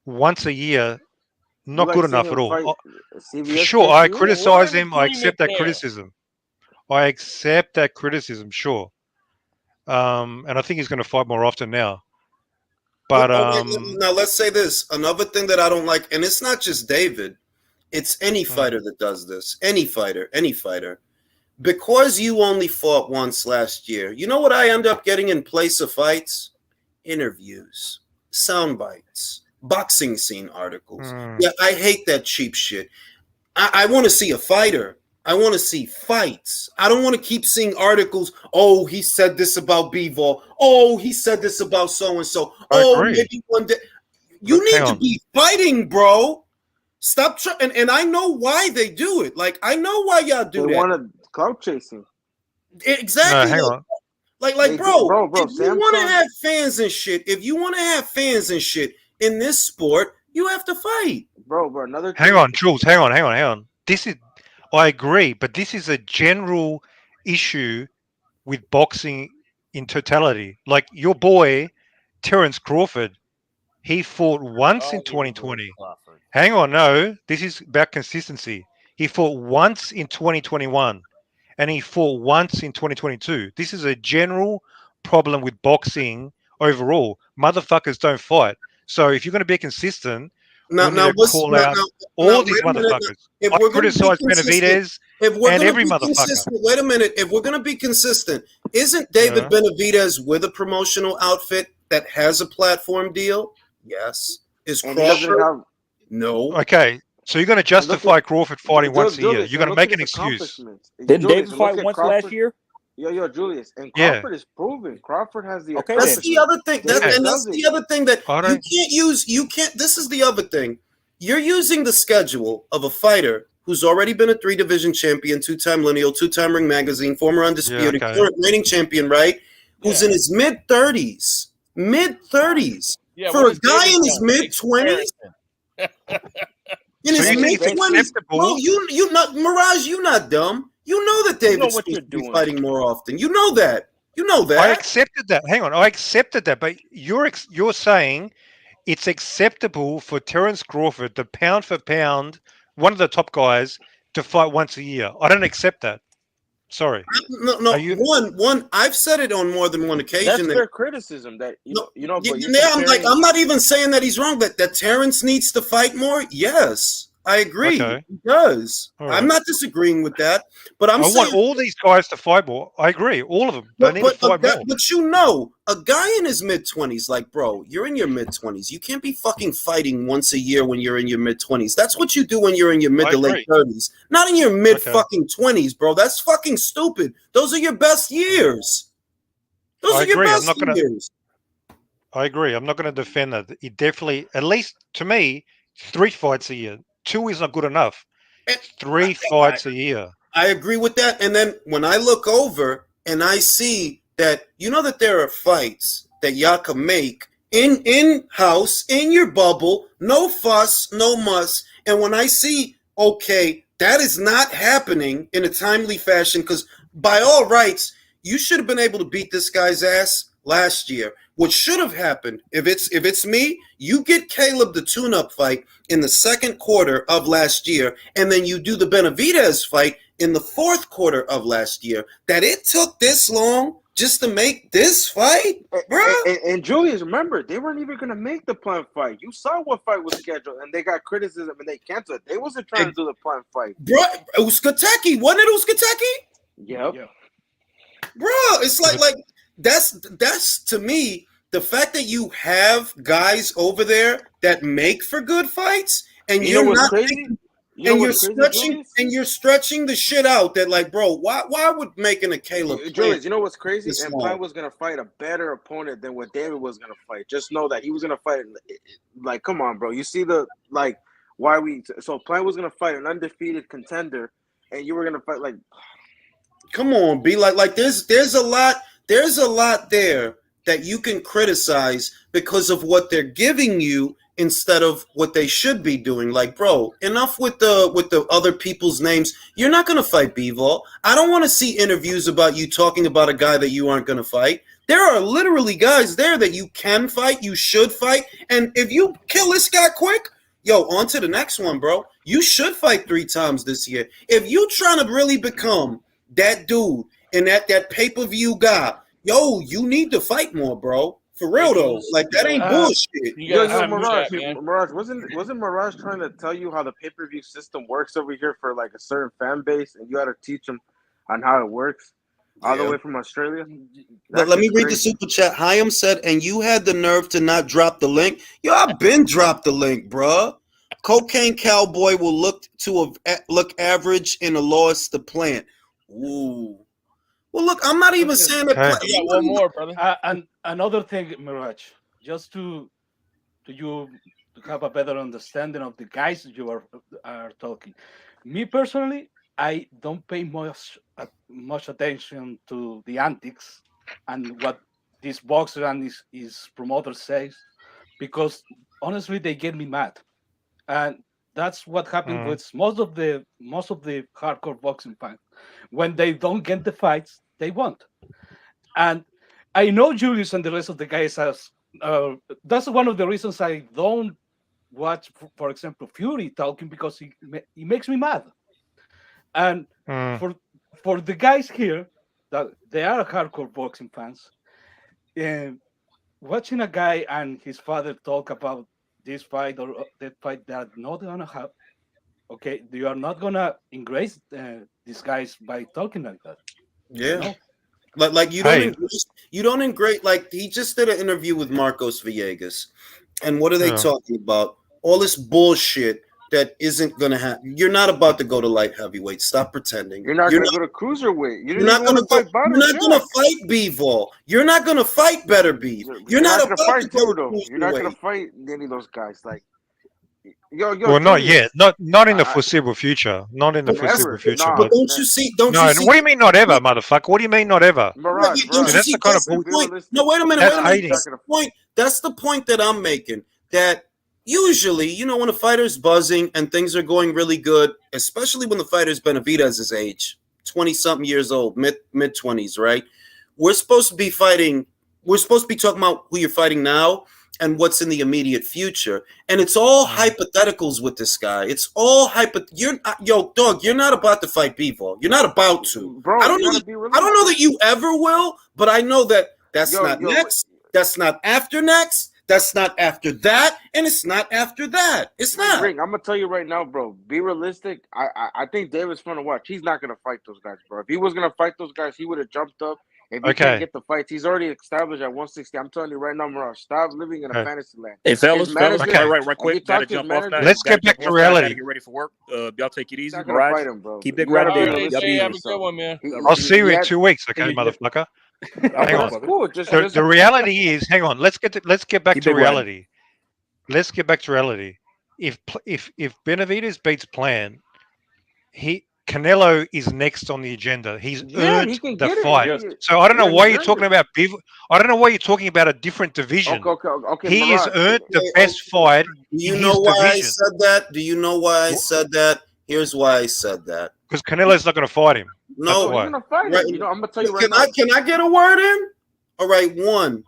Once a year, not good enough at all. For sure, I criticize him. I accept that criticism. Sure. And I think he's going to fight more often now. But now let's say this. Another thing that I don't like, and it's not just David, it's any fighter that does this. Any fighter. Because you only fought once last year, you know what I end up getting in place of fights? Interviews, sound bites, boxing scene articles. Yeah, I hate that cheap shit. I want to see a fighter. I want to see fights. I don't want to keep seeing articles. Oh, he said this about Bivol. Oh, he said this about so-and-so. Oh, maybe one day. You need to be fighting, bro. Stop and I know why they do it. Like, I know why y'all do that. They want to clout chasing. Exactly. No, hang on. Like, bro, if you want to have fans and shit, in this sport, you have to fight. Bro, another thing. Hang on, Jules. Hang on. I agree, but this is a general issue with boxing in totality. Like your boy, Terence Crawford, he fought once in 2020. Hang on, no, this is about consistency. He fought once in 2021, and he fought once in 2022. This is a general problem with boxing overall. Motherfuckers don't fight. So if you're going to be consistent, we need to call out all these motherfuckers. I criticize Benavidez and every motherfucker. Wait a minute. If we're going to be consistent, isn't David Benavidez with a promotional outfit that has a platform deal? Yes. Is Crawford? No. Okay. So you're going to justify Crawford fighting once a year. You're going to make an excuse. Didn't David fight once last year? Yo, Julius. And Crawford is proven. Crawford has the That's the other thing. That's the other thing that you can't. This is the other thing. You're using the schedule of a fighter who's already been a 3-division champion, 2-time lineal, 2-time Ring Magazine, former undisputed, current reigning champion, right? Who's in his mid-30s. Yeah, for a guy in his mid-20s. In his mid-20s, bro, you not Mirage. You not dumb. You know that David's supposed to be fighting more often. You know that. I accepted that. Hang on, I accepted that. But you're saying it's acceptable for Terence Crawford, the pound for pound, one of the top guys, to fight once a year. I don't accept that. Sorry. No. One. I've said it on more than one occasion. That's their criticism. That I'm not even saying that he's wrong. That Terence needs to fight more. Yes, I agree. Okay. He does. Right. I'm not disagreeing with that. But I want all these guys to fight more. I agree. All of them. They need to fight more. But a guy in his mid-20s, like, bro, you're in your mid-20s. You can't be fucking fighting once a year when you're in your mid-20s. That's what you do when you're in your mid to late 30s. Not in your mid-fucking 20s, bro. That's fucking stupid. Those are your best years. Those are your best years. I agree. I'm not going to defend that. He definitely, at least to me, 3 fights a year. 2 is not good enough. And 3 fights a year. I agree with that. And then when I look over and I see that, you know, that there are fights that y'all can make in house, in your bubble, no fuss, no muss. And when I see, okay, that is not happening in a timely fashion, because by all rights, you should have been able to beat this guy's ass last year. What should have happened, if it's me, you get Caleb the tune-up fight in the second quarter of last year, and then you do the Benavidez fight in the fourth quarter of last year. That it took this long just to make this fight, bro. And Julius, remember, they weren't even gonna make the planned fight. You saw what fight was scheduled, and they got criticism and they canceled it. They wasn't trying to do the planned fight. Bro, Usyk, wasn't it Usyk? Yep. Bro, it's like that's to me the fact that you have guys over there that make for good fights, and You know you're what's not crazy? You know and you're what's crazy, stretching Julius? and you're stretching the shit out. That like, bro, why would making a Caleb Julius, you know what's crazy? this And long? Plant was gonna fight a better opponent than what David was gonna fight. Just know that he was gonna fight. Like, come on, bro. You see the like why we? So Plant was gonna fight an undefeated contender, and you were gonna fight like. Come on, be like there's a lot there that you can criticize because of what they're giving you instead of what they should be doing. Like, bro, enough with the other people's names. You're not gonna fight Bivol. I don't want to see interviews about you talking about a guy that you aren't gonna fight. There are literally guys there that you can fight, you should fight, and if you kill this guy quick, yo, on to the next one, bro. You should fight 3 times this year. If you trying to really become that dude and that pay-per-view guy, yo, you need to fight more, bro. For real though, like that ain't bullshit. Mirage wasn't Mirage trying to tell you how the pay-per-view system works over here for like a certain fan base, and you had to teach them on how it works all the way from Australia? Let me read the super chat. Hyam said, and you had the nerve to not drop the link. Yo, I've been dropped the link, bro. Cocaine Cowboy will look average in a loss to Plant. Ooh. Well, look, I'm not even saying that. You got one more, brother. And another thing, Mirage, just to have a better understanding of the guys you are talking. Me personally, I don't pay much attention to the antics and what this boxer and his promoter says, because honestly, they get me mad, and that's what happened with most of the hardcore boxing fans. When they don't get the fights, they want. And I know Julius and the rest of the guys has. That's one of the reasons I don't watch, for example, Fury talking, because he makes me mad. And for the guys here that they are hardcore boxing fans, watching a guy and his father talk about this fight or that fight, they're not gonna have. Okay, you are not gonna embrace these guys by talking like that. Yeah. You know? Like you don't integrate. Like he just did an interview with Marcos Villegas, and what are they talking about? All this bullshit that isn't gonna happen. You're not about to go to light heavyweight. Stop pretending. You're not gonna go to cruiserweight. You're not gonna fight Bivol. You're not gonna fight Better Beef. You're not gonna about fight to go Judo. You're not gonna fight any of those guys. Like, yo, well, not yet. Not in the foreseeable future. Not in the foreseeable future. But don't you see? What do you mean not ever, motherfucker? What do you mean not ever? Mirage, that's the kind of point. No, wait a minute. That's the point that I'm making. That usually, you know, when a fighter's buzzing and things are going really good, especially when the fighter's Benavidez's age, 20-something years old, mid-20s, right? We're supposed to be fighting. We're supposed to be talking about who you're fighting now and what's in the immediate future. And it's all hypotheticals with this guy. It's all you're not about to fight Bivol. You're not about to. Bro, I don't know that you ever will, but I know that that's not next. That's not after next. That's not after that, and it's not after that. It's not. Ring, I'm gonna tell you right now, bro. Be realistic. I think David's fun to watch. He's not gonna fight those guys, bro. If he was gonna fight those guys, he would have jumped up. If he can't get the fights, he's already established at 160. I'm telling you right now, Mirage, stop living in a fantasy land. Hey, fellas, right quick. Gotta jump off now. Let's get back to reality. Gotta get ready for work. Y'all take it easy. Not gonna fight him, bro. Keep it grounded. Have a good one, man. I'll see you in 2 weeks, okay, motherfucker. Hang on. That's cool. The reality is, hang on. Let's get back Keep to it riding. reality. Let's get back to reality. If Benavidez beats Plan, Canelo is next on the agenda. He's Yeah, he earned can the get it. fight. Yes. So I don't know Yeah, why he's you're earned talking it. about I don't know why you're talking about a different division. Okay, He has Mirage. earned the Okay, best fight Do you in know his why I division said that? Do you know why I said that? Here's why I said that. because Canelo's not going to fight him. That's No, No, he's why. gonna fight right. him. You know, I'm gonna tell you right Can now. I get a word in? All right, one.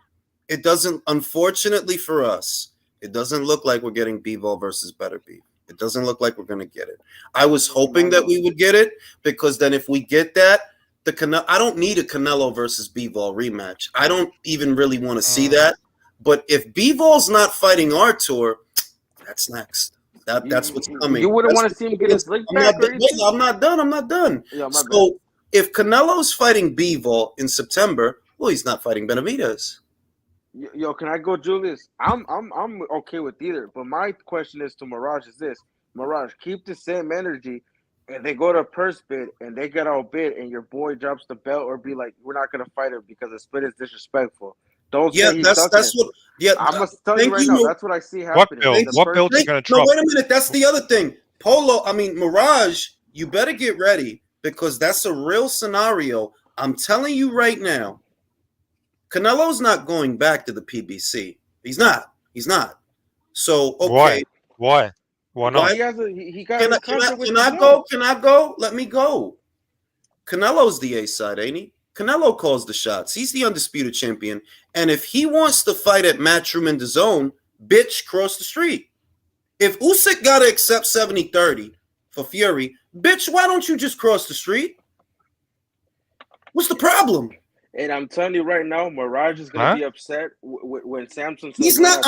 It doesn't, unfortunately for us, it doesn't look like we're getting Bivol versus Better Beef. It doesn't look like we're going to get it. I was hoping that we would get it because then if we get that, I don't need a Canelo versus Bivol rematch. I don't even really want to see that. But if Bivol's not fighting Artur, that's next. That's what's coming. You wouldn't That's want to see him get his leg I'm back not, or anything? I'm not done. I'm not done. Yeah, my bad. So if Canelo's fighting Bivol in September, well, he's not fighting Benavidez. Yo, can I go, Julius? I'm okay with either. But my question is to Mirage is this: Mirage, keep the same energy, and they go to a purse bid and they get outbid, and your boy drops the belt, or be like, we're not gonna fight him because the split is disrespectful. Don't say he's ducking That's it. what. Yeah, I'm gonna tell you right now. That's what I see What happening. belt? The What purse- belt is going to No, drop? wait a minute. That's the other thing. Mirage, you better get ready because that's a real scenario. I'm telling you right now. Canelo's not going back to the PBC. He's not. So okay. Why? Why not? He got his contract with Can the I judge. go? Can I go? Let me go. Canelo's the A side, ain't he? Canelo calls the shots. He's the undisputed champion. And if he wants to fight at Matchroom in the zone, bitch, cross the street. If Usyk got to accept 70-30 for Fury, bitch, why don't you just cross the street? What's the problem? And I'm telling you right now, Mirage is gonna be upset when Samson says He's not.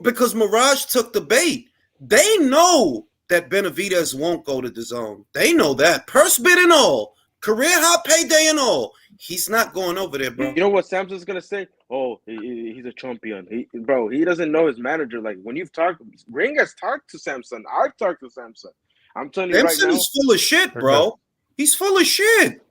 Because Mirage took the bait. They know that Benavidez won't go to the zone. They know that. Purse bid and all. Career high payday and all. He's not going over there, bro. You know what Samson's gonna say? Oh, he's a champion. He doesn't know his manager. Like when you've talked, Ring has talked to Samson. I've talked to Samson. I'm telling you Samson right now, is full of shit, bro. He's full of shit.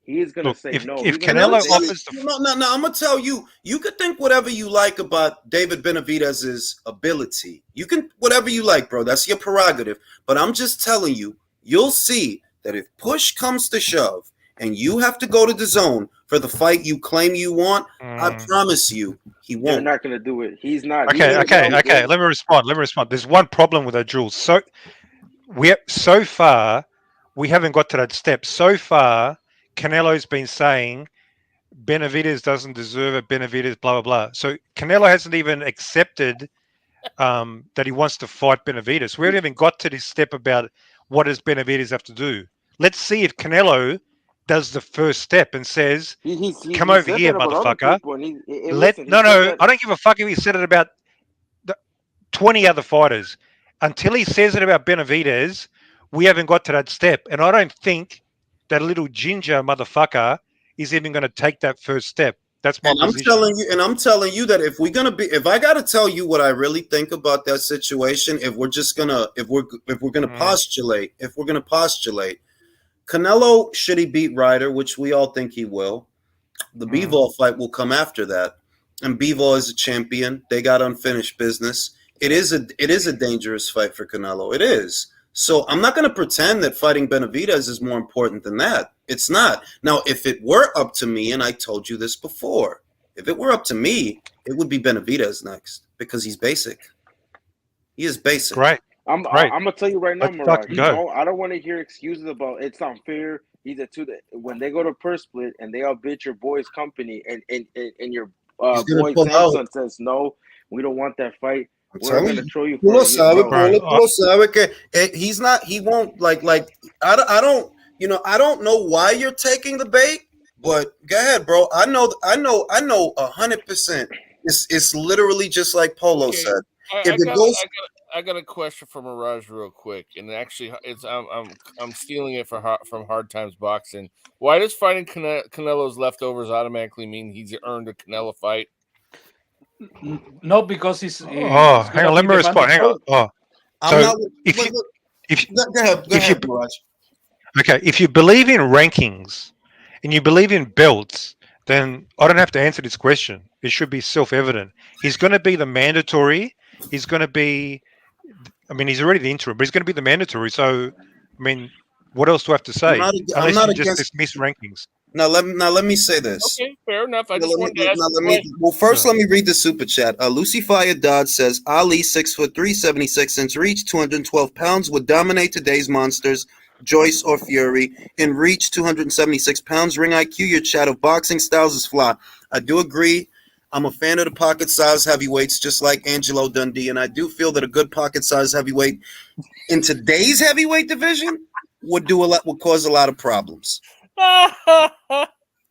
He is gonna say no. If Canelo offers the no, I'm gonna tell you. You could think whatever you like about David Benavidez's ability. You can whatever you like, bro. That's your prerogative. But I'm just telling you, you'll see that if push comes to shove, and you have to go to the zone for the fight you claim you want, I promise you, he won't. They're not gonna do it. He's not. Okay. Let me respond. There's one problem with that, Jules. So far, we haven't got to that step. So far, Canelo's been saying Benavidez doesn't deserve it. Benavidez, blah blah blah. So Canelo hasn't even accepted that he wants to fight Benavidez. We haven't even got to this step about what does Benavidez have to do. Let's see if Canelo does the first step and says, "Come over here, motherfucker." I don't give a fuck if he said it about 20 other fighters. Until he says it about Benavidez, we haven't got to that step. And I don't think that little ginger motherfucker is even going to take that first step. That's my position. I'm telling you that if I got to tell you what I really think about that situation, if we're going to postulate, Canelo, should he beat Ryder, which we all think he will, the Bivol fight will come after that. And Bivol is a champion. They got unfinished business. It is a dangerous fight for Canelo. It is. So I'm not going to pretend that fighting Benavidez is more important than that. It's not. Now, if it were up to me, and I told you this before, if it were up to me, it would be Benavidez next because he's basic. He is basic. Right. I'm gonna tell you right now, Mirage. I don't want to hear excuses about it's not fair. When they go to purse split and they outbid your boy's company, and your boy Samson says no, we don't want that fight. We're gonna throw you for he's not. He won't like. I don't know why you're taking the bait, but go ahead, bro. I know 100%. It's literally just like Polo said. I got a question for Mirage real quick, and actually, I'm stealing it from Hard Times Boxing. Why does fighting Canelo's leftovers automatically mean he's earned a Canelo fight? No, because he's. Hang on. Let me respond. Hang on. Go ahead, Mirage. Okay, if you believe in rankings and you believe in belts, then I don't have to answer this question. It should be self-evident. He's going to be the mandatory. He's going to be. I mean, he's already the interim, but he's going to be the mandatory. So, I mean, what else do I have to say? I'm Unless not you just against. dismiss rankings. Now let me say this. Okay, fair enough. I Now, just wanted to ask the question. well, first Yeah. let me read the super chat. Lucy Fire Dodd says Ali 6'3", 76 reach, 212 pounds would dominate today's monsters. Joyce or Fury in reach, 276 pounds. Ring IQ, your chat of boxing styles is fly. I do agree. I'm a fan of the pocket size heavyweights, just like Angelo Dundee, and I do feel that a good pocket size heavyweight in today's heavyweight division would cause a lot of problems.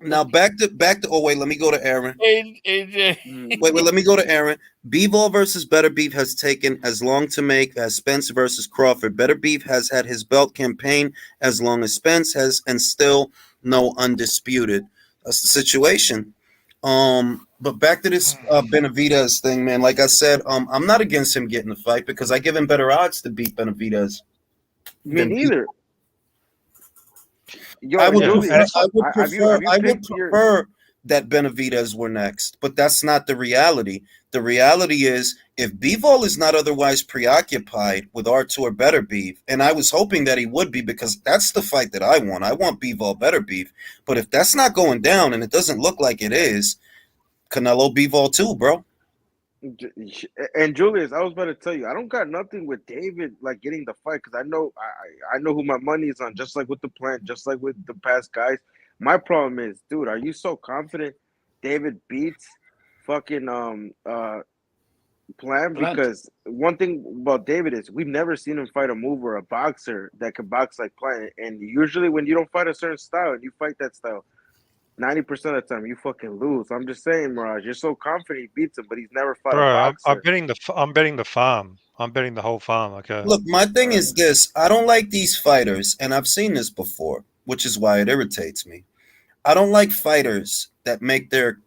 Now back to oh wait, let me go to Aaron. AJ. Wait, let me go to Aaron. Bivol versus Better Beef has taken as long to make as Spence versus Crawford. Better Beef has had his belt campaign as long as Spence has, and still no undisputed. That's the situation. But back to this Benavidez thing, man. Like I said, I'm not against him getting the fight because I give him better odds to beat Benavidez. Me neither. Yo, I would Julius, I would prefer that Benavidez were next, but that's not the reality. The reality is if Bivol is not otherwise preoccupied with R2 or Better Beef, and I was hoping that he would be because that's the fight that I want. I want Bivol Better Beef. But if that's not going down and it doesn't look like it is, Canelo Bivol too, bro. And Julius, I was about to tell you, I don't got nothing with David like getting the fight because I know who my money is on, just like with the plan, just like with the past guys. My problem is, dude, are you so confident David beats fucking plan? Because one thing about David is we've never seen him fight a mover, a boxer that can box like Plan. And usually when you don't fight a certain style and you fight that style, 90% of the time you fucking lose. I'm just saying, Mirage, you're so confident he beats him, but he's never fought a Bro, boxer. I'm betting the farm. I'm betting the whole farm. Okay. Look, my thing is this. I don't like these fighters, and I've seen this before, which is why it irritates me. I don't like fighters that make their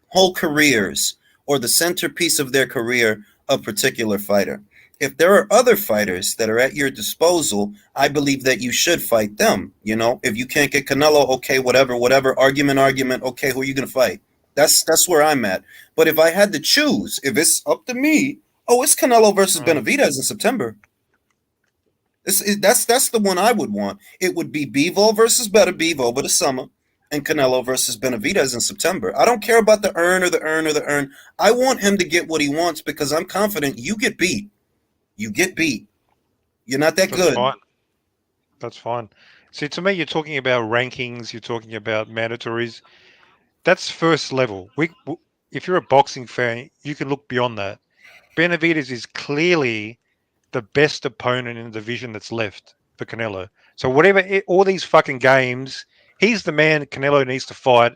whole careers or the centerpiece of their career a particular fighter. If there are other fighters that are at your disposal, I believe that you should fight them. You know, if you can't get Canelo, okay, whatever, argument, okay, who are you going to fight? That's where I'm at. But if I had to choose, if it's up to me, it's Canelo versus Benavidez in September. That's the one I would want. It would be Bivol versus Better Beef over the summer, and Canelo versus Benavidez in September. I don't care about the earn or the earn or the earn. I want him to get what he wants because I'm confident you get beat. You get beat. You're not that good. Fine. That's fine. See, to me, you're talking about rankings. You're talking about mandatories. That's first level. If you're a boxing fan, you can look beyond that. Benavidez is clearly the best opponent in the division that's left for Canelo. So all these fucking games, he's the man Canelo needs to fight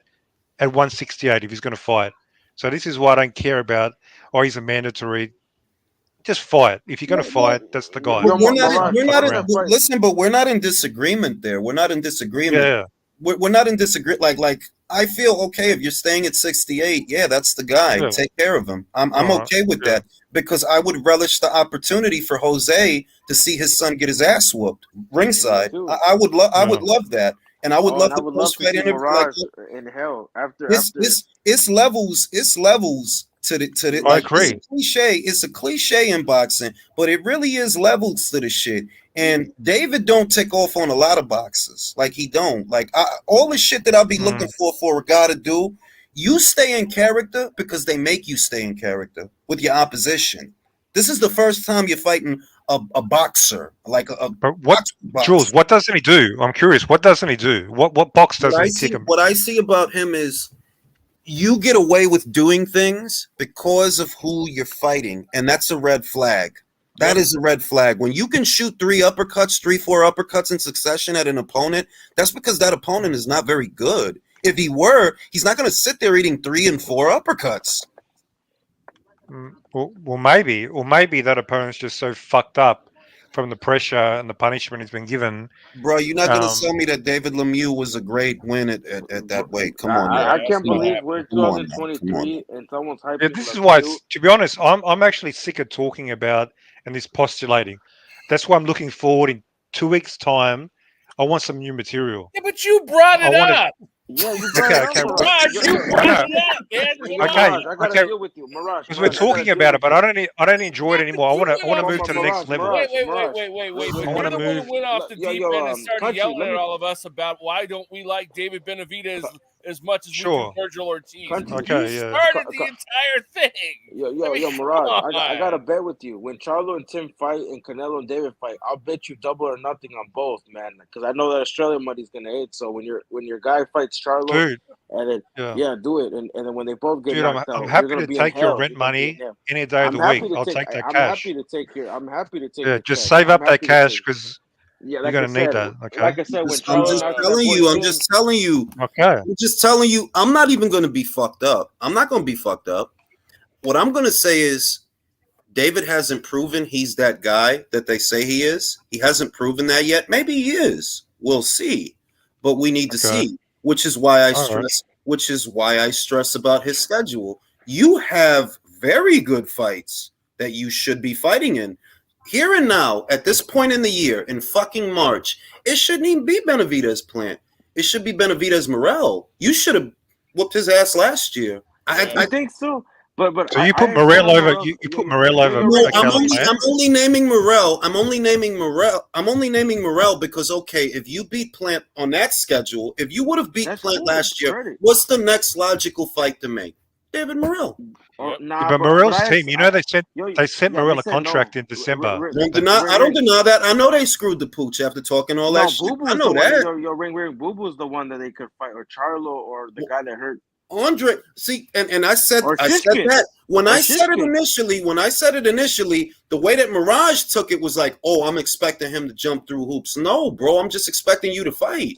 at 168 if he's going to fight. So this is why I don't care about, he's a mandatory. Just fight. If you're going to fight, that's the guy. Listen, but we're not in disagreement there. We're not in disagreement. Yeah. We're not in disagreement. Like I feel okay if you're staying at 68. Yeah, that's the guy. Yeah. Take care of him. I'm okay with that because I would relish the opportunity for Jose to see his son get his ass whooped ringside. I would love that. And I would love the post fight interview. Mirage in hell after it's levels to the I agree. It's a cliche in boxing, but it really is levels to the shit. And David don't take off on a lot of boxes. Like he don't. Like all the shit that I'll be looking for a guy to do, you stay in character because they make you stay in character with your opposition. This is the first time you're fighting a boxer, like a boxer. Jules, what doesn't he do? I'm curious. What doesn't he do? What box doesn't he tick him? What I see about him is you get away with doing things because of who you're fighting, and that's a red flag. That is a red flag. When you can shoot 4 uppercuts in succession at an opponent, that's because that opponent is not very good. If he were, he's not going to sit there eating 3 and 4 uppercuts. Well, maybe that opponent's just so fucked up from the pressure and the punishment he's been given. Bro, you're not going to tell me that David Lemieux was a great win at that weight. Come on, I can't believe we're 2023 and someone's hyping. Yeah, this is why, to be honest, I'm actually sick of talking about and this postulating. That's why I'm looking forward in 2 weeks' time. I want some new material. Yeah, but you brought it up. Yeah, you brought it up, Okay. Mirage. Mirage, you I brought know. it up, man. Yo, Come Okay. on. Mirage, I gotta Okay. deal with you, Mirage. Because we're Mirage, I gotta talking deal about it, with but you. I don't enjoy it anymore. I want to Hold move on, to the next Mirage, level. Mirage, Wait, Mirage. but I you're want to the one who move. went off the deep end and started Punchy, yelling let at me, all of us about why don't we like David Benavidez as much as we do Sure. Virgil Ortiz. Punchy. You Okay. Yeah. started the entire thing. I mean, come Mirage. I got on. to bet with you. When Charlo and Tim fight and Canelo and David fight, I'll bet you double or nothing on both, man. Because I know that Australian money's gonna hit. So when your guy fights Charlo, Dude. and then Yeah. do it, and then when they both get Dude, knocked I'm out, you're happy gonna to be in take your hell. rent You're gonna be in money hell. any day of I'm the happy week. to I'll take. take that I'm cash. happy to take your. I'm happy to take Yeah. your Just check. save I'm up that happy to cash take. because Yeah, you're like I gonna need said, that. Okay. when I'm Charlo just knocked that telling boy you. I'm Tim, just telling you. Okay. I'm just telling you. I'm not even going to be fucked up. I'm not going to be fucked up. What I'm going to say is David hasn't proven he's that guy that they say he is. He hasn't proven that yet. Maybe he is. We'll see. But we need to Okay. see, which is why I All right. stress about his schedule. You have very good fights that you should be fighting in. Here and now, at this point in the year, in fucking March, it shouldn't even be Benavidez Plant. It should be Benavidez Morel. You should have whooped his ass last year. you think so? But So you I put understand Morel what over. Morel's. You put Morel over You're right. I'm Caleb only Plant. I'm only naming Morel. I'm only naming Morel because okay, if you beat Plant on that schedule, if you would have beat That's Plant cool. last year, Credit. what's the next logical fight to make? David Morel. Or Yep. nah, But but Morel's team, they sent yeah, they Morel a said no. contract in December. I don't deny that. I know they screwed the pooch after talking all that No, shit. Boo Boo I was the know one. that. Your ring. Boo Boo was the one that they could fight, or Charlo, or the guy that hurt, Andre, see, and I said or that Shishkin, when or I said it Shishkin. initially. When I said it initially, the way that Mirage took it was like, "Oh, I'm expecting him to jump through hoops." No, bro, I'm just expecting you to fight.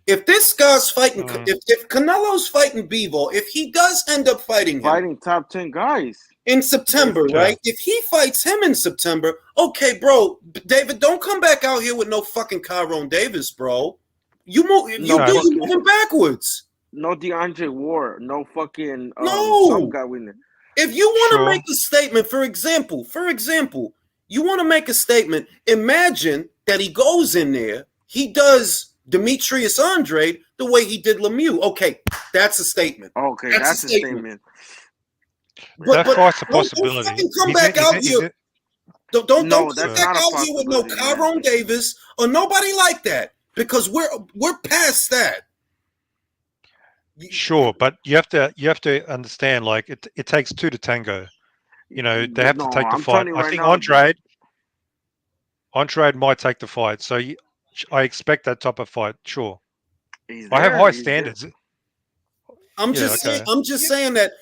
If this guy's fighting, if Canelo's fighting Bivol, if he does end up fighting top 10 guys in September, right? If he fights him in September, okay, bro, David, don't come back out here with no fucking Tyrone Davis, bro. You move, you moving backwards. No DeAndre Ward, no fucking some No. guy winning. If you want to make a statement, for example, you want to make a statement. Imagine that he goes in there, he does Demetrius Andrade the way he did Lemieux. Okay, that's a statement. Okay, that's a statement. That fight's a Don't possibility. fucking come back out here. Don't come back out here with no Tyrone Davis or nobody like that because we're past that. Sure, but you have to understand, like it takes two to tango. They have to take the fight. I think Andrade might take the fight, so I expect that type of fight. Sure, I have high standards. I'm just saying that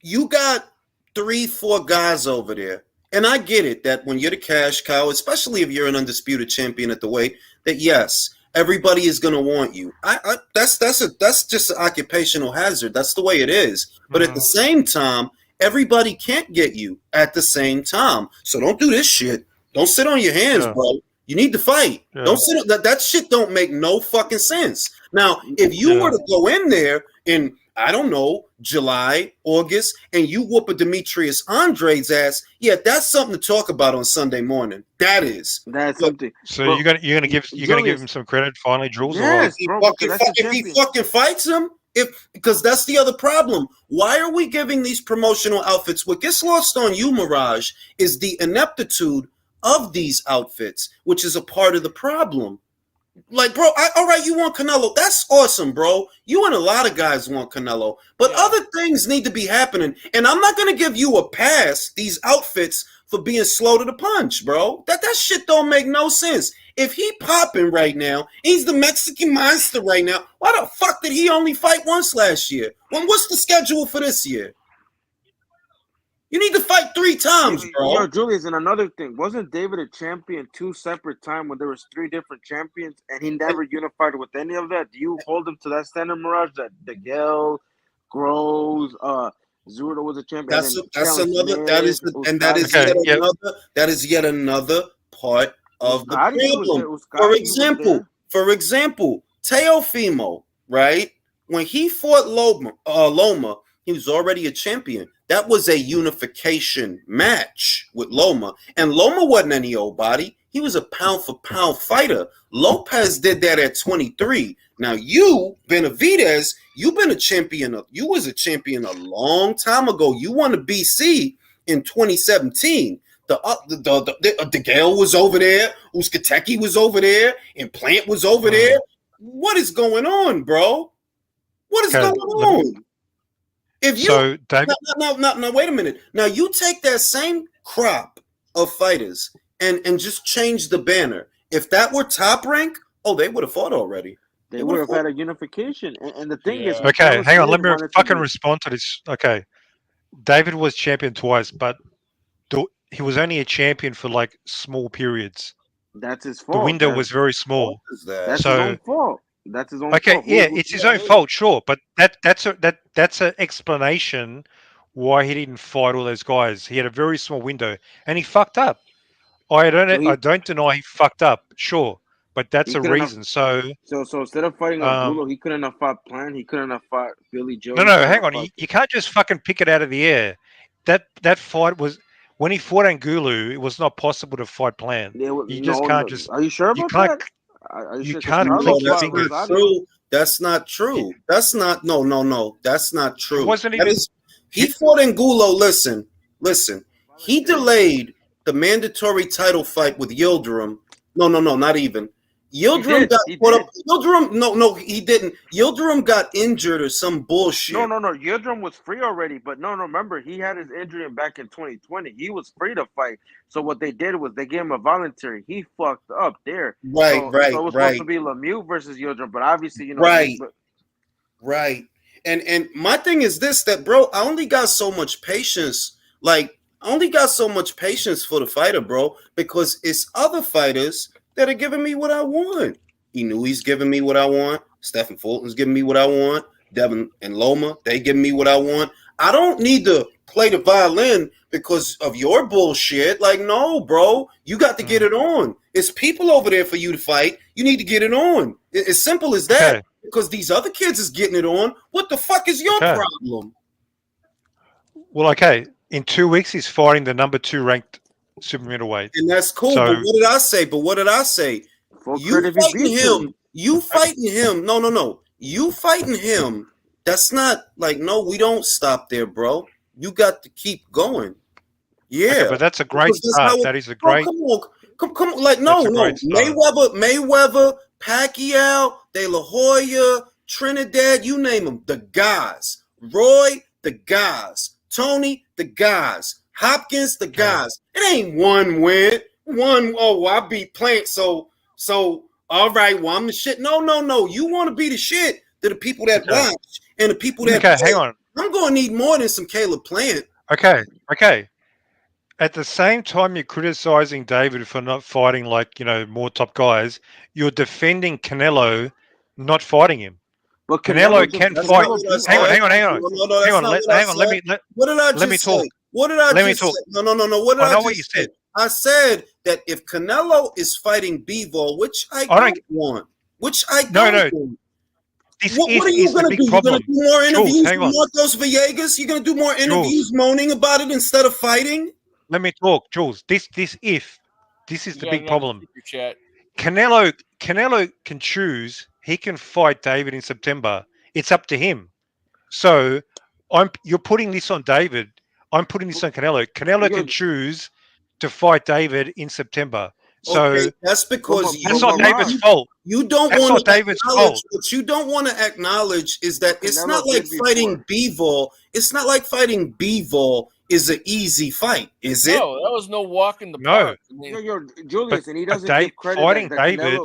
you got 3-4 guys over there, and I get it that when you're the cash cow, especially if you're an undisputed champion at the weight, that yes, everybody is going to want you. That's just an occupational hazard. That's the way it is. But at the same time, everybody can't get you at the same time. So don't do this shit. Don't sit on your hands, bro. You need to fight. Don't sit. That shit don't make no fucking sense. Now, if you were to go in there in, I don't know, July, August, and you whoop a Demetrius Andrade's ass, yeah, that's something to talk about on Sunday morning. That's something. So you're gonna give him some credit finally, Jules? Yes, if he fucking fights him, because that's the other problem. Why are we giving these promotional outfits? What gets lost on you, Mirage, is the ineptitude of these outfits, which is a part of the problem. Like, bro, all right, you want Canelo. That's awesome, bro. You and a lot of guys want Canelo. But other things need to be happening. And I'm not going to give you a pass, these outfits, for being slow to the punch, bro. That shit don't make no sense. If he popping right now, he's the Mexican monster right now. Why the fuck did he only fight once last year? What's the schedule for this year? You need to fight 3 times, bro. Yo, Julius, and another thing, wasn't David a champion 2 separate times when there was 3 different champions, and he never unified with any of that? Do you hold him to that standard, Mirage? That Miguel, Groves, Zurdo was a champion. That is yet another part of the problem. For example, Teofimo, right? When he fought Loma, he was already a champion. That was a unification match with Loma. And Loma wasn't any old body. He was a pound for pound fighter. Lopez did that at 23. Now you, Benavidez, you was a champion a long time ago. You won the BC in 2017. The Gale was over there. Usyk was over there. And Plant was over there. What is going on, bro? What is going on? If you So, David, now, wait a minute. Now you take that same crop of fighters and just change the banner. If that were Top Rank, they would have fought already. They would have had a unification. And the thing is, okay, hang on. Let me wanted to fucking be- respond to this. Okay, David was champion twice, but he was only a champion for like small periods. That's his The fault. window was very small. That's his own fault. That's his own fault. Okay, yeah, it's his own fault, sure, but that's an explanation why he didn't fight all those guys. He had a very small window, and he fucked up. I don't deny he fucked up, sure, but that's a reason. So instead of fighting Angulo, he couldn't have fought Plan. He couldn't have fought Billy Joe. No, hang on. You can't just fucking pick it out of the air. That fight was when he fought Angulo. It was not possible to fight Plan. You just can't just. Are you sure about that? Are you you sure? can't Charlo click your fought fingers. Rosario. That's not true. That's not no. That's not true. It wasn't That even. is, he fought Angulo. Listen. He delayed the mandatory title fight with Yildirim. No, not even. Yildirim got put up. Yildirim, no, he didn't. Yildirim got injured or some bullshit. No. Yildirim was free already, but no. Remember, he had his injury back in 2020. He was free to fight. So what they did was they gave him a voluntary. He fucked up there. Right. So it was supposed to be Lemieux versus Yildirim, but obviously, Right. And my thing is this: that bro, I only got so much patience. Like, I only got so much patience for the fighter, bro, because it's other fighters that are giving me what I want. He knew he's giving me what I want. Stephen Fulton's giving me what I want. Devin and Loma, they giving me what I want. I don't need to play the violin because of your bullshit. Like, no, bro, you got to get it on. It's people over there for you to fight. You need to get it on. It's simple as that. Okay. Because these other kids is getting it on. What the fuck is your problem? Well, okay. In 2 weeks, he's fighting the number 2 ranked super middleweight. And that's cool. So, but what did I say? You fighting him. No. You fighting him. That's not like, no, we don't stop there, bro. You got to keep going. Yeah. Okay, but that's a great start. That is a great. Come on. Like, no. Mayweather, Pacquiao, De La Hoya, Trinidad, you name them. The guys. Roy, the guys. Tony, the guys. Hopkins, the guys. It ain't one win. I beat Plant, so all right, well, I'm the shit. No. You want to be the shit to the people that watch and the people that hang on. I'm gonna need more than some Caleb Plant. Okay. At the same time you're criticizing David for not fighting more top guys, you're defending Canelo not fighting him. But Canelo can fight. Hang on. What did I just say? What did I just say? No. What did I just what you said. I said that if Canelo is fighting Bivol, which I don't want, which I don't want. What are you going to do? You're going to do more interviews with Marcos Villegas? You're going to do more interviews moaning about it instead of fighting? Let me talk, Jules. This is the big problem. Canelo can choose. He can fight David in September. It's up to him. So you're putting this on David. I'm putting this on Canelo. Canelo can choose to fight David in September. So that's because that's not David's fault. You don't want to acknowledge what you don't want to acknowledge is that it's not like fighting Bivol. It's not like fighting Bivol is an easy fight, is it? No, that was no walk in the park. Julius, and he doesn't give credit fighting that David.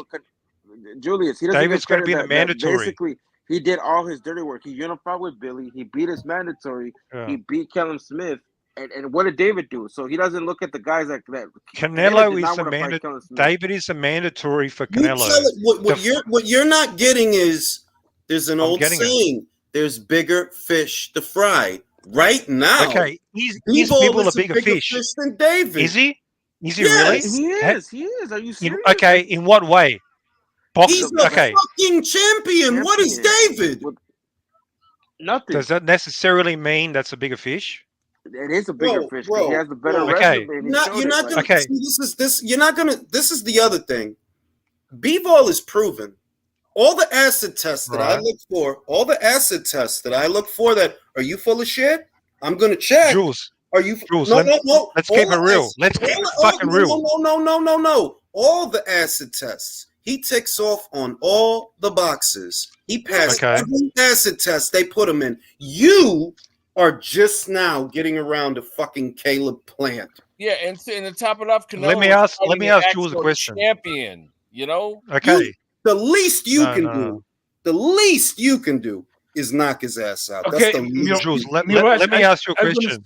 Julius, he doesn't David's give credit going to be in the mandatory. Basically, he did all his dirty work. He unified with Billy. He beat his mandatory. Yeah. He beat Callum Smith. And what did David do? So he doesn't look at the guys that Canelo is a mandatory. David is a mandatory for Canelo. What you're not getting is there's an old saying: "There's bigger fish to fry." Right now, okay, he's Bivol a bigger fish than David. Is he? Is he really? He is. He is. Are you serious? Okay, in what way? He's a fucking champion. What is David? Nothing. Does that necessarily mean that's a bigger fish? It is a bigger fish because he has the better bro. Okay. resume. And he Not, showed you're it. not Like, gonna Okay. see this. You're not gonna. This is the other thing. B-ball is proven. All the acid tests that I Right. look for, that are you full of shit? I'm gonna check. Jules, Are you? Jules, No, no, no. let's All keep it the real. acid, Let's keep it all, fucking real. no. All the acid tests. He ticks off on all the boxes. He passed Okay. every acid test they put him in. You are just now getting around to fucking Caleb Plant. Yeah, and to top it off, Canelo Let me was ask fighting an Jules a actual question. champion. You know, Okay. The least you No, can no, do, no. the least you can do is knock his ass out. That's Okay, the least. Jules, you let Mirage, me ask you a I'm gonna. question.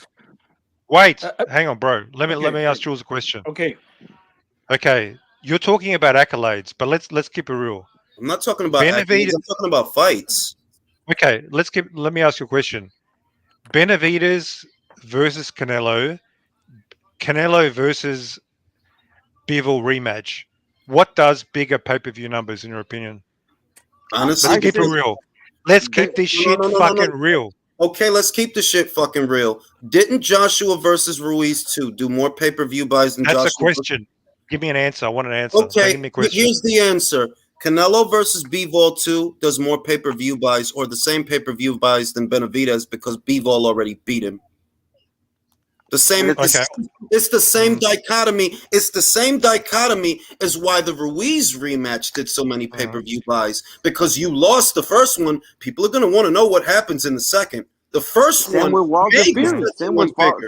Wait, Uh, hang on, bro. Let okay, me ask Jules a question. okay. Okay, you're talking about accolades, but let's keep it real. I'm not talking about accolades. Benavidez. I'm talking about fights. Okay, let me ask you a question. Benavidez versus Canelo, Canelo versus Bivol rematch. What does bigger pay-per-view numbers in your opinion? Honestly, Let's keep it because real. Let's keep this shit fucking real. Okay, let's keep the shit fucking real. Didn't Joshua versus Ruiz 2 do more pay-per-view buys than That's a Joshua? question. Give me an answer. I want an answer. Don't Okay, give me a question. here's the answer. Canelo versus Bivol 2 does more pay-per-view buys or the same pay-per-view buys than Benavidez because Bivol already beat him. The same. Okay. It's the same dichotomy. It's the same dichotomy as why the Ruiz rematch did so many pay-per-view buys because you lost the first one. People are going to want to know what happens in the second. The first same one with Wilder made the Fury. second one bigger.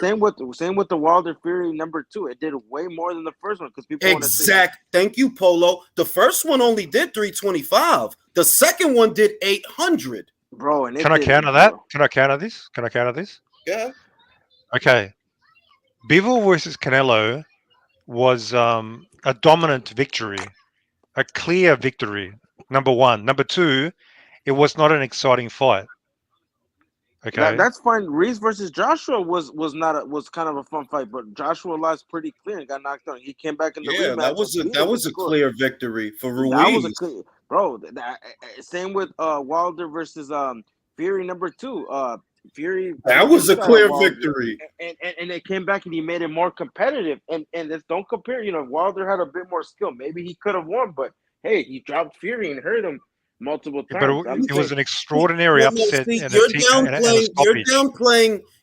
Same with the Wilder Fury #2. It did way more than the first one because people want to see. Exact. Thank you, Polo. The first one only did 325. The second one did 800. Bro, and Can I counter that? Can I counter this? Yeah. Okay. Bivol versus Canelo was a dominant victory, a clear victory. Number one. Number two, it was not an exciting fight. Okay. That's fine. Reese versus Joshua was kind of a fun fight, but Joshua lost pretty clear and got knocked out. He came back in the Yeah, rematch and beat that him was and a scored. clear victory for Ruiz. That was a clear, bro. Same with Wilder versus Fury #2. Fury That beat was the a shit out of clear Wilder, victory. and they came back and he made it more competitive. And let's don't compare. You know, Wilder had a bit more skill. Maybe he could have won, but hey, he dropped Fury and hurt him multiple Yeah, but times. I'm it was saying. an extraordinary upset See, and you're a downplaying. stoppage.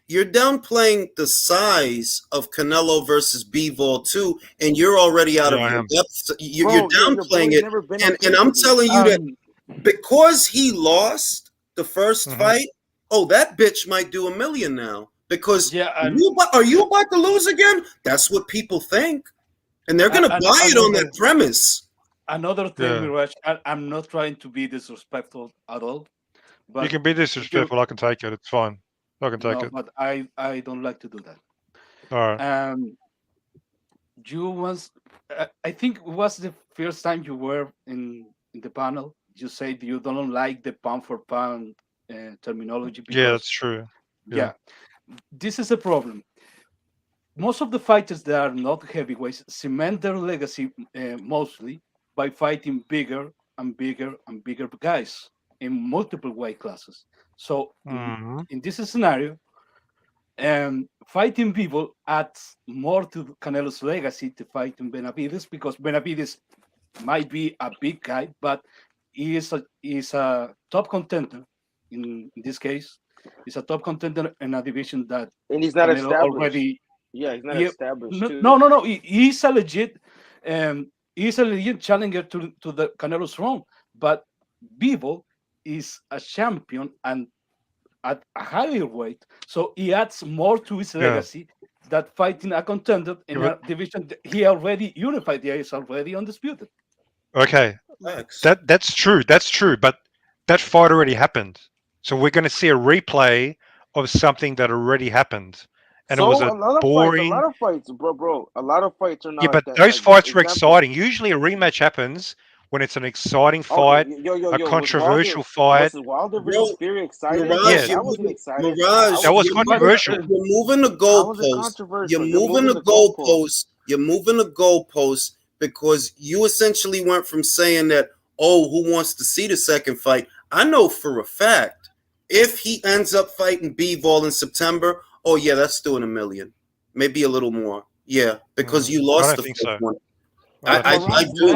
You're downplaying the size of Canelo versus Bivol 2, and you're already out Yeah, of I your am. depth. You're Bro, your downplaying boy's it, never been on and I'm pay-per-view. telling you that because he lost the first Mhm. fight, oh, that bitch might do $1 million now. Because Yeah, are you about to lose again? That's what people think, and they're gonna buy it on that premise. Another thing, Yeah. Mirage, I'm not trying to be disrespectful at all, You but can be disrespectful. I can take it. It's fine. I can take no, it. but I don't like to do that. All right. You once, I think it was the first time you were in the panel. You said you don't like the pound for pound terminology Yeah, because that's true. yeah, this is a problem. Most of the fighters that are not heavyweights cement their legacy mostly by fighting bigger and bigger and bigger guys in multiple weight classes. So Mhm. in this scenario, fighting people adds more to Canelo's legacy to fighting Benavidez because Benavidez might be a big guy, but he is a top contender in this case. He's a top contender in a division that And he's not Canelo established. already. Yeah, he's not Yeah, established too. no. He's a legit. He's a legit challenger to the Canelo's throne, but Bivol is a champion and at a higher weight, so he adds more to his Yeah. legacy that fighting a contender in Yeah, a division that he already unified. He is already undisputed. Okay. Facts. That's true. That's true. But that fight already happened. So we're going to see a replay of something that already happened, and it was So a a lot boring. of fights, bro. A lot of fights are not Yeah, like but that. those Like fights were example, exciting. Usually, a rematch happens when it's an exciting okay, fight, a yo, controversial fight. was Wilder Bro, versus Fury exciting? Mirage, Yeah, That wasn't exciting. Mirage, that was you're controversial. moving the How was it goalpost. You're controversial? You're moving moving the the goalpost. goalpost. You're moving the goalpost because you essentially went from saying that, oh, who wants to see the second fight? I know for a fact if he ends up fighting Bivol in September, oh yeah, that's doing $1 million, maybe a little more. Yeah, because you I lost don't the think first so. one. I don't think so.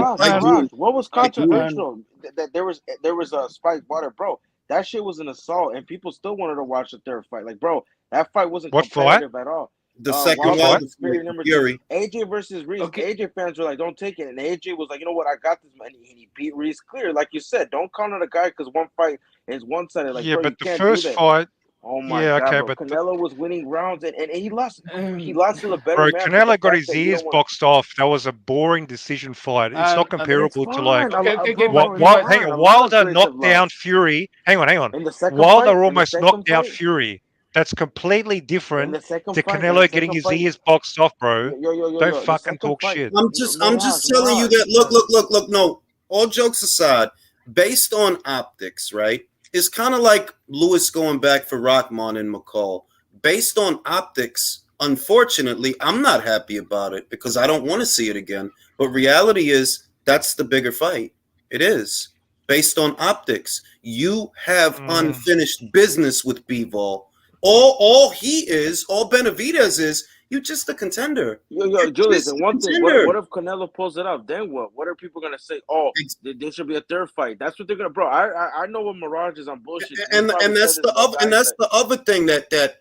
Mirage, what was I do. controversial? That there was a spiked water, bro. That shit was an assault, and people still wanted to watch the third fight. Like, bro, that fight wasn't What fight? competitive at all. The second What one, fight? Fury number Fury. 2, AJ versus Reese. AJ fans were like, "Don't take it," and AJ was like, "You know what? I got this." And he beat Reese clear, like you said. Don't count on a guy because one fight is one sided. Like, Yeah, bro, you but the can't do first that. fight. Oh my Yeah, god, okay, bro! but Canelo was winning rounds, and he lost. He lost to the better bro, man. But the Canelo got fact his that you ears don't want boxed off. That was a boring decision fight. It's not it's comparable to like fine. Bro, it's Hang fine. on, A lot of Wilder creative knocked down loss. Fury. Hang on. In the second Wilder fight, almost knocked out Fury. That's completely in different the second to fight, in the Canelo getting second his fight, ears boxed off, bro. Don't the fucking second talk fight. shit. I'm just telling you that. Look. No, all jokes aside, based on optics, right? It's kind of like Lewis going back for Rockman and McCall. Based on optics, unfortunately, I'm not happy about it because I don't want to see it again. But reality is that's the bigger fight. It is based on optics. You have unfinished business with Bivol. All Benavidez is, you just a contender. You're Julius, just and a one thing, what contender. if Canelo pulls it out? Then what? What are people gonna say? Oh, there should be a third fight. That's what they're gonna, bro. I know what Mirage is on bullshit. And that's the other thing that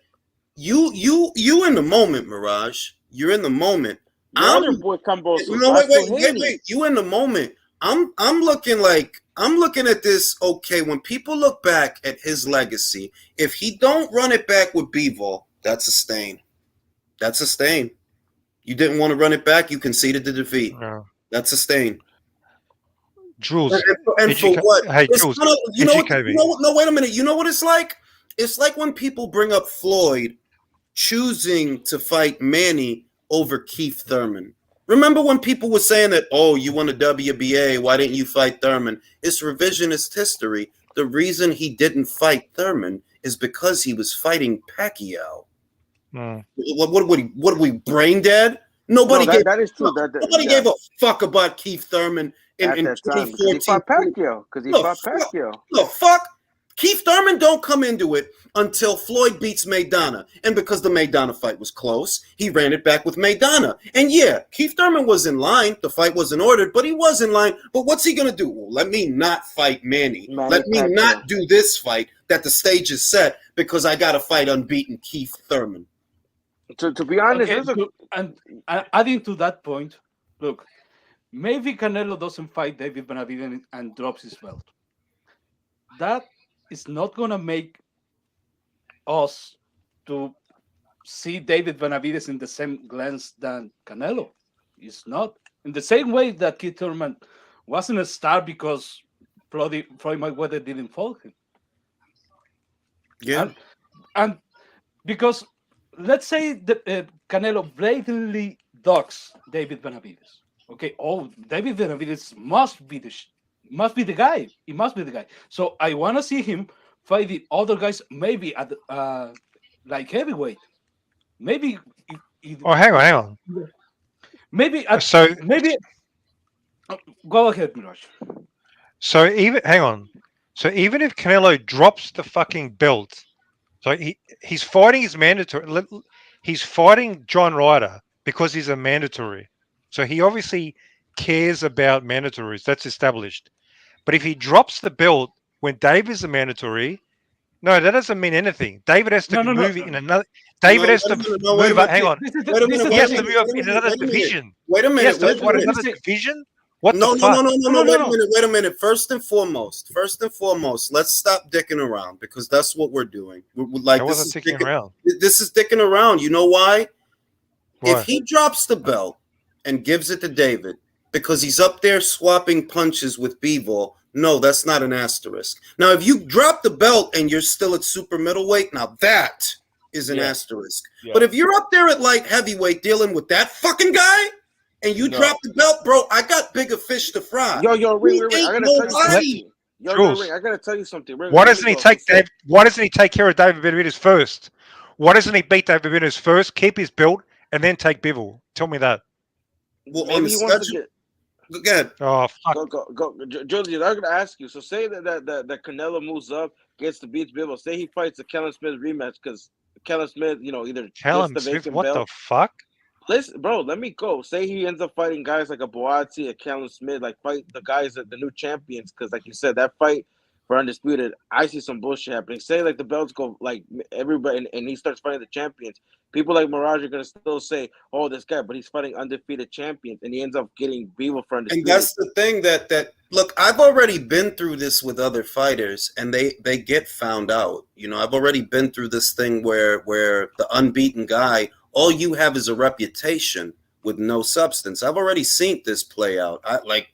you in the moment, Mirage. You're in the moment. Your other boy Cambosos, No, Haney. wait. You in the moment. I'm looking at this. Okay, when people look back at his legacy, if he don't run it back with Bivol, that's a stain. That's a stain. You didn't want to run it back. You conceded the defeat. No. That's a stain. Jules, and for what? Hey, It's Jules, kind of, educate me. no, wait a minute. You know what it's like? It's like when people bring up Floyd choosing to fight Manny over Keith Thurman. Remember when people were saying that, oh, you won a WBA, why didn't you fight Thurman? It's revisionist history. The reason he didn't fight Thurman is because he was fighting Pacquiao. What are we, brain dead? Nobody gave a fuck about Keith Thurman in 2014. Because he fought Pacquiao. The fuck? Keith Thurman don't come into it until Floyd beats Maidana. And because the Maidana fight was close, he ran it back with Maidana. And yeah, Keith Thurman was in line. The fight wasn't ordered, but he was in line. But what's he going to do? Well, let me not fight Manny. Let me not do this fight that the stage is set because I got to fight unbeaten Keith Thurman. To be honest, and adding to that point, look, maybe Canelo doesn't fight David Benavidez and drops his belt. That is not going to make us to see David Benavidez in the same glance than Canelo. It's not. In the same way that Keith Thurman wasn't a star because Floyd Mayweather didn't follow him. Yeah. And because let's say that Canelo blatantly dogs David Benavidez. Okay, David Benavidez must be the guy. He must be the guy. So I want to see him fighting other guys, maybe at like heavyweight. Maybe. Hang on. Maybe. Go ahead, Mirage. So even if Canelo drops the fucking belt, so he's fighting his mandatory. He's fighting John Ryder because he's a mandatory. So he obviously cares about mandatories. That's established. But if he drops the belt when Dave is a mandatory, no, that doesn't mean anything. David has to move in another. David has to move up. Hang on. He has to move up in another division. Wait a minute. He has to fight another division. What the fuck? No. Wait a minute. First and foremost, let's stop dicking around because that's what we're doing. I wasn't dicking around. This is dicking around. You know why? If he drops the belt and gives it to David because he's up there swapping punches with Bivol, no, that's not an asterisk. Now, if you drop the belt and you're still at super middleweight, now that is an asterisk. Yeah. But if you're up there at light heavyweight dealing with that fucking guy and you drop the belt, bro, I got bigger fish to fry. Ring. I gotta tell you something. Ring, why doesn't he take care of David Benavidez first? Why doesn't he beat David Benavidez first, keep his belt, and then take Bivol? Tell me that. Well, maybe he wants to get. Go ahead. Oh fuck. Go. Julius, I'm gonna ask you. So say that Canelo moves up, gets to beat Bivol. Say he fights the Kellen Smith rematch because Callum Smith, either gets Callum the Smith, vacant what the belt. fuck? Listen, bro, let me go. Say he ends up fighting guys like a bouts, a Callum Smith, like fight the guys that the new champions, because like you said, that fight for undisputed, I see some bullshit happening. Say like the belts go like everybody, and he starts fighting the champions. People like Mirage are gonna still say, "Oh, this guy," but he's fighting undefeated champions, and he ends up getting Beaver for And undisputed. that's the thing that look, I've already been through this with other fighters, and they get found out. I've already been through this thing where the unbeaten guy, all you have is a reputation with no substance. I've already seen this play out.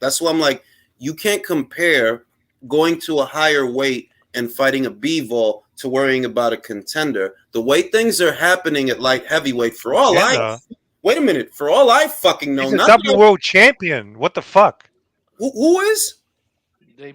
That's why I'm like, you can't compare going to a higher weight and fighting a B-Vol to worrying about a contender. The way things are happening at light heavyweight, for all wait a minute, for all I fucking know, he's a double world champion. What the fuck? Who is?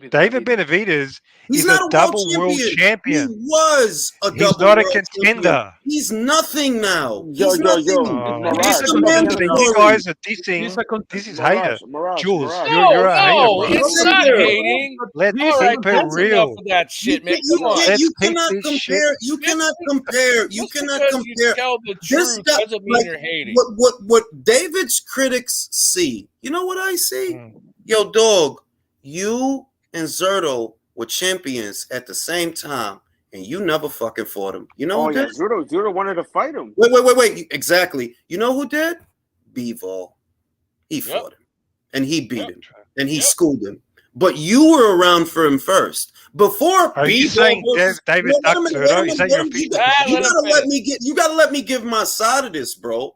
David Benavidez He's is not a a double world He champion. was a He's double not a world champion. contender. He's nothing now. Yo, He's yo, yo. nothing. Mirage, He's a but Then you mandatory. guys are dissing. This is hater. Jules, Mirage. you're a hater, No, bro. it's not hating. Let's All right, keep it that's enough real. of that shit, man. You, Come on. can't, Let's you keep cannot this shit. compare. You cannot compare. You Just cannot because you compare. tell the This truth guy, doesn't mean you're hating. what David's critics see. You know what I see? Yo, dog, you and Zerto were champions at the same time, and you never fucking fought him. You know who did? Zerto wanted to fight him. Wait. Exactly. You know who did? B-Vol. He fought him, and he beat him, and he schooled him. But you were around for him first. Before Are you saying David ducked Zerto? Is that your feedback? You gotta let me give my side of this, bro.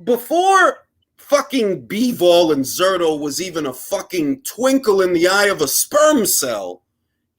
Before fucking B-Vol and Zerto was even a fucking twinkle in the eye of a sperm cell,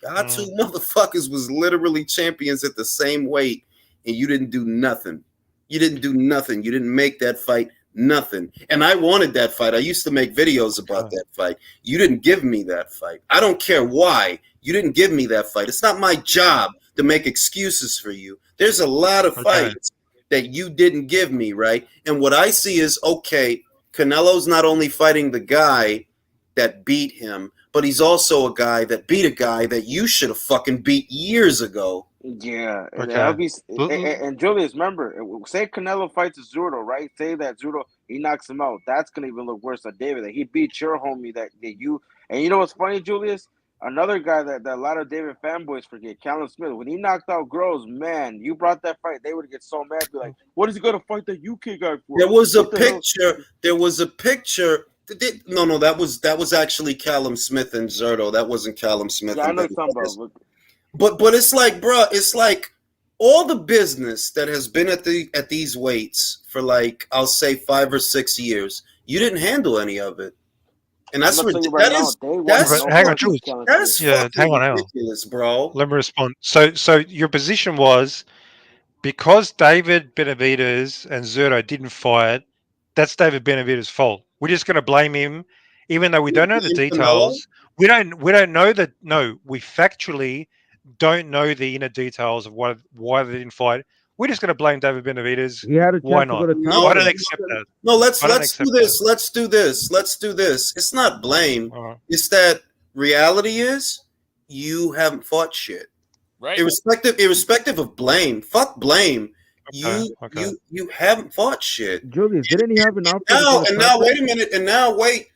y'all two motherfuckers was literally champions at the same weight, and you didn't do nothing. You didn't do nothing. You didn't make that fight nothing. And I wanted that fight. I used to make videos about that fight. You didn't give me that fight. I don't care why. You didn't give me that fight. It's not my job to make excuses for you. There's a lot of fights that you didn't give me, right? And what I see is, okay, Canelo's not only fighting the guy that beat him, but he's also a guy that beat a guy that you should have fucking beat years ago. Yeah, and Julius, remember, say Canelo fights Zurdo, right? Say that Zurdo, he knocks him out. That's gonna even look worse than David. That he beat your homie. That you. And you know what's funny, Julius? Another guy that a lot of David fanboys forget, Callum Smith. When he knocked out Groves, man, you brought that fight. They would get so mad, be like, "What is he gonna fight that UK guy for?" There was a picture. There was a picture. No, that was actually Callum Smith and Zurdo. That wasn't Callum Smith. Yeah, I know what you're talking about. But it's like, bro, it's like all the business that has been at these weights for like, I'll say 5 or 6 years, you didn't handle any of it. And that's ridiculous, bro. Let me respond. So your position was, because David Benavidez and Zerto didn't fight, that's David Benavidez's fault. We're just going to blame him, even though we don't know the details. We don't know that. No, we factually don't know the inner details of why they didn't fight. We're just going to blame David Benavidez. He had a Why chance to not? go to No, I don't accept that. No, let's do this. Let's do this. It's not blame. It's that reality is you haven't fought shit. Right. Irrespective of blame. Fuck blame. You haven't fought shit. Julius, didn't he have an offer? Now wait a minute. And now wait.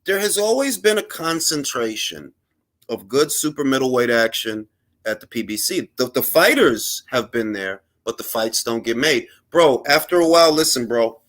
There has always been a concentration of good super middleweight action at the PBC. The fighters have been there, but the fights don't get made. Bro, after a while, listen, bro,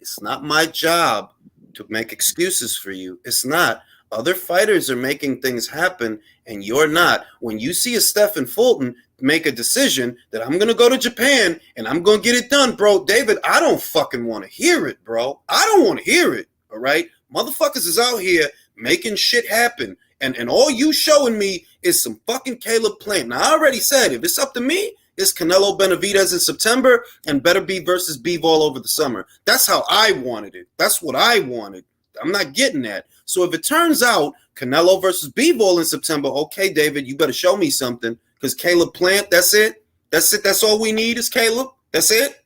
it's not my job to make excuses for you. It's not. Other fighters are making things happen, and you're not. When you see a Stephen Fulton make a decision that I'm going to go to Japan and I'm going to get it done, bro, David, I don't fucking want to hear it, bro. I don't want to hear it, all right? Motherfuckers is out here making shit happen, and all you showing me is some fucking Caleb Plant. Now, I already said, if it's up to me, it's Canelo Benavidez in September and better be versus B-Vol over the summer. That's how I wanted it. That's what I wanted. I'm not getting that. So if it turns out Canelo versus B-Vol in September, okay, David, you better show me something, because Caleb Plant, that's it. That's it. That's all we need is Caleb. That's it.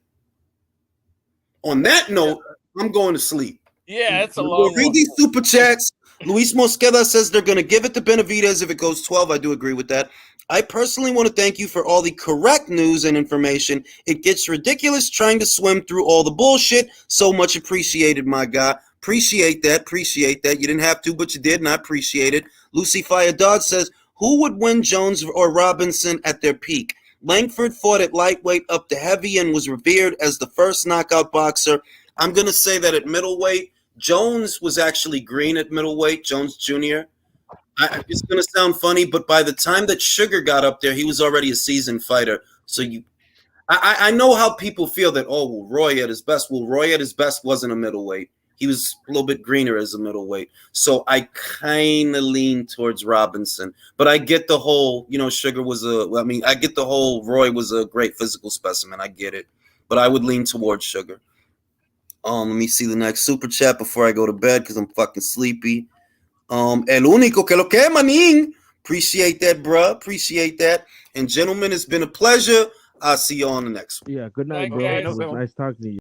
On that note, I'm going to sleep. Yeah, it's a long read one. these super chats. Luis Mosqueda says they're going to give it to Benavidez if it goes 12. I do agree with that. I personally want to thank you for all the correct news and information. It gets ridiculous trying to swim through all the bullshit. So much appreciated, my guy. Appreciate that. Appreciate that. You didn't have to, but you did, and I appreciate it. Lucy Fire Dog says, who would win, Jones or Robinson at their peak? Langford fought at lightweight up to heavy and was revered as the first knockout boxer. I'm going to say that at middleweight, Jones was actually green at middleweight, Jones Jr. It's going to sound funny, but by the time that Sugar got up there, he was already a seasoned fighter. So I know how people feel that, oh, well, Roy at his best. Well, Roy at his best wasn't a middleweight. He was a little bit greener as a middleweight. So I kind of lean towards Robinson. But I get the whole, Sugar was I get the whole Roy was a great physical specimen. I get it. But I would lean towards Sugar. Let me see the next super chat before I go to bed because I'm fucking sleepy. El único que lo que, maning. Appreciate that, bruh. Appreciate that. And gentlemen, it's been a pleasure. I'll see you on the next one. Yeah, good night, Night, bro. guys. It was nice talking to you.